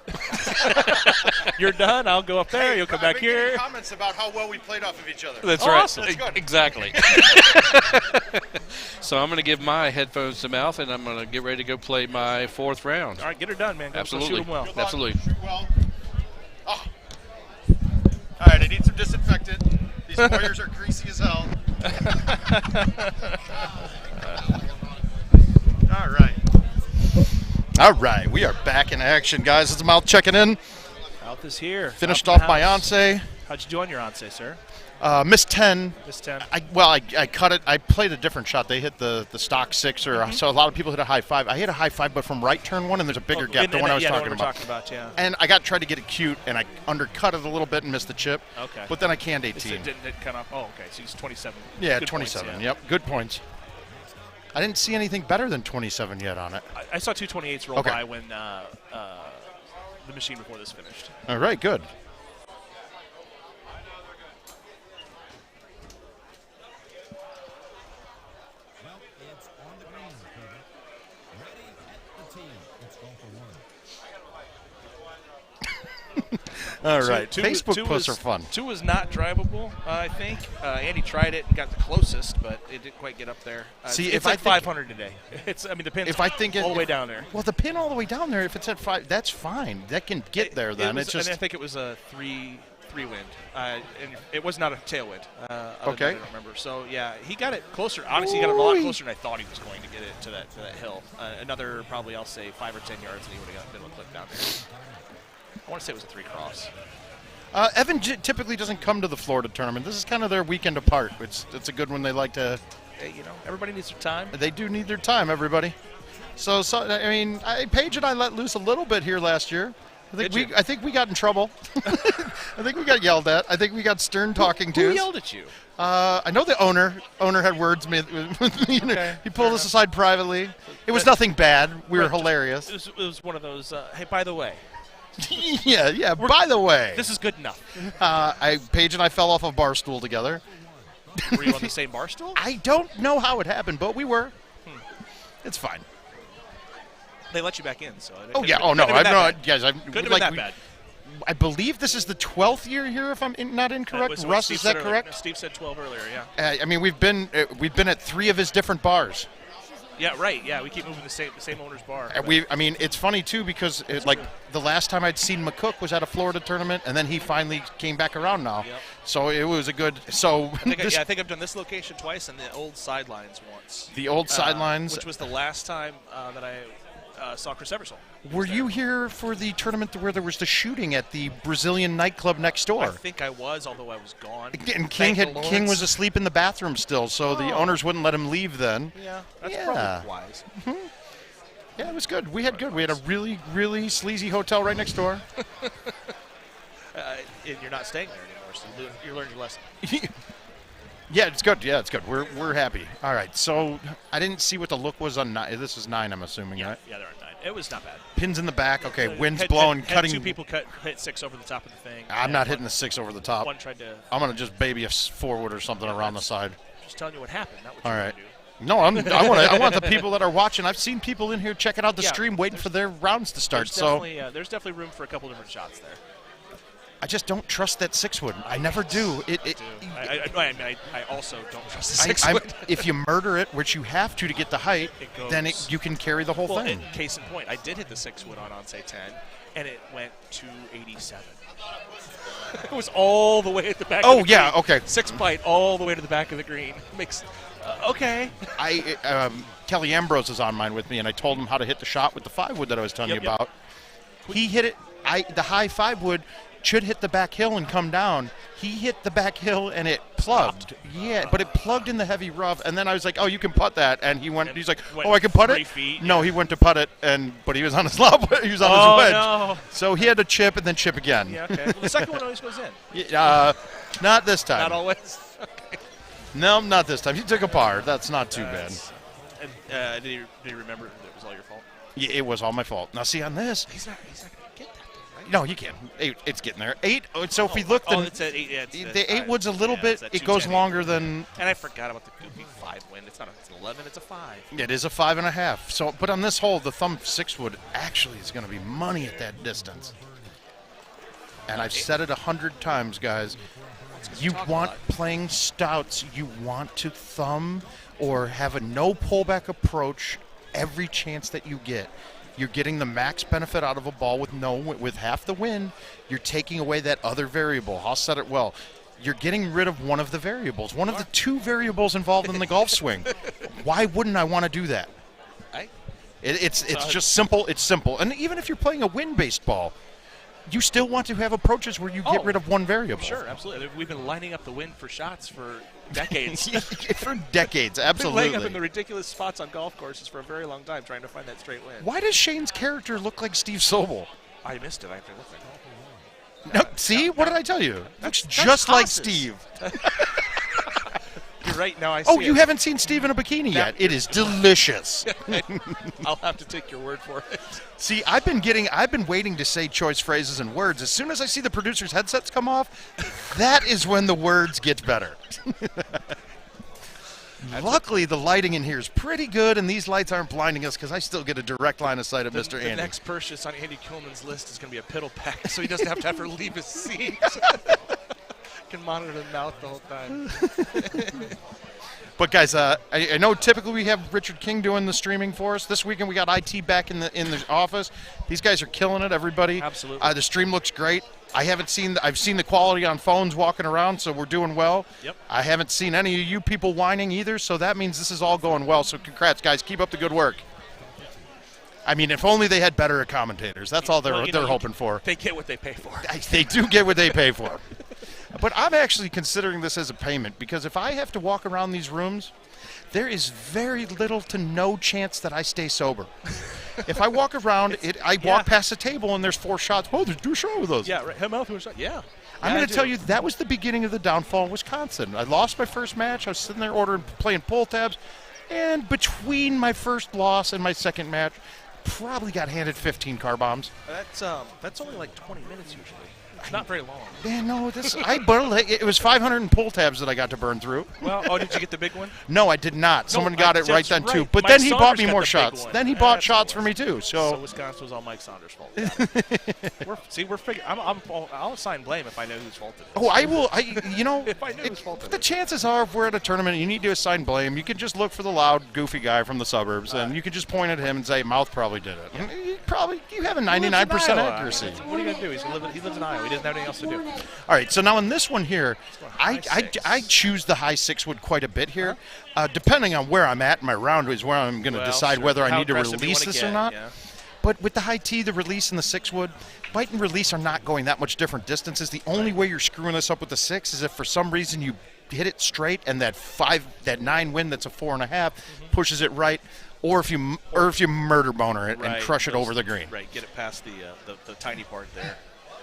You're done. I'll go up there. You'll come back here. Comments about how well we played off of each other. That's right. Awesome. That's good. Exactly. So I'm going to give my headphones to Mouth, and I'm going to get ready to go play my 4th round. All right, get her done, man. Go Absolutely. shoot them well. Absolutely. Shoot well. Oh. All right, I need some disinfectant. These warriors are greasy as hell. All right. All right, we are back in action, guys. It's Mouth checking in. Mouth is here. Finished off my onse. How'd you do on your onse, sir? Missed 10. Missed 10. I cut it. I played a different shot. They hit the stock 6, so a lot of people hit a high 5. I hit a high 5, but from right turn 1, and there's a bigger gap. The one I was talking about. Yeah. And I tried to get it cute, and I undercut it a little bit and missed the chip. Okay. But then I canned 18. It didn't cut off. Oh, okay. So he's 27. Yeah, Good 27. Points, Yep, good points. I didn't see anything better than 27 yet on it. I saw 228s roll by when the machine before this finished. All right, good. All right, Facebook posts are fun. 2 was not drivable, I think. Andy tried it and got the closest, but it didn't quite get up there. See, it's like 500 today. The pin's all the way down there. Well, the pin all the way down there, if it's at 5, that's fine. That can get there then. And I think it was a 3 wind, and it was not a tailwind. Okay. I don't remember. So yeah, he got it closer. Honestly, he got it a lot closer than I thought he was going to get it to that hill. Another probably, I'll say, 5 or 10 yards, and he would have been able to click down there. I want to say it was a 3 cross. Evan typically doesn't come to the Florida tournament. This is kind of their weekend apart. It's a good one. They like to. Hey, everybody needs their time. They do need their time, everybody. So I mean, Paige and I let loose a little bit here last year. I think we got in trouble. I think we got yelled at. I think we got stern talking to us. Who yelled at you? I know the owner. Owner had words with me. He pulled us aside privately. It was nothing bad. We were hilarious. It was one of those. Hey, by the way. Yeah. By the way, this is good enough. Paige and I fell off a bar stool together. Were you on the same bar stool? I don't know how it happened, but we were. It's fine. They let you back in, so. Oh yeah. Oh no. I've no. Guys, Couldn't have been that bad. I believe this is the 12th year here, if I'm not incorrect. Russ, is that correct? Steve said 12 earlier. Yeah. I mean, we've been at 3 of his different bars. Yeah, right. Yeah, we keep moving the same owner's bar. I mean, it's funny too because the last time I'd seen McCook was at a Florida tournament, and then he finally came back around now. Yep. So it was a good. So I think I've done this location twice and the old sidelines once. The old sidelines, which was the last time that I saw Chris Eversole. Were you here for the tournament where there was the shooting at the Brazilian nightclub next door? I think I was, although I was gone. And King was asleep in the bathroom still, so the owners wouldn't let him leave then. Yeah, that's probably wise. Mm-hmm. Yeah, it was good. We had a really, really sleazy hotel right next door. And you're not staying there anymore, so you learned your lesson. Yeah, it's good. Yeah, it's good. We're happy. All right, so I didn't see what the look was on 9. This is 9, I'm assuming, right? Yeah, they're on 9. It was not bad. Pins in the back. Okay, wind's blowing, cutting. 2 people hit 6 over the top of the thing. I'm not hitting the 6 over the top. One tried to. I'm gonna just baby a forward or something around the side. Just telling you what happened. Not what all you right. Do. No, I want the people that are watching. I've seen people in here checking out the stream, waiting for their rounds to start. There's definitely room for a couple different shots there. I just don't trust that 6-wood. I never do. I also don't trust the 6-wood. If you murder it, which you have to get the height, then you can carry the whole thing. Case in point, I did hit the 6-wood on say 10, and it went 287. It was all the way at the back. Oh, of the yeah, green. okay. 6 bite all the way to the back of the green. Makes okay. Kelly Ambrose is on mine with me, and I told him how to hit the shot with the 5-wood that I was telling you about. He hit it. The high 5-wood should hit the back hill and come down. He hit the back hill and it plugged. Yeah, but it plugged in the heavy rough, and then I was like, "Oh, you can putt that," and he's like, "Oh, I can putt it." No, he went to putt it, but he was on his he was on his wedge. No. So he had to chip and then chip again. Yeah, okay. Well, the second one always goes in. Not this time. Not always. Okay. No, not this time. He took a par. That's not too bad. And, did he remember that it was all your fault? Yeah, it was all my fault. Now, see on this. He's not going to get that, though, right? No, you can't. It's getting there. 8. So if we look, it's at 8. Yeah, the 8-wood's a little bit. It goes longer than. And I forgot about the goofy 5 wind. It's not. It's an 11. It's a 5. It is a 5.5. So, but on this hole, the thumb 6-wood actually is going to be money at that distance. And I've said it 100 times, guys. You want playing stouts. You want to thumb or have a no pullback approach every chance that you get. You're getting the max benefit out of a ball with half the wind. You're taking away that other variable. Haas said it well. You're getting rid of one of the variables, one of the 2 variables involved in the golf swing. Why wouldn't I want to do that? It's just simple. It's simple. And even if you're playing a wind-based ball, you still want to have approaches where you get rid of one variable. Sure, absolutely. We've been lining up the wind for shots for decades. For decades, absolutely. We've been laying up in the ridiculous spots on golf courses for a very long time trying to find that straight wind. Why does Shane's character look like Steve Sobel? I missed it. I have to look at it. No, see? What did I tell you? Looks just like Steve. You're right. Now I see you haven't seen Steve in a bikini yet. It is delicious. I'll have to take your word for it. See, I've been waiting to say choice phrases and words. As soon as I see the producers' headsets come off, that is when the words get better. Luckily, the lighting in here is pretty good, and these lights aren't blinding us because I still get a direct line of sight of Mr. Andy. The next purchase on Andy Kilman's list is going to be a piddle pack, so he doesn't have to ever leave his seat. Can monitor the mouth the whole time. But guys, I know typically we have Richard King doing the streaming for us. This weekend we got IT back in the office. These guys are killing it, everybody. Absolutely. The stream looks great. I've seen the quality on phones walking around, so we're doing well. Yep. I haven't seen any of you people whining either, so that means this is all going well. So congrats, guys. Keep up the good work. I mean, if only they had better commentators. That's all they're hoping for. They get what they pay for. They do get what they pay for. But I'm actually considering this as a payment because if I have to walk around these rooms, there is very little to no chance that I stay sober. If I walk around, I walk past a table and there's 4 shots. Oh, do a shot with us. Yeah, right. Him out with a shot. Yeah. I'm going to tell you, that was the beginning of the downfall in Wisconsin. I lost my first match. I was sitting there playing pull tabs. And between my first loss and my second match, probably got handed 15 car bombs. That's only like 20 minutes usually. It's not very long. Yeah, no, it was 500 pull tabs that I got to burn through. Well, did you get the big one? No, I did not. Someone got it right then too. But then he bought me more shots. Then he bought shots for me too. So Wisconsin was all Mike Saunders' fault. We're figuring. I'll assign blame if I know whose fault it is. Oh, I will. If I know whose fault it is. The chances are, if we're at a tournament, and you need to assign blame. You can just look for the loud, goofy guy from the suburbs, and you can just point at him and say, "Mouth probably did it." Yeah. You have a 99% accuracy. What are you gonna do? He lives in Iowa. He doesn't have anything else to do. All right, so now in this one here, I choose the high 6-wood quite a bit here. Depending on where I'm at in my round is where I'm going to decide whether I need to release this or not. Yeah. But with the high tee, the release and the 6-wood, bite and release are not going that much different distances. The only way you're screwing this up with the 6 is if for some reason you hit it straight and that 9 wind that's a 4.5 pushes it right. Or if you murder boner it and crush it over the green. Right, get it past the tiny part there.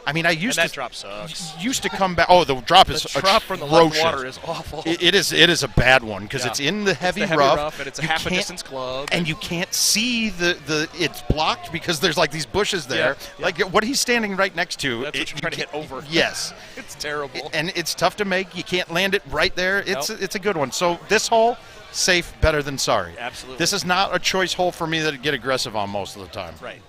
I mean, that drop sucks. Used to come back. Oh, the drop is the drop from the left water is awful. It is a bad one because it's in the heavy rough, and it's a half a distance club, and you can't see the it's blocked because there's like these bushes there. Yeah. Like what he's standing right next to. That's what you're trying to hit over. Yes, it's terrible, and it's tough to make. You can't land it right there. It's a good one. So this hole, safe, better than sorry. Absolutely. This is not a choice hole for me that I get aggressive on most of the time. Right.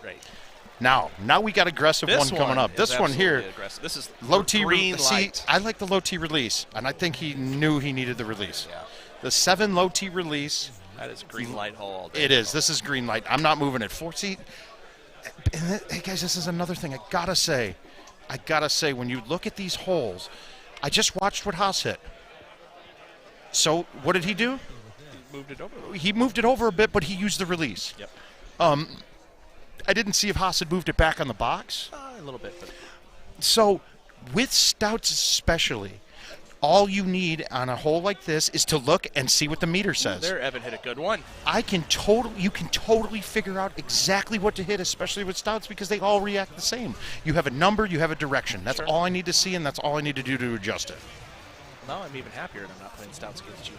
Now we got aggressive This one coming up. is This one here, absolutely aggressive. This is low T green See, light. I like the low T release, and I think he knew he needed the release. Yeah. The 7 low T release. That is green light hole all day. It is. This is green light. I'm not moving it. 4 seat. And hey guys, this is another thing I gotta say. When you look at these holes, I just watched what Haas hit. So what did he do? He moved it over. He moved it over a bit, but he used the release. Yep. I didn't see if Haas had moved it back on the box. A little bit. But So with stouts especially, all you need on a hole like this is to look and see what the meter says. There, Evan hit a good one. You can totally figure out exactly what to hit, especially with stouts, because they all react the same. You have a number, you have a direction. That's all I need to see, and that's all I need to do to adjust it. Now I'm even happier that I'm not playing stouts against you.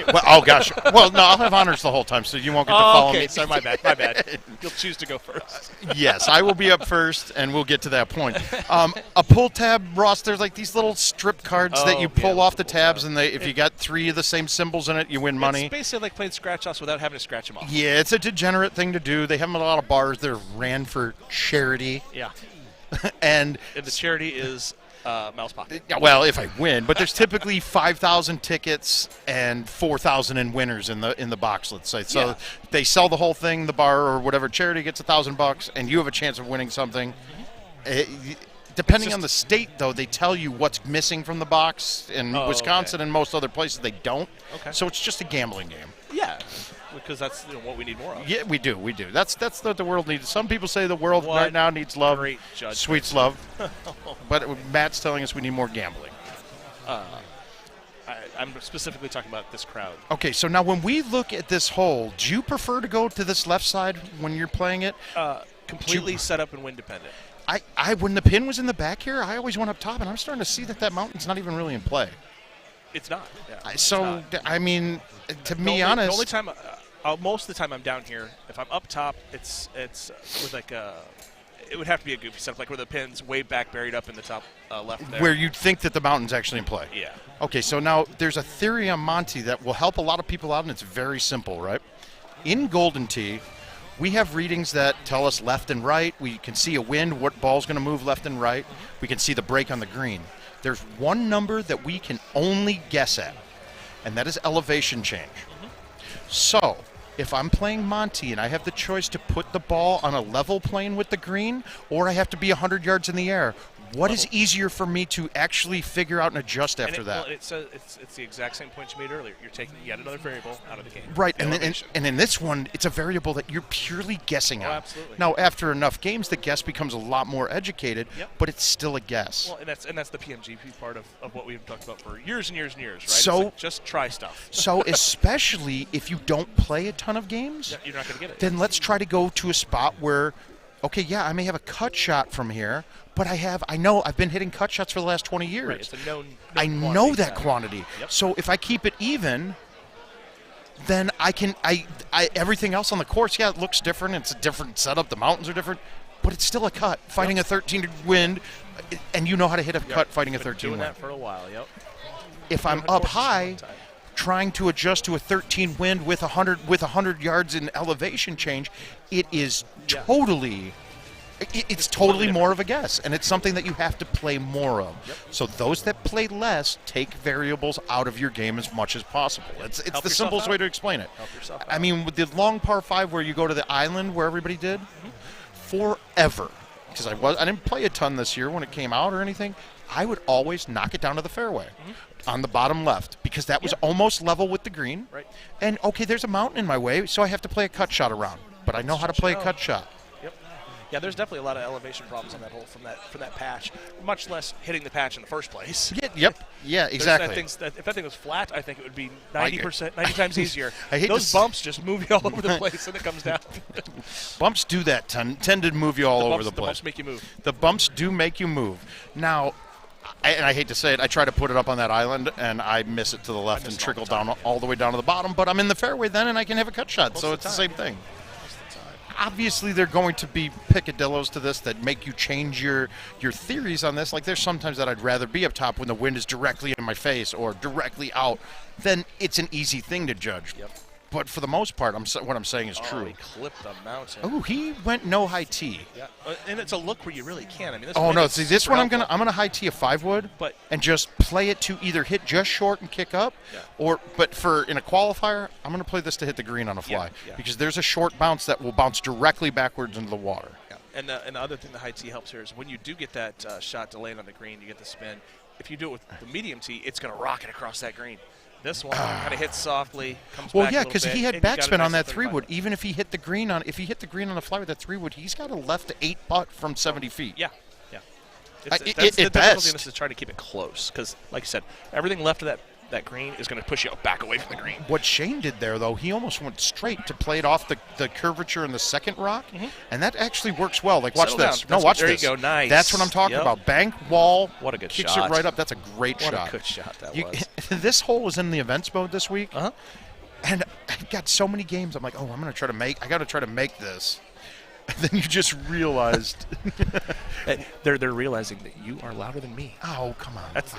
Well, oh gosh. Well, no, I'll have honors the whole time, so you won't get to follow me. Okay, sorry, my bad. You'll choose to go first. Yes, I will be up first, and we'll get to that point. A pull tab, Ross, there's like these little strip cards that you pull off the tabs, and if you got 3 of the same symbols in it, you win money. It's basically like playing scratch-offs without having to scratch them off. Yeah, it's a degenerate thing to do. They have them at a lot of bars. They're ran for charity. Yeah. And the charity is Mouse Pocket. Well, if I win, but there's typically 5,000 tickets and 4,000 in winners in the box. Let's say so. Yeah. They sell the whole thing. The bar or whatever charity gets $1,000, and you have a chance of winning something. Depending on the state, though, they tell you what's missing from the box. In Wisconsin and most other places, they don't. Okay. So it's just a gambling game. Yeah, because that's what we need more of. Yeah, we do. That's what the world needs. Some people say the world right now needs love. Great judgment. Sweets love. But Matt's telling us we need more gambling. I'm specifically talking about this crowd. Okay, so now when we look at this hole, do you prefer to go to this left side when you're playing it? Completely set up and wind dependent. I when the pin was in the back here, I always went up top, and I'm starting to see that mountain's not even really in play. It's not. Yeah, so, I mean, to be the honest. only time, most of the time I'm down here, if I'm up top, it's with like it would have to be a goofy setup, like where the pin's way back buried up in the top left there. Where you'd think that the mountain's actually in play. Yeah. Okay, so now there's a theory on Monty that will help a lot of people out, and it's very simple, right? In Golden Tee, we have readings that tell us left and right. We can see a wind, what ball's going to move left and right. We can see the break on the green. There's one number that we can only guess at, and that is elevation change. So, if I'm playing Monty and I have the choice to put the ball on a level plane with the green, or I have to be 100 yards in the air, what is easier for me to actually figure out and adjust after that? Well, it's the exact same point you made earlier. You're taking yet another variable out of the game. Right, and in this one, it's a variable that you're purely guessing on. Absolutely. Now, after enough games, the guess becomes a lot more educated, but it's still a guess. Well, and that's the PMGP part of what we've talked about for years and years and years, right? So it's like, just try stuff. So especially if you don't play a ton of games, you're not going to get it. Then let's try to go to a spot where, okay, yeah, I may have a cut shot from here, but I know I've been hitting cut shots for the last 20 years. Right, it's a known I know quantity that set. quantity. Yep. So if I keep it even, then everything else on the course, yeah, it looks different. It's a different setup. The mountains are different, but it's still a cut. Fighting a 13 wind, and you know how to hit a cut fighting a 13 doing wind. that for a while, yep. If I'm up high, trying to adjust to a 13 wind with 100 yards in elevation change, it is totally. It's totally more of a guess, and it's something that you have to play more of. Yep. So those that play less take variables out of your game as much as possible. It's the simplest way to explain it. Help yourself I out. mean, with the long par 5 where you go to the island where everybody did, forever, because I didn't play a ton this year when it came out or anything, I would always knock it down to the fairway. On the bottom left, because that was almost level with the green. Right. And okay, there's a mountain in my way, so I have to play a cut shot around. But I know how to play a cut shot. Yep. Yeah, there's definitely a lot of elevation problems on that hole from that patch. Much less hitting the patch in the first place. Yeah, exactly. If that thing was flat, I think it would be 90 times easier. I hate those bumps just move you all over the place, and it comes down. Bumps do that. Tend to move you all over the place. The bumps make you move. The bumps do make you move. Now, and I hate to say it, I try to put it up on that island, and I miss it to the left and trickle down all the way down to the bottom. But I'm in the fairway then, and I can have a cut shot, so it's the same thing. Obviously, there are going to be picadillos to this that make you change your theories on this. Like, there's sometimes that I'd rather be up top when the wind is directly in my face or directly out. Then it's an easy thing to judge. Yep. But for the most part, what I'm saying is true. He clipped the mountain. Oh, he went no high tee. Yeah, and it's a look where you really can. I mean, this Oh wind no! is See, this super one helpful. I'm gonna high tee a 5-wood, But- and just play it to either hit just short and kick up, but for in a qualifier, I'm gonna play this to hit the green on a fly yeah. because there's a short bounce that will bounce directly backwards into the water. Yeah. And the other thing the high tee helps here is when you do get that shot to land on the green, you get the spin. If you do it with the medium tee, it's going to rocket across that green. This one kind of hits softly, comes Well, back yeah, because he had backspin on that 3-wood. Even if he hit the green on the fly with that 3-wood, he's got a left to 8 putt from 70 feet. Yeah, yeah. That's the at difficulty best. in this is trying to keep it close because, like you said, everything left of that green is going to push you back away from the green. What Shane did there, though, he almost went straight to play it off the curvature in the second rock, and that actually works well. Like, watch Settle this. down. No, That's watch good. There this. you go. Nice. That's what I'm talking Yep. about. Bank, wall, What a good kicks shot. it right up. That's a great What shot. a good shot that was. This hole was in the events mode this week, and I got so many games. I'm like, oh, I got to try to make this. And then you just realized. They're realizing that you are louder than me. Oh, come on. That's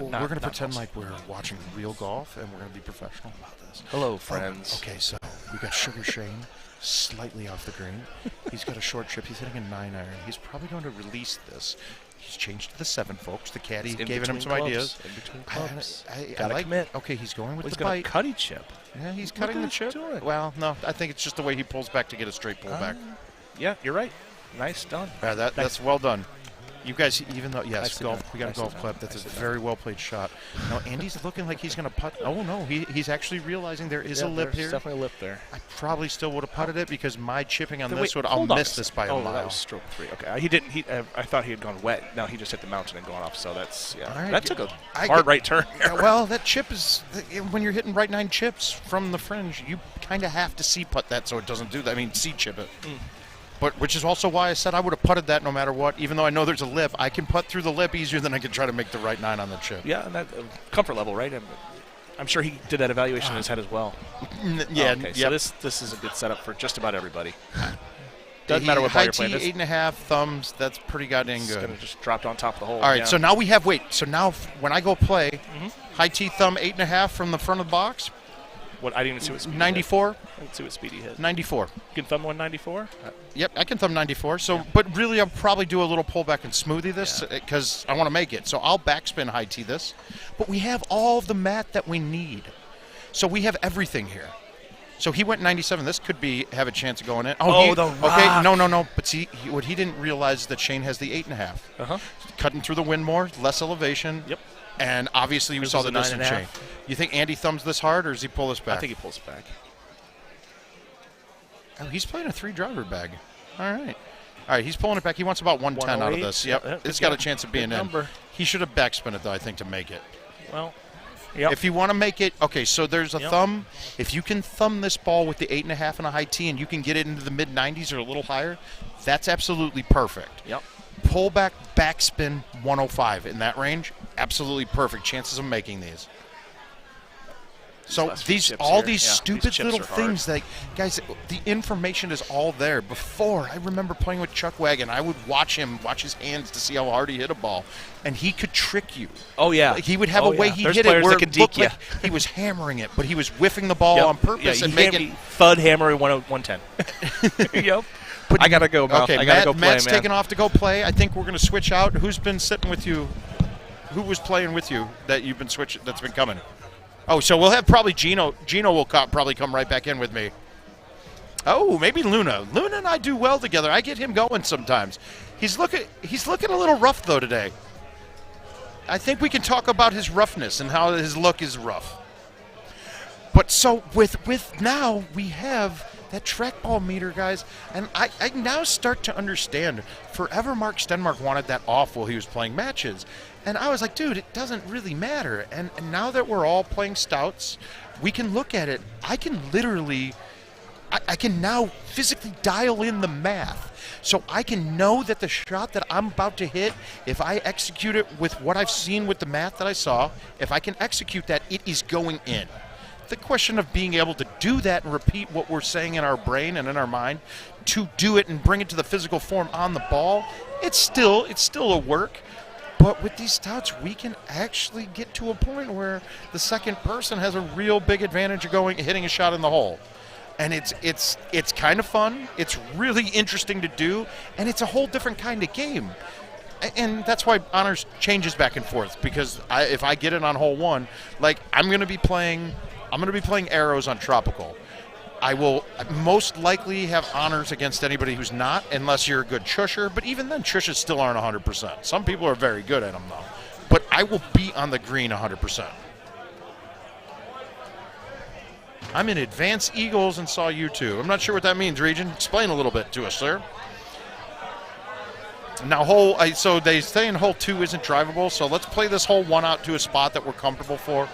we're going to pretend like we're watching real golf, and we're going to be professional about this. Hello, friends. Okay, so we got Sugar Shane slightly off the green. He's got a short chip. He's hitting a 9-iron. He's probably going to release this. He's changed to the 7, folks. The caddy gave him some ideas. In between clubs. I Gotta like, commit. Okay, he's going with He's the gonna bite. cutty chip. Yeah, he's cutting the chip. Well, no, I think it's just the way he pulls back to get a straight pullback. Yeah, you're right. Nice done. That's well done. You guys, even though, yes, Nicely golf, done. we got a Nicely golf done. clap. That's a Nicely very well played shot. Now, Andy's looking like he's going to putt. Oh, no, he's actually realizing there is a lip there's here. definitely a lip there. I probably still would have putted it because my chipping on Wait, this would, I'll hold on miss a this sec. by a Oh, mile. that was stroke 3. Okay, he didn't. I thought he had gone wet. No, he just hit the mountain and gone off. So that's All right, that took a hard right turn. Well, that chip is when you're hitting right 9 chips from the fringe, you kind of have to C putt that so it doesn't do that. I mean, C chip it. But which is also why I said I would have putted that no matter what. Even though I know there's a lip, I can putt through the lip easier than I can try to make the right 9 on the chip. Yeah, and that comfort level, right? I'm sure he did that evaluation in his head as well. Yeah. Okay, yep. so this is a good setup for just about everybody. Doesn't matter what ball high you're playing. tee, 8.5 thumbs. That's pretty goddamn It's good. gonna just dropped on top of the hole. All right, yeah. so now we have So now when I go play, high tee thumb 8.5 from the front of the box. What I didn't even see what speed. 94. I didn't see what speed he hit. 94. You can thumb 194. Yep, I can thumb 94. So, but really, I'll probably do a little pullback and smoothie this because I want to make it. So I'll backspin high tee this, but we have all of the mat that we need. So we have everything here. So he went 97. This could have a chance of going in. The okay. rock. No. But see, what he didn't realize is that Shane has the 8.5. Cutting through the wind more, less elevation. Yep. And obviously, we This saw was the a distance 9.5. change. You think Andy thumbs this hard, or does he pull this back? I think he pulls it back. Oh, he's playing a 3-driver bag. All right, he's pulling it back. He wants about 110 out of this. Yep, it's got a chance of being in. He should have backspin it, though, I think, to make it. Well, yep. If you want to make it, okay, so there's a thumb. If you can thumb this ball with the 8.5 and a high tee and you can get it into the mid-90s or a little higher, that's absolutely perfect. Yep. Pull back, backspin 105 in that range, absolutely perfect. Chances of making these. So these stupid little things, like guys, the information is all there. Before, I remember playing with Chuck Wagon. I would watch his hands to see how hard he hit a ball, and he could trick you. Oh yeah, like, he would have a way he There's hit it players where that it can looked deke like he was hammering it, but he was whiffing the ball on purpose and making Fud hammer 110. Yep. But I gotta go. Mouth. Okay, I gotta go play, Matt's man. taking off to go play. I think we're going to switch out. Who's been sitting with you? Who was playing with you that you've been switching? That's been coming. Oh, so we'll have probably Gino. Gino will probably come right back in with me. Oh, maybe Luna. Luna and I do well together. I get him going sometimes. He's looking a little rough though today. I think we can talk about his roughness and how his look is rough. But so with now we have that trackball meter, guys, and I now start to understand. Forever Mark Stenmark wanted that off while he was playing matches. And I was like, dude, it doesn't really matter. And now that we're all playing stouts, we can look at it. I can literally, I can now physically dial in the math. So I can know that the shot that I'm about to hit, if I execute it with what I've seen with the math that I saw, if I can execute that, it is going in. The question of being able to do that and repeat what we're saying in our brain and in our mind, to do it and bring it to the physical form on the ball, it's still a work. But with these stouts, we can actually get to a point where the second person has a real big advantage of hitting a shot in the hole. And it's kind of fun. It's really interesting to do, and it's a whole different kind of game. And that's why honors changes back and forth, because if I get it on hole 1, like I'm going to be playing arrows on tropical. I will most likely have honors against anybody who's not, unless you're a good chusher. But even then, chushers still aren't 100%. Some people are very good at them, though. But I will be on the green 100%. I'm in advanced eagles and saw you two. I'm not sure what that means, Region. Explain a little bit to us, sir. Now, so they say in hole 2 isn't drivable, so let's play this hole 1 out to a spot that we're comfortable for.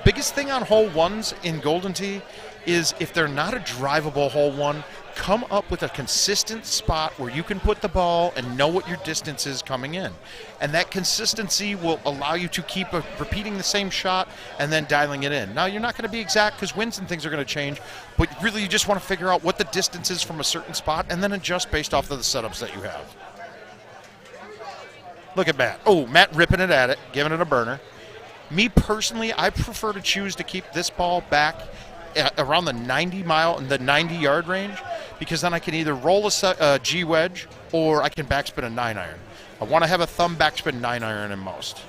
Biggest thing on hole 1s in Golden Tee is if they're not a drivable hole 1, come up with a consistent spot where you can put the ball and know what your distance is coming in. And that consistency will allow you to keep repeating the same shot and then dialing it in. Now, you're not going to be exact because winds and things are going to change, but really you just want to figure out what the distance is from a certain spot and then adjust based off of the setups that you have. Look at Matt. Oh, Matt ripping it at it, giving it a burner. Me personally, I prefer to choose to keep this ball back around the 90-yard range, because then I can either roll a G wedge or I can backspin a 9-iron. I want to have a thumb backspin 9-iron in most.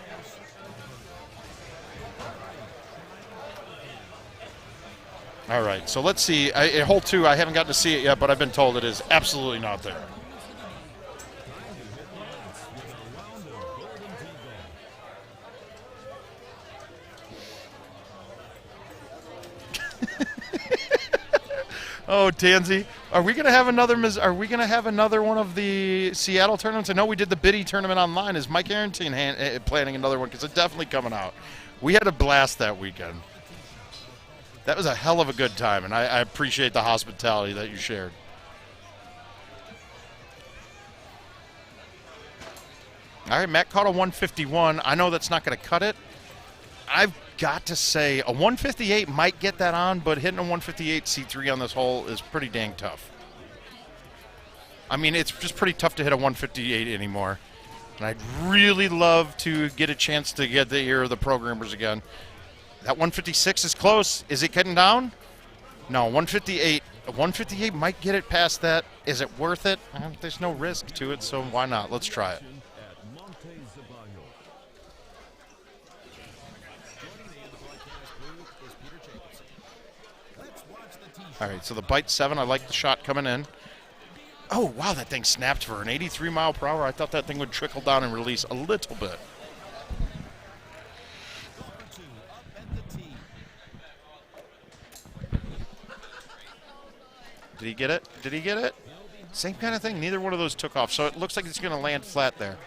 All right, so let's see. In hole 2, I haven't gotten to see it yet, but I've been told it is absolutely not there. Oh, Tansy, are we gonna have another? Are we gonna have another one of the Seattle tournaments? I know we did the Biddy tournament online. Is Mike Arrington planning another one? Because it's definitely coming out. We had a blast that weekend. That was a hell of a good time, and I appreciate the hospitality that you shared. All right, Matt caught a 151. I know that's not going to cut it. I've got to say, a 158 might get that on, but hitting a 158 C3 on this hole is pretty dang tough. I mean, it's just pretty tough to hit a 158 anymore. And I'd really love to get a chance to get the ear of the programmers again. That 156 is close. Is it getting down? No, 158. A 158 might get it past that. Is it worth it? There's no risk to it, so why not? Let's try it. All right, so the bite 7, I like the shot coming in. Oh, wow, that thing snapped for an 83 mile per hour. I thought that thing would trickle down and release a little bit. Did he get it? Did he get it? Same kind of thing. Neither one of those took off, so it looks like it's going to land flat there.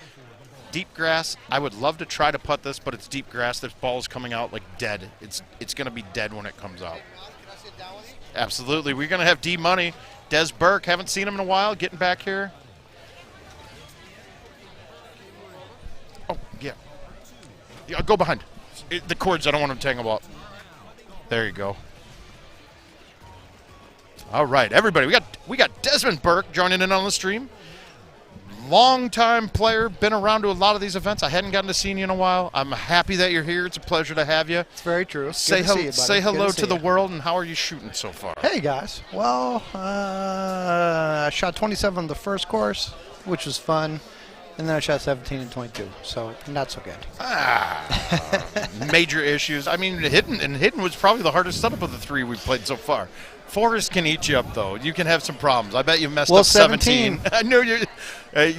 Deep grass. I would love to try to putt this, but it's deep grass. This ball is coming out like dead. It's going to be dead when it comes out. Absolutely. We're going to have D-Money. Des Burke, haven't seen him in a while, getting back here. Oh, yeah. Yeah, go behind. The cords, I don't want them tangled up. There you go. All right, everybody. We got Desmond Burke joining in on the stream. Long-time player, been around to a lot of these events. I hadn't gotten to see you in a while. I'm happy that you're here. It's a pleasure to have you. It's very true. Say hello to the world, and how are you shooting so far? Hey, guys. Well, I shot 27 on the first course, which was fun, and then I shot 17 and 22, so not so good. Major issues. I mean, Hidden was probably the hardest setup of the 3 we've played so far. Forest can eat you up, though. You can have some problems. I bet you messed up 17. I knew you.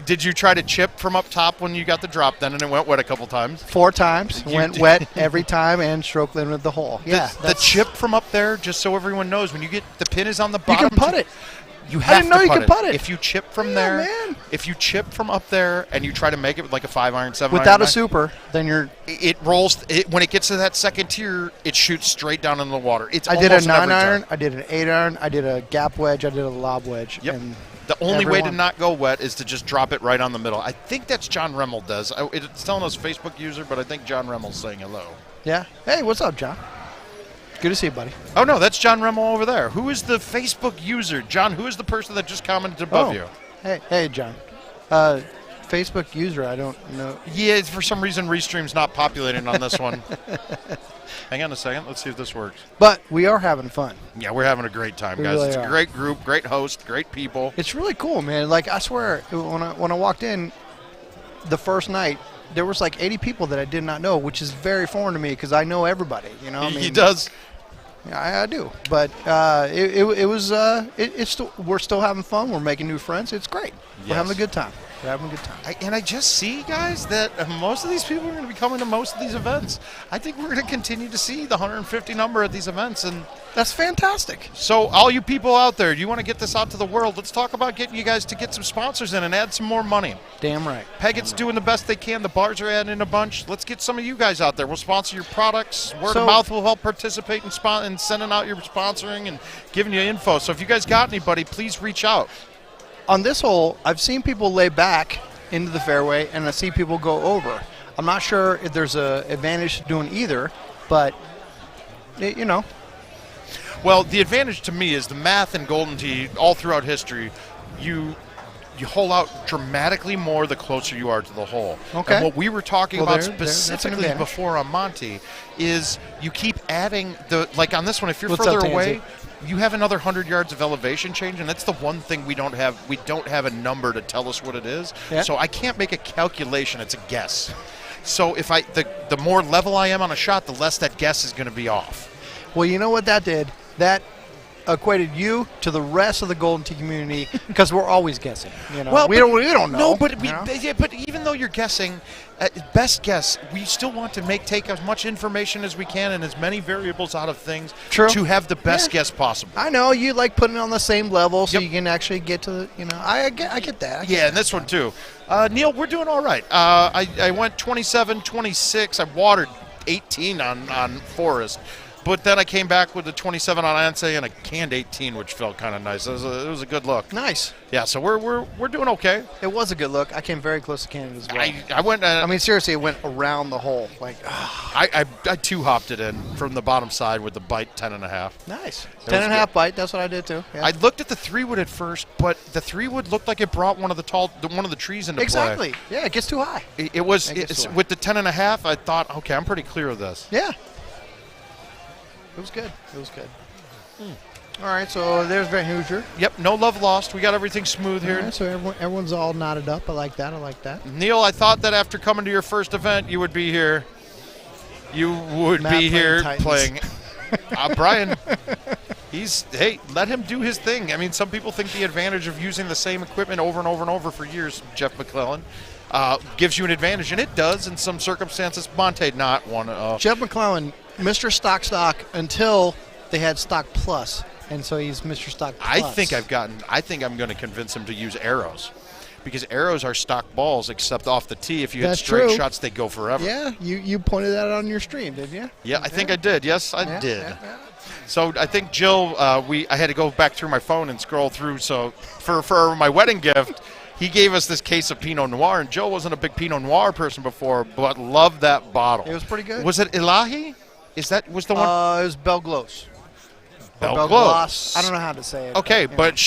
Did you try to chip from up top when you got the drop then, and it went wet a couple times? 4 times. Went wet every time and stroke limited the hole. Yeah. The chip from up there, just so everyone knows, when you get the pin is on the bottom. You can putt it. You have I didn't know you could putt it. If you chip from there, man. If you chip from up there and you try to make it with like a 5-iron, 7-iron. Without a super, then you're. It rolls. When it gets to that second tier, it shoots straight down into the water. I did a 9-iron, I did an 8-iron, I did a gap wedge, I did a lob wedge. Yep. And the only way to not go wet is to just drop it right on the middle. I think that's John Remmel does. It's telling us Facebook user, but I think John Remmel's saying hello. Yeah. Hey, what's up, John? Good to see you, buddy. Oh, no, that's John Remmel over there. Who is the Facebook user? John, who is the person that just commented above you? Hey, John. Facebook Facebook user. I don't know. Yeah, for some reason, Restream's not populating on this one. Hang on a second. Let's see if this works. But we are having fun. Yeah, we're having a great time, We guys. really It's are. a great group, great host, great people. It's really cool, man. Like, I swear, when I walked in the first night, there was like 80 people that I did not know, which is very foreign to me because I know everybody. You know, He does. Yeah, I do. But it's still, we're still having fun. We're making new friends. It's great. We're Yes. having a good time. We're having a good time. And I just see, guys, that most of these people are going to be coming to most of these events. I think we're going to continue to see the 150 number at these events, and that's fantastic. So, all you people out there, you want to get this out to the world? Let's talk about getting you guys to get some sponsors in and add some more money. Damn right. PEGT's doing the best they can. The bars are adding in a bunch. Let's get some of you guys out there. We'll sponsor your products. Word So- of mouth will help participate in sending out your sponsoring and giving you info. So, if you guys got anybody, please reach out. On this hole, I've seen people lay back into the fairway, and I see people go over. I'm not sure if there's a advantage to doing either, but you know. Well, the advantage to me is the math in Golden Tee all throughout history. You hole out dramatically more the closer you are to the hole. Okay. And what we were talking Well, about that's an specifically advantage. before on Monty is you keep adding like on this one, if you're What's further up, away, Tansy? you have another 100 yards of elevation change, and that's the one thing we don't have. We don't have a number to tell us what it is. Yeah. So I can't make a calculation. It's a guess. So if the more level I am on a shot, the less that guess is going to be off. Well, you know what that did? That equated you to the rest of the Golden Tee community because we're always guessing. You know, we don't know. No, but you know? but even though you're guessing, best guess, we still want to take as much information as we can and as many variables out of things to have the best guess possible. I know you like putting it on the same level so you can actually get to the, you know. I get that. Yeah, and this one too. Neil, we're doing all right. I went 27, 26. I watered 18 on Forest. But then I came back with the 27 on Anse and a canned 18, which felt kind of nice. It was a good look. Nice. Yeah, so we're doing okay. It was a good look. I came very close to Canada as well. I went. I mean, seriously, it went around the hole. Like, I two-hopped it in from the bottom side with the bite 10.5. Nice. It 10 was and a half good. bite. That's what I did too. Yeah. I looked at the 3-wood at first, but the 3-wood looked like it brought one of the trees into Exactly. play. Yeah, it gets too high. It was It gets too high. with the 10.5. I thought, okay, I'm pretty clear of this. Yeah. It was good. It was good. All right, so there's Van Hoosier. Yep, no love lost. We got everything smooth here. All right, so everyone's all knotted up. I like that. I like that. Neil, I thought that after coming to your first event, you would be here. You would Matt be here playing playing. Brian, let him do his thing. I mean, some people think the advantage of using the same equipment over and over and over for years, Jeff McClellan, gives you an advantage, and it does in some circumstances. Monte, not one. Jeff McClellan, Mr. Stock until they had Stock Plus, and so he's Mr. Stock Plus. I think I'm going to convince him to use arrows, because arrows are stock balls, except off the tee. If you hit That's straight true. shots, they go forever. Yeah, you pointed that out on your stream, didn't you? Yeah, I think I did. Yes, I did. Yeah. So I think Jill, I had to go back through my phone and scroll through. So for my wedding gift, he gave us this case of Pinot Noir, and Jill wasn't a big Pinot Noir person before, but loved that bottle. It was pretty good. Was it Ilahi? Was the one? It was Belglos. Belglos. I don't know how to say it. Okay, but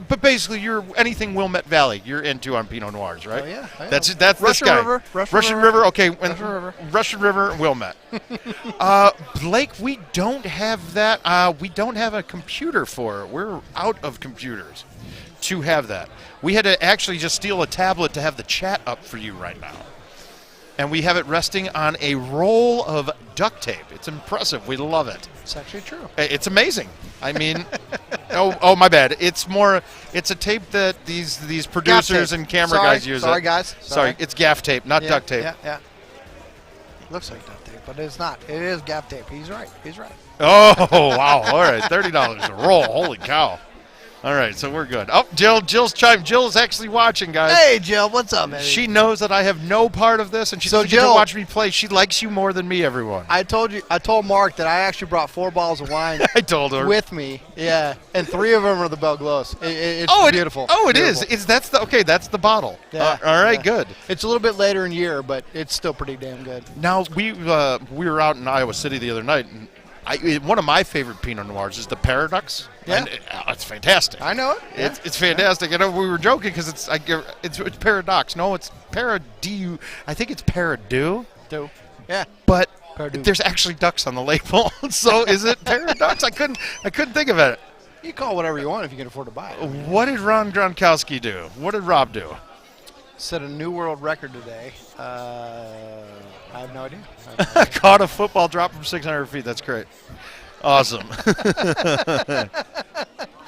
but basically, you're anything Wilmette Valley you're into on Pinot Noirs, right? Oh, yeah. That's Russian this guy. River, Russian River. Okay, Russian River. Russian River, Wilmette. Blake, we don't have that. We don't have a computer for it. We're out of computers to have that. We had to actually just steal a tablet to have the chat up for you right now. And we have it resting on a roll of duct tape. It's impressive. We love it. It's actually true. It's amazing. I mean, oh, my bad. It's a tape that these producers and camera guys use. Sorry, guys. Sorry, it's gaff tape, not duct tape. Yeah. Looks like duct tape, but it's not. It is gaff tape. He's right. Oh, wow. All right, $30 a roll. Holy cow. All right, so we're good. Oh, Jill's chimed. Jill's actually watching, guys. Hey, Jill, what's up, man? She knows that I have no part of this, and she's going to watch me play. She likes you more than me, everyone. I told Mark that I actually brought 4 bottles of wine. I told her with me. Yeah, and 3 of them are the Belglos. It's beautiful. It beautiful. is. That's the bottle. Yeah. All right, good. It's a little bit later in year, but it's still pretty damn good. Now we were out in Iowa City the other night, and One of my favorite Pinot Noirs is the Paradox. Yeah. It's fantastic. I know it. It's fantastic. I know we were joking because it's Paradox. No, it's Paradieu. I think it's Paradieu. Yeah. But Paradieu. there's actually ducks on the label. So is it Paradox? I couldn't think of it. You call it whatever you want if you can afford to buy it. What did Ron Gronkowski do? What did Rob do? Set a new world record today. I have no idea. Caught a football drop from 600 feet. That's great. Awesome.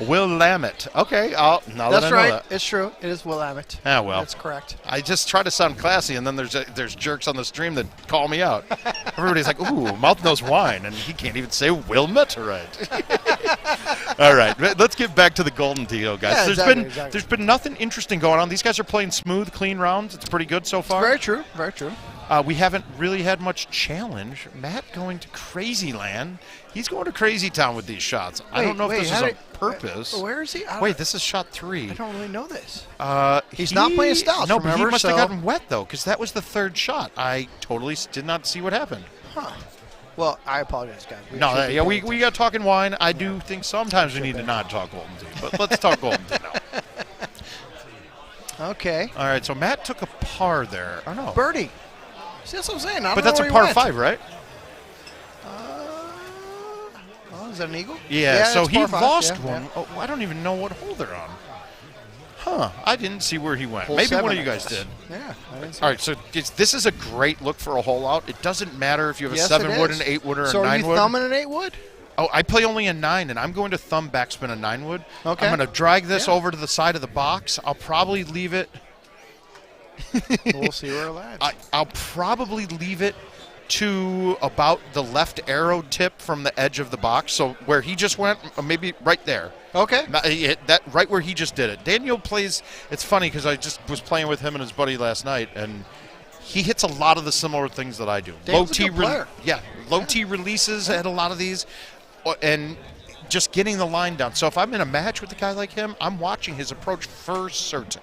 Will Lammett. Okay. Now That's that I know right. that. It's true. It is Will Lammett. Ah, well. That's correct. I just try to sound classy, and then there's jerks on the stream that call me out. Everybody's like, ooh, mouth knows wine, and he can't even say Wilmette right. All right, let's get back to the Golden Tee, guys. Yeah, There's been nothing interesting going on. These guys are playing smooth, clean rounds. It's pretty good so far. Very true. Very true. We haven't really had much challenge. Matt going to Crazy Land. He's going to Crazy Town with these shots. I don't know if this is on purpose. Where is he? Wait, this is shot 3. I don't really know this. He's not playing stouts, No, but he remember, must have so- gotten wet, though, because that was the 3rd shot. I totally did not see what happened. Huh. Well, I apologize, guys. We got talking wine. I do think sometimes we need to not talk Golden Tee, but let's talk Golden Tee now. Okay. All right, so Matt took a par there. Oh, no. Birdie. See, that's what I'm saying. I But don't that's know a where par he 5, right? Is that an eagle? Yeah, so it's he par 5, lost yeah, one. yeah. Oh, I don't even know what hole they're on. Huh, I didn't see where he went. Hole Maybe 7, one of you I guys guess. did. Yeah, I didn't see All right, so this is a great look for a hole out. It doesn't matter if you have a Yes, 7-wood, it an is. 8-wood, or So a are 9-wood. you thumbing an 8-wood? Oh, I play only a 9, and I'm going to thumb backspin a 9-wood. Okay. I'm going to drag this over to the side of the box. I'll probably leave it. We'll see where it lands. I'll probably leave it to about the left arrow tip from the edge of the box. So where he just went, maybe right there. Okay. That right where he just did it. Daniel plays. It's funny because I just was playing with him and his buddy last night, and he hits a lot of the similar things that I do. Daniel's a good player. Low T releases at a lot of these, and just getting the line down. So if I'm in a match with a guy like him, I'm watching his approach for certain.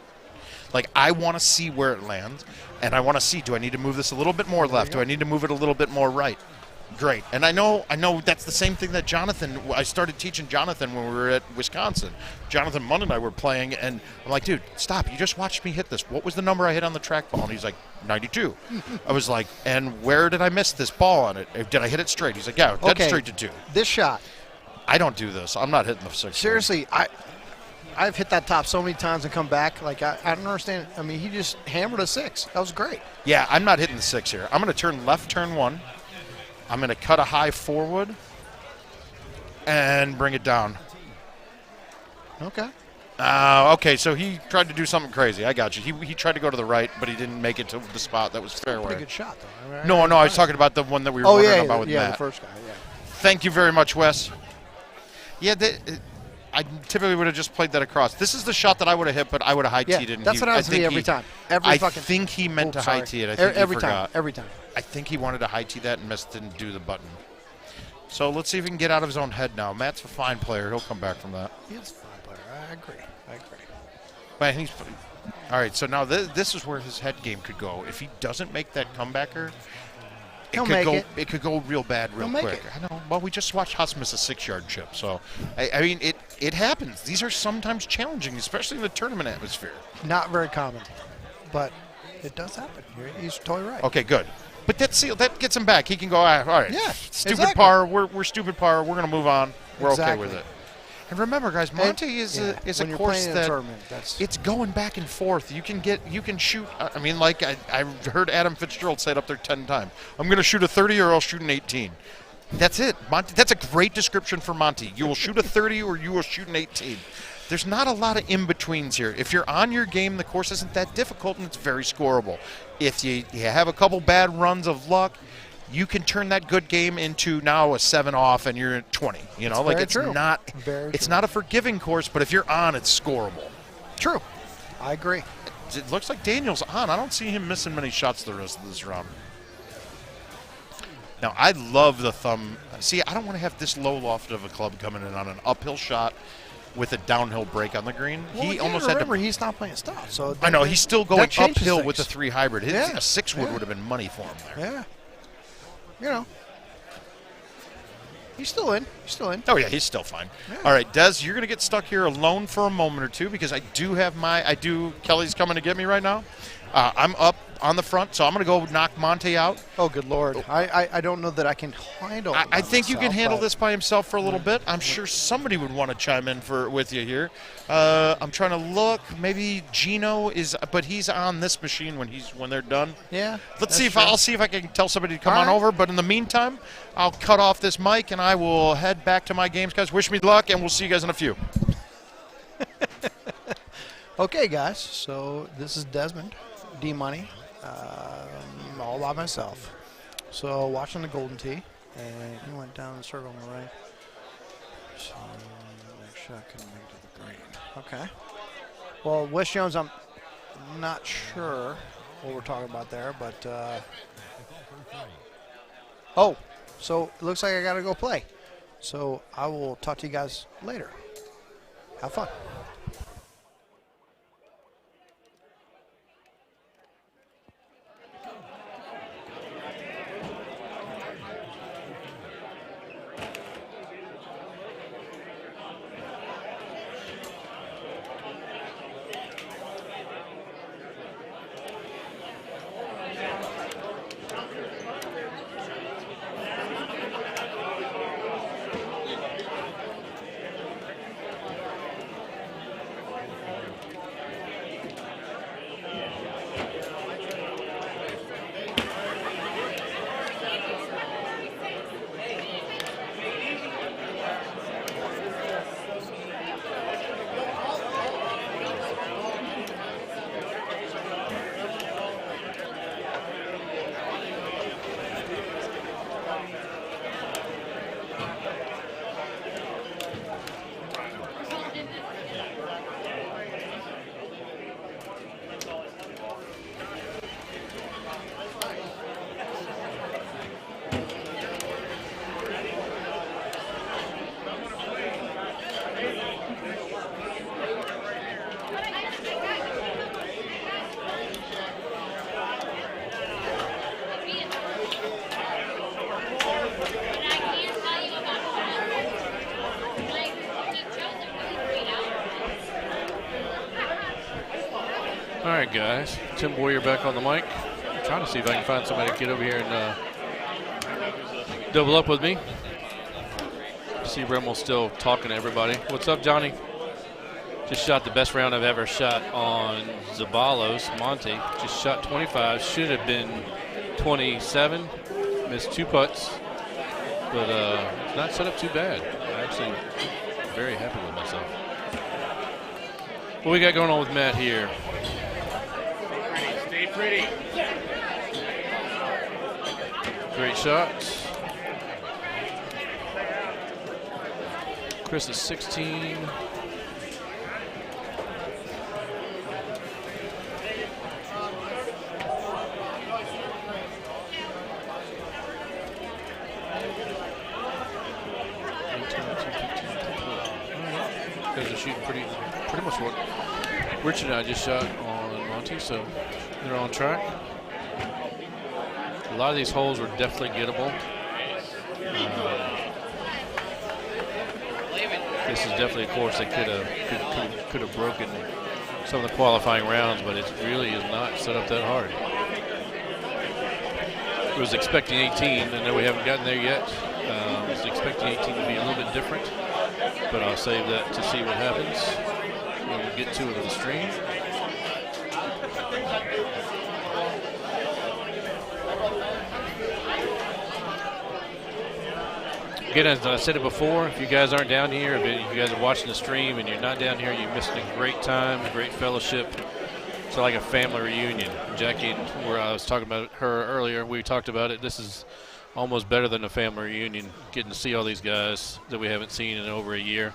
Like, I want to see where it lands, and I want to see, do I need to move this a little bit more left? Do I need to move it a little bit more right? Great. And I know that's the same thing that I started teaching Jonathan when we were at Wisconsin. Jonathan Munn and I were playing, and I'm like, dude, stop. You just watched me hit this. What was the number I hit on the trackball? And he's like, 92. I was like, and where did I miss this ball on it? Did I hit it straight? He's like, yeah, dead straight to 2. This shot. I don't do this. I'm not hitting the 6. Seriously, I've hit that top so many times and come back. Like, I don't understand. I mean, he just hammered a 6. That was great. Yeah, I'm not hitting the 6 here. I'm going to turn left, turn 1. I'm going to cut a high forward and bring it down. Okay. Okay, so he tried to do something crazy. I got you. He tried to go to the right, but he didn't make it to the spot that was fairway. Pretty good shot, though. I mean, No, I was talking about the one that we were wondering about with Matt. the first guy, yeah. Thank you very much, Wes. Yeah, I typically would have just played that across. This is the shot that I would have hit, but I would have high-teed it. That's what happens to me every time. I think he meant to high-tee it. I think every he time. forgot. Every time. I think he wanted to high-tee that and didn't do the button. So let's see if he can get out of his own head now. Matt's a fine player. He'll come back from that. He's a fine player. I agree. But all right, so now this is where his head game could go. If he doesn't make that comebacker, it could go real bad real quick. I know. Well, we just watched Haas miss a 6-yard chip, so I mean it happens. These are sometimes challenging, especially in the tournament atmosphere. Not very common, but it does happen. He's totally right. Okay, good. But that gets him back. He can go, all right. Yeah, stupid exactly. par. We're stupid par. We're gonna move on. We're Exactly. okay with it. And remember, guys, Monte is a course that it's going back and forth. You can shoot. I mean, like I heard Adam Fitzgerald say it up there 10 times. I'm going to shoot a 30 or I'll shoot an 18. That's it, Monte. That's a great description for Monte. You will shoot a 30 or you will shoot an 18. There's not a lot of in-betweens here. If you're on your game, the course isn't that difficult and it's very scoreable. If you have a couple bad runs of luck, you can turn that good game into now a 7 off and you're at 20. You know, it's not a forgiving course, but if you're on, it's scoreable. True. I agree. It looks like Daniel's on. I don't see him missing many shots the rest of this round. Now, I love the thumb. See, I don't want to have this low loft of a club coming in on an uphill shot with a downhill break on the green. Well, he almost had to. He's not playing stop. So I know he's still going uphill things. with the 3 hybrid. A 6-wood Yeah. would have been money for him there. Yeah. You know. He's still in. He's still in. Oh, yeah, he's still fine. Yeah. All right, Des, you're going to get stuck here alone for a moment or two because Kelly's coming to get me right now. I'm up on the front, so I'm going to go knock Monte out. Oh, good Lord. I don't know that I can handle it. I think you can handle but- this by himself for a little bit. I'm sure somebody would want to chime in with you here. I'm trying to look. Maybe Gino is, but he's on this machine when they're done. Yeah. I'll see if I can tell somebody to come on over. But in the meantime, I'll cut off this mic and I will head back to my games, guys. Wish me luck, and we'll see you guys in a few. Okay, guys. So this is Desmond, D-Money, all by myself. So watching the Golden Tee, and he went down the circle on the right. So next shot couldn't make it to the green. Okay. Well, Wes Jones, I'm not sure what we're talking about there, but so it looks like I got to go play. So I will talk to you guys later. Have fun. All right, guys. Tim Boyer back on the mic. I'm trying to see if I can find somebody to get over here and double up with me. See Bremmel still talking to everybody. What's up, Johnny? Just shot the best round I've ever shot on Zabalos. Monte just shot 25. Should have been 27. Missed 2 putts. But it's not set up too bad. I'm actually very happy with myself. What we got going on with Matt here? Stay pretty. Great shots. Chris is 16. Guys are shooting pretty much what Rich and I just shot on Monty, so they're on track. A lot of these holes were definitely gettable. This is definitely a course that could have broken some of the qualifying rounds, but it really is not set up that hard. I was expecting 18. I know we haven't gotten there yet. I was expecting 18 to be a little bit different, but I'll save that to see what happens when we get to it in the stream. Again, as I said it before, if you guys aren't down here, if you guys are watching the stream and you're not down here, you're missing a great time, a great fellowship. It's like a family reunion. Jackie, where I was talking about her earlier, we talked about it. This is almost better than a family reunion, getting to see all these guys that we haven't seen in over a year.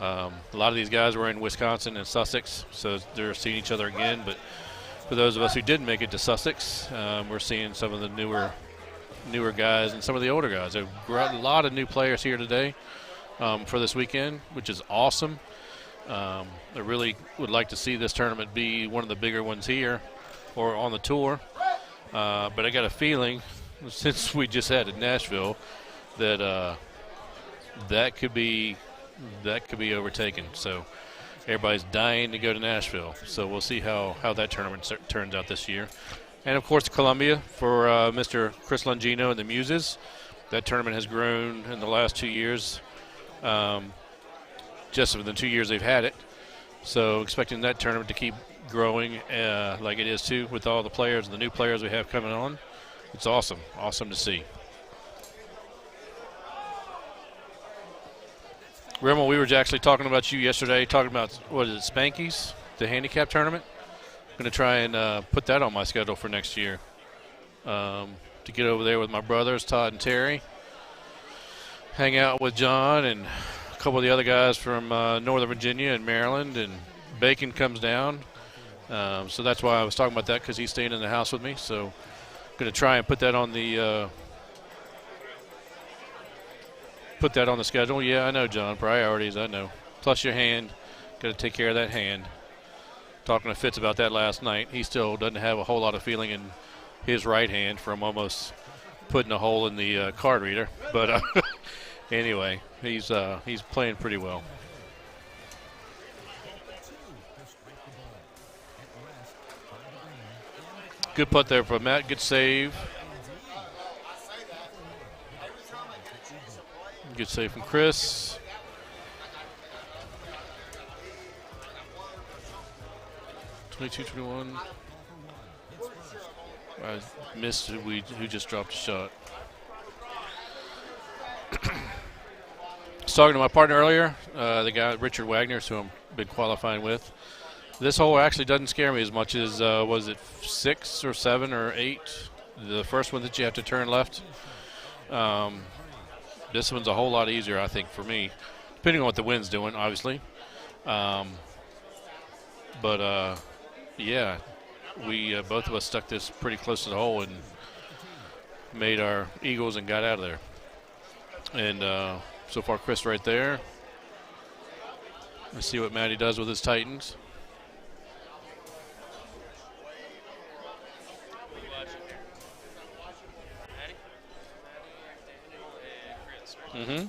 A lot of these guys were in Wisconsin and Sussex, so they're seeing each other again. But for those of us who didn't make it to Sussex, we're seeing some of the newer guys and some of the older guys. There are a lot of new players here today for this weekend, which is awesome. I really would like to see this tournament be one of the bigger ones here or on the tour. But I got a feeling, since we just had it in Nashville, that that could be overtaken. So everybody's dying to go to Nashville. So we'll see how that tournament turns out this year. And, of course, Columbia for Mr. Chris Longino and the Muses. That tournament has grown in the last 2 years, just in the 2 years they've had it. So expecting that tournament to keep growing like it is, too, with all the players and the new players we have coming on. It's awesome. Awesome to see. Rimmel, we were actually talking about you yesterday, talking about, what is it, Spankies, the handicap tournament. I'm going to try and put that on my schedule for next year to get over there with my brothers, Todd and Terry, hang out with John and a couple of the other guys from Northern Virginia and Maryland, and Bacon comes down. So that's why I was talking about that, because he's staying in the house with me. So I'm going to try and put that on the schedule. Yeah, I know, John. Priorities, I know. Plus your hand. Got to take care of that hand. Talking to Fitz about that last night. He still doesn't have a whole lot of feeling in his right hand from almost putting a hole in the card reader. But anyway, he's playing pretty well. Good putt there from Matt. Good save. Good save from Chris. (22-21). I missed who just dropped a shot. I was talking to my partner earlier, the guy Richard Wagner, who I've been qualifying with. This hole actually doesn't scare me as much as was it 6 or 7 or 8? The first one that you have to turn left. This one's a whole lot easier, I think, for me, depending on what the wind's doing, obviously. Yeah, we both of us stuck this pretty close to the hole and made our eagles and got out of there. And so far, Chris right there. Let's see what Matty does with his Titans. Mm-hmm.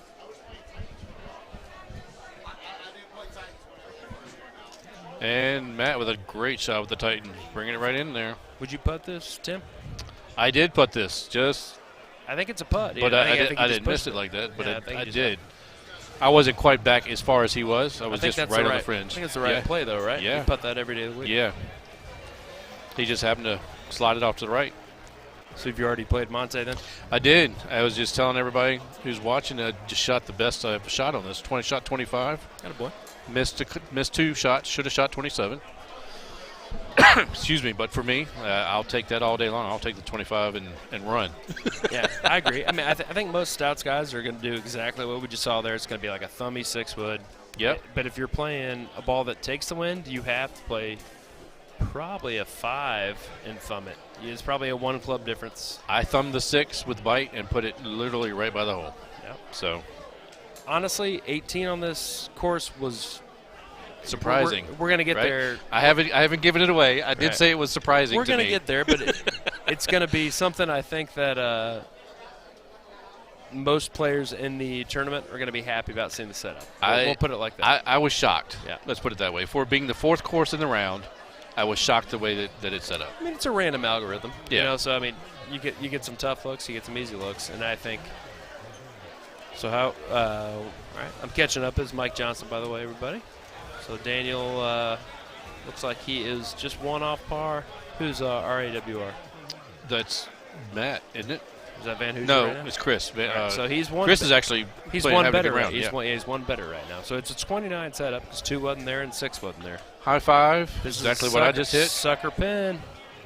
And Matt with a great shot with the Titan, bringing it right in there. Would you putt this, Tim? I did putt this. I think it's a putt. But I didn't miss it like that. But yeah, I did. I wasn't quite back as far as he was. I was just right on the fringe. I think it's the right play, though, right? Yeah. You putt that every day of the week. Yeah. He just happened to slide it off to the right. So have you already played Monte then? I did. I was just telling everybody who's watching, I just shot the best I've shot on this. 20 25. Attaboy. Missed 2 shots. Should have shot 27. Excuse me, but for me, I'll take that all day long. I'll take the 25 and run. Yeah, I agree. I mean, I think most Stouts guys are going to do exactly what we just saw there. It's going to be like a thummy 6-wood. Yep. But if you're playing a ball that takes the wind, you have to play probably a 5 and thumb it. It's probably a 1 club difference. I thumbed the 6 with bite and put it literally right by the hole. Yep. So, honestly, 18 on this course was surprising. We're going to get right? there. I haven't given it away. I did say it was surprising. We're going to get there, but it's going to be something I think that most players in the tournament are going to be happy about seeing the setup. We'll put it like that. I was shocked. Yeah. Let's put it that way. For being the 4th course in the round, I was shocked the way that it's set up. I mean, it's a random algorithm. Yeah. You know, so I mean, you get some tough looks, you get some easy looks, and I think. So how? All right, I'm catching up as Mike Johnson, by the way, everybody. So Daniel looks like he is just 1 off par. Who's RAWR? That's Matt, isn't it? Is that Van Hoosier? No, right now? it's Chris. Right, so he's one. Chris is actually he's playing, one better. round. He's one better right now. So it's a 29 setup because 2 wasn't there and 6 wasn't there. High 5. This exactly is what I just hit. Sucker pin.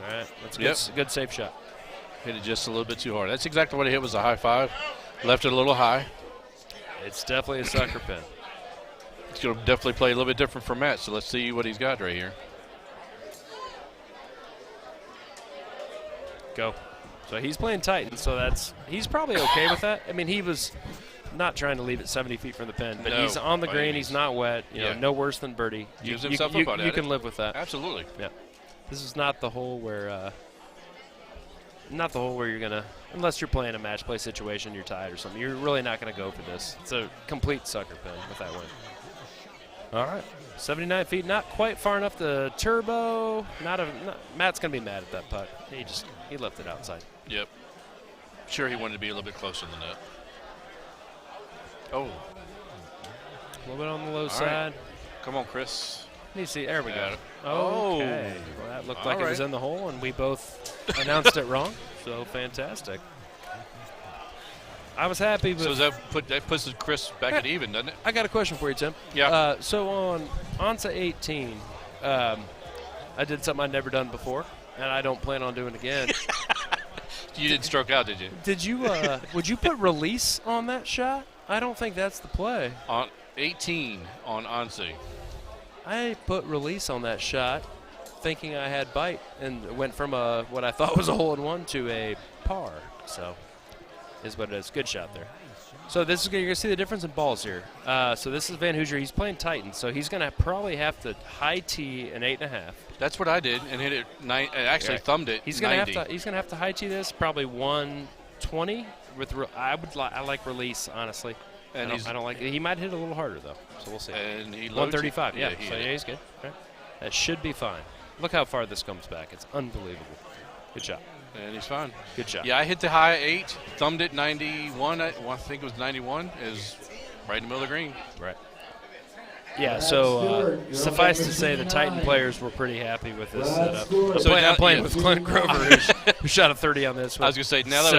All right, that's good safe shot. Hit it just a little bit too hard. That's exactly what I hit, was a high 5. Left it a little high. It's definitely a sucker pin. It's going to definitely play a little bit different for Matt, so let's see what he's got right here. Go. So he's playing Titan, so he's probably okay with that. I mean, he was not trying to leave it 70 feet from the pin, but he's on the green. He's not wet. You know, no worse than birdie. Gives himself a putt at it. You can live with that. Absolutely. Yeah. This is not the hole where not the hole where you're gonna, unless you're playing a match play situation, you're tied or something. You're really not gonna go for this. It's a complete sucker pin with that win. All right, 79 feet, not quite far enough to turbo. Matt's gonna be mad at that putt. He left it outside. Yep. Sure, he wanted to be a little bit closer than that. Oh. A little bit on the low All side. Right. Come on, Chris. Let me see. There we go. Oh. Okay. Well, that looked All like it was right. in the hole, and we both announced it wrong. So fantastic. I was happy with. So that puts Chris back at even, doesn't it? I got a question for you, Tim. Yeah. So on Onsa 18, I did something I'd never done before, and I don't plan on doing again. You didn't stroke out, did you? Did you? Would you put release on that shot? I don't think that's the play. On 18 on Onsi. I put release on that shot, thinking I had bite, and went from what I thought was a hole-in-one to a par. So, is what it is. Good shot there. So this is you're gonna see the difference in balls here. So this is Van Hoosier. He's playing Titan, so he's gonna probably have to high tee an 8.5. That's what I did, and hit it. Actually, thumbed it. He's 90. gonna have to high tee this probably 120 with. I like release honestly. And I don't like. He might hit a little harder though, so we'll see. And he 135. Yeah, Yeah, he's good. Okay. That should be fine. Look how far this comes back. It's unbelievable. Good job. And he's fine. Good job. Yeah, I hit the high 8, thumbed it 91. I think it was 91. Is right in the middle of the green. Right. Yeah, so suffice to say the Titan players were pretty happy with this setup. I'm playing with Clint Grover, who shot a 30 on this. I was going to say, now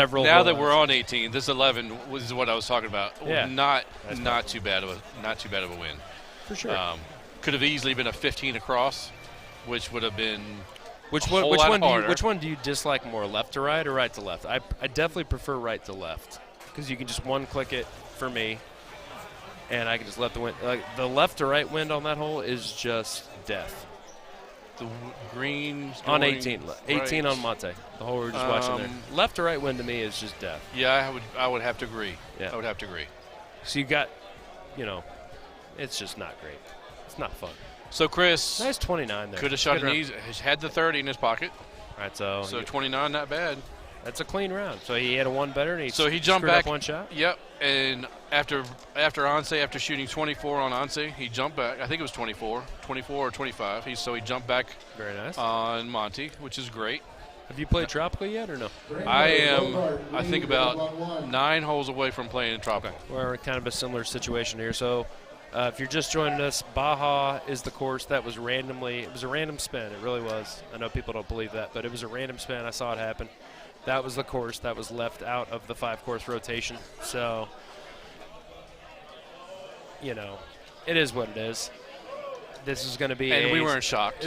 that we're on 18, this 11 was what I was talking about. Yeah. Not too bad of a win. For sure. Could have easily been a 15 across, which would have been Which one do you dislike more, left to right or right to left? I definitely prefer right to left because you can just one-click it for me. And I can just let the wind. The left to right wind on that hole is just death. The green on 18, right. On Monte. The hole we were just watching there. Left to right wind to me is just death. Yeah, I would have to agree. Yeah. I would have to agree. So you got, it's just not great. It's not fun. So Chris, nice 29 there. Could have shot an easy. Had the 30 in his pocket. All right, so 29, not bad. That's a clean round. So he had a one better, and he jumped back up one shot. Yep, and after Onse, after shooting 24 on Onse, he jumped back. I think it was 24 or 25. So he jumped back. Very nice. On Monty, which is great. Have you played Tropical yet or no? I think about 9 holes away from playing in Tropical. We're in kind of a similar situation here. So if you're just joining us, Baja is the course that was it was a random spin. It really was. I know people don't believe that, but it was a random spin. I saw it happen. That was the course that was left out of the 5-course rotation. So, it is what it is. This is going to be and we weren't shocked.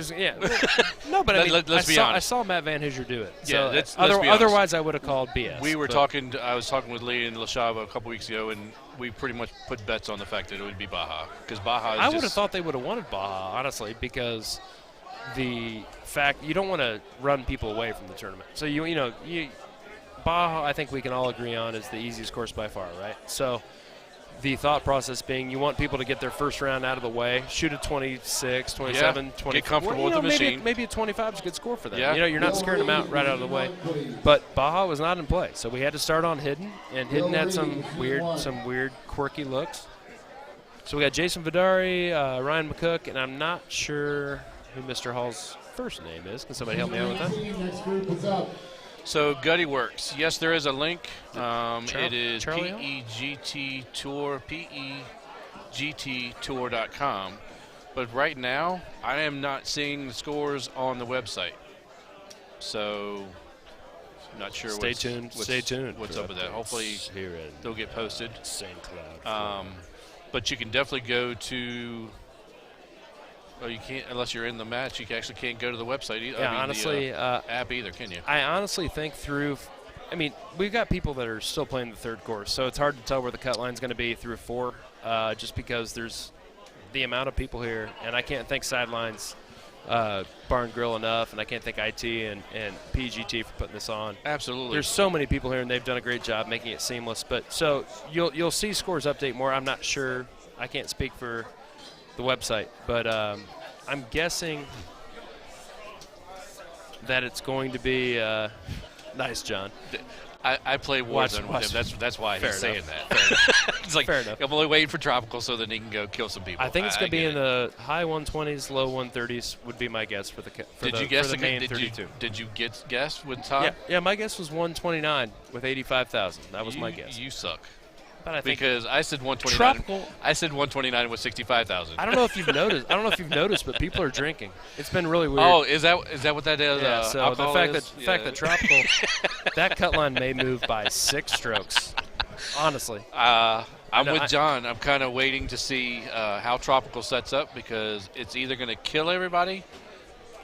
No, but let's be honest. I saw Matt Van Hoosier do it. Yeah, so otherwise I would have called BS. We were talking. I was talking with Lee and LaShava a couple weeks ago, and we pretty much put bets on the fact that it would be Baja because Baja. I would have thought they would have wanted Baja, honestly, because the fact you don't want to run people away from the tournament. So Baja, I think we can all agree on is the easiest course by far, right? So the thought process being you want people to get their first round out of the way, shoot a 26, 27, 20. Get comfortable with the machine. Maybe a 25 is a good score for them. Yeah. You're not scaring them out right out of the way. But Baja was not in play, so we had to start on Hidden, and Hidden had some weird, quirky looks. So we got Jason Vidari, Ryan McCook, and I'm not sure who Mr. Hall's first name is. Can somebody help me out with that? So Gutty Works. Yes, there is a link. It is Charlie PEGT Tour, PEGTtour.com. But right now, I am not seeing the scores on the website. So, not sure. Stay tuned. What's up with that? Hopefully, they'll get posted. St. Cloud. But you can definitely go to. Well, you can't unless you're in the match. You actually can't go to the website either. Yeah, honestly, app either, can you? I honestly think through. I mean, we've got people that are still playing the third course, so it's hard to tell where the cut line's going to be through 4, just because there's the amount of people here, and I can't thank Sidelines Bar and Grill enough, and I can't thank IT and PGT for putting this on. Absolutely. There's so many people here, and they've done a great job making it seamless. But so you'll see scores update more. I'm not sure. I can't speak for the website, but I'm guessing that it's going to be Nice, John. I play Warzone with him. That's why he's saying that. It's like, Fair enough. I'm only waiting for Tropical so then he can go kill some people. I think it's going to be in the high 120s, low 130s would be my guess for the Did you guess the main did 32. Did you guess with Todd? Yeah, my guess was 129 with 85,000. That was my guess. You suck. But I think because I said 129. Tropical. I said 129 with 65,000. I don't know if you've noticed. But people are drinking. It's been really weird. Oh, is that what that is? Yeah. So the alcohol fact is? that Tropical, that cut line may move by 6 strokes. Honestly. I'm with John. I'm kind of waiting to see how Tropical sets up because it's either going to kill everybody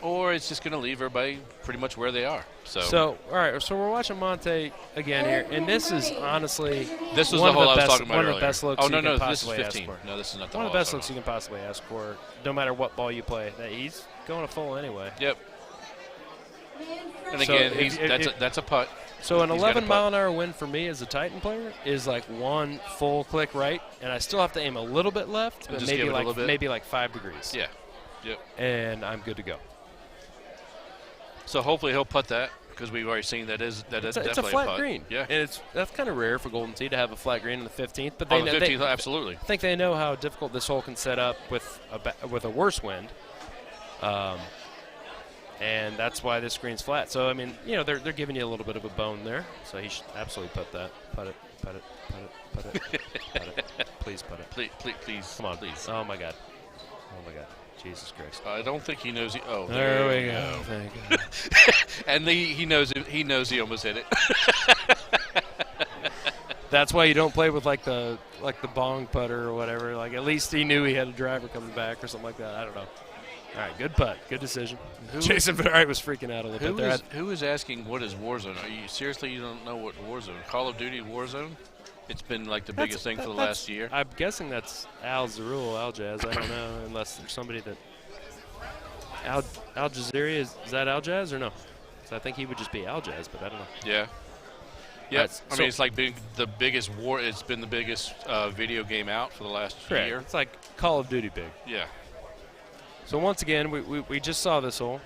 or it's just going to leave everybody pretty much where they are. So all right. So we're watching Monte again here, and this is honestly this was the hole I was talking about one earlier. of the best looks oh no, you can no, this is possibly 15. ask for. No, this is not the one hole of the I best was looks you can possibly ask for, no matter what ball you play. That he's going a full anyway. Yep. And again, that's a putt. So an 11-mile-an-hour wind for me as a Titan player is like one full click right, and I still have to aim a little bit left, but maybe like 5 degrees. Yeah. Yep. And I'm good to go. So hopefully he'll putt that because we've already seen it's definitely a flat putt. green. Yeah. And that's kind of rare for Golden Tee to have a flat green on the 15th. But on the 15th, absolutely. I think they know how difficult this hole can set up with a worse wind. And that's why this green's flat. So I mean, they're giving you a little bit of a bone there. So he should absolutely putt that. Putt it. Putt it. Putt it. Putt it. Please putt it. Please. Come on, please. Oh my God. Jesus Christ. I don't think he knows. Oh, there we go. Thank God. And he knows he almost hit it. That's why you don't play with like the bong putter or whatever. Like at least he knew he had a driver coming back or something like that. I don't know. All right, good putt, good decision. Jason Vidari was freaking out a little bit there. Who is asking what is Warzone? Are you seriously? You don't know what Warzone? Call of Duty Warzone? It's been like the biggest thing for the last year. I'm guessing that's Al Zarul, Al Jazz. I don't know, unless there's somebody that Al Jazeera is that Al Jazz or no? So I think he would just be Al Jazz, but I don't know. Yeah. Yeah, Right, I mean it's like the biggest war. It's been the biggest video game out for the last year. It's like Call of Duty big. Yeah. So once again, we just saw this hole.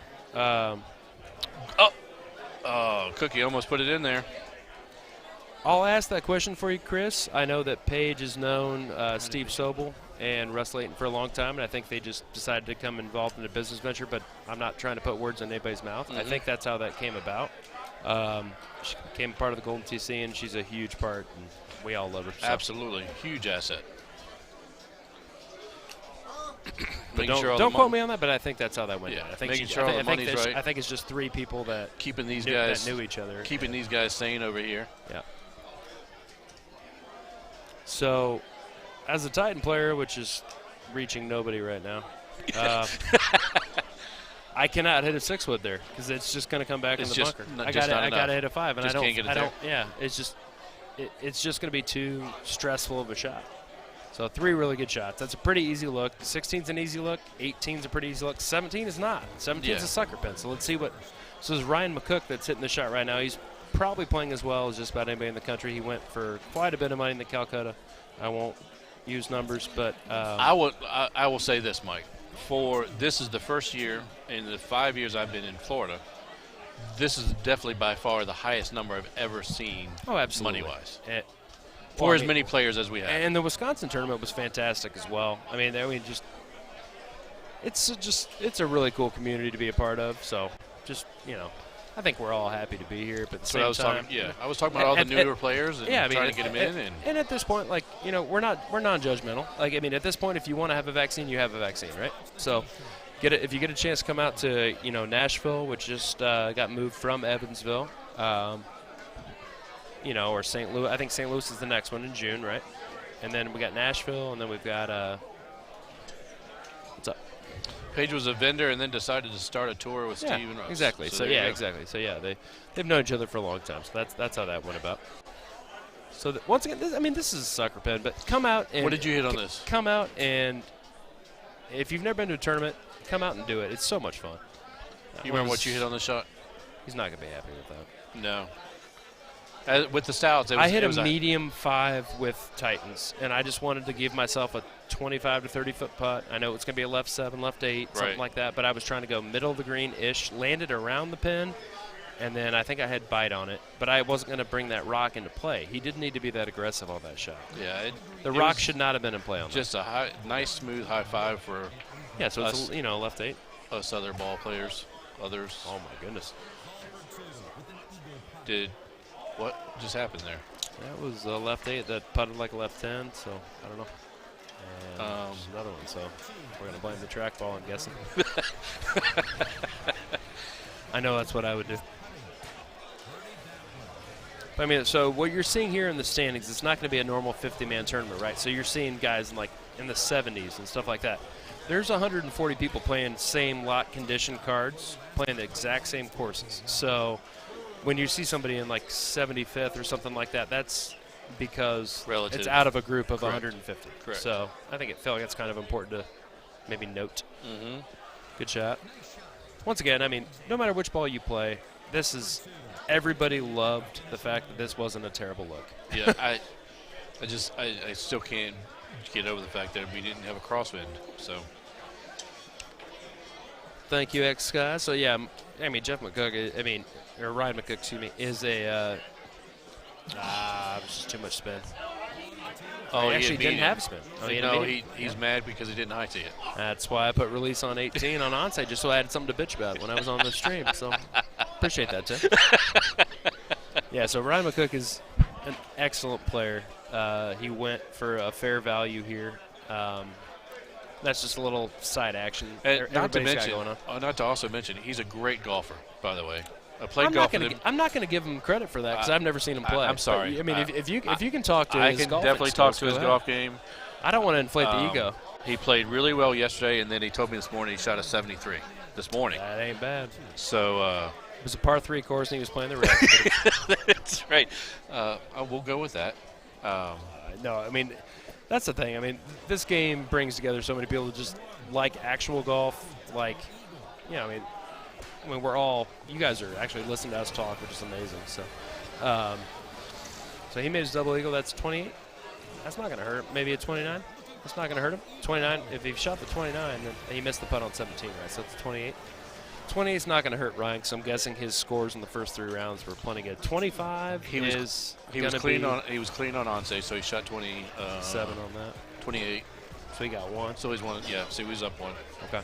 Cookie almost put it in there. I'll ask that question for you, Chris. I know that Paige has known Steve Sobel and Russ Layton for a long time, and I think they just decided to become involved in a business venture, but I'm not trying to put words in anybody's mouth. Mm-hmm. I think that's how that came about. She became part of the Golden TC, and she's a huge part, and we all love her. So. Absolutely. Huge asset. Don't quote me on that, but I think that's how that went down. I think making sure all the money's right. I think it's just 3 people that keeping these guys that knew each other, keeping these guys sane over here. Yeah. So, as a Titan player, which is reaching nobody right now, I cannot hit a 6-wood there because it's just going to come back in the bunker. I got to hit a 5, and just can't get it there. Yeah, it's just going to be too stressful of a shot. So 3 really good shots. That's a pretty easy look. 16's an easy look. 18's a pretty easy look. 17 is not. 17's a sucker pin. So let's see what. So this is Ryan McCook that's hitting the shot right now. He's probably playing as well as just about anybody in the country. He went for quite a bit of money in the Calcutta. I won't use numbers, but I will say this, Mike. This is the first year in the 5 years I've been in Florida. This is definitely by far the highest number I've ever seen. Oh, absolutely. Money-wise. For as many players as we have. And the Wisconsin tournament was fantastic as well. I mean, it's a really cool community to be a part of. So, I think we're all happy to be here. But at the same time, I was talking about all the newer players and trying to get them in. And at this point, we're non-judgmental. At this point, if you want to have a vaccine, you have a vaccine, right? So, if you get a chance to come out to Nashville, which just got moved from Evansville. Or St. Louis. I think St. Louis is the next one in June, right? And then we got Nashville, and then we've got what's up? Paige was a vendor, and then decided to start a tour with Steve and Russ. Exactly. Exactly. So they've known each other for a long time. So that's how that went about. So once again, this is a sucker pin, but come out and. What did you hit on this? Come out and, if you've never been to a tournament, come out and do it. It's so much fun. You remember what you hit on the shot? He's not gonna be happy with that. No. With the stouts, I hit a medium 5 with Titans, and I just wanted to give myself a 25 to 30 foot putt. I know it's going to be a left 7, left 8, something like that, but I was trying to go middle of the green-ish, landed around the pin, and then I think I had bite on it, but I wasn't going to bring that rock into play. He didn't need to be that aggressive on that shot. Yeah, the rock should not have been in play on just that. a nice, smooth high five for so us, it's a, left 8. Us other ball players, others. Oh, my goodness. What just happened there? That was a left 8 that putted like a left 10, so I don't know. And there's another one, so we're going to blame the trackball, I'm guessing. I know that's what I would do. But I mean, so what you're seeing here in the standings, it's not going to be a normal 50-man tournament, right? So you're seeing guys in the 70s and stuff like that. There's 140 people playing same lot condition cards, playing the exact same courses. So when you see somebody in like 75th or something like that, that's because it's out of a group of 150. Correct. So I think feel like it's kind of important to maybe note. Mm-hmm. Good shot. Once again, I mean, no matter which ball you play, everybody loved the fact that this wasn't a terrible look. Yeah, I still can't get over the fact that we didn't have a crosswind. So. Thank you, X-Sky. So, yeah, I mean, Ryan McCook, excuse me, is a just too much spin. Oh, he actually didn't have spin. He's mad because he didn't IT it. That's why I put release on 18 on onside, just so I had something to bitch about when I was on the stream. So, appreciate that, Tim. Yeah, so Ryan McCook is an excellent player. He went for a fair value here. That's just a little side action. Not to also mention, he's a great golfer, by the way. I'm not going to give him credit for that because I've never seen him play. I'm sorry. But, I mean, if you can talk to his golf, I can definitely talk to his golf game. I don't want to inflate the ego. He played really well yesterday, and then he told me this morning he shot a 73 this morning. That ain't bad. So it was a par 3 course, and he was playing the red. That's right. We'll go with that. No, I mean, that's the thing. I mean, this game brings together so many people who just like actual golf. Like, I mean, you guys are actually listening to us talk, which is amazing. So, so he made his double eagle. That's 28. That's not going to hurt him. Maybe a 29. That's not going to hurt him. 29. If he shot the 29, then he missed the putt on 17, right? So it's 28. 28 is not going to hurt Ryan, so I'm guessing his scores in the first 3 rounds were plenty good. 25 he was clean on onstage, so he shot 27 on that. 28. So he got 1. So he's won. Yeah. So he was up 1. Okay.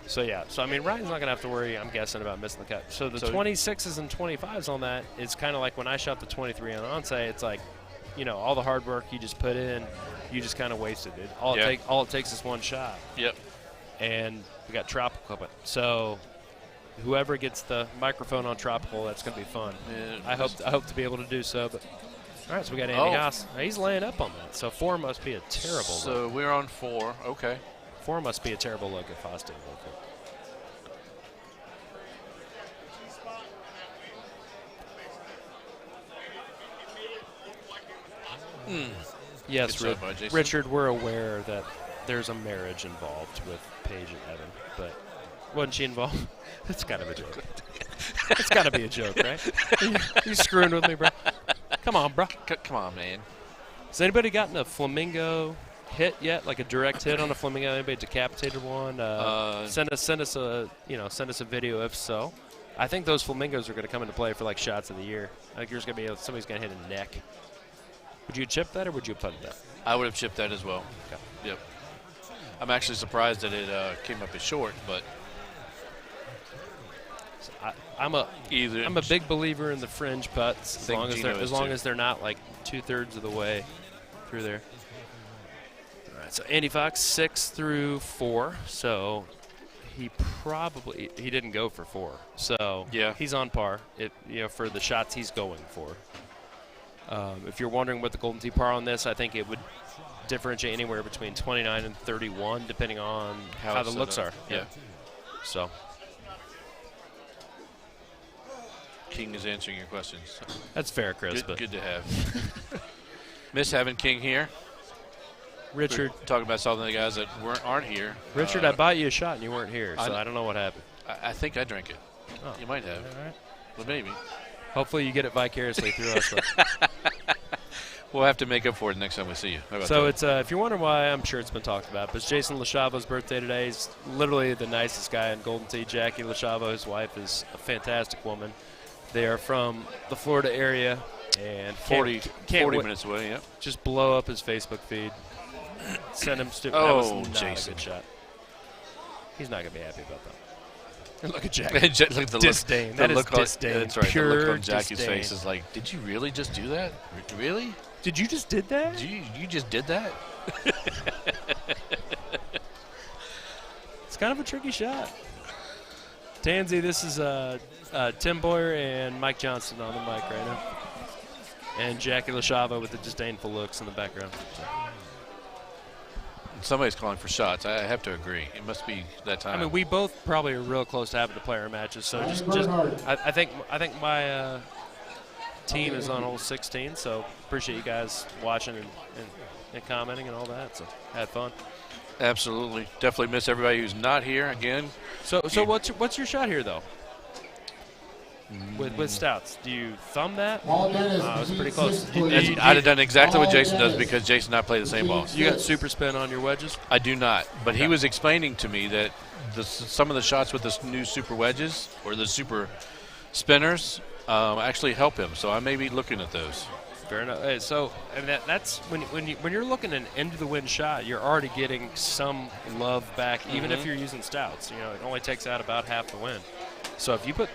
So yeah. So I mean, Ryan's not going to have to worry, I'm guessing, about missing the cut. So the 26s and 25s on that, it's kind of like when I shot the 23 on onside. It's like, all the hard work you just put in, you just kind of wasted it. All it takes is one shot. Yep. And we got tropical equipment. So whoever gets the microphone on tropical, that's going to be fun. Yeah, I hope to be able to do so. But all right, so we got Andy Haas. He's laying up on that. So 4 must be a terrible look. So we're on 4. Okay. 4 must be a terrible look if Haas didn't look it. Yes, Richard, we're aware that there's a marriage involved with Paige and Evan, but wasn't she involved? That's kind of a joke. It's got to be a joke, right? You screwing with me, bro? Come on, bro. Come on, man. Has anybody gotten a flamingo hit yet? Like a direct hit on a flamingo? Anybody decapitated one? Send us a video if so. I think those flamingos are going to come into play for like shots of the year. I think there's going to be somebody's going to hit a neck. Would you chip that or would you putt that? I would have chipped that as well. Okay. Yep. I'm actually surprised that it came up as short, but so I'm a big believer in the fringe putts as long as they're not like 2/3 of the way through there. All right, so Andy Fox 6 through 4. So he didn't go for 4. So yeah, he's on par. For the shots he's going for. If you're wondering what the Golden Tee par on this, I think it would differentiate anywhere between 29 and 31, depending on how the looks are. Yeah. So. King is answering your questions. That's fair, Chris. Good to have. Miss having King here. Richard. We're talking about some of the guys that aren't here. Richard, I bought you a shot and you weren't here, so I don't know what happened. I think I drank it. Oh. You might have. All right. Well, maybe. Hopefully you get it vicariously through us. We'll have to make up for it next time we see you. So it's if you're wondering why, I'm sure it's been talked about, but it's Jason LaChavo's birthday today. He's literally the nicest guy in Golden Tee. Jackie LaChavo, his wife, is a fantastic woman. They are from the Florida area and 40 minutes away, yeah. Just blow up his Facebook feed. Send him stupid. Oh, that was not Jason. a good shot. He's not going to be happy about that. And look at Jack. Look at the disdain. Look, that the is look on, disdain. That's right. Pure the look on Jackie's disdain. face is like, did you really just do that? Really? Did you just did that? You just did that? It's kind of a tricky shot. Tansy, this is Tim Boyer and Mike Johnson on the mic right now. And Jackie LaShava with the disdainful looks in the background. Somebody's calling for shots. I have to agree. It must be that time. I mean, we both probably are real close to having to play our matches. So I think my team is on hole 16. So appreciate you guys watching and commenting and all that. So had fun. Absolutely. Definitely miss everybody who's not here again. So what's your shot here though? With stouts, do you thumb that? It was pretty close. I'd have done exactly what Jason does because Jason and I play the same balls. You got super spin on your wedges? I do not, but he was explaining to me that some of the shots with the new super wedges or the super spinners actually help him. So I may be looking at those. Fair enough. So and that's when you're looking at an end of the wind shot, you're already getting some love back, even if you're using stouts. You know, it only takes out about half the wind. So if you put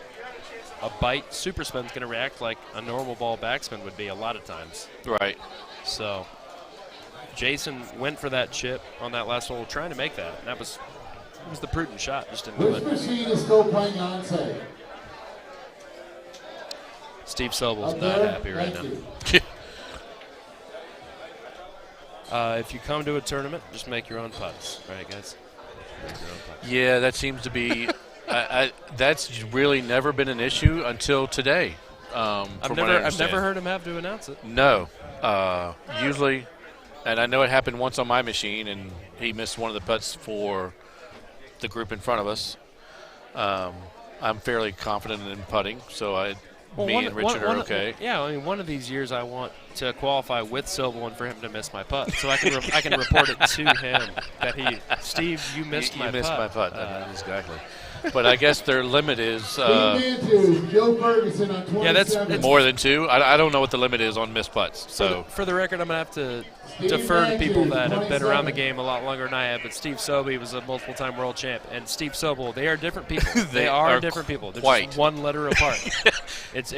a bite super spin is going to react like a normal ball backspin would be a lot of times. Right. So Jason went for that chip on that last hole, trying to make that. And it was the prudent shot, just didn't do Which it. machine is still playing onside? Steve Sobel's Up not there? happy right Thank now. If you come to a tournament, just make your own putts, right, guys? Make your own putts. Yeah, that seems to be. That's really never been an issue until today. I've never heard him have to announce it. No, usually, and I know it happened once on my machine, and he missed one of the putts for the group in front of us. I'm fairly confident in putting, so me and Richard are okay. Yeah, I mean, one of these years I want to qualify with Silva and for him to miss my putt, so I can report it to him that Steve, you missed my putt. You missed my putt. Exactly. But I guess their limit is Joe Ferguson on 27. Yeah, that's more than 2. I don't know what the limit is on missed putts. So for the record, I'm gonna have to defer to people that have been around the game a lot longer than I have. But Steve Sobey was a multiple-time world champ, and Steve Sobel, they are different people. they are different people. They're just one letter apart. It's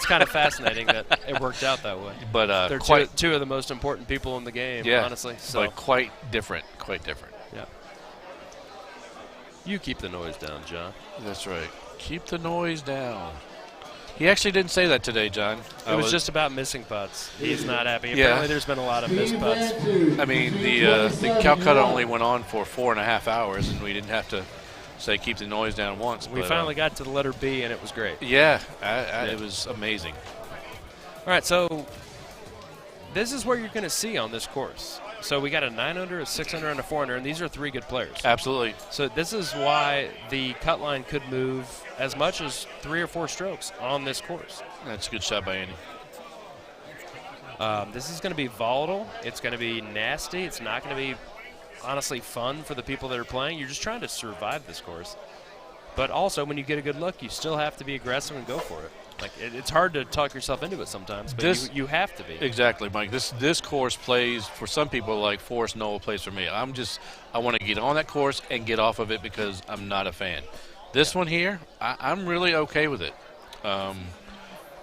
kind of fascinating that it worked out that way. But they're two of the most important people in the game, honestly. So but quite different. Quite different. Yeah. You keep the noise down, John. That's right. Keep the noise down. He actually didn't say that today, John. It was just about missing putts. He's not happy. Apparently there's been a lot of missed putts. I mean, the Calcutta only went on for 4.5 hours, and we didn't have to say keep the noise down once. We finally got to the letter B, and it was great. Yeah, it was amazing. All right, so this is where you're going to see on this course. So we got a 9-under, a 6-under, and a 4-under, and these are 3 good players. Absolutely. So this is why the cut line could move as much as 3 or 4 strokes on this course. That's a good shot by Andy. This is going to be volatile. It's going to be nasty. It's not going to be, honestly, fun for the people that are playing. You're just trying to survive this course. But also, when you get a good look, you still have to be aggressive and go for it. Like it's hard to talk yourself into it sometimes, but you have to be. Exactly, Mike. This course plays for some people like Forest Knoll plays for me. I want to get on that course and get off of it because I'm not a fan. This one here, I'm really okay with it.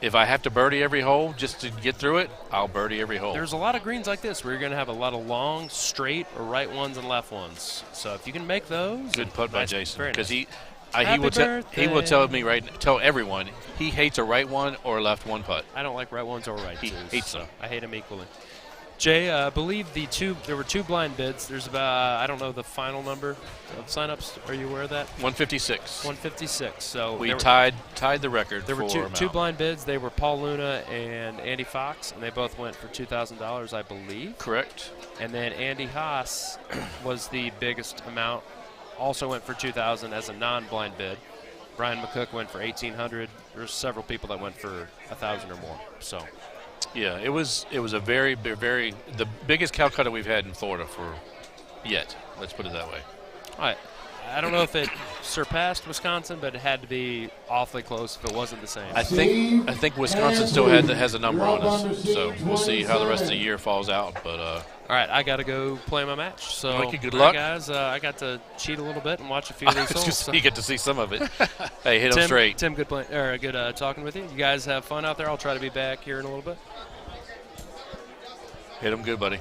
If I have to birdie every hole just to get through it, I'll birdie every hole. There's a lot of greens like this where you're going to have a lot of long, straight, or right ones and left ones. So if you can make those, good putt by Jason because nice. He will tell everyone he hates a right one or a left one putt. I don't like right ones or right twos. He hates them. I hate them equally. Jay, I believe there were 2 blind bids. There's about, I don't know the final number of signups. Are you aware of that? 156. 156. So we tied the record. There were two blind bids. They were Paul Luna and Andy Fox, and they both went for $2,000, I believe. Correct. And then Andy Haas was the biggest amount. Also went for $2,000 as a non-blind bid. Brian McCook went for $1,800. There's several people that went for $1,000 or more. So, yeah, it was a very the biggest Calcutta we've had in Florida for yet. Let's put it that way. All right. I don't know if it surpassed Wisconsin, but it had to be awfully close if it wasn't the same. I think Wisconsin still has a number on us, so we'll see how the rest of the year falls out. But all right, I got to go play my match. So Mikey, good luck, guys. I got to cheat a little bit and watch a few of these holes. So. You get to see some of it. Hey, hit them straight. Tim, good talking with you. You guys have fun out there. I'll try to be back here in a little bit. Hit them good, buddy.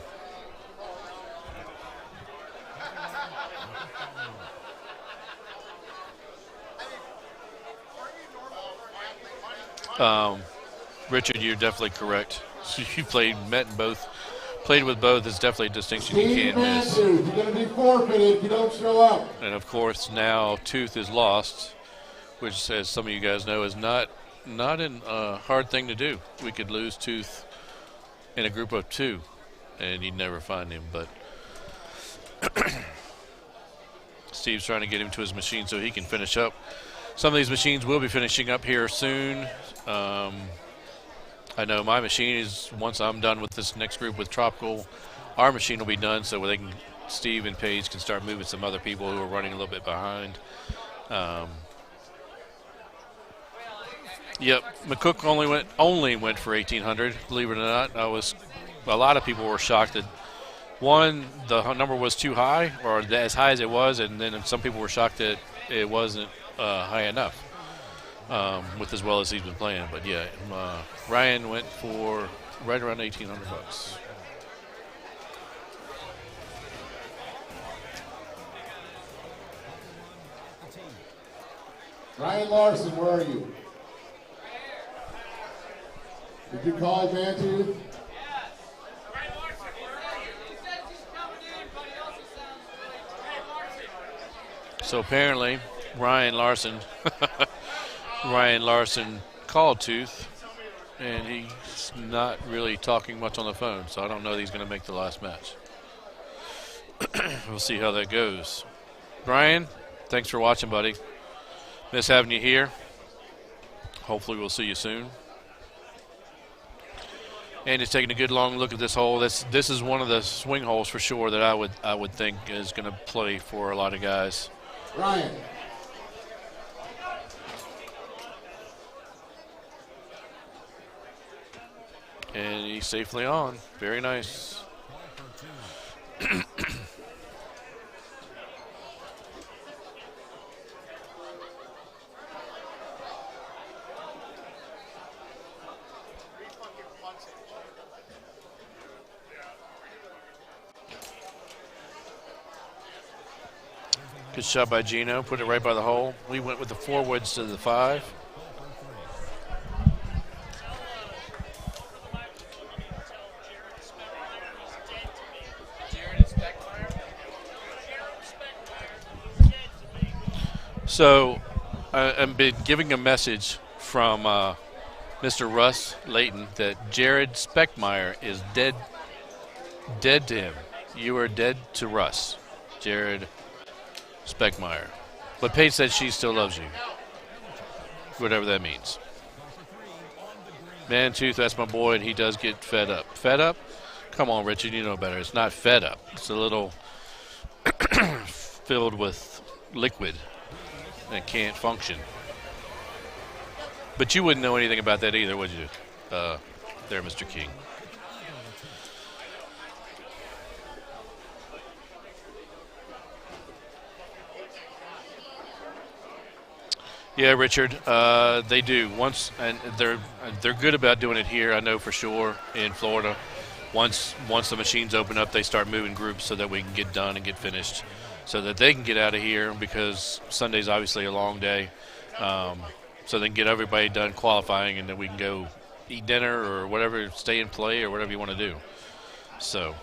Richard, you're definitely correct. You played with both. Is definitely a distinction you can't miss. You're going to be forfeited if you don't show up. And of course, now Tooth is lost, which, as some of you guys know, is not a hard thing to do. We could lose Tooth in a group of 2, and you'd never find him. But Steve's trying to get him to his machine so he can finish up. Some of these machines will be finishing up here soon. I know my machine is, once I'm done with this next group with Tropical, our machine will be done, so Steve and Paige can start moving some other people who are running a little bit behind. Yep, McCook only went for 1,800. Believe it or not, a lot of people were shocked that the number was too high, or as high as it was, and then some people were shocked that it wasn't high enough. With as well as he's been playing, but yeah, Ryan went for right around $1,800. Ryan Larson, where are you? Did you call Matthew? So apparently, Ryan Larson called Tooth, and he's not really talking much on the phone, so I don't know that he's going to make the last match. We'll see how that goes. Brian, thanks for watching, buddy. Miss having you here. Hopefully we'll see you soon. And he's taking a good long look at this hole. This is one of the swing holes for sure that I would think is going to play for a lot of guys. Ryan. And he's safely on. Very nice. Good shot by Gino. Put it right by the hole. We went with the 4 woods to the 5. So I've been giving a message from Mr. Russ Layton that Jared Speckmeyer is dead to him. You are dead to Russ, Jared Speckmeyer. But Paige said she still loves you, whatever that means. Man, Tooth, that's my boy, and he does get fed up. Fed up? Come on, Richard, you know better. It's not fed up. It's a little filled with liquid and can't function. But you wouldn't know anything about that either, would you, there, Mr. King? Yeah, Richard, they do. And they're good about doing it here, I know for sure, in Florida. Once the machines open up, they start moving groups so that we can get done and get finished, so that they can get out of here, because Sunday's obviously a long day. So they can get everybody done qualifying, and then we can go eat dinner or whatever, stay and play or whatever you want to do. So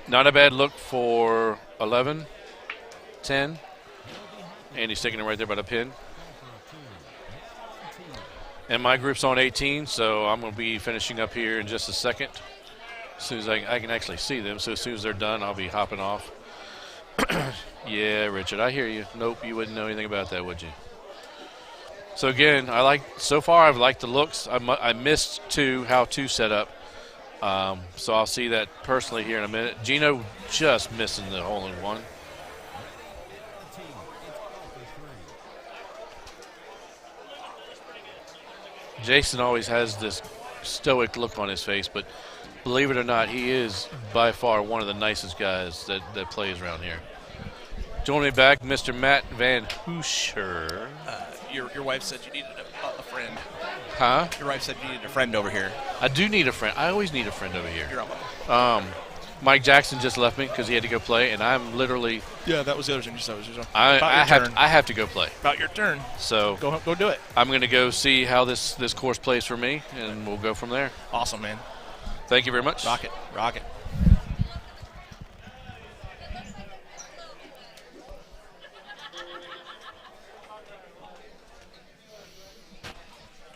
not a bad look for 11, 10. And he's taking it right there by the pin. And my group's on 18, so I'm going to be finishing up here in just a second. As soon as I can actually see them, so as soon as they're done, I'll be hopping off. Yeah, Richard, I hear you. Nope, you wouldn't know anything about that, would you? So again, so far I've liked the looks. I missed how 2 set up. So I'll see that personally here in a minute. Gino just missing the hole in one. Jason always has this stoic look on his face, but believe it or not, he is by far one of the nicest guys that plays around here. Joining me back, Mr. Matt Van Hoosher. Your wife said you needed a friend. Huh? Your wife said you needed a friend over here. I do need a friend. I always need a friend over here. You're welcome. Mike Jackson just left me because he had to go play, and I'm literally. Yeah, that was the other thing you said. I have to go play. About your turn. So go do it. I'm going to go see how this course plays for me, and we'll go from there. Awesome, man. Thank you very much. Rock it. Rock it.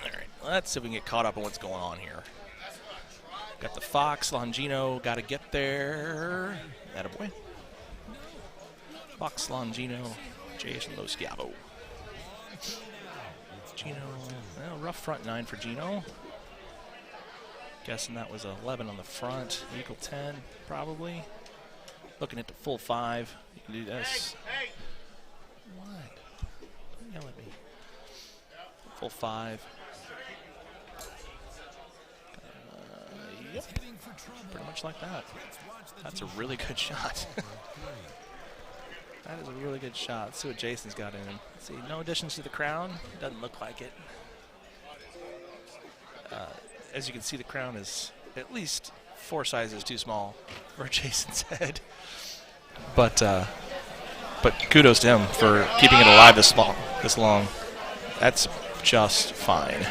All right. Let's see if we can get caught up on what's going on here. Got the Fox, Longino, got to get there. Attaboy. Fox, Longino, Jason Loschiavo. Gino, well, rough front 9 for Gino. Guessing that was 11 on the front. Equal 10, probably. Looking at the full 5. You can do this. What? Don't yell at me. Full 5. Yep. Pretty much like that. That's a really good shot. That is a really good shot. Let's see what Jason's got in him. Let's see, no additions to the crown. Doesn't look like it. As you can see, the crown is at least 4 sizes too small for Jason's head. But kudos to him for keeping it alive this long. That's just fine.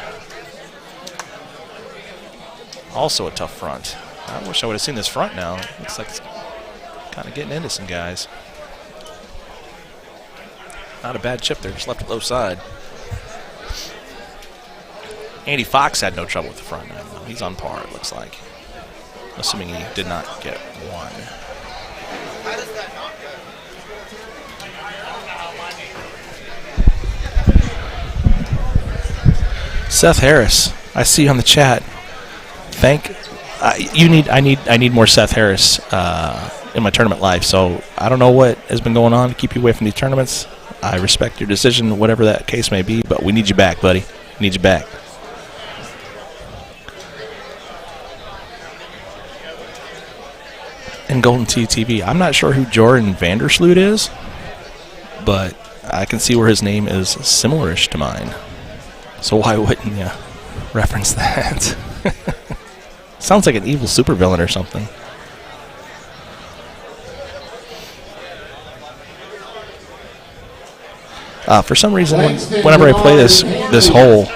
Also a tough front. I wish I would have seen this front now. Looks like it's kind of getting into some guys. Not a bad chip there, just left it low side. Andy Fox had no trouble with the front nine, though. He's on par, it looks like. Assuming he did not get one. Seth Harris, I see you on the chat. I need more Seth Harris in my tournament life. So I don't know what has been going on to keep you away from these tournaments. I respect your decision, whatever that case may be, but we need you back, buddy. We need you back. And Golden Tee TV. I'm not sure who Jordan Vandersloot is, but I can see where his name is similar-ish to mine. So why wouldn't you reference that? Sounds like an evil supervillain or something. For some reason, whenever I play this hole,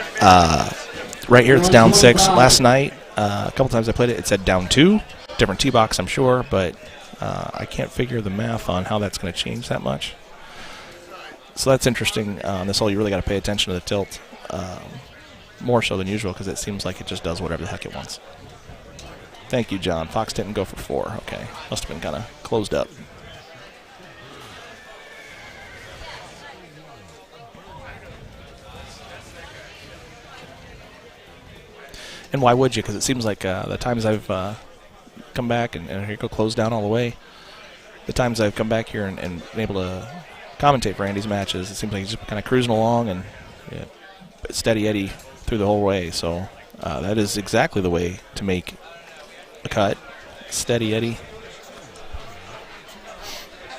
right here it's down 6. Last night, a couple times I played it, it said down 2. Different tee box, I'm sure, but I can't figure the math on how that's going to change that much. So that's interesting. On this hole, you really got to pay attention to the tilt, more so than usual, because it seems like it just does whatever the heck it wants. Thank you, John. Fox didn't go for 4. Okay, must have been kind of closed up. And why would you? Because it seems like the times I've come back and here you go close down all the way. The times I've come back here and been able to commentate for Andy's matches, it seems like he's just kind of cruising along and steady Eddie through the whole way. So that is exactly the way to make a cut. Steady Eddie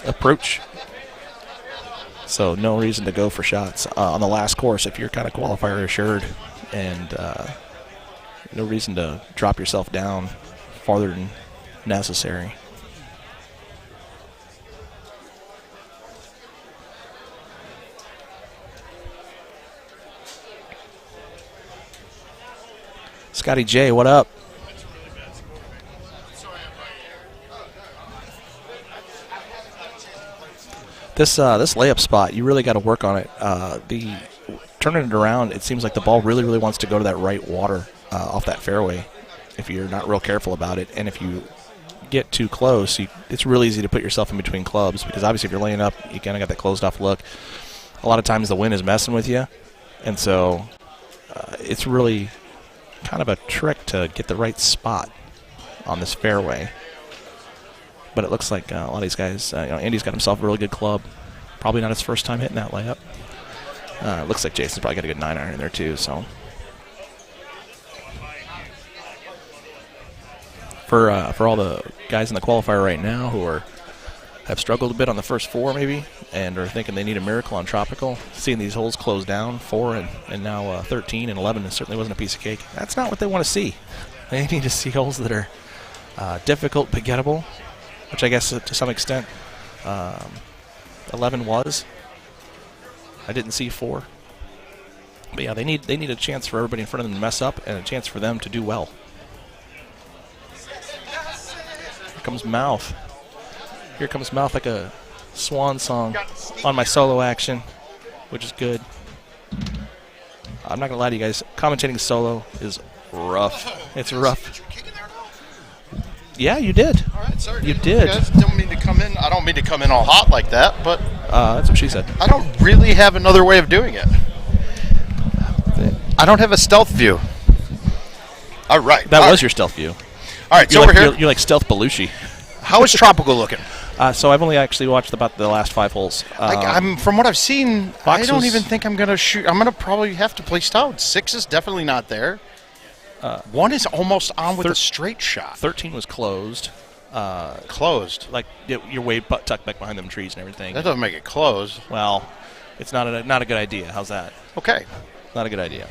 approach. So no reason to go for shots on the last course if you're kind of qualifier assured, and no reason to drop yourself down farther than necessary. Scotty J, what up? This layup spot, you really got to work on it. The turning it around, it seems like the ball really wants to go to that right water off that fairway if you're not real careful about it. And if you get too close, it's really easy to put yourself in between clubs, because obviously if you're laying up, you kind of got that closed off look. A lot of times the wind is messing with you, and so it's really kind of a trick to get the right spot on this fairway. But it looks like a lot of these guys, Andy's got himself a really good club. Probably not his first time hitting that layup. It looks like Jason's probably got a good 9-iron in there too. So for all the guys in the qualifier right now who have struggled a bit on the first 4 maybe and are thinking they need a miracle on Tropical. Seeing these holes close down, 4 and now 13 and 11, it certainly wasn't a piece of cake. That's not what they want to see. They need to see holes that are difficult but gettable, which I guess to some extent 11 was. I didn't see 4. But yeah, they need a chance for everybody in front of them to mess up and a chance for them to do well. Here comes Mouth. Here comes Mouth like a swan song on my solo action, which is good. I'm not going to lie to you guys. Commentating solo is rough. It's rough. Yeah, you did. All right, sorry. You did. Guys, don't mean to come in. I don't mean to come in all hot like that, but that's what she said. I don't really have another way of doing it. I don't have a stealth view. All right. That was your stealth view. All right, so over here. You're like Stealth Belushi. How is Tropical looking? So I've only actually watched about the last 5 holes. I'm from what I've seen, Fox I don't was- even think I'm going to shoot. I'm going to probably have to play stout. 6 is definitely not there. 1 is almost on with a straight shot. 13 was closed. Closed? Like you're way tucked back behind them trees and everything. That doesn't make it close. Well, it's not a good idea. How's that? Okay. Not a good idea.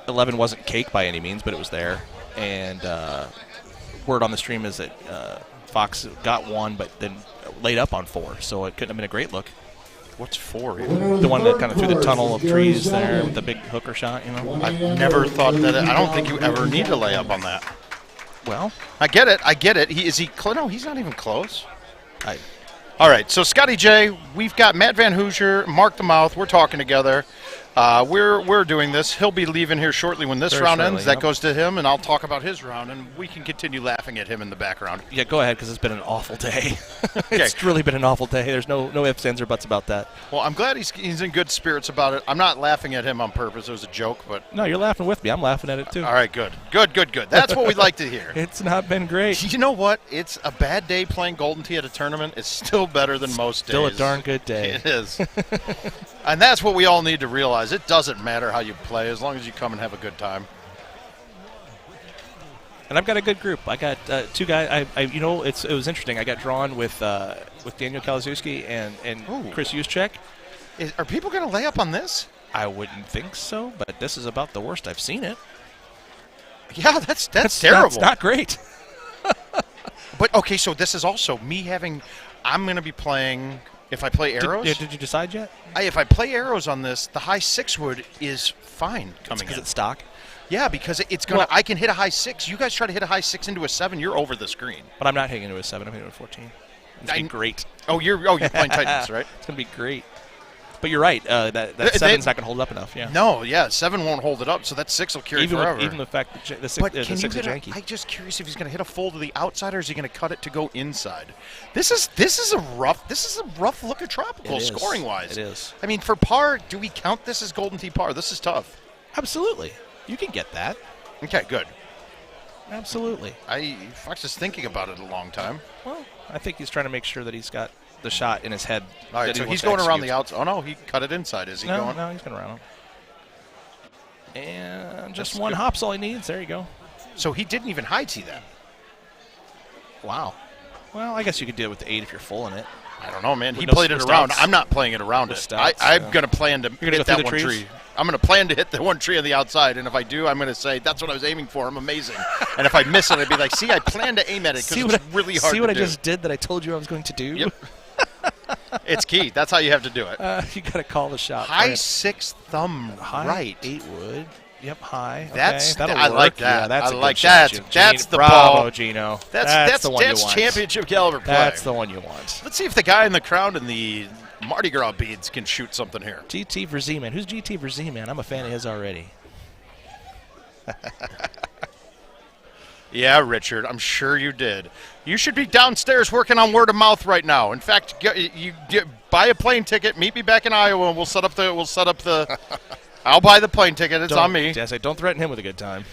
11 wasn't cake by any means, but it was there. And word on the stream is that Fox got 1, but then laid up on 4, so it couldn't have been a great look. What's 4? The one that kind of threw the tunnel of trees there with the big hooker shot, you know? I've never thought that. I don't think you ever need to lay up on that. Well, I get it. No, he's not even close. All right, so Scotty J, we've got Matt Van Hoosier, Mark the Mouth. We're talking together. We're doing this. He'll be leaving here shortly when this round ends. That goes to him, and I'll talk about his round, and we can continue laughing at him in the background. Yeah, go ahead, because it's been an awful day. It's really been an awful day. There's no ifs, ands, or buts about that. Well, I'm glad he's in good spirits about it. I'm not laughing at him on purpose. It was a joke, but... No, you're laughing with me. I'm laughing at it, too. All right, good. Good. That's what we'd like to hear. It's not been great. You know what? It's a bad day playing Golden Tee at a tournament. It's still better than most days. Still a darn good day. It is. And that's what we all need to realize. It doesn't matter how you play as long as you come and have a good time. And I've got a good group. I got 2 guys. It was interesting. I got drawn with Daniel Kalazewski and Chris Juszczyk. Are people going to lay up on this? I wouldn't think so, but this is about the worst I've seen it. Yeah, that's terrible. That's not great. But okay, so this is also me having. I'm going to be playing. If I play arrows, did you decide yet? If I play arrows on this, the high 6 wood is fine coming in. Because it's stock. Yeah, because it's gonna. I can hit a high 6. You guys try to hit a high 6 into a 7, you're over the screen. But I'm not hitting into a 7. I'm hitting into a 14. It's gonna be great. Oh, you're playing Titans, right? It's gonna be great. But you're right. That 7's not gonna hold up enough. Yeah. No, 7 won't hold it up. So that 6 will carry forever. Even the fact that the 6 is janky. I'm just curious if he's gonna hit a full to the outside or is he gonna cut it to go inside. This is a rough look at Tropical scoring wise. It is. I mean, for par, do we count this as Golden Tee par? This is tough. Absolutely. You can get that. Okay, good. Absolutely. Fox is thinking about it a long time. Well, I think he's trying to make sure that he's got the shot in his head. All right, so he's going around the outside. Oh, no, he cut it inside. Is he going? No, he's going around him. And just one hop's all he needs. There you go. So he didn't even high tee that. Wow. Well, I guess you could do it with the 8 if you're full in it. I don't know, man. He played it around. I'm not playing it around it. I'm going to plan to hit that one tree. I'm going to plan to hit the one tree on the outside, and if I do, I'm going to say, that's what I was aiming for. I'm amazing. And if I miss it, I'd be like, see, I planned to aim at it because it's really hard to do. See what I just did that I told you I was going to do? Yep. It's key. That's how you have to do it. You got to call the shot. High 6 thumb right. 8 wood. Yep, high. I like that. Yeah, that's I like that. That's the Bravo, ball. Gino. That's the one you want. That's championship caliber play. That's the one you want. Let's see if the guy in the crowd in the Mardi Gras beads can shoot something here. GT for Z-Man. Who's GT for Z-Man? I'm a fan of his already. Yeah, Richard, I'm sure you did. You should be downstairs working on word of mouth right now. In fact, buy a plane ticket, meet me back in Iowa, and we'll set up the I'll buy the plane ticket. It's on me. Yes, don't threaten him with a good time.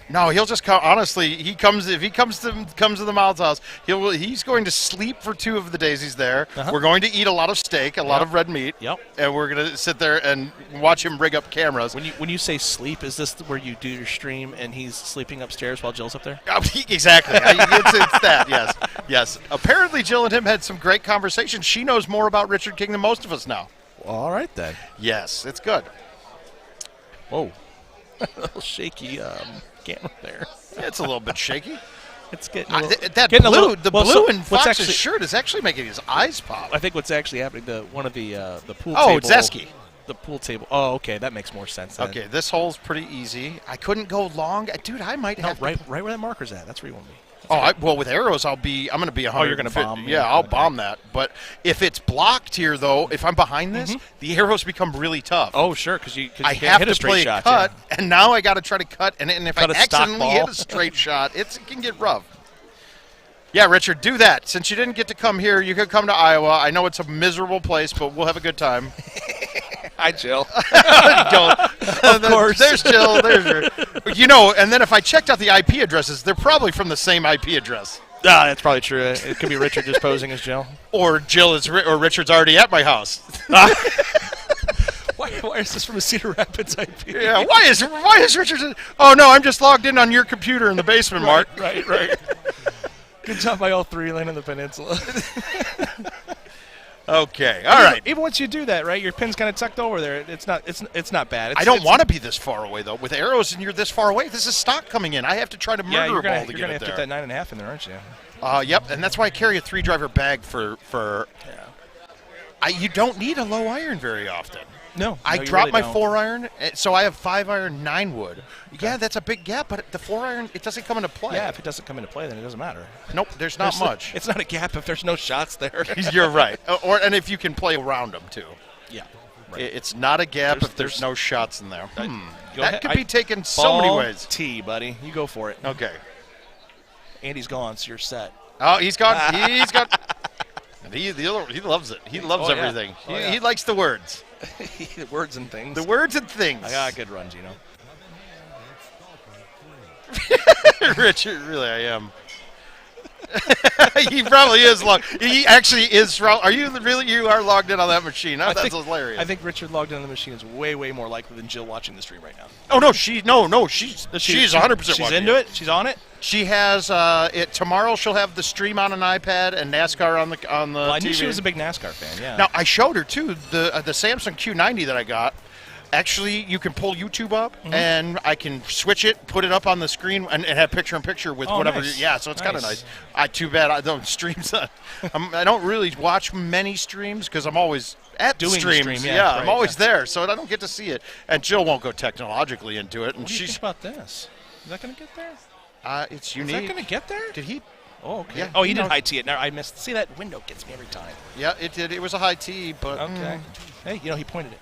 No, he'll just come. Honestly, he comes if he comes to the Miles house. He's going to sleep for 2 of the days he's there. We're going to eat a lot of steak, a lot of red meat. Yep. And we're going to sit there and watch him rig up cameras. When you say sleep, is this where you do your stream and he's sleeping upstairs while Jill's up there? Exactly. It's that. Yes. Apparently, Jill and him had some great conversations. She knows more about Richard King than most of us now. Well, all right then. Yes, it's good. Whoa. A little shaky camera there. It's a little bit shaky. It's getting the blue in Fox's shirt is actually making his eyes pop. I think what's actually happening, one of the pool table. Oh, Zeski. The pool table. Oh, okay, that makes more sense then. Okay, this hole's pretty easy. I couldn't go long. Dude, I might have right where that marker's at. That's where you want to be. Well, with arrows, I'm going to be 100. Oh, you're going to bomb. Yeah, I'll bomb that. But if it's blocked here, though, if I'm behind this, the arrows become really tough. Oh, sure, because you I can't have hit a to straight play shot, a cut, and now I got to try to cut, and if Cut I a stock accidentally ball. hit a straight shot, it can get rough. Yeah, Richard, do that. Since you didn't get to come here, you could come to Iowa. I know it's a miserable place, but we'll have a good time. Hi, Jill. Of course. There's Jill. There's her. And then if I checked out the IP addresses, they're probably from the same IP address. That's probably true. It could be Richard just posing as Jill. Or Richard's already at my house. Why is this from a Cedar Rapids IP? Yeah, why is Richard? Oh no, I'm just logged in on your computer in the basement, Mark. Right. Good job by all 3 laying in the peninsula. Okay, all right. Even once you do that, right, your pin's kind of tucked over there. It's not bad. I don't want to be this far away though. With arrows and you're this far away, this is stock coming in. I have to try to murder a ball to get it there. You're gonna have to get that 9.5 in there, aren't you? Yep, and that's why I carry a 3-driver bag for. You don't need a low iron very often. No, I you dropped really my don't. 4-iron, so I have 5-iron 9-wood. Okay. Yeah, that's a big gap, but the 4-iron, it doesn't come into play. Yeah, if it doesn't come into play, then it doesn't matter. Nope, there's not much. It's not a gap if there's no shots there. You're right. And if you can play around them, too. Yeah. Right. It's not a gap if there's no shots in there. That could be taken so many ways. T, buddy. You go for it. Okay. Andy's gone, so you're set. Oh, he's gone. He's got. He loves it. He loves everything. Yeah. He likes the words. The words and things. The words and things. I got a good run, Gino. Richard, really, I am. He probably is logged. He actually is. Are you really? You are logged in on that machine. That's hilarious. I think Richard logged in on the machine is way more likely than Jill watching the stream right now. Oh no, she's 100%. She's into it. She's on it. She has it tomorrow. She'll have the stream on an iPad and NASCAR on the Well, I TV. knew she was a big NASCAR fan. Yeah. Now I showed her too the Samsung Q90 that I got. Actually, you can pull YouTube up, and I can switch it, put it up on the screen, and have picture-in-picture with whatever. Nice. Yeah, so it's kind of nice. Too bad I don't stream. I don't really watch many streams because I'm always at Doing the streams. stream, yeah, right, I'm always there, so I don't get to see it. And Jill won't go technologically into it. And what do you think about this? Is that going to get there? It's unique. Is that going to get there? Did he? Oh, okay. Yeah, oh, he did high tee it. Now I missed. See, that window gets me every time. Yeah, it did. It was a high tee, but okay. Hey, he pointed it.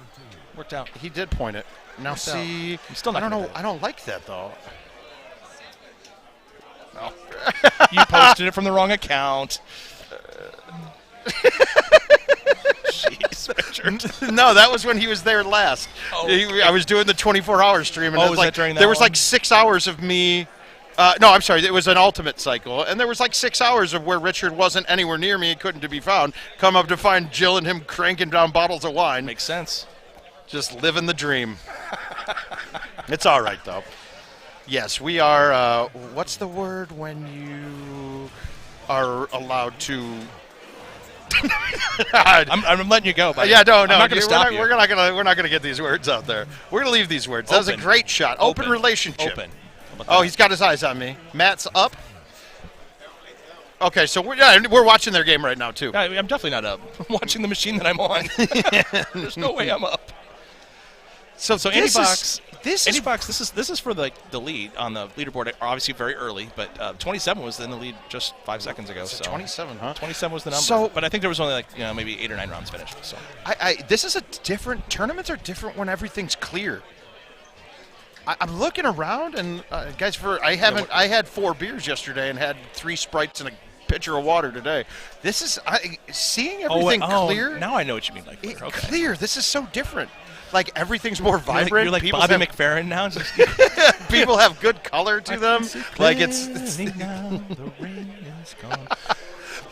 Worked out. He did point it. Now Worked see, I'm still not I don't know. gonna I don't like that though. No. You posted it from the wrong account. Jeez, No, that was when he was there last. Oh. I was doing the 24-hour stream, and Oh, it was like, that during that there was one? like 6 hours of me. No, I'm sorry. It was an ultimate cycle, and there was like 6 hours of where Richard wasn't anywhere near me and couldn't to be found. Come up to find Jill and him cranking down bottles of wine. Makes sense. Just living the dream. It's all right though. Yes, we are. What's the word when you are allowed to? I'm letting you go. Buddy. Yeah, no. I'm not going to stop you. We're not gonna get these words out there. We're gonna leave these words. That was a great shot. Open relationship. Open. Oh, he's got his eyes on me. Matt's up. Okay, so we're watching their game right now too. I'm definitely not up. I'm watching the machine that I'm on. There's no way I'm up. So Andy Box, this is for the lead on the leaderboard. Obviously very early, but 27 was in the lead just 5 seconds ago. So 27, huh? 27 was the number. So, but I think there was only maybe 8 or 9 rounds finished. So this is a different. Tournaments are different when everything's clear. I'm looking around, and guys, I had 4 beers yesterday and had 3 Sprites and a pitcher of water today. This is seeing everything clear. Now I know what you mean. Like clear. Okay. Clear. This is so different. like everything's more vibrant. You're like People Bobby have, McFerrin now. Just people have good color to them. Like it's now, the rain is gone.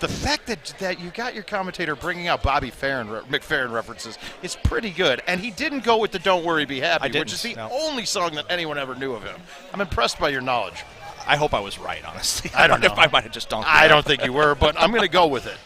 the fact that you got your commentator bringing out Bobby McFerrin references is pretty good. And he didn't go with the "Don't Worry, Be Happy," which is the only song that anyone ever knew of him. I'm impressed by your knowledge. I hope I was right, honestly. I don't know. If I might have just dunked. I don't think you were, but I'm going to go with it.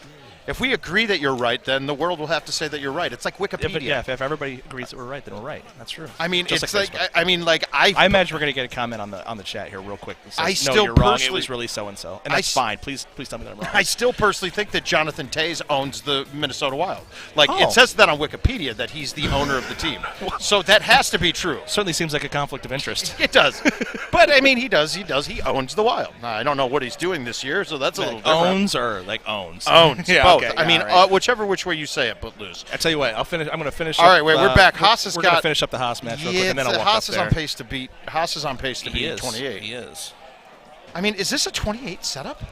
If we agree that you're right, then the world will have to say that you're right. It's like Wikipedia. If everybody agrees that we're right, then we're right. That's true. I mean, Just it's like like I imagine we're going to get a comment on the chat here real quick. That says, I no, still you're wrong. It personally- was really so and so, and that's fine. Please tell me that I'm wrong. I still personally think that Jonathan Taze owns the Minnesota Wild. Like, Oh. it says that on Wikipedia that he's the owner of the team. So that has to be true. Certainly seems like a conflict of interest. It does. But, I mean, he does. He owns the Wild. I don't know what he's doing this year, so that's a little different. Owns or like owns? Owns, Yeah, both. okay, I mean, all right. which way you say it, but lose. I tell you what, I'm going to finish. All up, right, wait, we're back. Haas has we're got going to finish up the Haas match real quick, and then I'll walk Haas up is there. on pace to beat. Haas is on pace to He beat is. 28. He is. I mean, is this a 28 setup?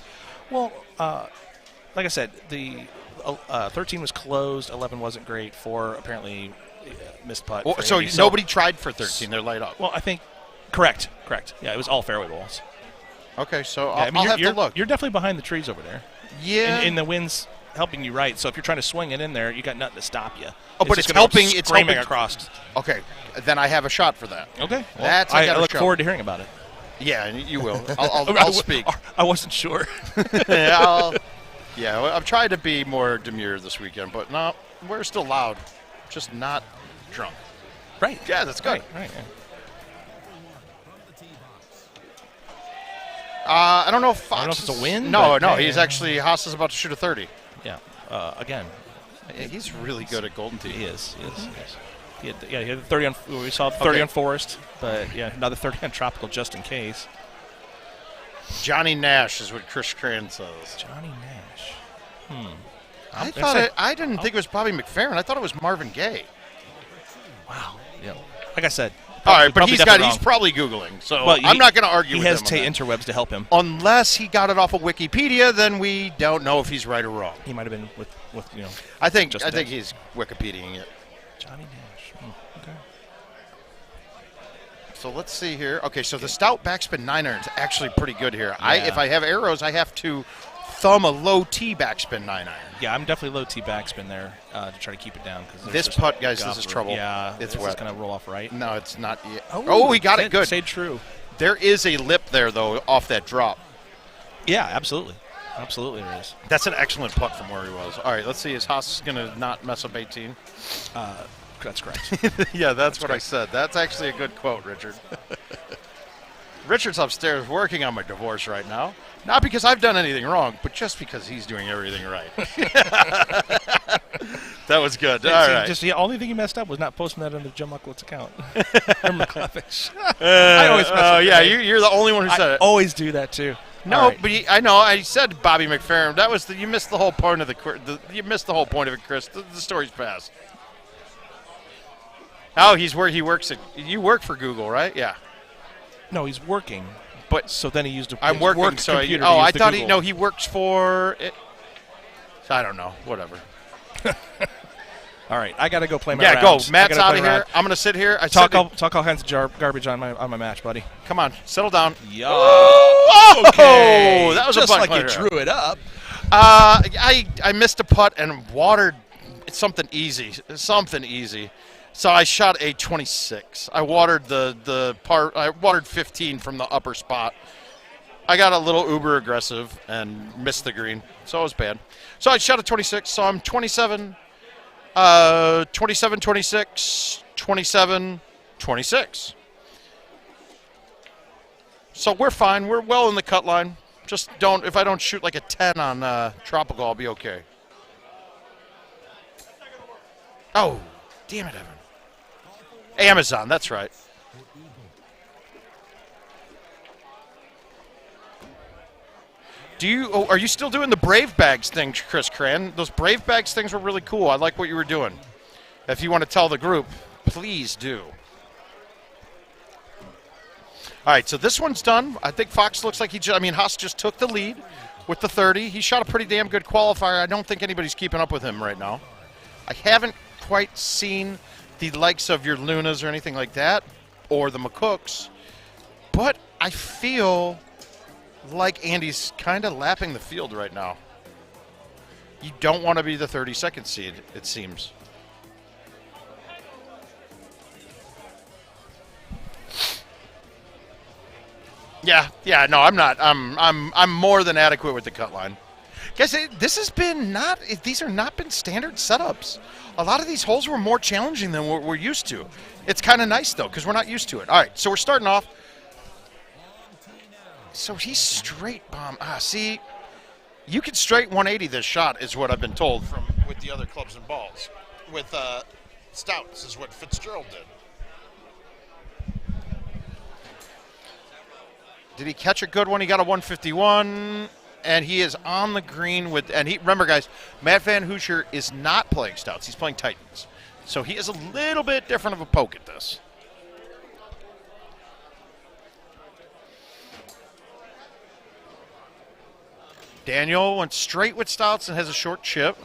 Well, like I said, the 13 was closed, 11 wasn't great, 4 apparently missed putt. Well, for so Andy. nobody tried for 13. They're light up. Well, I think correct. Yeah, it was all fairway balls. Okay, so Yeah, I mean, I'll have to look. You're definitely behind the trees over there. Yeah. And the wind's helping you right. So if you're trying to swing it in there, you got nothing to stop you. Oh, but just it's gonna go helping. It's screaming helping across. Okay, then I have a shot for that. Okay, well, That's I look forward to hearing about it. Yeah, you will. I'll speak. I wasn't sure. I'm trying to be more demure this weekend, but no, we're still loud, just not drunk. Right. Yeah, that's good. Right. Yeah. I don't know if Fox. I don't know if it's a win. No, but, he's actually Haas is about to shoot a 30. Yeah. Again, he's really good at Golden Tee. He is. He had 30 on. We saw 30 on Forest, but yeah, another 30 on Tropical just in case. Johnny Nash is what Chris Cran says. Johnny Nash. I didn't think it was Bobby McFerrin. I thought it was Marvin Gaye. Wow. Yeah. Like I said. All right, but he's wrong. probably Googling, so well, I'm not going to argue with him. He has interwebs to help him. Unless he got it off of Wikipedia, then we don't know if he's right or wrong. He might have been with I think he's Wikipediaing it. Johnny Nash. Okay. So let's see here. Okay, so the stout backspin 9-iron is actually pretty good here. Yeah. If I have arrows, I have to thumb a low T backspin 9-iron. Yeah, I'm definitely low T backspin there to try to keep it down. This putt, guys, this is trouble. Yeah, it's wet. wet. It's going to roll off right. No, it's not yet. Oh, he got it good. Stayed true. There is a lip there, though, off that drop. Yeah, absolutely. Absolutely there is. That's an excellent putt from where he was. All right, let's see. Is Haas going to not mess up 18? That's correct. Yeah, that's what I said. That's actually a good quote, Richard. Richard's upstairs working on my divorce right now. Not because I've done anything wrong, but just because he's doing everything right. That was good. All right. Just the only thing you messed up was not posting that on the Jim Mucklitz account. Or McClevish. I always mess up. Yeah, you're the only one who said it. Always do that too. No, but I know. I said Bobby McFerrin. That was you missed the whole point of you missed the whole point of it, Chris. The story's past. Oh, he works at. You work for Google, right? Yeah. No, he's working. But so then he used a. I'm working. Work So computer I to thought Google. he works for. I don't know. Whatever. All right, I gotta go play my rounds. rounds. Go. Matt's out of here. I'm gonna sit here. Talk all kinds of garbage on my match, buddy. Come on, settle down. Yeah. Okay. That was just a fun like you player. drew it up. I missed a putt and watered something easy. So I shot a 26. I watered I watered 15 from the upper spot. I got a little uber aggressive and missed the green, so it was bad. So I shot a 26. So I'm 27. 27, 26, 27, 26. So we're fine. We're well in the cut line. Just if I don't shoot like a 10 on Tropical, I'll be okay. Oh, damn it, Evan. Amazon, that's right. Are you still doing the Brave Bags thing, Chris Cran? Those Brave Bags things were really cool. I like what you were doing. If you want to tell the group, please do. All right, so this one's done. I think Fox looks like Haas just took the lead with the 30. He shot a pretty damn good qualifier. I don't think anybody's keeping up with him right now. I haven't quite seen the likes of your Lunas or anything like that, or the McCooks, but I feel like Andy's kind of lapping the field right now. You don't want to be the 32nd seed, it seems. Yeah, no, I'm not. I'm more than adequate with the cut line. Guys, this has been these are not been standard setups. A lot of these holes were more challenging than what we're used to. It's kind of nice, though, because we're not used to it. All right, so we're starting off. So he's straight bomb. See, you can straight 180 this shot, is what I've been told with the other clubs and balls. With Stouts is what Fitzgerald did. Did he catch a good one? He got a 151, and he is on the green with. And remember, guys, Matt Van Hoosier is not playing Stouts; he's playing Titans, so he is a little bit different of a poke at this. Daniel went straight with Stouts and has a short chip.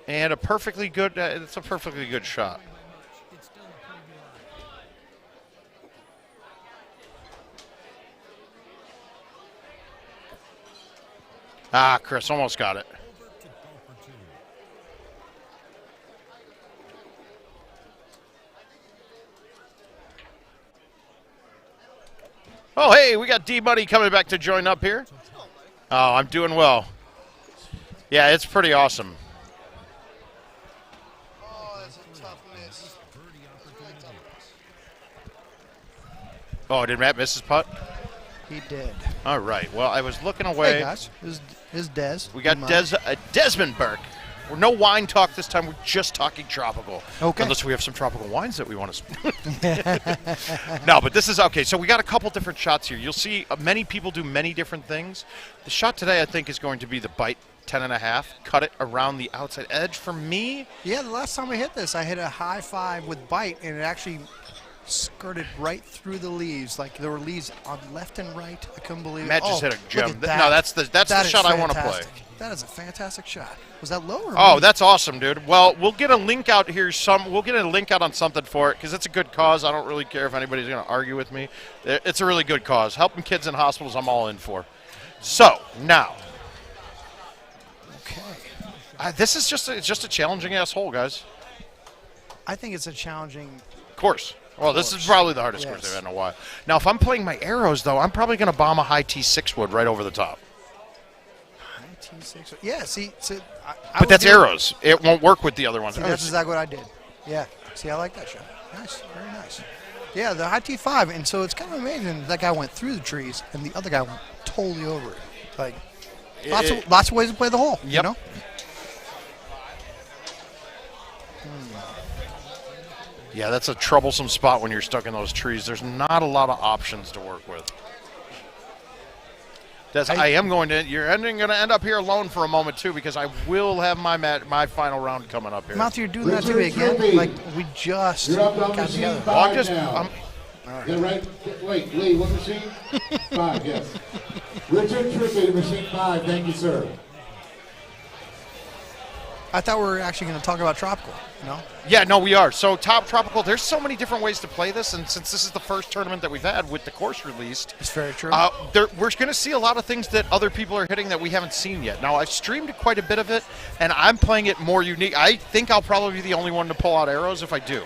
And a perfectly good, it's a perfectly good shot. Chris almost got it. Oh, hey, we got D-Money coming back to join up here. Oh, I'm doing well. Yeah, it's pretty awesome. Oh, did Matt miss his putt? He did. All right. Well, I was looking away. Hey, guys. This is Des. We got Desmond Burke. We're no wine talk this time. We're just talking tropical. Okay. Unless we have some tropical wines that we want to. No, but this is okay. So we got a couple different shots here. You'll see many people do many different things. The shot today, I think, is going to be the bite 10.5. Cut it around the outside edge. For me. Yeah, the last time I hit this, I hit a high 5 with bite, and it actually skirted right through the leaves. Like there were leaves on left and right. I couldn't believe it. Matt just hit a gem. That. No, that's the shot I want to play. That is a fantastic shot. Was that low or Oh, that's awesome, dude. Well, we'll get a link out here. We'll get a link out on something for it because it's a good cause. I don't really care if anybody's going to argue with me. It's a really good cause. Helping kids in hospitals, I'm all in for. So now, okay, this is just a challenging ass hole, guys. I think it's a challenging course. Well, this is probably the hardest course they've had in a while. Now, if I'm playing my arrows, though, I'm probably going to bomb a high T6 wood right over the top. High T6? Yeah, see but that's arrows. It won't work with the other ones. See, that's exactly what I did. Yeah. See, I like that shot. Nice. Very nice. Yeah, the high T5, and so it's kind of amazing that guy went through the trees, and the other guy went totally over it. Like, lots of ways to play the hole, you know? Yeah, that's a troublesome spot when you're stuck in those trees. There's not a lot of options to work with. I am going to. You're going to end up here alone for a moment too, because I will have my final round coming up here. Matthew, you're doing that to me again. Like we just got together. Well, Yeah, right. Wait, Lee, what machine? 5, yes. Richard Trippy, machine 5. Thank you, sir. I thought we were actually going to talk about tropical. No? Yeah, no, we are. So top tropical, there's so many different ways to play this, and since this is the first tournament that we've had with the course released, it's very true. We're going to see a lot of things that other people are hitting that we haven't seen yet. Now, I've streamed quite a bit of it, and I'm playing it more unique. I think I'll probably be the only one to pull out arrows if I do.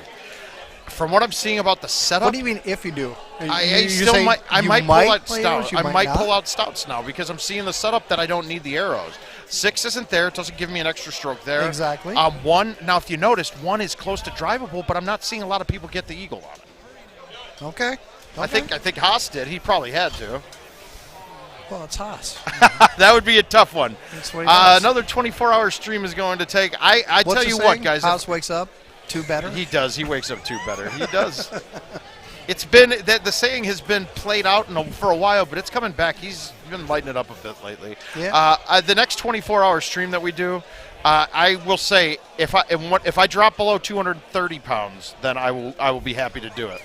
From what I'm seeing about the setup, what do you mean if you do? I might pull out stouts. I might pull out stouts now because I'm seeing the setup that I don't need the arrows. 6 isn't there; it doesn't give me an extra stroke there. Exactly. 1 now, if you noticed, 1 is close to drivable, but I'm not seeing a lot of people get the eagle on it. Okay. I think Haas did. He probably had to. Well, it's Haas. That would be a tough one. That's what he does. Another 24-hour stream is going to take. I tell you what, guys. Haas wakes up 2 better. He does. He wakes up 2 better. He does. It's been the saying has been played out for a while, but it's coming back. He's been lighting it up a bit lately. Yeah. The next 24-hour stream that we do, I will say if I drop below 230 pounds, then I will be happy to do it.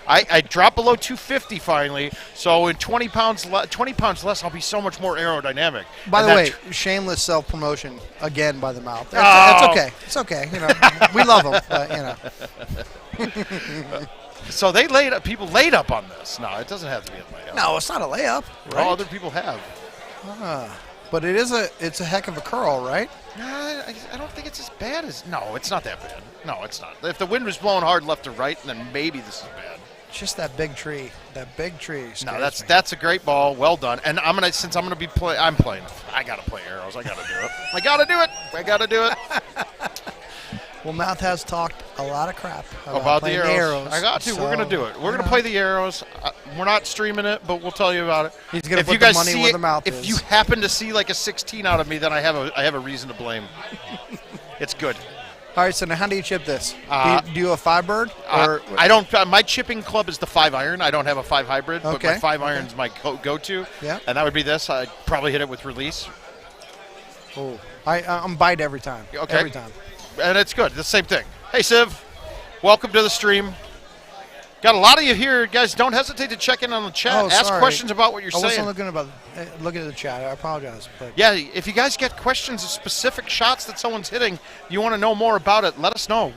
I dropped below 250 finally. So in 20 pounds less, I'll be so much more aerodynamic. By And the that way, shameless self-promotion again by the mouth. It's, Oh. it's okay. It's okay. You know, we love them, but you know. So people laid up on this. No, it doesn't have to be a layup. No, it's not a layup. Right? Right? Other people have. But it's a heck of a curl, right? Nah, I don't think it's as bad as. No, it's not that bad. No, it's not. If the wind was blowing hard left to right, then maybe this is bad. Just that big tree. That big tree. No, scares me. that's a great ball. Well done. And I'm gonna be playing. I'm playing. I gotta play arrows. I gotta do it. I gotta do it. Well, Mouth has talked a lot of crap About the playing arrows. I got to. so, We're gonna do it. We're gonna you know. play the arrows. We're not streaming it, but we'll tell you about it. He's gonna if put you the guys money see where it, the mouth if is. you happen to see like a 16 out of me, then I have a reason to blame. It's good. All right, so now how do you chip this? Do you have a 5-bird? Or I don't. My chipping club is the 5-iron. I don't have a 5 hybrid, but Okay. my 5-iron's my go-to. Yeah. And that would be this. I'd probably hit it with release. Oh, I'm bite every time. Okay. Every time. And it's good. The same thing. Hey, Siv. Welcome to the stream. Got a lot of you here. Guys, don't hesitate to check in on the chat. Oh, Ask sorry. questions about what you're I saying. wasn't looking at the chat. I apologize. But Yeah, if you guys get questions of specific shots that someone's hitting, you want to know more about it, let us know.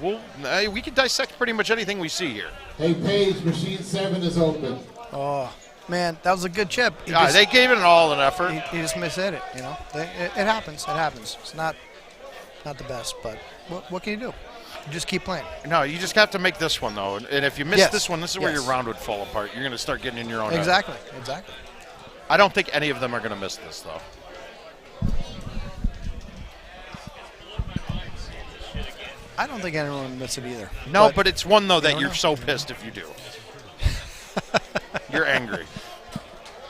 We can dissect pretty much anything we see here. Hey, Paige, machine 7 is open. Oh, man, that was a good chip. They gave it all an effort. He just mishit it. You know, it happens. It happens. It's not the best, but what can you do? You just keep playing. No, you just have to make this one, though. And if you miss Yes. this one, this is where Yes. your round would fall apart. You're going to start getting in your own head. Exactly. I don't think any of them are going to miss this, though. I don't think anyone would miss it either. No, but it's one, though, you that don't you're know. so pissed if you do. You're angry.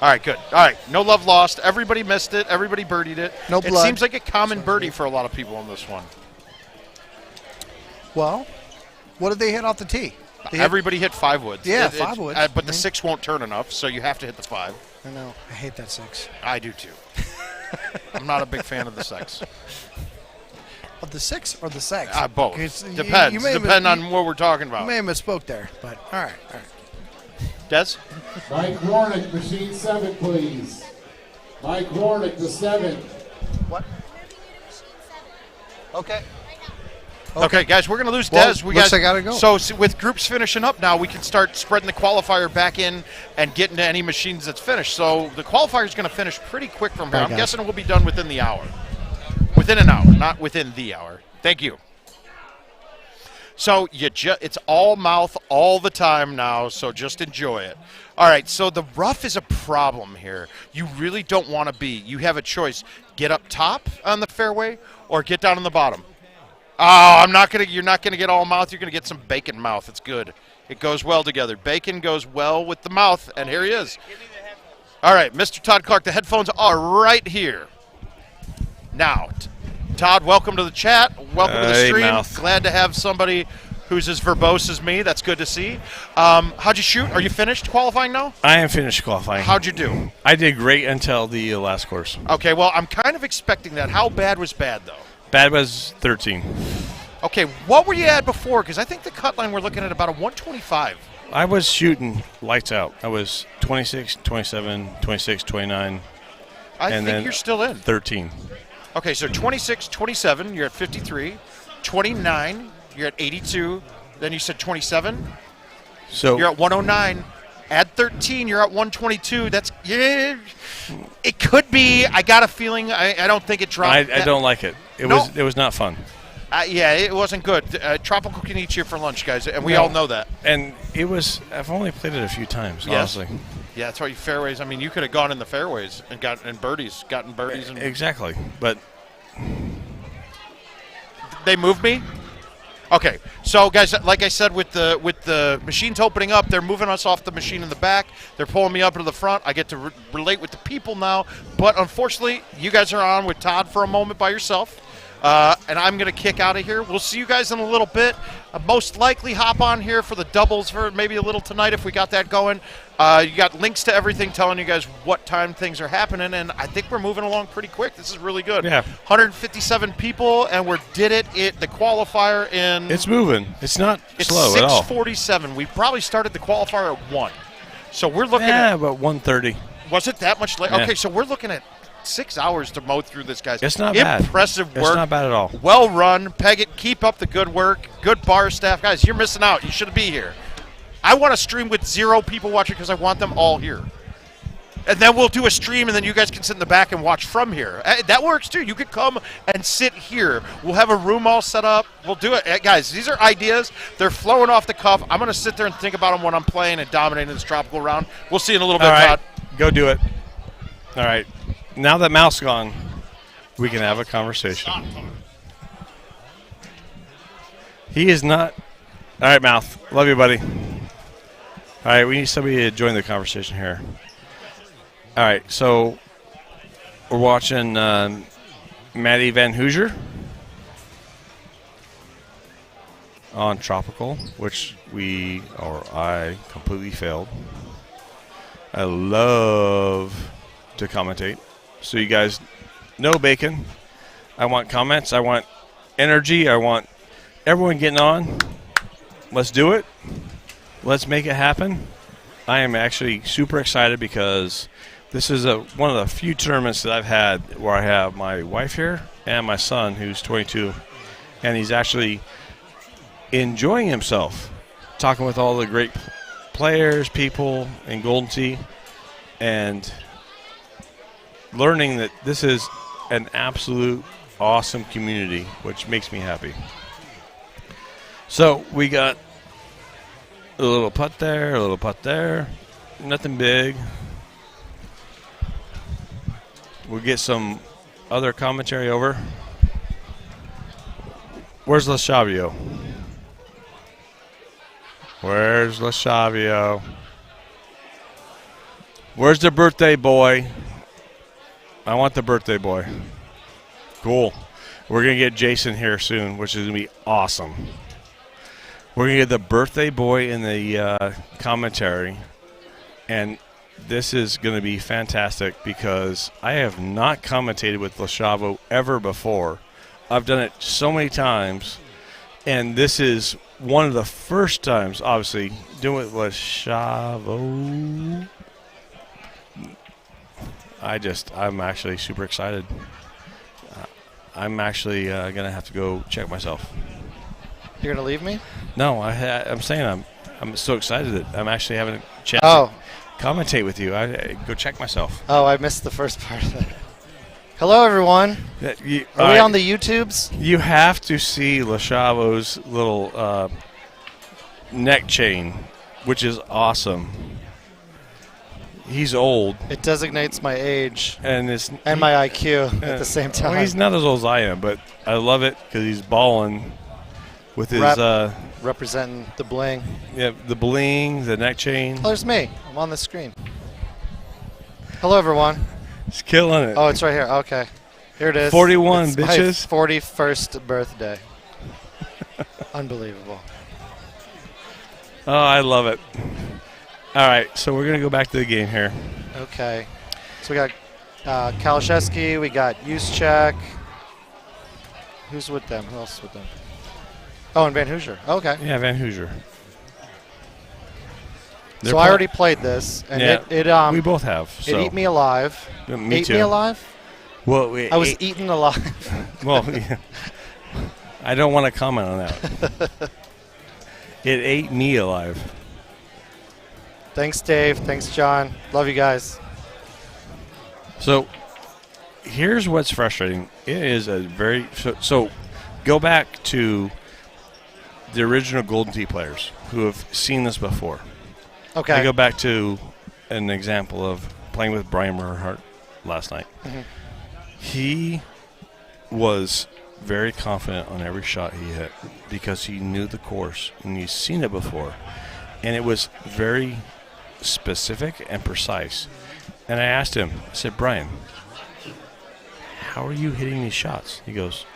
All right, good. All right, no love lost. Everybody missed it. Everybody birdied it. No It blood. seems like a common birdie for a lot of people on this one. Well, what did they hit off the tee? Everybody hit 5 woods. Yeah, 5 woods. But the 6 won't turn enough, so you have to hit the 5. I know. I hate that 6. I do, too. I'm not a big fan of the 6. Of the 6 or the sex? Both. It's- Depends. you may have- Depend on what we're talking You about. may have misspoke there, but all right. Des? Mike Warnick, machine 7, please. Mike Warnick, the 7. What? Okay. Okay, guys, we're going to lose Well, Des. looks like I gotta go. So with groups finishing up now, we can start spreading the qualifier back in and getting to any machines that's finished. So the qualifier is going to finish pretty quick from here. All right, I'm guys. guessing we'll be done within the hour. Within an hour, not within the hour. Thank you. So it's all mouth all the time now, so just enjoy it. All right, so the rough is a problem here. You really don't want to be. You have a choice. Get up top on the fairway or get down on the bottom. Oh, you're not gonna get all mouth. You're gonna get some bacon mouth. It's good. It goes well together. Bacon goes well with the mouth, and here he is. All right, Mr. Todd Clark, the headphones are right here. Now, Todd, welcome to the chat. Welcome to the Hey, stream. mouth. Glad to have somebody who's as verbose as me. That's good to see. How'd you shoot? Are you finished qualifying now? I am finished qualifying. How'd you do? I did great until the last course. Okay, well, I'm kind of expecting that. How bad was bad, though? Bad was 13. Okay, what were you at before? Because I think the cut line we're looking at about a 125. I was shooting lights out. I was 26, 27, 26, 29. I and think then you're still in. 13. Okay, so 26, 27, you're at 53. 29, you're at 82. Then you said 27. So you're at 109. Add 13, you're at 122. That's yeah. It could be. I got a feeling. I don't think it dropped. I don't like it. It was not fun. Yeah, it wasn't good. Tropical can eat you for lunch, guys, and we all know that. And it was. I've only played it a few times, Yes. honestly. Yeah, that's why you fairways. I mean, you could have gone in the fairways and gotten birdies. And Exactly, but they moved me. Okay, so guys, like I said, with the machines opening up, they're moving us off the machine in the back. They're pulling me up to the front. I get to relate with the people now, but unfortunately, you guys are on with Todd for a moment by yourself, and I'm going to kick out of here. We'll see you guys in a little bit. most likely hop on here for the doubles for maybe a little tonight if we got that going. You got links to everything telling you guys what time things are happening, and I think we're moving along pretty quick. This is really good. Yeah. 157 people, and we did it the qualifier in... It's moving. It's not slow at all. It's 6:47. We probably started the qualifier at 1. So we're looking at... about 1:30. Was it that much late? Yeah. Okay, so we're looking at 6 hours to mow through this, guys. It's not bad. Impressive work. It's not bad at all. Well run. PEGT, keep up the good work. Good bar staff. Guys, you're missing out. You shouldn't be here. I want to stream with 0 people watching because I want them all here. And then we'll do a stream, and then you guys can sit in the back and watch from here. That works, too. You could come and sit here. We'll have a room all set up. We'll do it. Guys, these are ideas. They're flowing off the cuff. I'm going to sit there and think about them when I'm playing and dominating this tropical round. We'll see you in a little bit, All right. Todd. Go do it. All right. Now that Mouth's gone, we can have a conversation. He is not. All right, Mouth. Love you, buddy. All right, we need somebody to join the conversation here. All right, so we're watching Maddie Van Hoosier on Tropical, which I completely failed. I love to commentate. So you guys know bacon. I want comments. I want energy. I want everyone getting on. Let's do it. Let's make it happen. I am actually super excited because this is one of the few tournaments that I've had where I have my wife here and my son, who's 22, and he's actually enjoying himself, talking with all the great players, people in Golden Tee, and learning that this is an absolute awesome community, which makes me happy. So we got a little putt there, a little putt there. Nothing big. We'll get some other commentary over. Where's Lashavio? Where's Lashavio? Where's the birthday boy? I want the birthday boy. Cool. We're going to get Jason here soon, which is going to be awesome. We're going to get the birthday boy in the commentary, and this is going to be fantastic because I have not commentated with Lashavo ever before. I've done it so many times, and this is one of the first times, obviously, doing it with Lashavo. I'm actually super excited. I'm actually going to have to go check myself. You're going to leave me? No, I'm saying I'm so excited that I'm actually having a chance to commentate with you. I go check myself. Oh, I missed the first part of it. Hello, everyone. Are we on the YouTubes? You have to see Lashavo's little neck chain, which is awesome. He's old. It designates my age and my IQ at the same time. Well, he's not as old as I am, but I love it because he's balling with his representing the bling. Yeah, the bling, the neck chain. Oh, there's me. I'm on the screen. Hello, everyone. He's killing it. Oh, it's right here. Okay. Here it is. 41, it's bitches. My 41st birthday. Unbelievable. Oh, I love it. All right, so we're going to go back to the game here. Okay. So we got Kalashevsky, we got Juszczyk. Who's with them? Who else is with them? Oh, and Van Hoosier. Okay. Yeah, Van Hoosier. So I already played this, and yeah, we both have. It ate me alive. Me ate too. Me alive? Well, I was eaten alive. Well, yeah. I don't want to comment on that. It ate me alive. Thanks, Dave. Thanks, John. Love you guys. So here's what's frustrating. It is a very so go back to the original Golden Tee players who have seen this before. Okay. I go back to an example of playing with Brian Merhart last night. Mm-hmm. He was very confident on every shot he hit because he knew the course and he's seen it before. And it was very specific and precise. And I asked him, I said, Brian, how are you hitting these shots? He goes,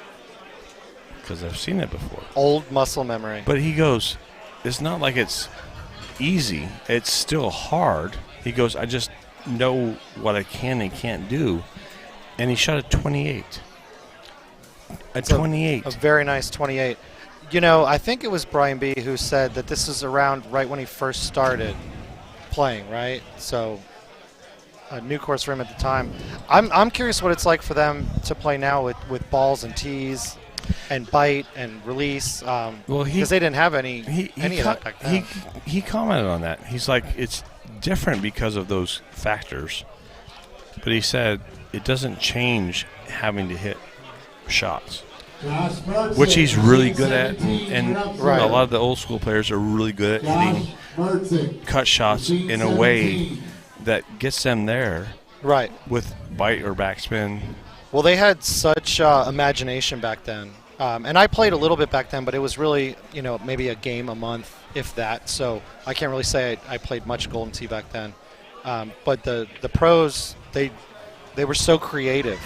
because I've seen it before. Old muscle memory. But he goes, it's not like it's easy. It's still hard. He goes, I just know what I can and can't do. And he shot a 28. A 28. A very nice 28. You know, I think it was Brian B. who said that this is around right when he first started playing, right? So a new course for him at the time. I'm curious what it's like for them to play now with balls and tees and bite and release. Because they didn't have any of that back then. He commented on that. He's like, it's different because of those factors. But he said it doesn't change having to hit shots, which he's really good at. And a lot of the old school players are really good at hitting cut shots in a way that gets them there. Right. With bite or backspin. Well, they had such imagination back then. And I played a little bit back then, but it was really, maybe a game a month, if that. So I can't really say I played much Golden Tee back then. But the pros, they were so creative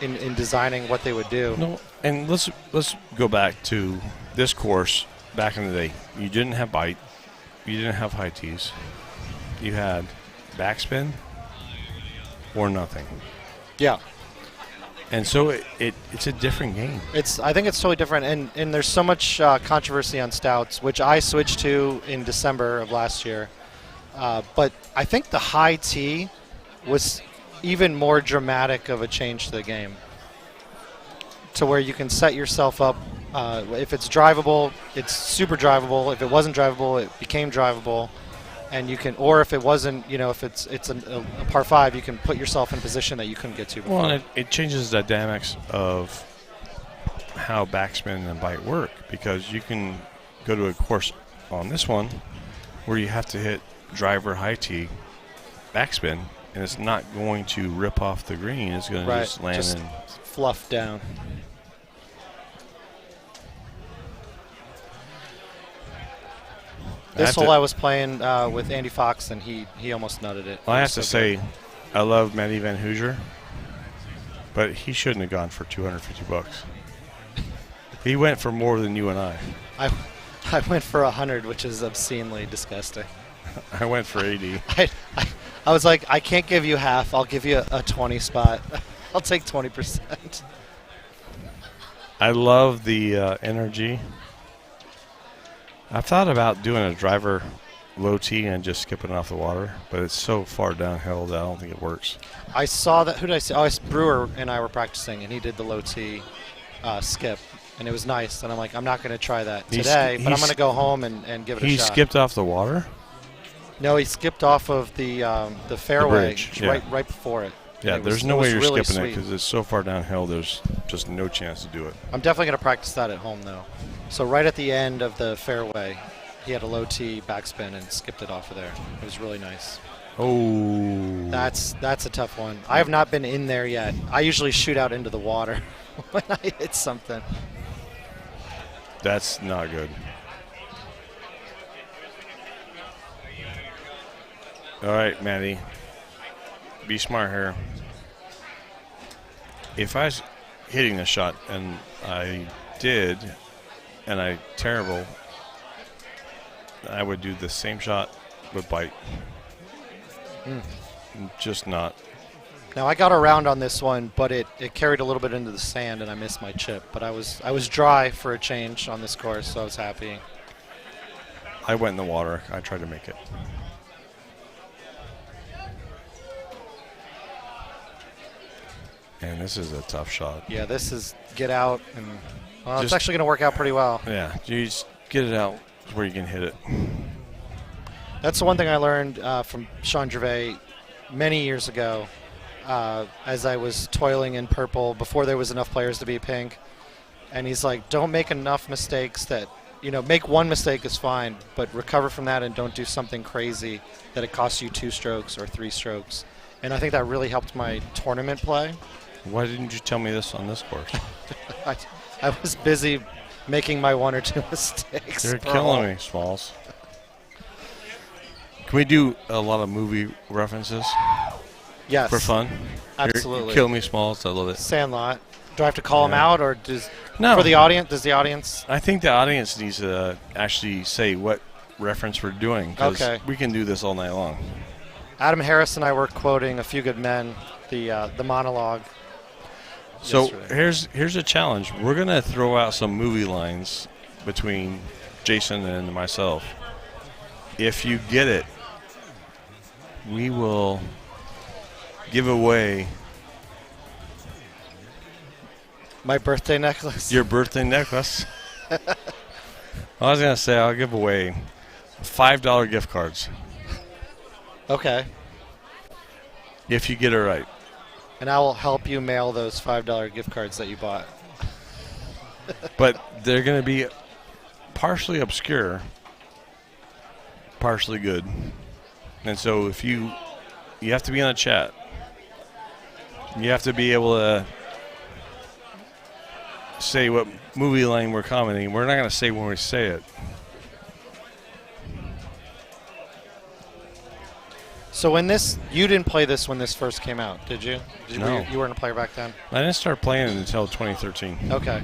in designing what they would do. No, and let's go back to this course back in the day. You didn't have bite. You didn't have high tees. You had backspin or nothing. Yeah. And so it's a different game. I think it's totally different, and there's so much controversy on stouts, which I switched to in December of last year. But I think the high tee was even more dramatic of a change to the game, to where you can set yourself up. If it's drivable, it's super drivable. If it wasn't drivable, it became drivable. And you can, or if it wasn't, if it's a par 5, you can put yourself in a position that you couldn't get to before. Well, it changes the dynamics of how backspin and bite work, because you can go to a course on this one where you have to hit driver high tee backspin, and it's not going to rip off the green. It's going to just land and fluff down. This hole I was playing with Andy Fox, and he almost nutted it. Well, I have to say, I love Matty Van Hoosier, but he shouldn't have gone for $250. He went for more than you and I. I went for 100, which is obscenely disgusting. I went for 80. I was like, I can't give you half. I'll give you a 20 spot. I'll take 20%. I love the energy. I've thought about doing a driver low tee and just skipping off the water, but it's so far downhill that I don't think it works. I saw that. Who did I see? Oh, Brewer and I were practicing, and he did the low tee skip, and it was nice. And I'm like, I'm not going to try that today, but I'm going to go home and give it a shot. He skipped off the water? No, he skipped off of the fairway right before it. Yeah, there's no way you're really skipping it because it's so far downhill. There's just no chance to do it. I'm definitely going to practice that at home, though. So right at the end of the fairway, he had a low tee backspin and skipped it off of there. It was really nice. Oh. That's a tough one. I have not been in there yet. I usually shoot out into the water when I hit something. That's not good. All right, Matty. Be smart here. If I was hitting the shot and I did, and I terrible, I would do the same shot with bite. Just not. Now I got around on this one, but it carried a little bit into the sand, and I missed my chip. But I was dry for a change on this course, so I was happy. I went in the water. I tried to make it. And this is a tough shot. Yeah, this is get out, and well, it's actually going to work out pretty well. Yeah, you just get it out where you can hit it. That's the one thing I learned from Sean Gervais many years ago as I was toiling in purple before there was enough players to be pink. And he's like, don't make enough mistakes that, make one mistake is fine, but recover from that and don't do something crazy that it costs you 2 strokes or 3 strokes. And I think that really helped my tournament play. Why didn't you tell me this on this course? I was busy making my 1 or 2 mistakes. You're killing me, Smalls. Can we do a lot of movie references? Yes. For fun? Absolutely. Kill me, Smalls. I love it. Sandlot. Do I have to call them Yeah. out, or does No. for the audience? Does the audience? I think the audience needs to actually say what reference we're doing, because Okay. we can do this all night long. Adam Harris and I were quoting A Few Good Men, the monologue. So yesterday. here's a challenge. We're gonna throw out some movie lines between Jason and myself. If you get it, we will give away My birthday necklace. your birthday necklace. I was gonna say I'll give away $5 gift cards Okay. if you get it right. And I will help you mail those $5 gift cards that you bought. But they're going to be partially obscure, partially good. And so if you have to be in the chat. You have to be able to say what movie line we're commenting. We're not going to say when we say it. So when this, you didn't play this when this first came out, did you? No. You weren't a player back then? I didn't start playing it until 2013. Okay.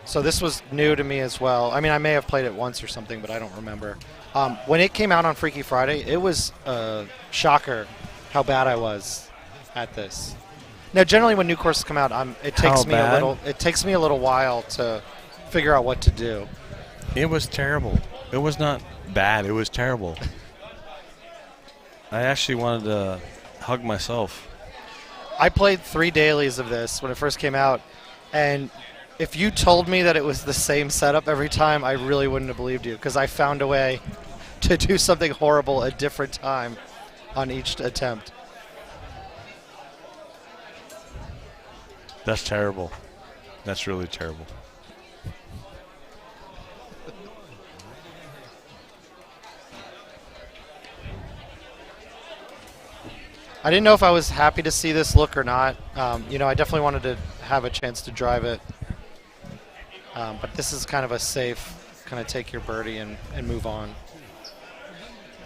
So this was new to me as well. I mean, I may have played it once or something, but I don't remember. When it came out on Freaky Friday, it was a shocker how bad I was at this. Now, generally when new courses come out, it takes me a little while to figure out what to do. It was terrible. It was not bad. It was terrible. I actually wanted to hug myself. I played 3 dailies of this when it first came out, and if you told me that it was the same setup every time, I really wouldn't have believed you, because I found a way to do something horrible a different time on each attempt. That's terrible. That's really terrible. I didn't know if I was happy to see this look or not. You know, I definitely wanted to have a chance to drive it. But this is kind of a safe, kind of take your birdie and move on.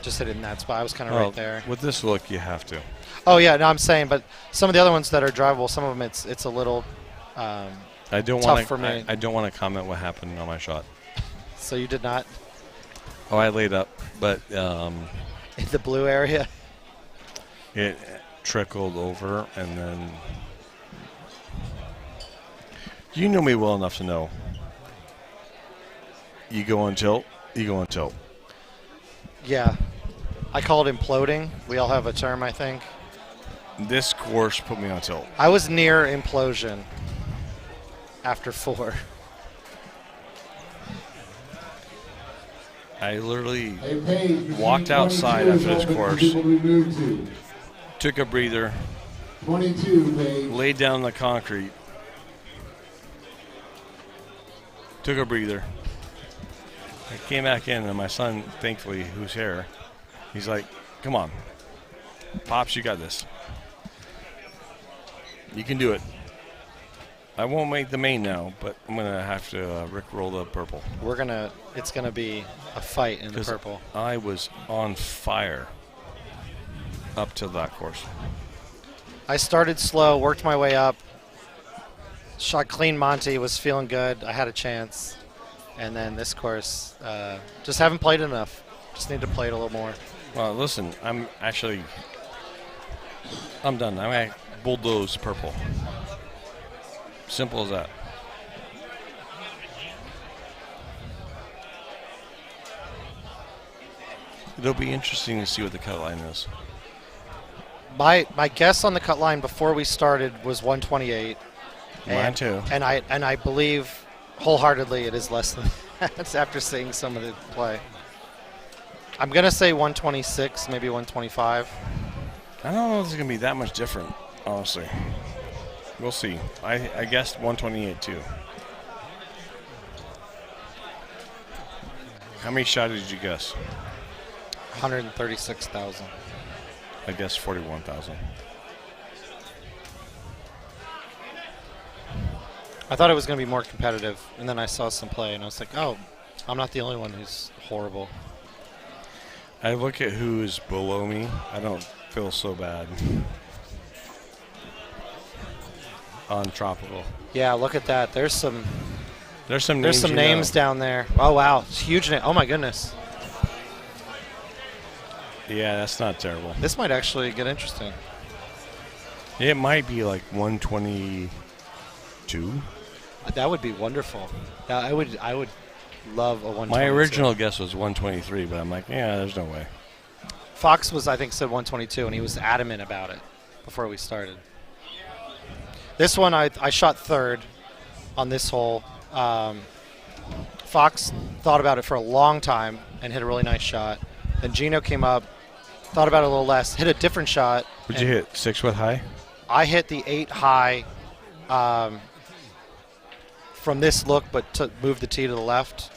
Just hit it in that spot. I was kind of right there. With this look, you have to. Oh, yeah, no, I'm saying, but some of the other ones that are drivable, some of them it's a little I don't tough want for me. I don't want to comment what happened on my shot. So you did not? Oh, I laid up, but In the blue area? it trickled over, and then you know me well enough to know you go on tilt, you go on tilt. Yeah. I call it imploding. We all have a term, I think. This course put me on tilt. I was near implosion after 4. I literally walked outside after this course, took a breather, 22, laid down on the concrete, took a breather. I came back in, and my son, thankfully, who's here, he's like, come on, Pops, you got this. You can do it. I won't make the main now, but I'm going to have to rickroll the purple. It's going to be a fight in the purple. I was on fire up to that course. I started slow, worked my way up, shot clean Monty, was feeling good. I had a chance. And then this course, just haven't played enough. Just need to play it a little more. Well, listen, I'm done. I'm going to bulldoze purple. Simple as that. It'll be interesting to see what the cut line is. My guess on the cut line before we started was 128. Mine too. And I believe wholeheartedly it is less than that after seeing some of the play. I'm going to say 126, maybe 125. I don't know if it's going to be that much different, honestly. We'll see. I guessed 128 too. How many shots did you guess? 136,000. I guess 41,000. I thought it was going to be more competitive, and then I saw some play, and I was like, oh, I'm not the only one who's horrible. I look at who's below me. I don't feel so bad. on Tropical. Yeah, look at that. There's some names names down there. Oh wow, it's huge name. Oh my goodness. Yeah, that's not terrible. This might actually get interesting. It might be like 122. That would be wonderful. I would love a 122. My original guess was 123, but I'm like, yeah, there's no way. Fox was, I think, said 122, and he was adamant about it before we started. This one, I shot third on this hole. Fox thought about it for a long time and hit a really nice shot. Then Gino came up, thought about it a little less, hit a different shot. Would you hit 6-wood high? I hit the 8 high from this look, but moved the tee to the left.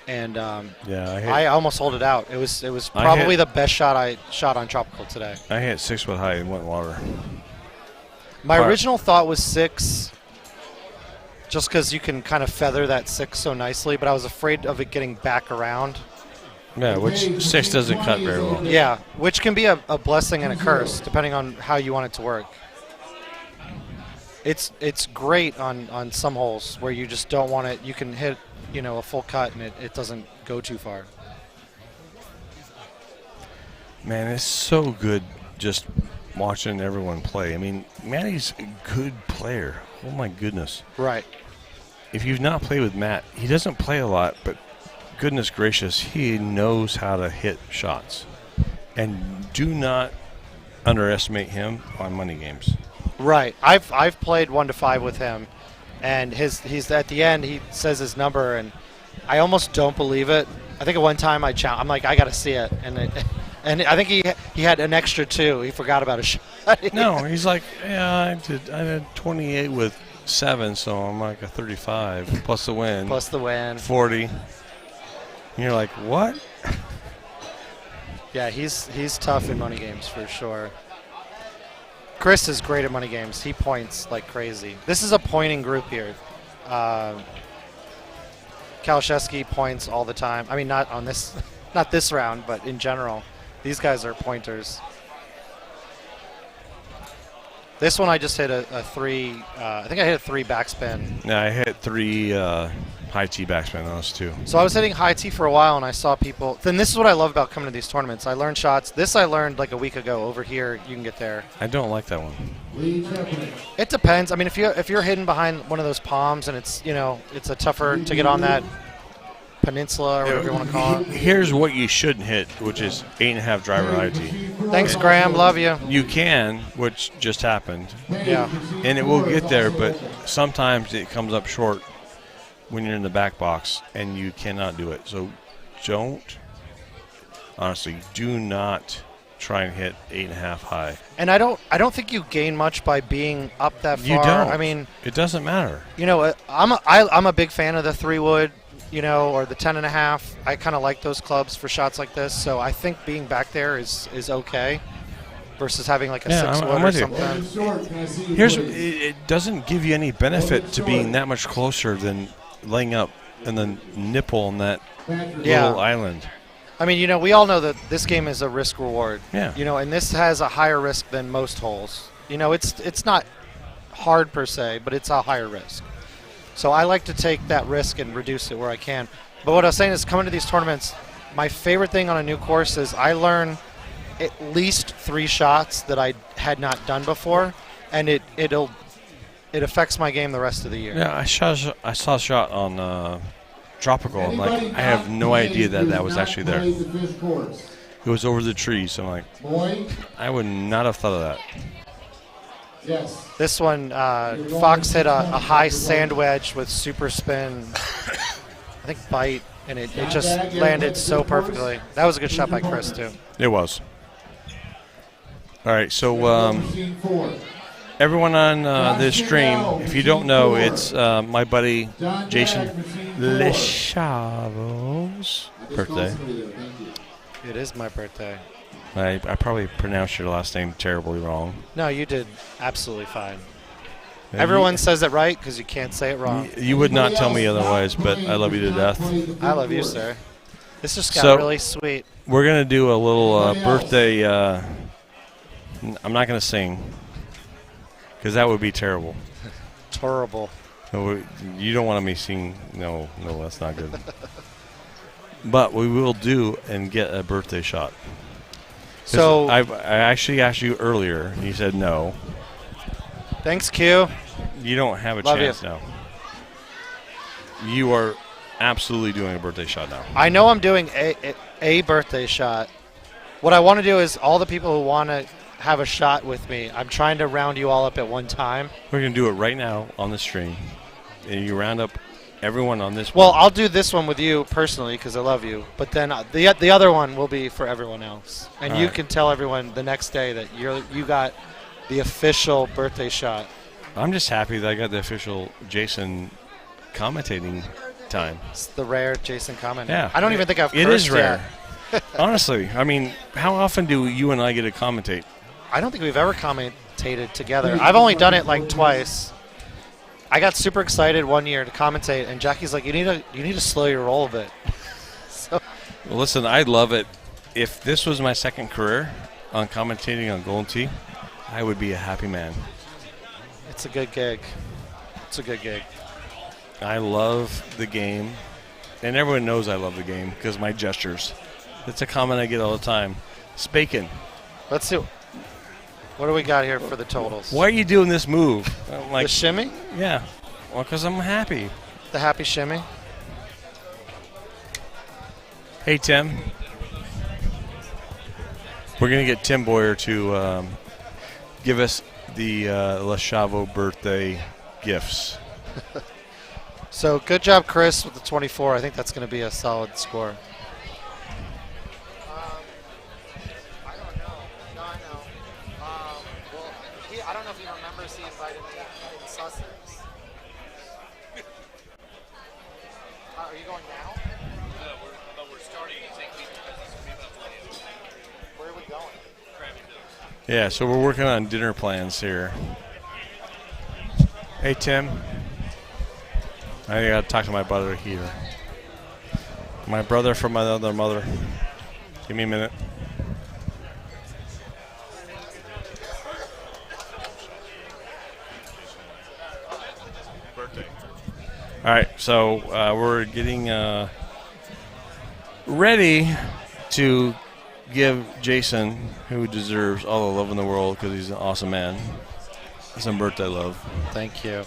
And I almost hold it out. It was probably the best shot I shot on Tropical today. I hit 6-wood high and went water. My original thought was 6, just because you can kind of feather that 6 so nicely, but I was afraid of it getting back around. Yeah, which 6 doesn't cut very well. Yeah, which can be a blessing and a curse, depending on how you want it to work. It's great on some holes where you just don't want it. You can hit, a full cut and it doesn't go too far. Man, it's so good just watching everyone play. I mean, Matty's a good player. Oh my goodness. Right. If you've not played with Matt, he doesn't play a lot, but goodness gracious, he knows how to hit shots. And do not underestimate him on money games. Right. I've played 1 to 5 with him, and he's at the end. He says his number, and I almost don't believe it. I think at one time I'm like, I got to see it, and I think he had an extra 2. He forgot about a shot. No, he's like, yeah, I did 28 with 7, so I'm like a 35 plus the win. Plus the win. 40. And you're like, what? Yeah, he's tough in money games for sure. Chris is great at money games. He points like crazy. This is a pointing group here. Kalashevsky points all the time. I mean, not on this, not this round, but in general, these guys are pointers. This one I just hit a 3. I think I hit a 3 backspin. Yeah, I hit 3 high tee backspin on those 2. So I was hitting high tee for a while, and I saw people. Then this is what I love about coming to these tournaments. I learned shots. This I learned like a week ago. Over here, you can get there. I don't like that one. It depends. I mean, if you're hidden behind one of those palms, and it's it's a tougher to get on that peninsula or whatever you want to call it. Here's what you shouldn't hit, which is 8.5 driver high tee. Thanks, Graham. Love you. You can, which just happened. Yeah. And it will get there, but sometimes it comes up short when you're in the back box, and you cannot do it. So honestly, do not try and hit 8.5 high. And I don't think you gain much by being up that far. You don't. I mean, it doesn't matter. I'm a big fan of the 3-wood. Or the 10.5. I kind of like those clubs for shots like this. So I think being back there is okay, versus having like a 6-wood or something. It doesn't give you any benefit to being that much closer than laying up in the nipple on that little island. I mean, we all know that this game is a risk reward. Yeah. And this has a higher risk than most holes. It's not hard per se, but it's a higher risk. So I like to take that risk and reduce it where I can. But what I was saying is, coming to these tournaments, my favorite thing on a new course is I learn at least 3 shots that I had not done before, and it affects my game the rest of the year. Yeah, I saw a shot on Tropical. I'm like, I have no idea that was actually there. It was over the trees. I'm like, I would not have thought of that. Yes. This one, Fox hit a high sand wedge with super spin, I think bite, and it just landed so perfectly. That was a good shot by Chris, too. It was. All right, so everyone on this stream, if you don't know, it's my buddy Jason Leschavo's birthday. It is my birthday. I probably pronounced your last name terribly wrong. No, you did absolutely fine. Everyone says it right because you can't say it wrong. You would not tell me otherwise, but I love you to death. I love you, sir. This just got really sweet. We're going to do a little birthday. I'm not going to sing because that would be terrible. terrible. No, you don't want me seeing. No, that's not good. But we will do and get a birthday shot. So I actually asked you earlier, and you said no. Thanks, Q. You don't have a Love chance you. now. You are absolutely doing a birthday shot now. I know I'm doing a birthday shot. What I want to do is all the people who want to have a shot with me, I'm trying to round you all up at one time. We're going to do it right now on the stream. And you round up everyone on this Well, one. I'll do this one with you personally because I love you. But then the other one will be for everyone else. And All you right. can tell everyone the next day that you got the official birthday shot. I'm just happy that I got the official Jason commentating time. It's the rare Jason comment. Yeah. I don't even think I've It cursed is rare. yet. Honestly, I mean, how often do you and I get to commentate? I don't think we've ever commentated together. I've only done it like twice. I got super excited one year to commentate, and Jackie's like, "You need to slow your roll a bit." So, Well, listen, I love it. If this was my second career on commentating on Golden Tee, I would be a happy man. it's a good gig. It's a good gig. I love the game, and everyone knows I love the game because my gestures. It's a comment I get all the time. It's bacon. Let's see. What do we got here for the totals? Why are you doing this move? I'm like, The shimmy? Yeah. Well, because I'm happy. The happy shimmy? Hey, Tim. We're going to get Tim Boyer to give us the La Chavo birthday gifts. So good job, Chris, with the 24. I think that's going to be a solid score. I don't know if he remembers he invited me to Sussex. Are you going now? We're starting to take people because it's going to be about 20. Where are we going? Yeah, so we're working on dinner plans here. Hey, Tim. I got to talk to my brother here. My brother from my other mother. Give me a minute. All right, so we're getting ready to give Jason, who deserves all the love in the world because he's an awesome man, some birthday love. Thank you.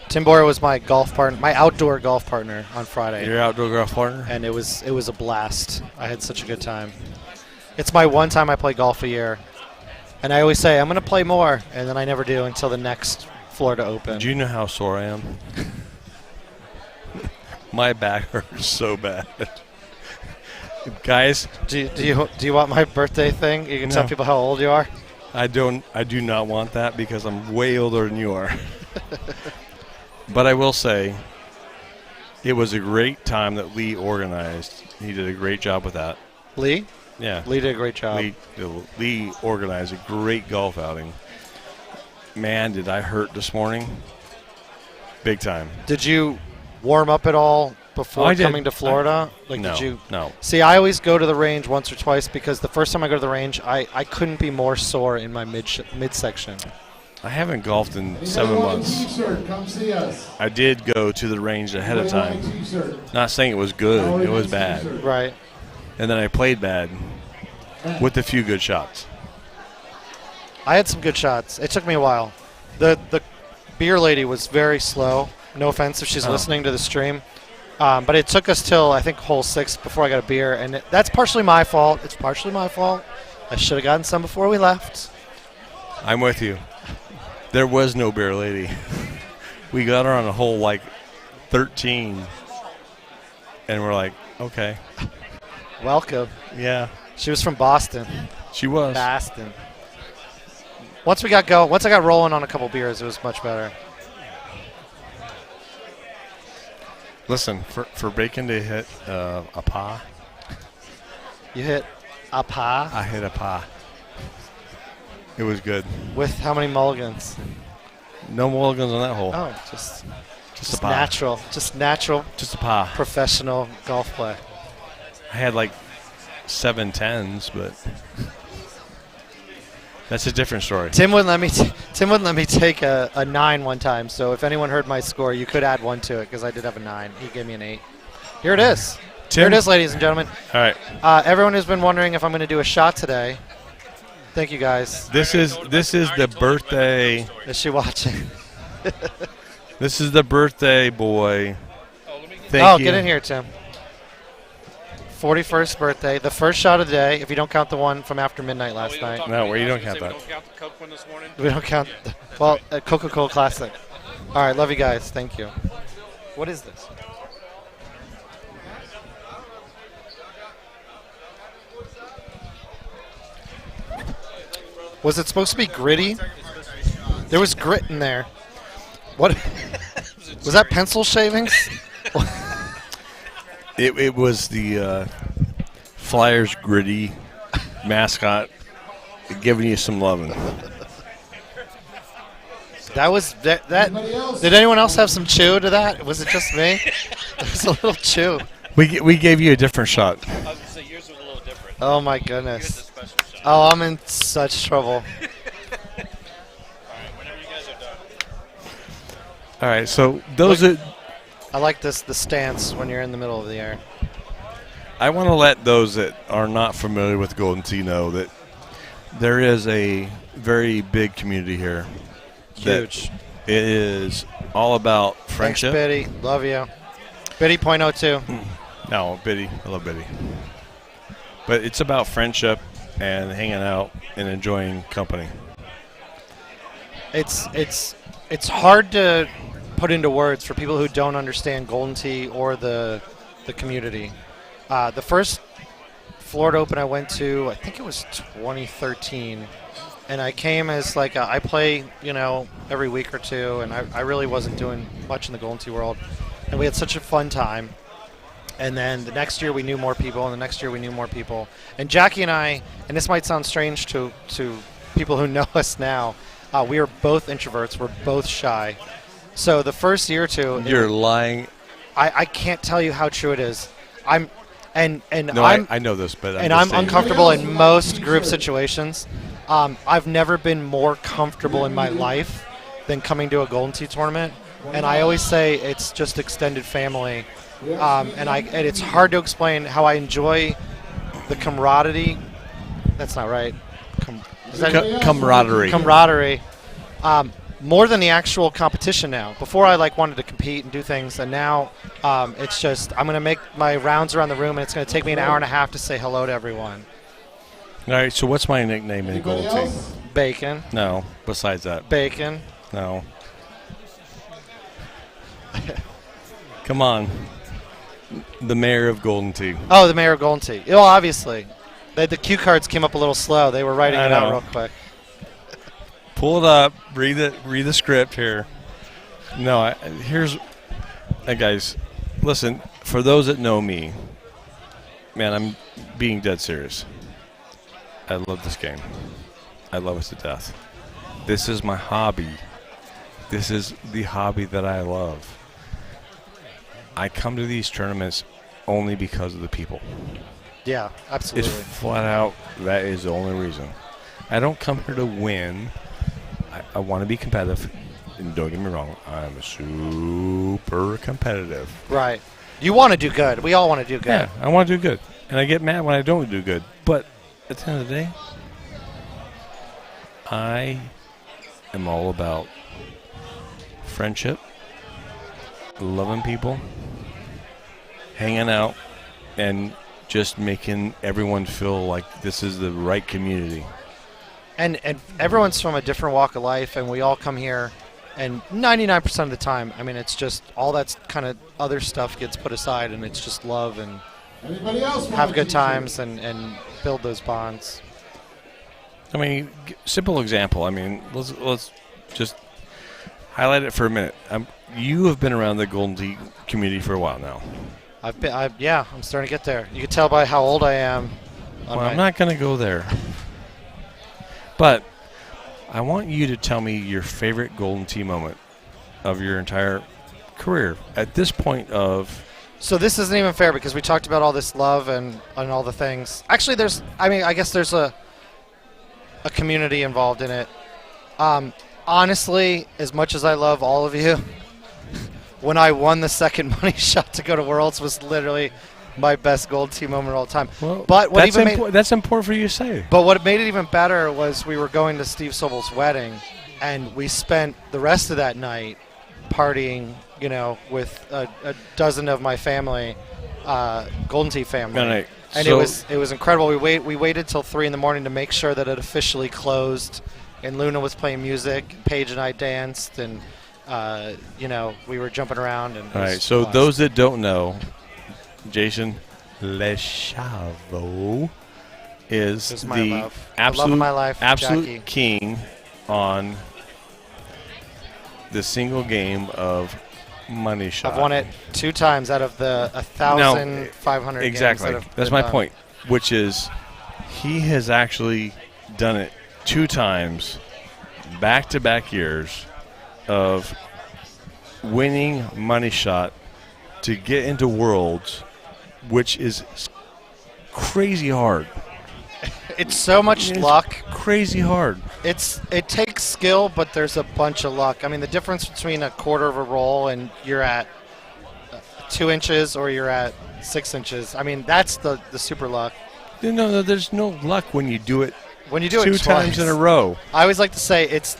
Tim Boyer was my golf partner, my outdoor golf partner on Friday. Your outdoor golf partner? And it was a blast. I had such a good time. It's my one time I play golf a year. And I always say, I'm going to play more. And then I never do until the next Florida Open. Do you know how sore I am? My back hurts so bad. Guys, do you want my birthday thing? You can tell people how old you are. I do not want that because I'm way older than you are. But I will say, it was a great time that Lee organized. He did a great job with that. Lee? Yeah. Lee did a great job. Lee organized a great golf outing. Man, did I hurt this morning. Big time. Did you warm up at all before I did. coming to Florida? No, did you? no. See, I always go to the range once or twice because the first time I go to the range, I couldn't be more sore in my midsection. I haven't golfed in 7 months. Come see us. I did go to the range ahead of time. Not saying it was good. It was bad. Right. And then I played bad with a few good shots. I had some good shots. It took me a while. The beer lady was very slow. No offense if she's listening to the stream. But it took us till, I think, hole 6 before I got a beer. And that's partially my fault. It's partially my fault. I should have gotten some before we left. I'm with you. There was no beer lady. We got her on a hole like 13. And we're like, okay. Welcome. Yeah. She was from Boston. She was. Boston. Once I got rolling on a couple beers, it was much better. Listen, for Bacon to hit a pa. You hit a pa? I hit a pa. It was good. With how many mulligans? No mulligans on that hole. Oh, just a pa. natural. Just natural. Just a pa. Professional golf play. I had like 7 10s, but That's a different story. Tim wouldn't let me. Tim wouldn't let me take a 9 one time. So if anyone heard my score, you could add 1 to it because I did have a 9. He gave me an 8. Here it is. Here it is, ladies and gentlemen. All right. Everyone has been wondering if I'm going to do a shot today. Thank you, guys. This is the birthday. Is she watching? This is the birthday boy. Thank you. Get in here, Tim. 41st birthday, the first shot of the day, if you don't count the one from after midnight last night. No, well, you don't count that. We don't count the Coke one this morning? We don't count. Well, Coca-Cola Classic. All right, love you guys. Thank you. What is this? Was it supposed to be gritty? There was grit in there. What? Was that pencil shavings? It was the Flyers gritty mascot giving you some loving. That was that. Did anyone else have some chew to that? Was it just me? There was a little chew. We gave you a different shot. I was going to say yours was a little different. Oh my goodness. Oh, I'm in such trouble. All right, so those are. I like the stance when you're in the middle of the air. I want to let those that are not familiar with Golden Tee know that there is a very big community here. Huge. It is all about friendship. Thanks, Biddy. Love you. Biddy .02. No, Biddy. I love Biddy. But it's about friendship and hanging out and enjoying company. It's hard to put into words for people who don't understand Golden Tee or the community. The first Florida Open I went to, I think it was 2013, and I came as like I play, every week or two, and I really wasn't doing much in the Golden Tee world, and we had such a fun time. And then the next year we knew more people, and the next year we knew more people. And Jackie and I, and this might sound strange to people who know us now, we are both introverts. We're both shy. So the first year or two, You're lying. I can't tell you how true it is. I know this, but I'm uncomfortable in most group situations. I've never been more comfortable in my life than coming to a Golden Tee tournament, and I always say it's just extended family. And it's hard to explain how I enjoy the camaraderie. That's not right. Camaraderie. Camaraderie. More than the actual competition now. Before I wanted to compete and do things, and now it's just I'm going to make my rounds around the room, and it's going to take me an hour and a half to say hello to everyone. All right, so what's my nickname in Golden Tee? Bacon. No, besides that. Bacon. No. Come on. The mayor of Golden Tee. Oh, the mayor of Golden Tee. Well, obviously. The cue cards came up a little slow. They were writing it out real quick. Pull it up. Read the script here. No, here's... guys, listen. For those that know me, man, I'm being dead serious. I love this game. I love it to death. This is my hobby. This is the hobby that I love. I come to these tournaments only because of the people. Yeah, absolutely. It's flat out, that is the only reason. I don't come here to win. I want to be competitive. And don't get me wrong, I'm super competitive. Right. You want to do good. We all want to do good. Yeah, I want to do good. And I get mad when I don't do good. But at the end of the day, I am all about friendship, loving people, hanging out, and just making everyone feel like this is the right community. And everyone's from a different walk of life, and we all come here, and 99% of the time, I mean, it's just all that kind of other stuff gets put aside, and it's just love and have good times and build those bonds. I mean, simple example. I mean, let's just highlight it for a minute. You have been around the Golden Tee community for a while now. Yeah, I'm starting to get there. You can tell by how old I am. Well, I'm not going to go there. But I want you to tell me your favorite Golden Tee moment of your entire career at this point of... So this isn't even fair because we talked about all this love and all the things. Actually, I guess there's a... a community involved in it. Honestly, as much as I love all of you, when I won the second money shot to go to Worlds was literally my best Gold Team moment of all time. Well, but what that's, even that's important for you to say. But what made it even better was we were going to Steve Sobel's wedding, and we spent the rest of that night partying, you know, with a dozen of my family, Golden Tee family. Right. And So it was incredible. We waited till 3 in the morning to make sure that it officially closed, and Luna was playing music. Paige and I danced, and you know, we were jumping around. And all right. So those that don't know, Jason Lechavo is my the love. The absolute love of my life, absolute Jackie. king on the single game of money shot. I've won it 2 times out of the 1,500 games. Exactly. That have That's been my done. point, which is he has actually done it 2 times, back-to-back years of winning money shot to get into Worlds, which is crazy hard. It's so much It's luck. Crazy hard. It takes skill, but there's a bunch of luck. I mean, the difference between a quarter of a roll and you're at 2 inches or you're at 6 inches. I mean, that's the super luck. No, there's no luck when you do it. When you do 2 it times twice. in a row. I always like to say it's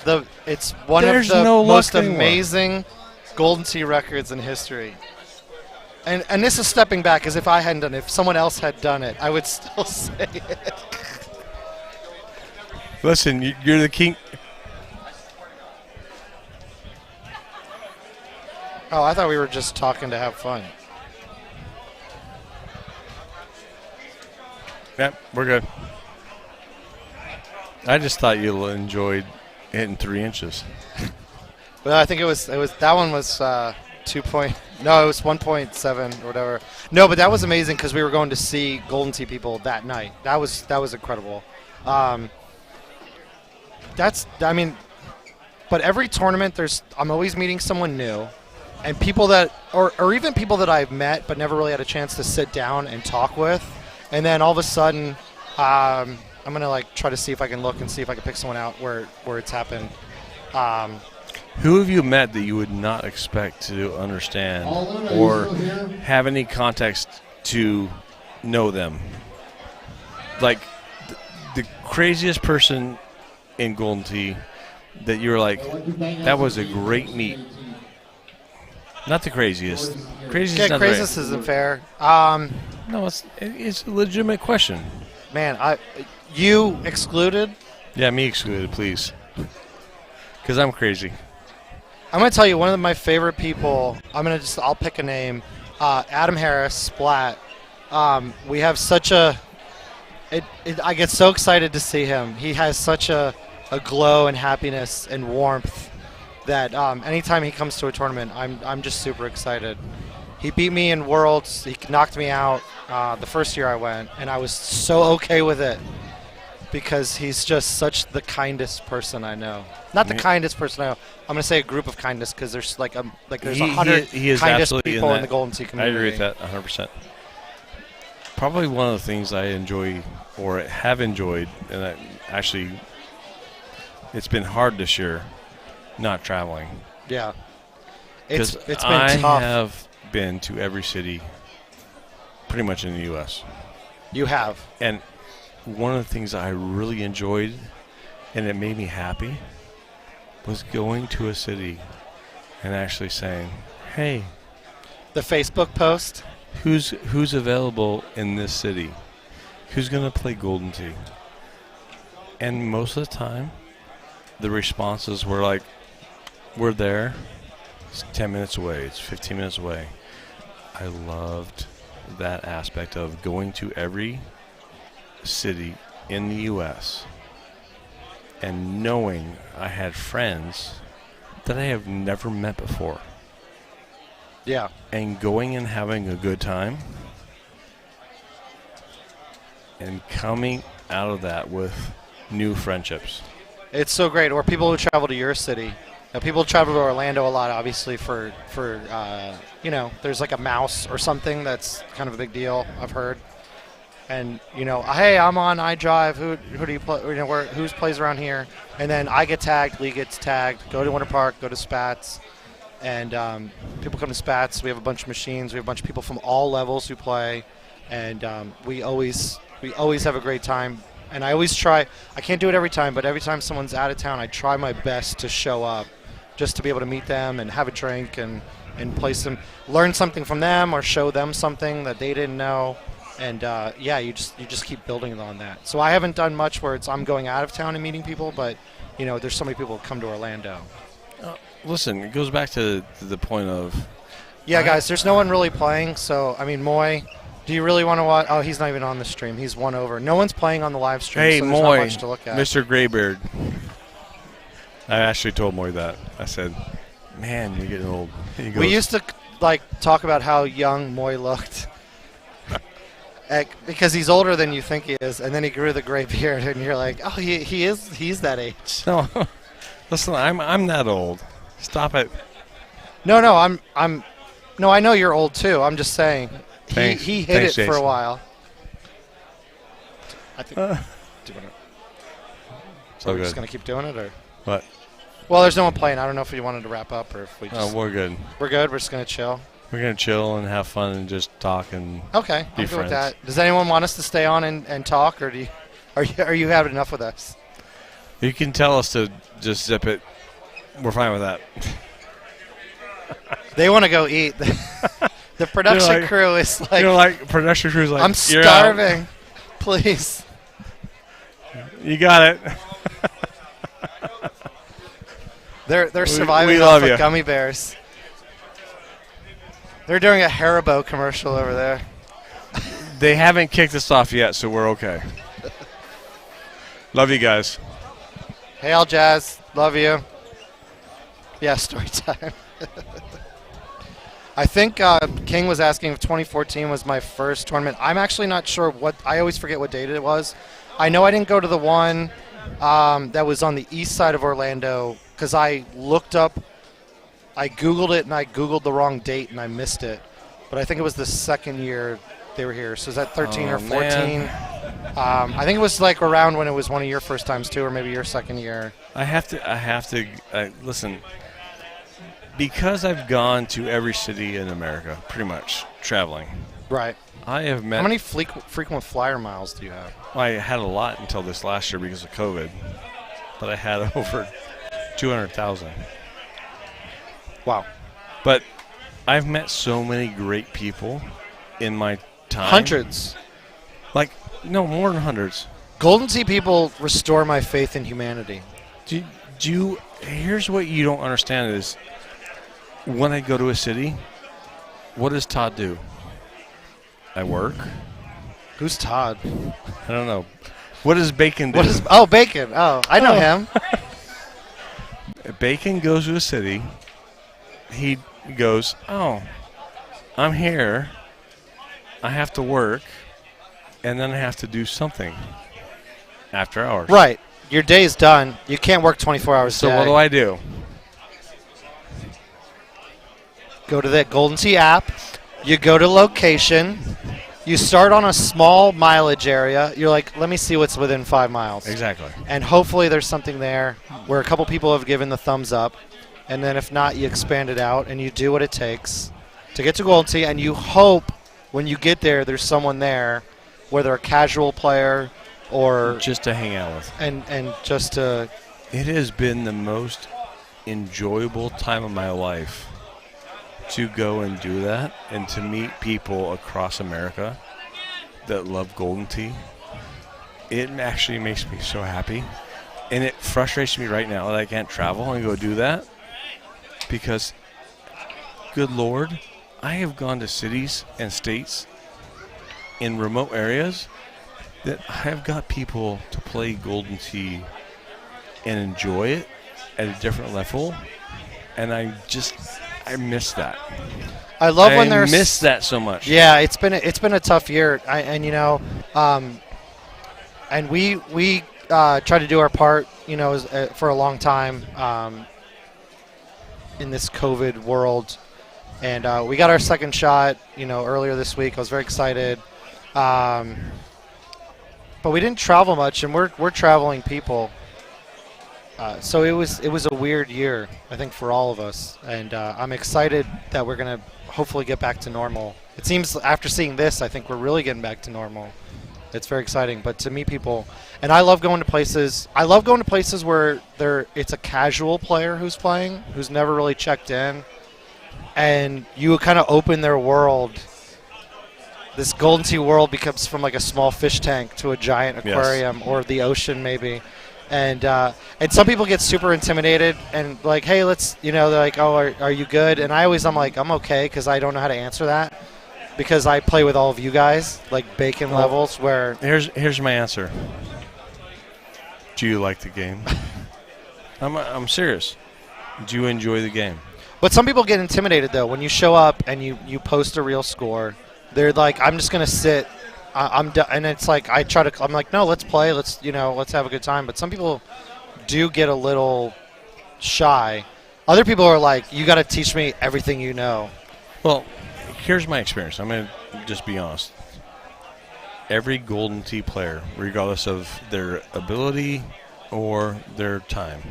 one There's of the no luck most anymore. amazing Golden Tee records in history. And this is stepping back, as if I hadn't done it. If someone else had done it, I would still say it. Listen, you're the king. Oh, I thought we were just talking to have fun. Yep, we're good. I just thought you enjoyed hitting 3 inches. Well, I think it was that one was 2 point. No, it was 1.7 or whatever. No, but that was amazing because we were going to see Golden Tee people that night. That was incredible. I mean, but every tournament I'm always meeting someone new, and people that or even people that I've met but never really had a chance to sit down and talk with, and then all of a sudden, I'm gonna like try to see if I can look and see if I can pick someone out where it's happened. Who have you met that you would not expect to understand or have any context to know them? Like the craziest person in Golden Tee that you're like, that was a great meet. Not the craziest. Craziest. Yeah, not the craziest isn't fair. No, it's a legitimate question. Man, you excluded. Yeah, me excluded, please. Because I'm crazy. I'm going to tell you one of my favorite people. I'll pick a name. Adam Harris, Splat. We have such a. I get so excited to see him. He has such a glow and happiness and warmth that anytime he comes to a tournament, I'm just super excited. He beat me in Worlds. He knocked me out the first year I went, and I was so okay with it because he's just such the kindest person I know. Not the kindest person I know. I'm going to say a group of kindness because there's there's 100 kindest people in the Golden Tee community. I agree with that 100%. Probably one of the things I enjoy or have enjoyed, and it's been hard this year not traveling. Yeah. It's been tough. I have been to every city pretty much in the U.S. You have. And one of the things I really enjoyed, and it made me happy, was going to a city and actually saying, hey. The Facebook post? Who's available in this city? Who's going to play Golden Tee? And most of the time, the responses were like, we're there. It's 10 minutes away. It's 15 minutes away. I loved that aspect of going to every city in the U.S. and knowing I had friends that I have never met before. Yeah. And going and having a good time and coming out of that with new friendships. It's so great. Or people who travel to your city. People travel to Orlando a lot, obviously, for there's like a mouse or something that's kind of a big deal, I've heard. and hey, I'm on iDrive. Who do you play? Who's plays around here? And then I get tagged, Lee gets tagged. Go to Winter Park, go to Spats, and people come to Spats. We have a bunch of machines. We have a bunch of people from all levels who play, and we always have a great time. And I always try. I can't do it every time, but every time someone's out of town, I try my best to show up, just to be able to meet them and have a drink and play some, learn something from them or show them something that they didn't know. And you just keep building on that. So I haven't done much where I'm going out of town and meeting people, but there's so many people who come to Orlando. Listen, it goes back to the point of. Yeah, guys, there's no one really playing. So I mean, Moy, do you really want to watch? Oh, he's not even on the stream. He's one over. No one's playing on the live stream. Hey, so there's Moy, not much to look at. Mr. Graybeard. I actually told Moy that. I said, "Man, you're getting old." He goes, we used to talk about how young Moy looked. Because he's older than you think he is, and then he grew the gray beard, and you're like, oh, he's that age. No, listen, I'm that old. Stop it. No, I know you're old too. I'm just saying, he hit it Jason. for a while. I think. So we're good. just gonna keep doing it, or what? Well, there's no one playing. I don't know if you wanted to wrap up or if we just. Oh, we're good. We're good. We're just gonna chill. We're gonna chill and have fun and just talk and Okay, be I'm good friends. with that. Does anyone want us to stay on and talk, or are you having enough with us? You can tell us to just zip it. We're fine with that. They want to go eat. The production crew is like. Production crew's like. I'm "You're out." starving. Please. You got it. They're surviving we off love of you. gummy bears. They're doing a Haribo commercial over there. They haven't kicked us off yet, so we're okay. Love you guys. Hey, Al Jazz, love you. Yeah, story time. I think King was asking if 2014 was my first tournament. I'm actually not sure what. I always forget what date it was. I know I didn't go to the one that was on the east side of Orlando because I looked up. I Googled it and I Googled the wrong date and I missed it. But I think it was the second year they were here. So is that 13 or 14? I think it was like around when it was one of your first times too, or maybe your second year. I have to listen. Because I've gone to every city in America, pretty much, traveling. Right. I have met. How many frequent flyer miles do you have? I had a lot until this last year because of COVID. But I had over 200,000. Wow. But I've met so many great people in my time. Hundreds. No, more than hundreds. Golden Tee people restore my faith in humanity. Here's what you don't understand is when I go to a city, what does Todd do? I work. Who's Todd? I don't know. What does Bacon do? Bacon. Oh, I know him. Bacon goes to a city. He goes, oh, I'm here. I have to work, and then I have to do something after hours. Right. Your day's done. You can't work 24 hours a So day. what do I do? Go to the Golden Tee app. You go to location. You start on a small mileage area. You're like, let me see what's within 5 miles. Exactly. And hopefully there's something there where a couple people have given the thumbs up. And then if not, you expand it out and you do what it takes to get to Golden Tee. And you hope when you get there, there's someone there, whether a casual player or just to hang out with. And just to. It has been the most enjoyable time of my life to go and do that and to meet people across America that love Golden Tee. It actually makes me so happy. And it frustrates me right now that I can't travel and go do that because, good Lord, I have gone to cities and states in remote areas that I have got people to play Golden Tee and enjoy it at a different level, and I miss that. I love when there's. I miss that so much. Yeah, it's been a tough year, and we try to do our part, for a long time in this COVID world, and we got our second shot, earlier this week. I was very excited. but we didn't travel much, and we're traveling people. So it was a weird year, I think, for all of us, and I'm excited that we're gonna hopefully get back to normal. It seems after seeing this, I think we're really getting back to normal. It's very exciting, but to meet people, and I love going to places. I love going to places where it's a casual player who's playing, who's never really checked in, and you kind of open their world. This Golden Tee world becomes from like a small fish tank to a giant aquarium or the ocean maybe. And some people get super intimidated and like, hey, let's, they're like, oh, are you good? And I'm like, I'm okay, because I don't know how to answer that, because I play with all of you guys, like bacon levels, where... Here's my answer. Do you like the game? I'm serious. Do you enjoy the game? But some people get intimidated, though. When you show up and you post a real score, they're like, I'm just going to sit... I'm done, and it's like I'm like, no, let's play, let's have a good time. But some people do get a little shy. Other people are like, you got to teach me everything you know. Well, here's my experience. I'm going to just be honest. Every Golden Tee player, regardless of their ability or their time,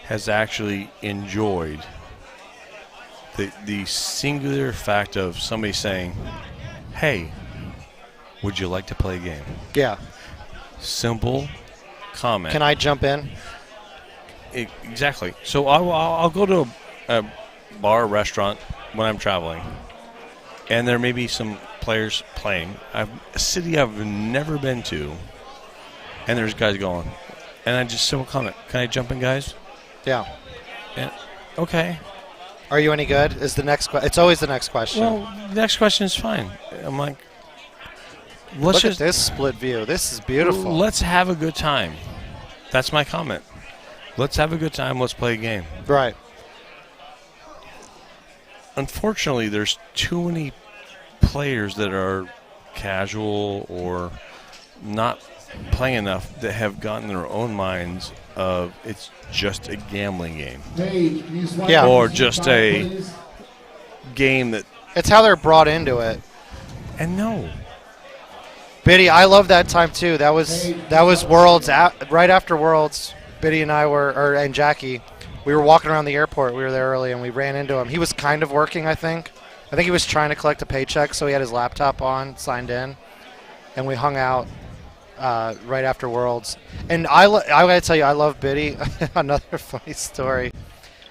has actually enjoyed the singular fact of somebody saying, hey, would you like to play a game? Yeah. Simple comment. Can I jump in? Exactly. So I'll go to a bar or restaurant when I'm traveling, and there may be some players playing. A city I've never been to, and there's guys going. And I just simple comment. Can I jump in, guys? Yeah. Yeah. Okay. Are you any good? Is the next It's always the next question. Well, the next question is fine. I'm like, look at this split view. This is beautiful. Let's have a good time. That's my comment. Let's have a good time. Let's play a game. Right. Unfortunately, there's too many players that are casual or not playing enough that have gotten their own minds of it's just a gambling game. Yeah. Or just a game that... It's how they're brought into it. And no. Biddy, I love that time too. That was Worlds, right after Worlds. Biddy and I and Jackie, we were walking around the airport. We were there early, and we ran into him. He was kind of working, I think. He was trying to collect a paycheck, so he had his laptop on, signed in, and we hung out right after Worlds. And I got to tell you, I love Biddy. Another funny story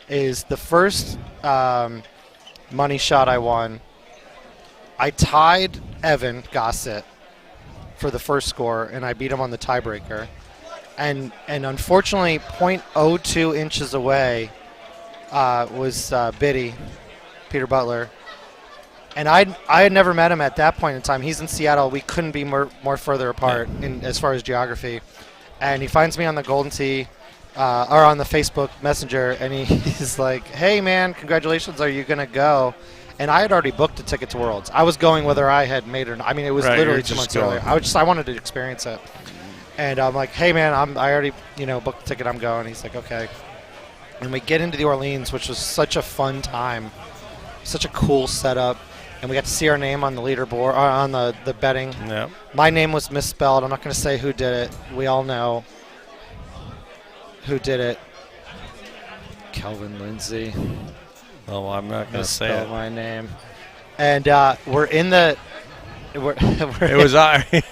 is the first money shot I won, I tied Evan Gossett for the first score, and I beat him on the tiebreaker. And unfortunately, 0.02 inches away was Biddy, Peter Butler. And I had never met him at that point in time. He's in Seattle. We couldn't be more further apart as far as geography. And he finds me on the Golden Tee, or on the Facebook Messenger, and he's like, hey, man, congratulations. Are you going to go? And I had already booked a ticket to Worlds. I was going whether I had made it or not. I mean, it was literally 2 months earlier. I wanted to experience it. And I'm like, hey, man, I already booked the ticket. I'm going. He's like, okay. And we get into the Orleans, which was such a fun time, such a cool setup. And we got to see our name on the leaderboard, on the betting. Yep. My name was misspelled. I'm not going to say who did it. We all know who did it. Kelvin Lindsay. Oh, I'm not going to say it. My name. And we're in the... It was I.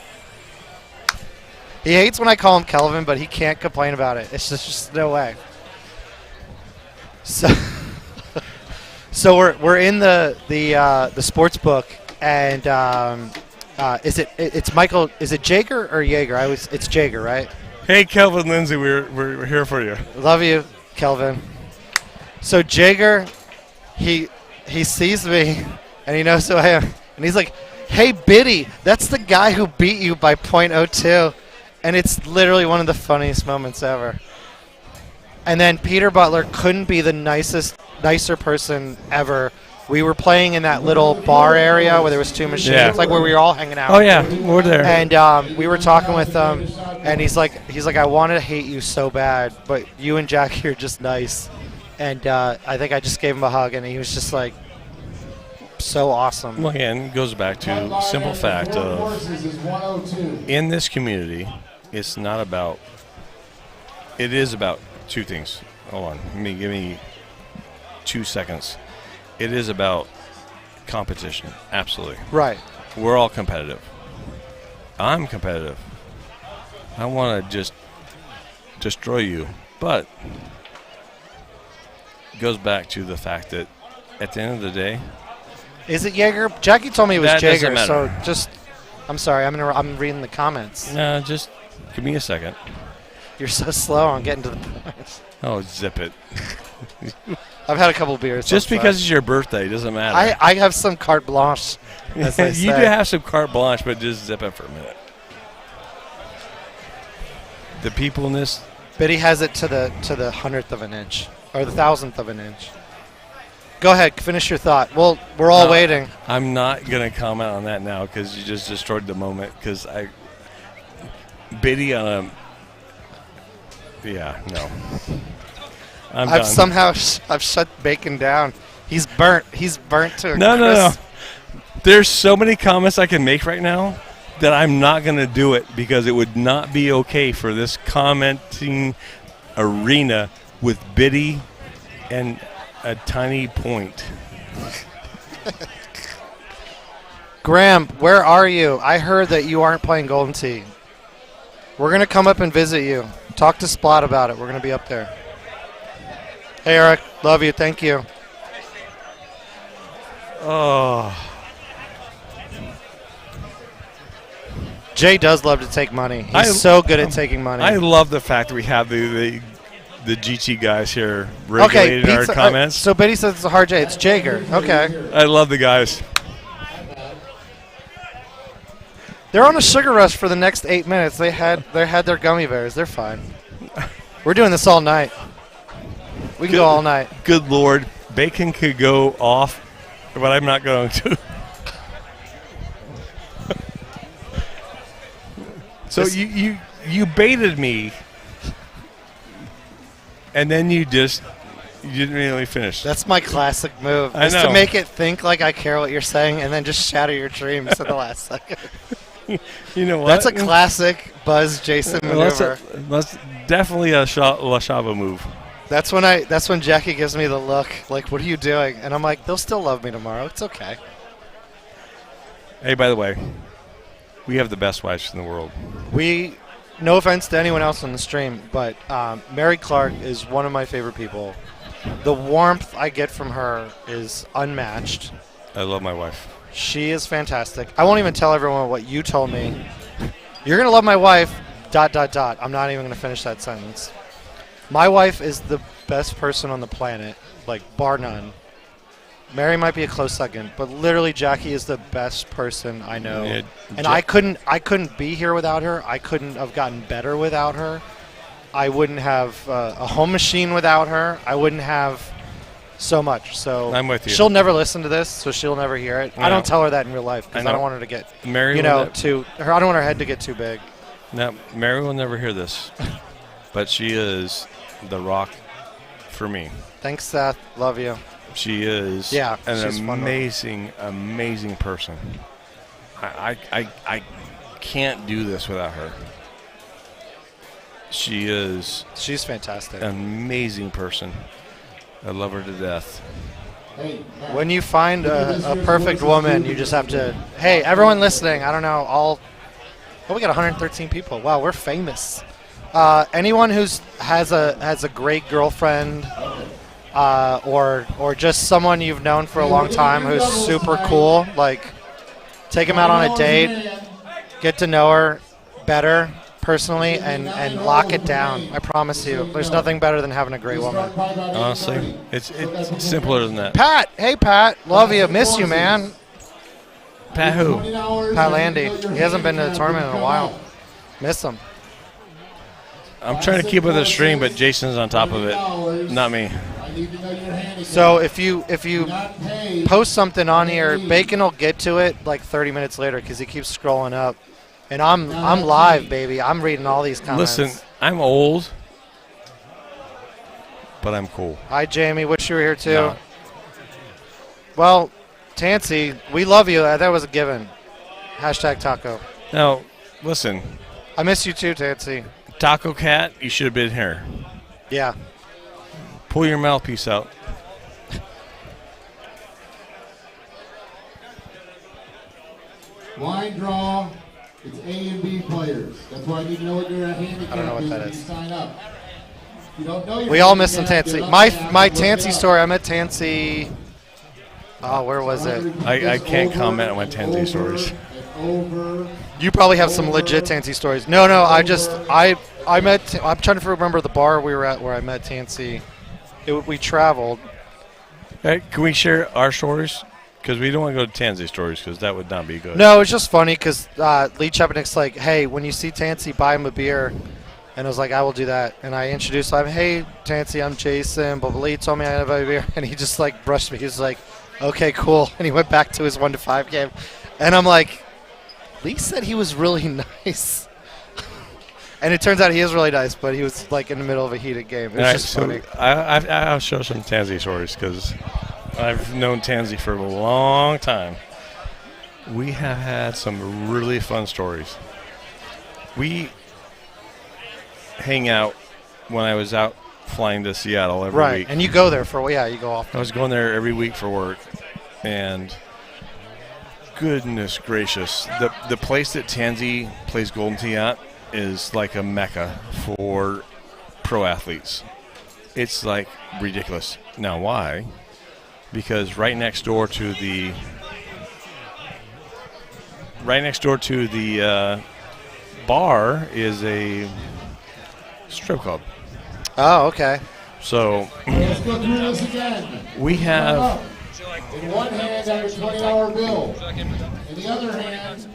He hates when I call him Kelvin, but he can't complain about it. It's just no way. So we're in the sports book, and it's Michael? Is it Jager or Yeager? It's Jager, right? Hey, Kelvin Lindsay, we're here for you. Love you, Kelvin. So Jager, he sees me, and he knows who I am, and he's like, "Hey, Biddy, that's the guy who beat you by .02." And it's literally one of the funniest moments ever. And then Peter Butler couldn't be the nicer person ever. We were playing in that little bar area where there was two machines, like where we were all hanging out. Oh yeah, we're there. And we were talking with him, and he's like, I wanted to hate you so bad, but you and Jackie are just nice. And I think I just gave him a hug, and he was just like, so awesome. Well, again, it goes back to simple fact of in this community, it's not about. It is about two things. Hold on, give me 2 seconds. It is about competition, absolutely. Right. We're all competitive. I'm competitive. I want to just destroy you, but it goes back to the fact that at the end of the day, is it Jaeger? Jackie told me it was that doesn't Jaeger, so matter. just. I'm sorry. I'm reading the comments. No, just give me a second. You're so slow on getting to the point. Oh, zip it. I've had a couple beers. Just because it's your birthday doesn't matter. I have some carte blanche. As they You say. do have some carte blanche, but just zip it for a minute. The people in this. Biddy has it to the 100th of an inch or the 1,000th of an inch. Go ahead, finish your thought. Well, we're all waiting. I'm not gonna comment on that now because you just destroyed the moment. Because Biddy on a. Yeah, no. I'm I've done. somehow I've shut Bacon down. He's burnt. He's burnt to a No. crisp. There's so many comments I can make right now that I'm not going to do it because it would not be okay for this commenting arena with Biddy and a tiny point. Graham, where are you? I heard that you aren't playing Golden Tee. We're going to come up and visit you. Talk to Splot about it. We're going to be up there. Hey, Eric. Love you. Thank you. Oh. Jay does love to take money. He's so good at taking money. I love the fact that we have the GT guys here regulating our comments. So Biddy says it's a hard J. It's Jaeger. Okay. I love the guys. They're on a sugar rush for the next 8 minutes. They had their gummy bears. They're fine. We're doing this all night. We can go all night. Good Lord. Bacon could go off, but I'm not going to. So you baited me, and then you didn't really finish. That's my classic move. I Is know. to make it think like I care what you're saying, and then just shatter your dreams at the last second. You know what? That's a classic Buzz Jason maneuver. That's definitely a La Shava move. That's when Jackie gives me the look, like, "What are you doing?" And I'm like, "They'll still love me tomorrow. It's okay." Hey, by the way, we have the best wives in the world. No offense to anyone else on the stream, but Mary Clark is one of my favorite people. The warmth I get from her is unmatched. I love my wife. She is fantastic. I won't even tell everyone what you told me. You're going to love my wife, ... I'm not even going to finish that sentence. My wife is the best person on the planet, like, bar none. Mary might be a close second, but literally Jackie is the best person I know. Yeah, and I couldn't be here without her. I couldn't have gotten better without her. I wouldn't have a home machine without her. I wouldn't have so much. So I'm with you. She'll never listen to this, so she'll never hear it. I No. don't tell her that in real life because I I don't know. want her to get Mary I will don't want her head to get too big. Now, Mary will never hear this, but she is the rock for me. Thanks, Seth. Love you. She is Yeah, an she's fun to- amazing person. I can't do this without her. She's fantastic. An amazing person. I love her to death. When you find a perfect woman, you just have to. Hey, everyone listening, I don't know. We got 113 people. Wow, we're famous. Anyone has a great girlfriend, or just someone you've known for a long time who's super cool, like, take them out on a date, get to know her better personally, and lock it down. I promise you, there's nothing better than having a great woman. Honestly, it's simpler than that. Pat, hey Pat, love you, miss you, man. Pat who? Pat Landy. He hasn't been to the tournament in a while. Miss him. I'm trying to keep with the stream, but Jason's on top of it, not me. So if you post something on here, Bacon will get to it like 30 minutes later because he keeps scrolling up. And I'm live, baby. I'm reading all these comments. Listen, I'm old, but I'm cool. Hi, Jamie. Wish you were here too. No. Well, Tansy, we love you. That was a given. Hashtag taco. Now, listen. I miss you too, Tansy. Taco Cat, you should have been here. Yeah. Pull your mouthpiece out. Line draw. It's A and B players. That's why I need to know what your handicap I don't know what that when you is. sign up. If you don't know your We all miss some handicap, Tansy. get My on my the app and look Tansy it up. story. I met Tansy. Oh, where was it? I can't comment on my Tansy stories. You probably have some legit Tansy stories. No, I met. I'm trying to remember the bar we were at where I met Tansy. We traveled. Hey, can we share our stories? Because we don't want to go to Tansy stories because that would not be good. No, it's just funny because Lee Chepnick's like, hey, when you see Tansy, buy him a beer. And I was like, I will do that. And I introduced him, hey, Tansy, I'm Jason. But Lee told me I had to buy a beer. And he just like brushed me. He was like, okay, cool. And he went back to his 1-5 game. And I'm like, Lee said he was really nice. And it turns out he is really nice, but he was like in the middle of a heated game. It was just funny. I'll show some Tansy stories because I've known Tansy for a long time. We have had some really fun stories. We hang out when I was out flying to Seattle every right. week. And you go there for, you go off. I was going there every week for work. And goodness gracious, the place that Tansy plays Golden Tee at is like a mecca for pro athletes. It's like ridiculous. Now, why? Because right next door to the bar is a strip club. Oh, okay. So Let's go through this again. we have In one hand, have a $20 bill. In the other hand,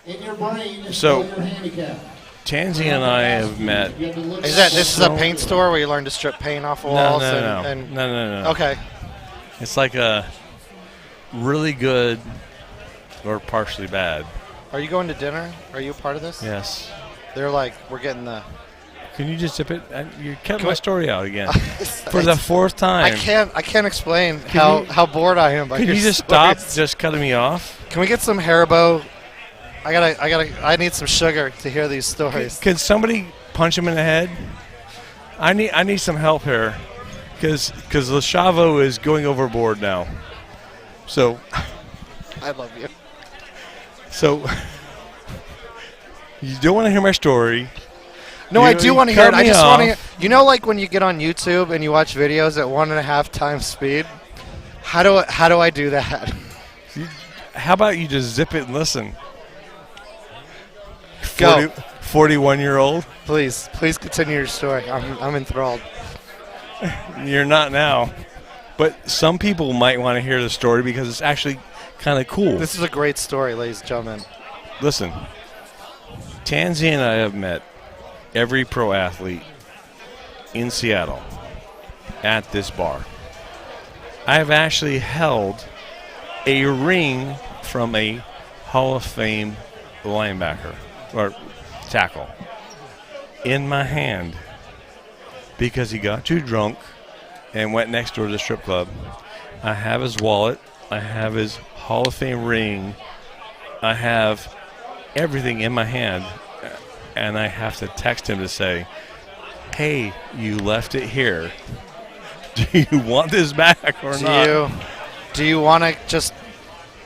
in your brain, is So- your handicap. Tansy and I have met. This is a paint store where you learn to strip paint off walls? No. Okay. It's like a really good or partially bad. Are you going to dinner? Are you a part of this? Yes. They're like, we're getting the... Can you just zip it? You cut Can my we- story out again for the fourth time. I can't explain Can how bored I am by Can your you just stories. stop just cutting me off? Can we get some Haribo? I need some sugar to hear these stories. Can somebody punch him in the head? I need some help here, because Lashavo is going overboard now. So I love you. So you don't want to hear my story. No, I do want to hear it. I just want to hear. off. You know, like when you get on YouTube and you watch videos at 1.5 times speed. How do I do that? How about you just zip it and listen? Go. 41-year-old. Please continue your story. I'm enthralled. You're not now, but some people might want to hear the story because it's actually kind of cool. This is a great story, ladies and gentlemen. Listen, Tansy and I have met every pro athlete in Seattle at this bar. I have actually held a ring from a Hall of Fame linebacker or tackle in my hand because he got too drunk and went next door to the strip club. I have his wallet. I have his Hall of Fame ring. I have everything in my hand, and I have to text him to say, hey, you left it here. Do you want this back or not? Do you want to just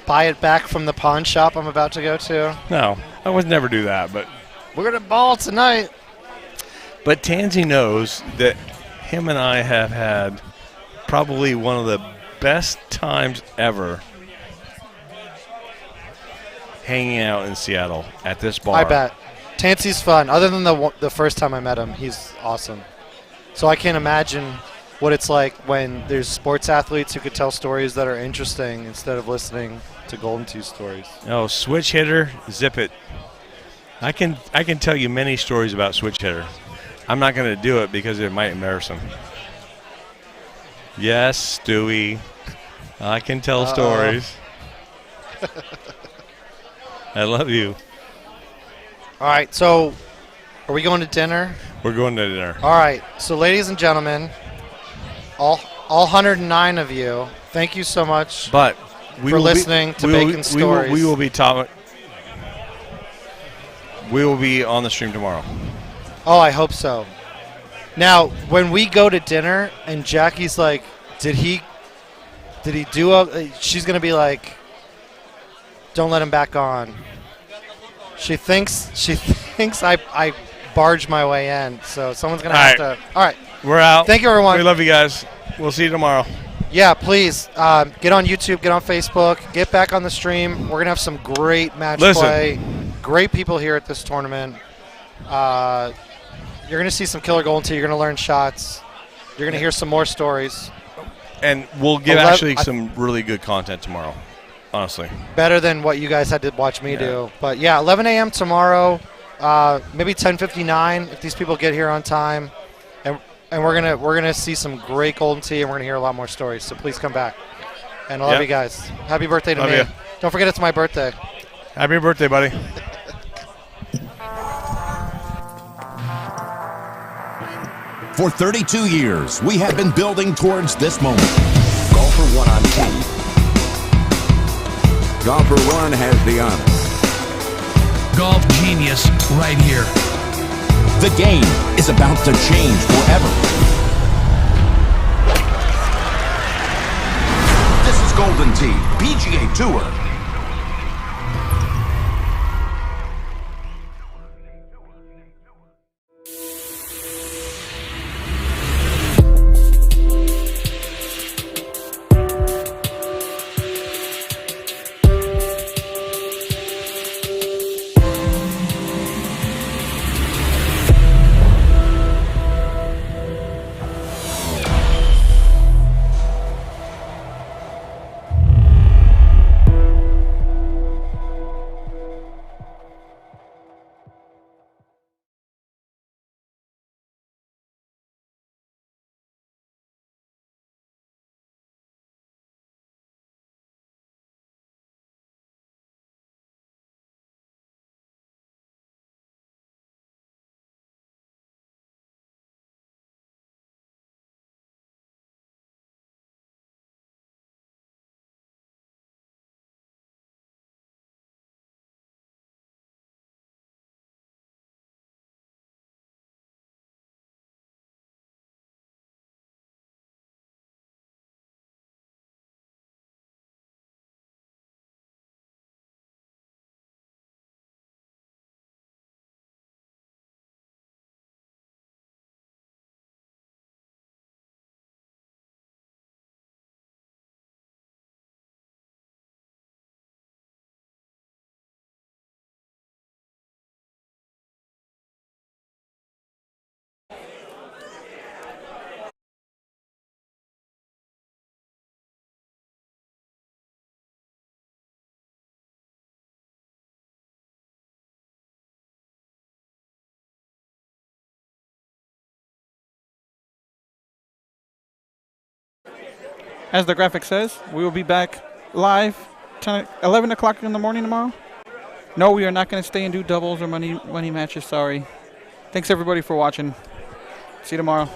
buy it back from the pawn shop I'm about to go to? No, I would never do that, but we're going to ball tonight. But Tansy knows that him and I have had probably one of the best times ever hanging out in Seattle at this bar. I bet. Tansy's fun. Other than the first time I met him, he's awesome. So I can't imagine what it's like when there's sports athletes who could tell stories that are interesting instead of listening to Golden Tee stories. Oh, switch hitter, zip it. I can tell you many stories about switch hitter. I'm not going to do it because it might embarrass him. Yes, Stewie. I can tell stories. I love you. All right, so are we going to dinner? We're going to dinner. All right, so ladies and gentlemen, all 109 of you, thank you so much. But for listening to Bacon Stories. We will be we will be on the stream tomorrow. Oh, I hope so. Now, when we go to dinner and Jackie's like, did he do a... She's going to be like, don't let him back on. She thinks I barged my way in, so someone's going to have to... All right. We're out. Thank you, everyone. We love you guys. We'll see you tomorrow. Yeah, please get on YouTube, get on Facebook, get back on the stream. We're going to have some great match play. Great people here at this tournament. You're going to see some killer Golden Tee. You're going to learn shots. You're going to hear some more stories. And we'll get actually some really good content tomorrow, honestly. Better than what you guys had to watch me do. But, yeah, 11 a.m. tomorrow, maybe 10:59 if these people get here on time. And we're gonna see some great Golden Tee, and we're going to hear a lot more stories. So please come back. And I love you guys. Happy birthday to me. Don't forget it's my birthday. Happy birthday, buddy. For 32 years, we have been building towards this moment. Golfer 1 on 10. Golfer 1 has the honor. Golf genius right here. The game is about to change forever. This is Golden Tee, PGA Tour. As the graphic says, we will be back live 11 o'clock in the morning tomorrow. No, we are not going to stay and do doubles or money matches. Sorry. Thanks, everybody, for watching. See you tomorrow.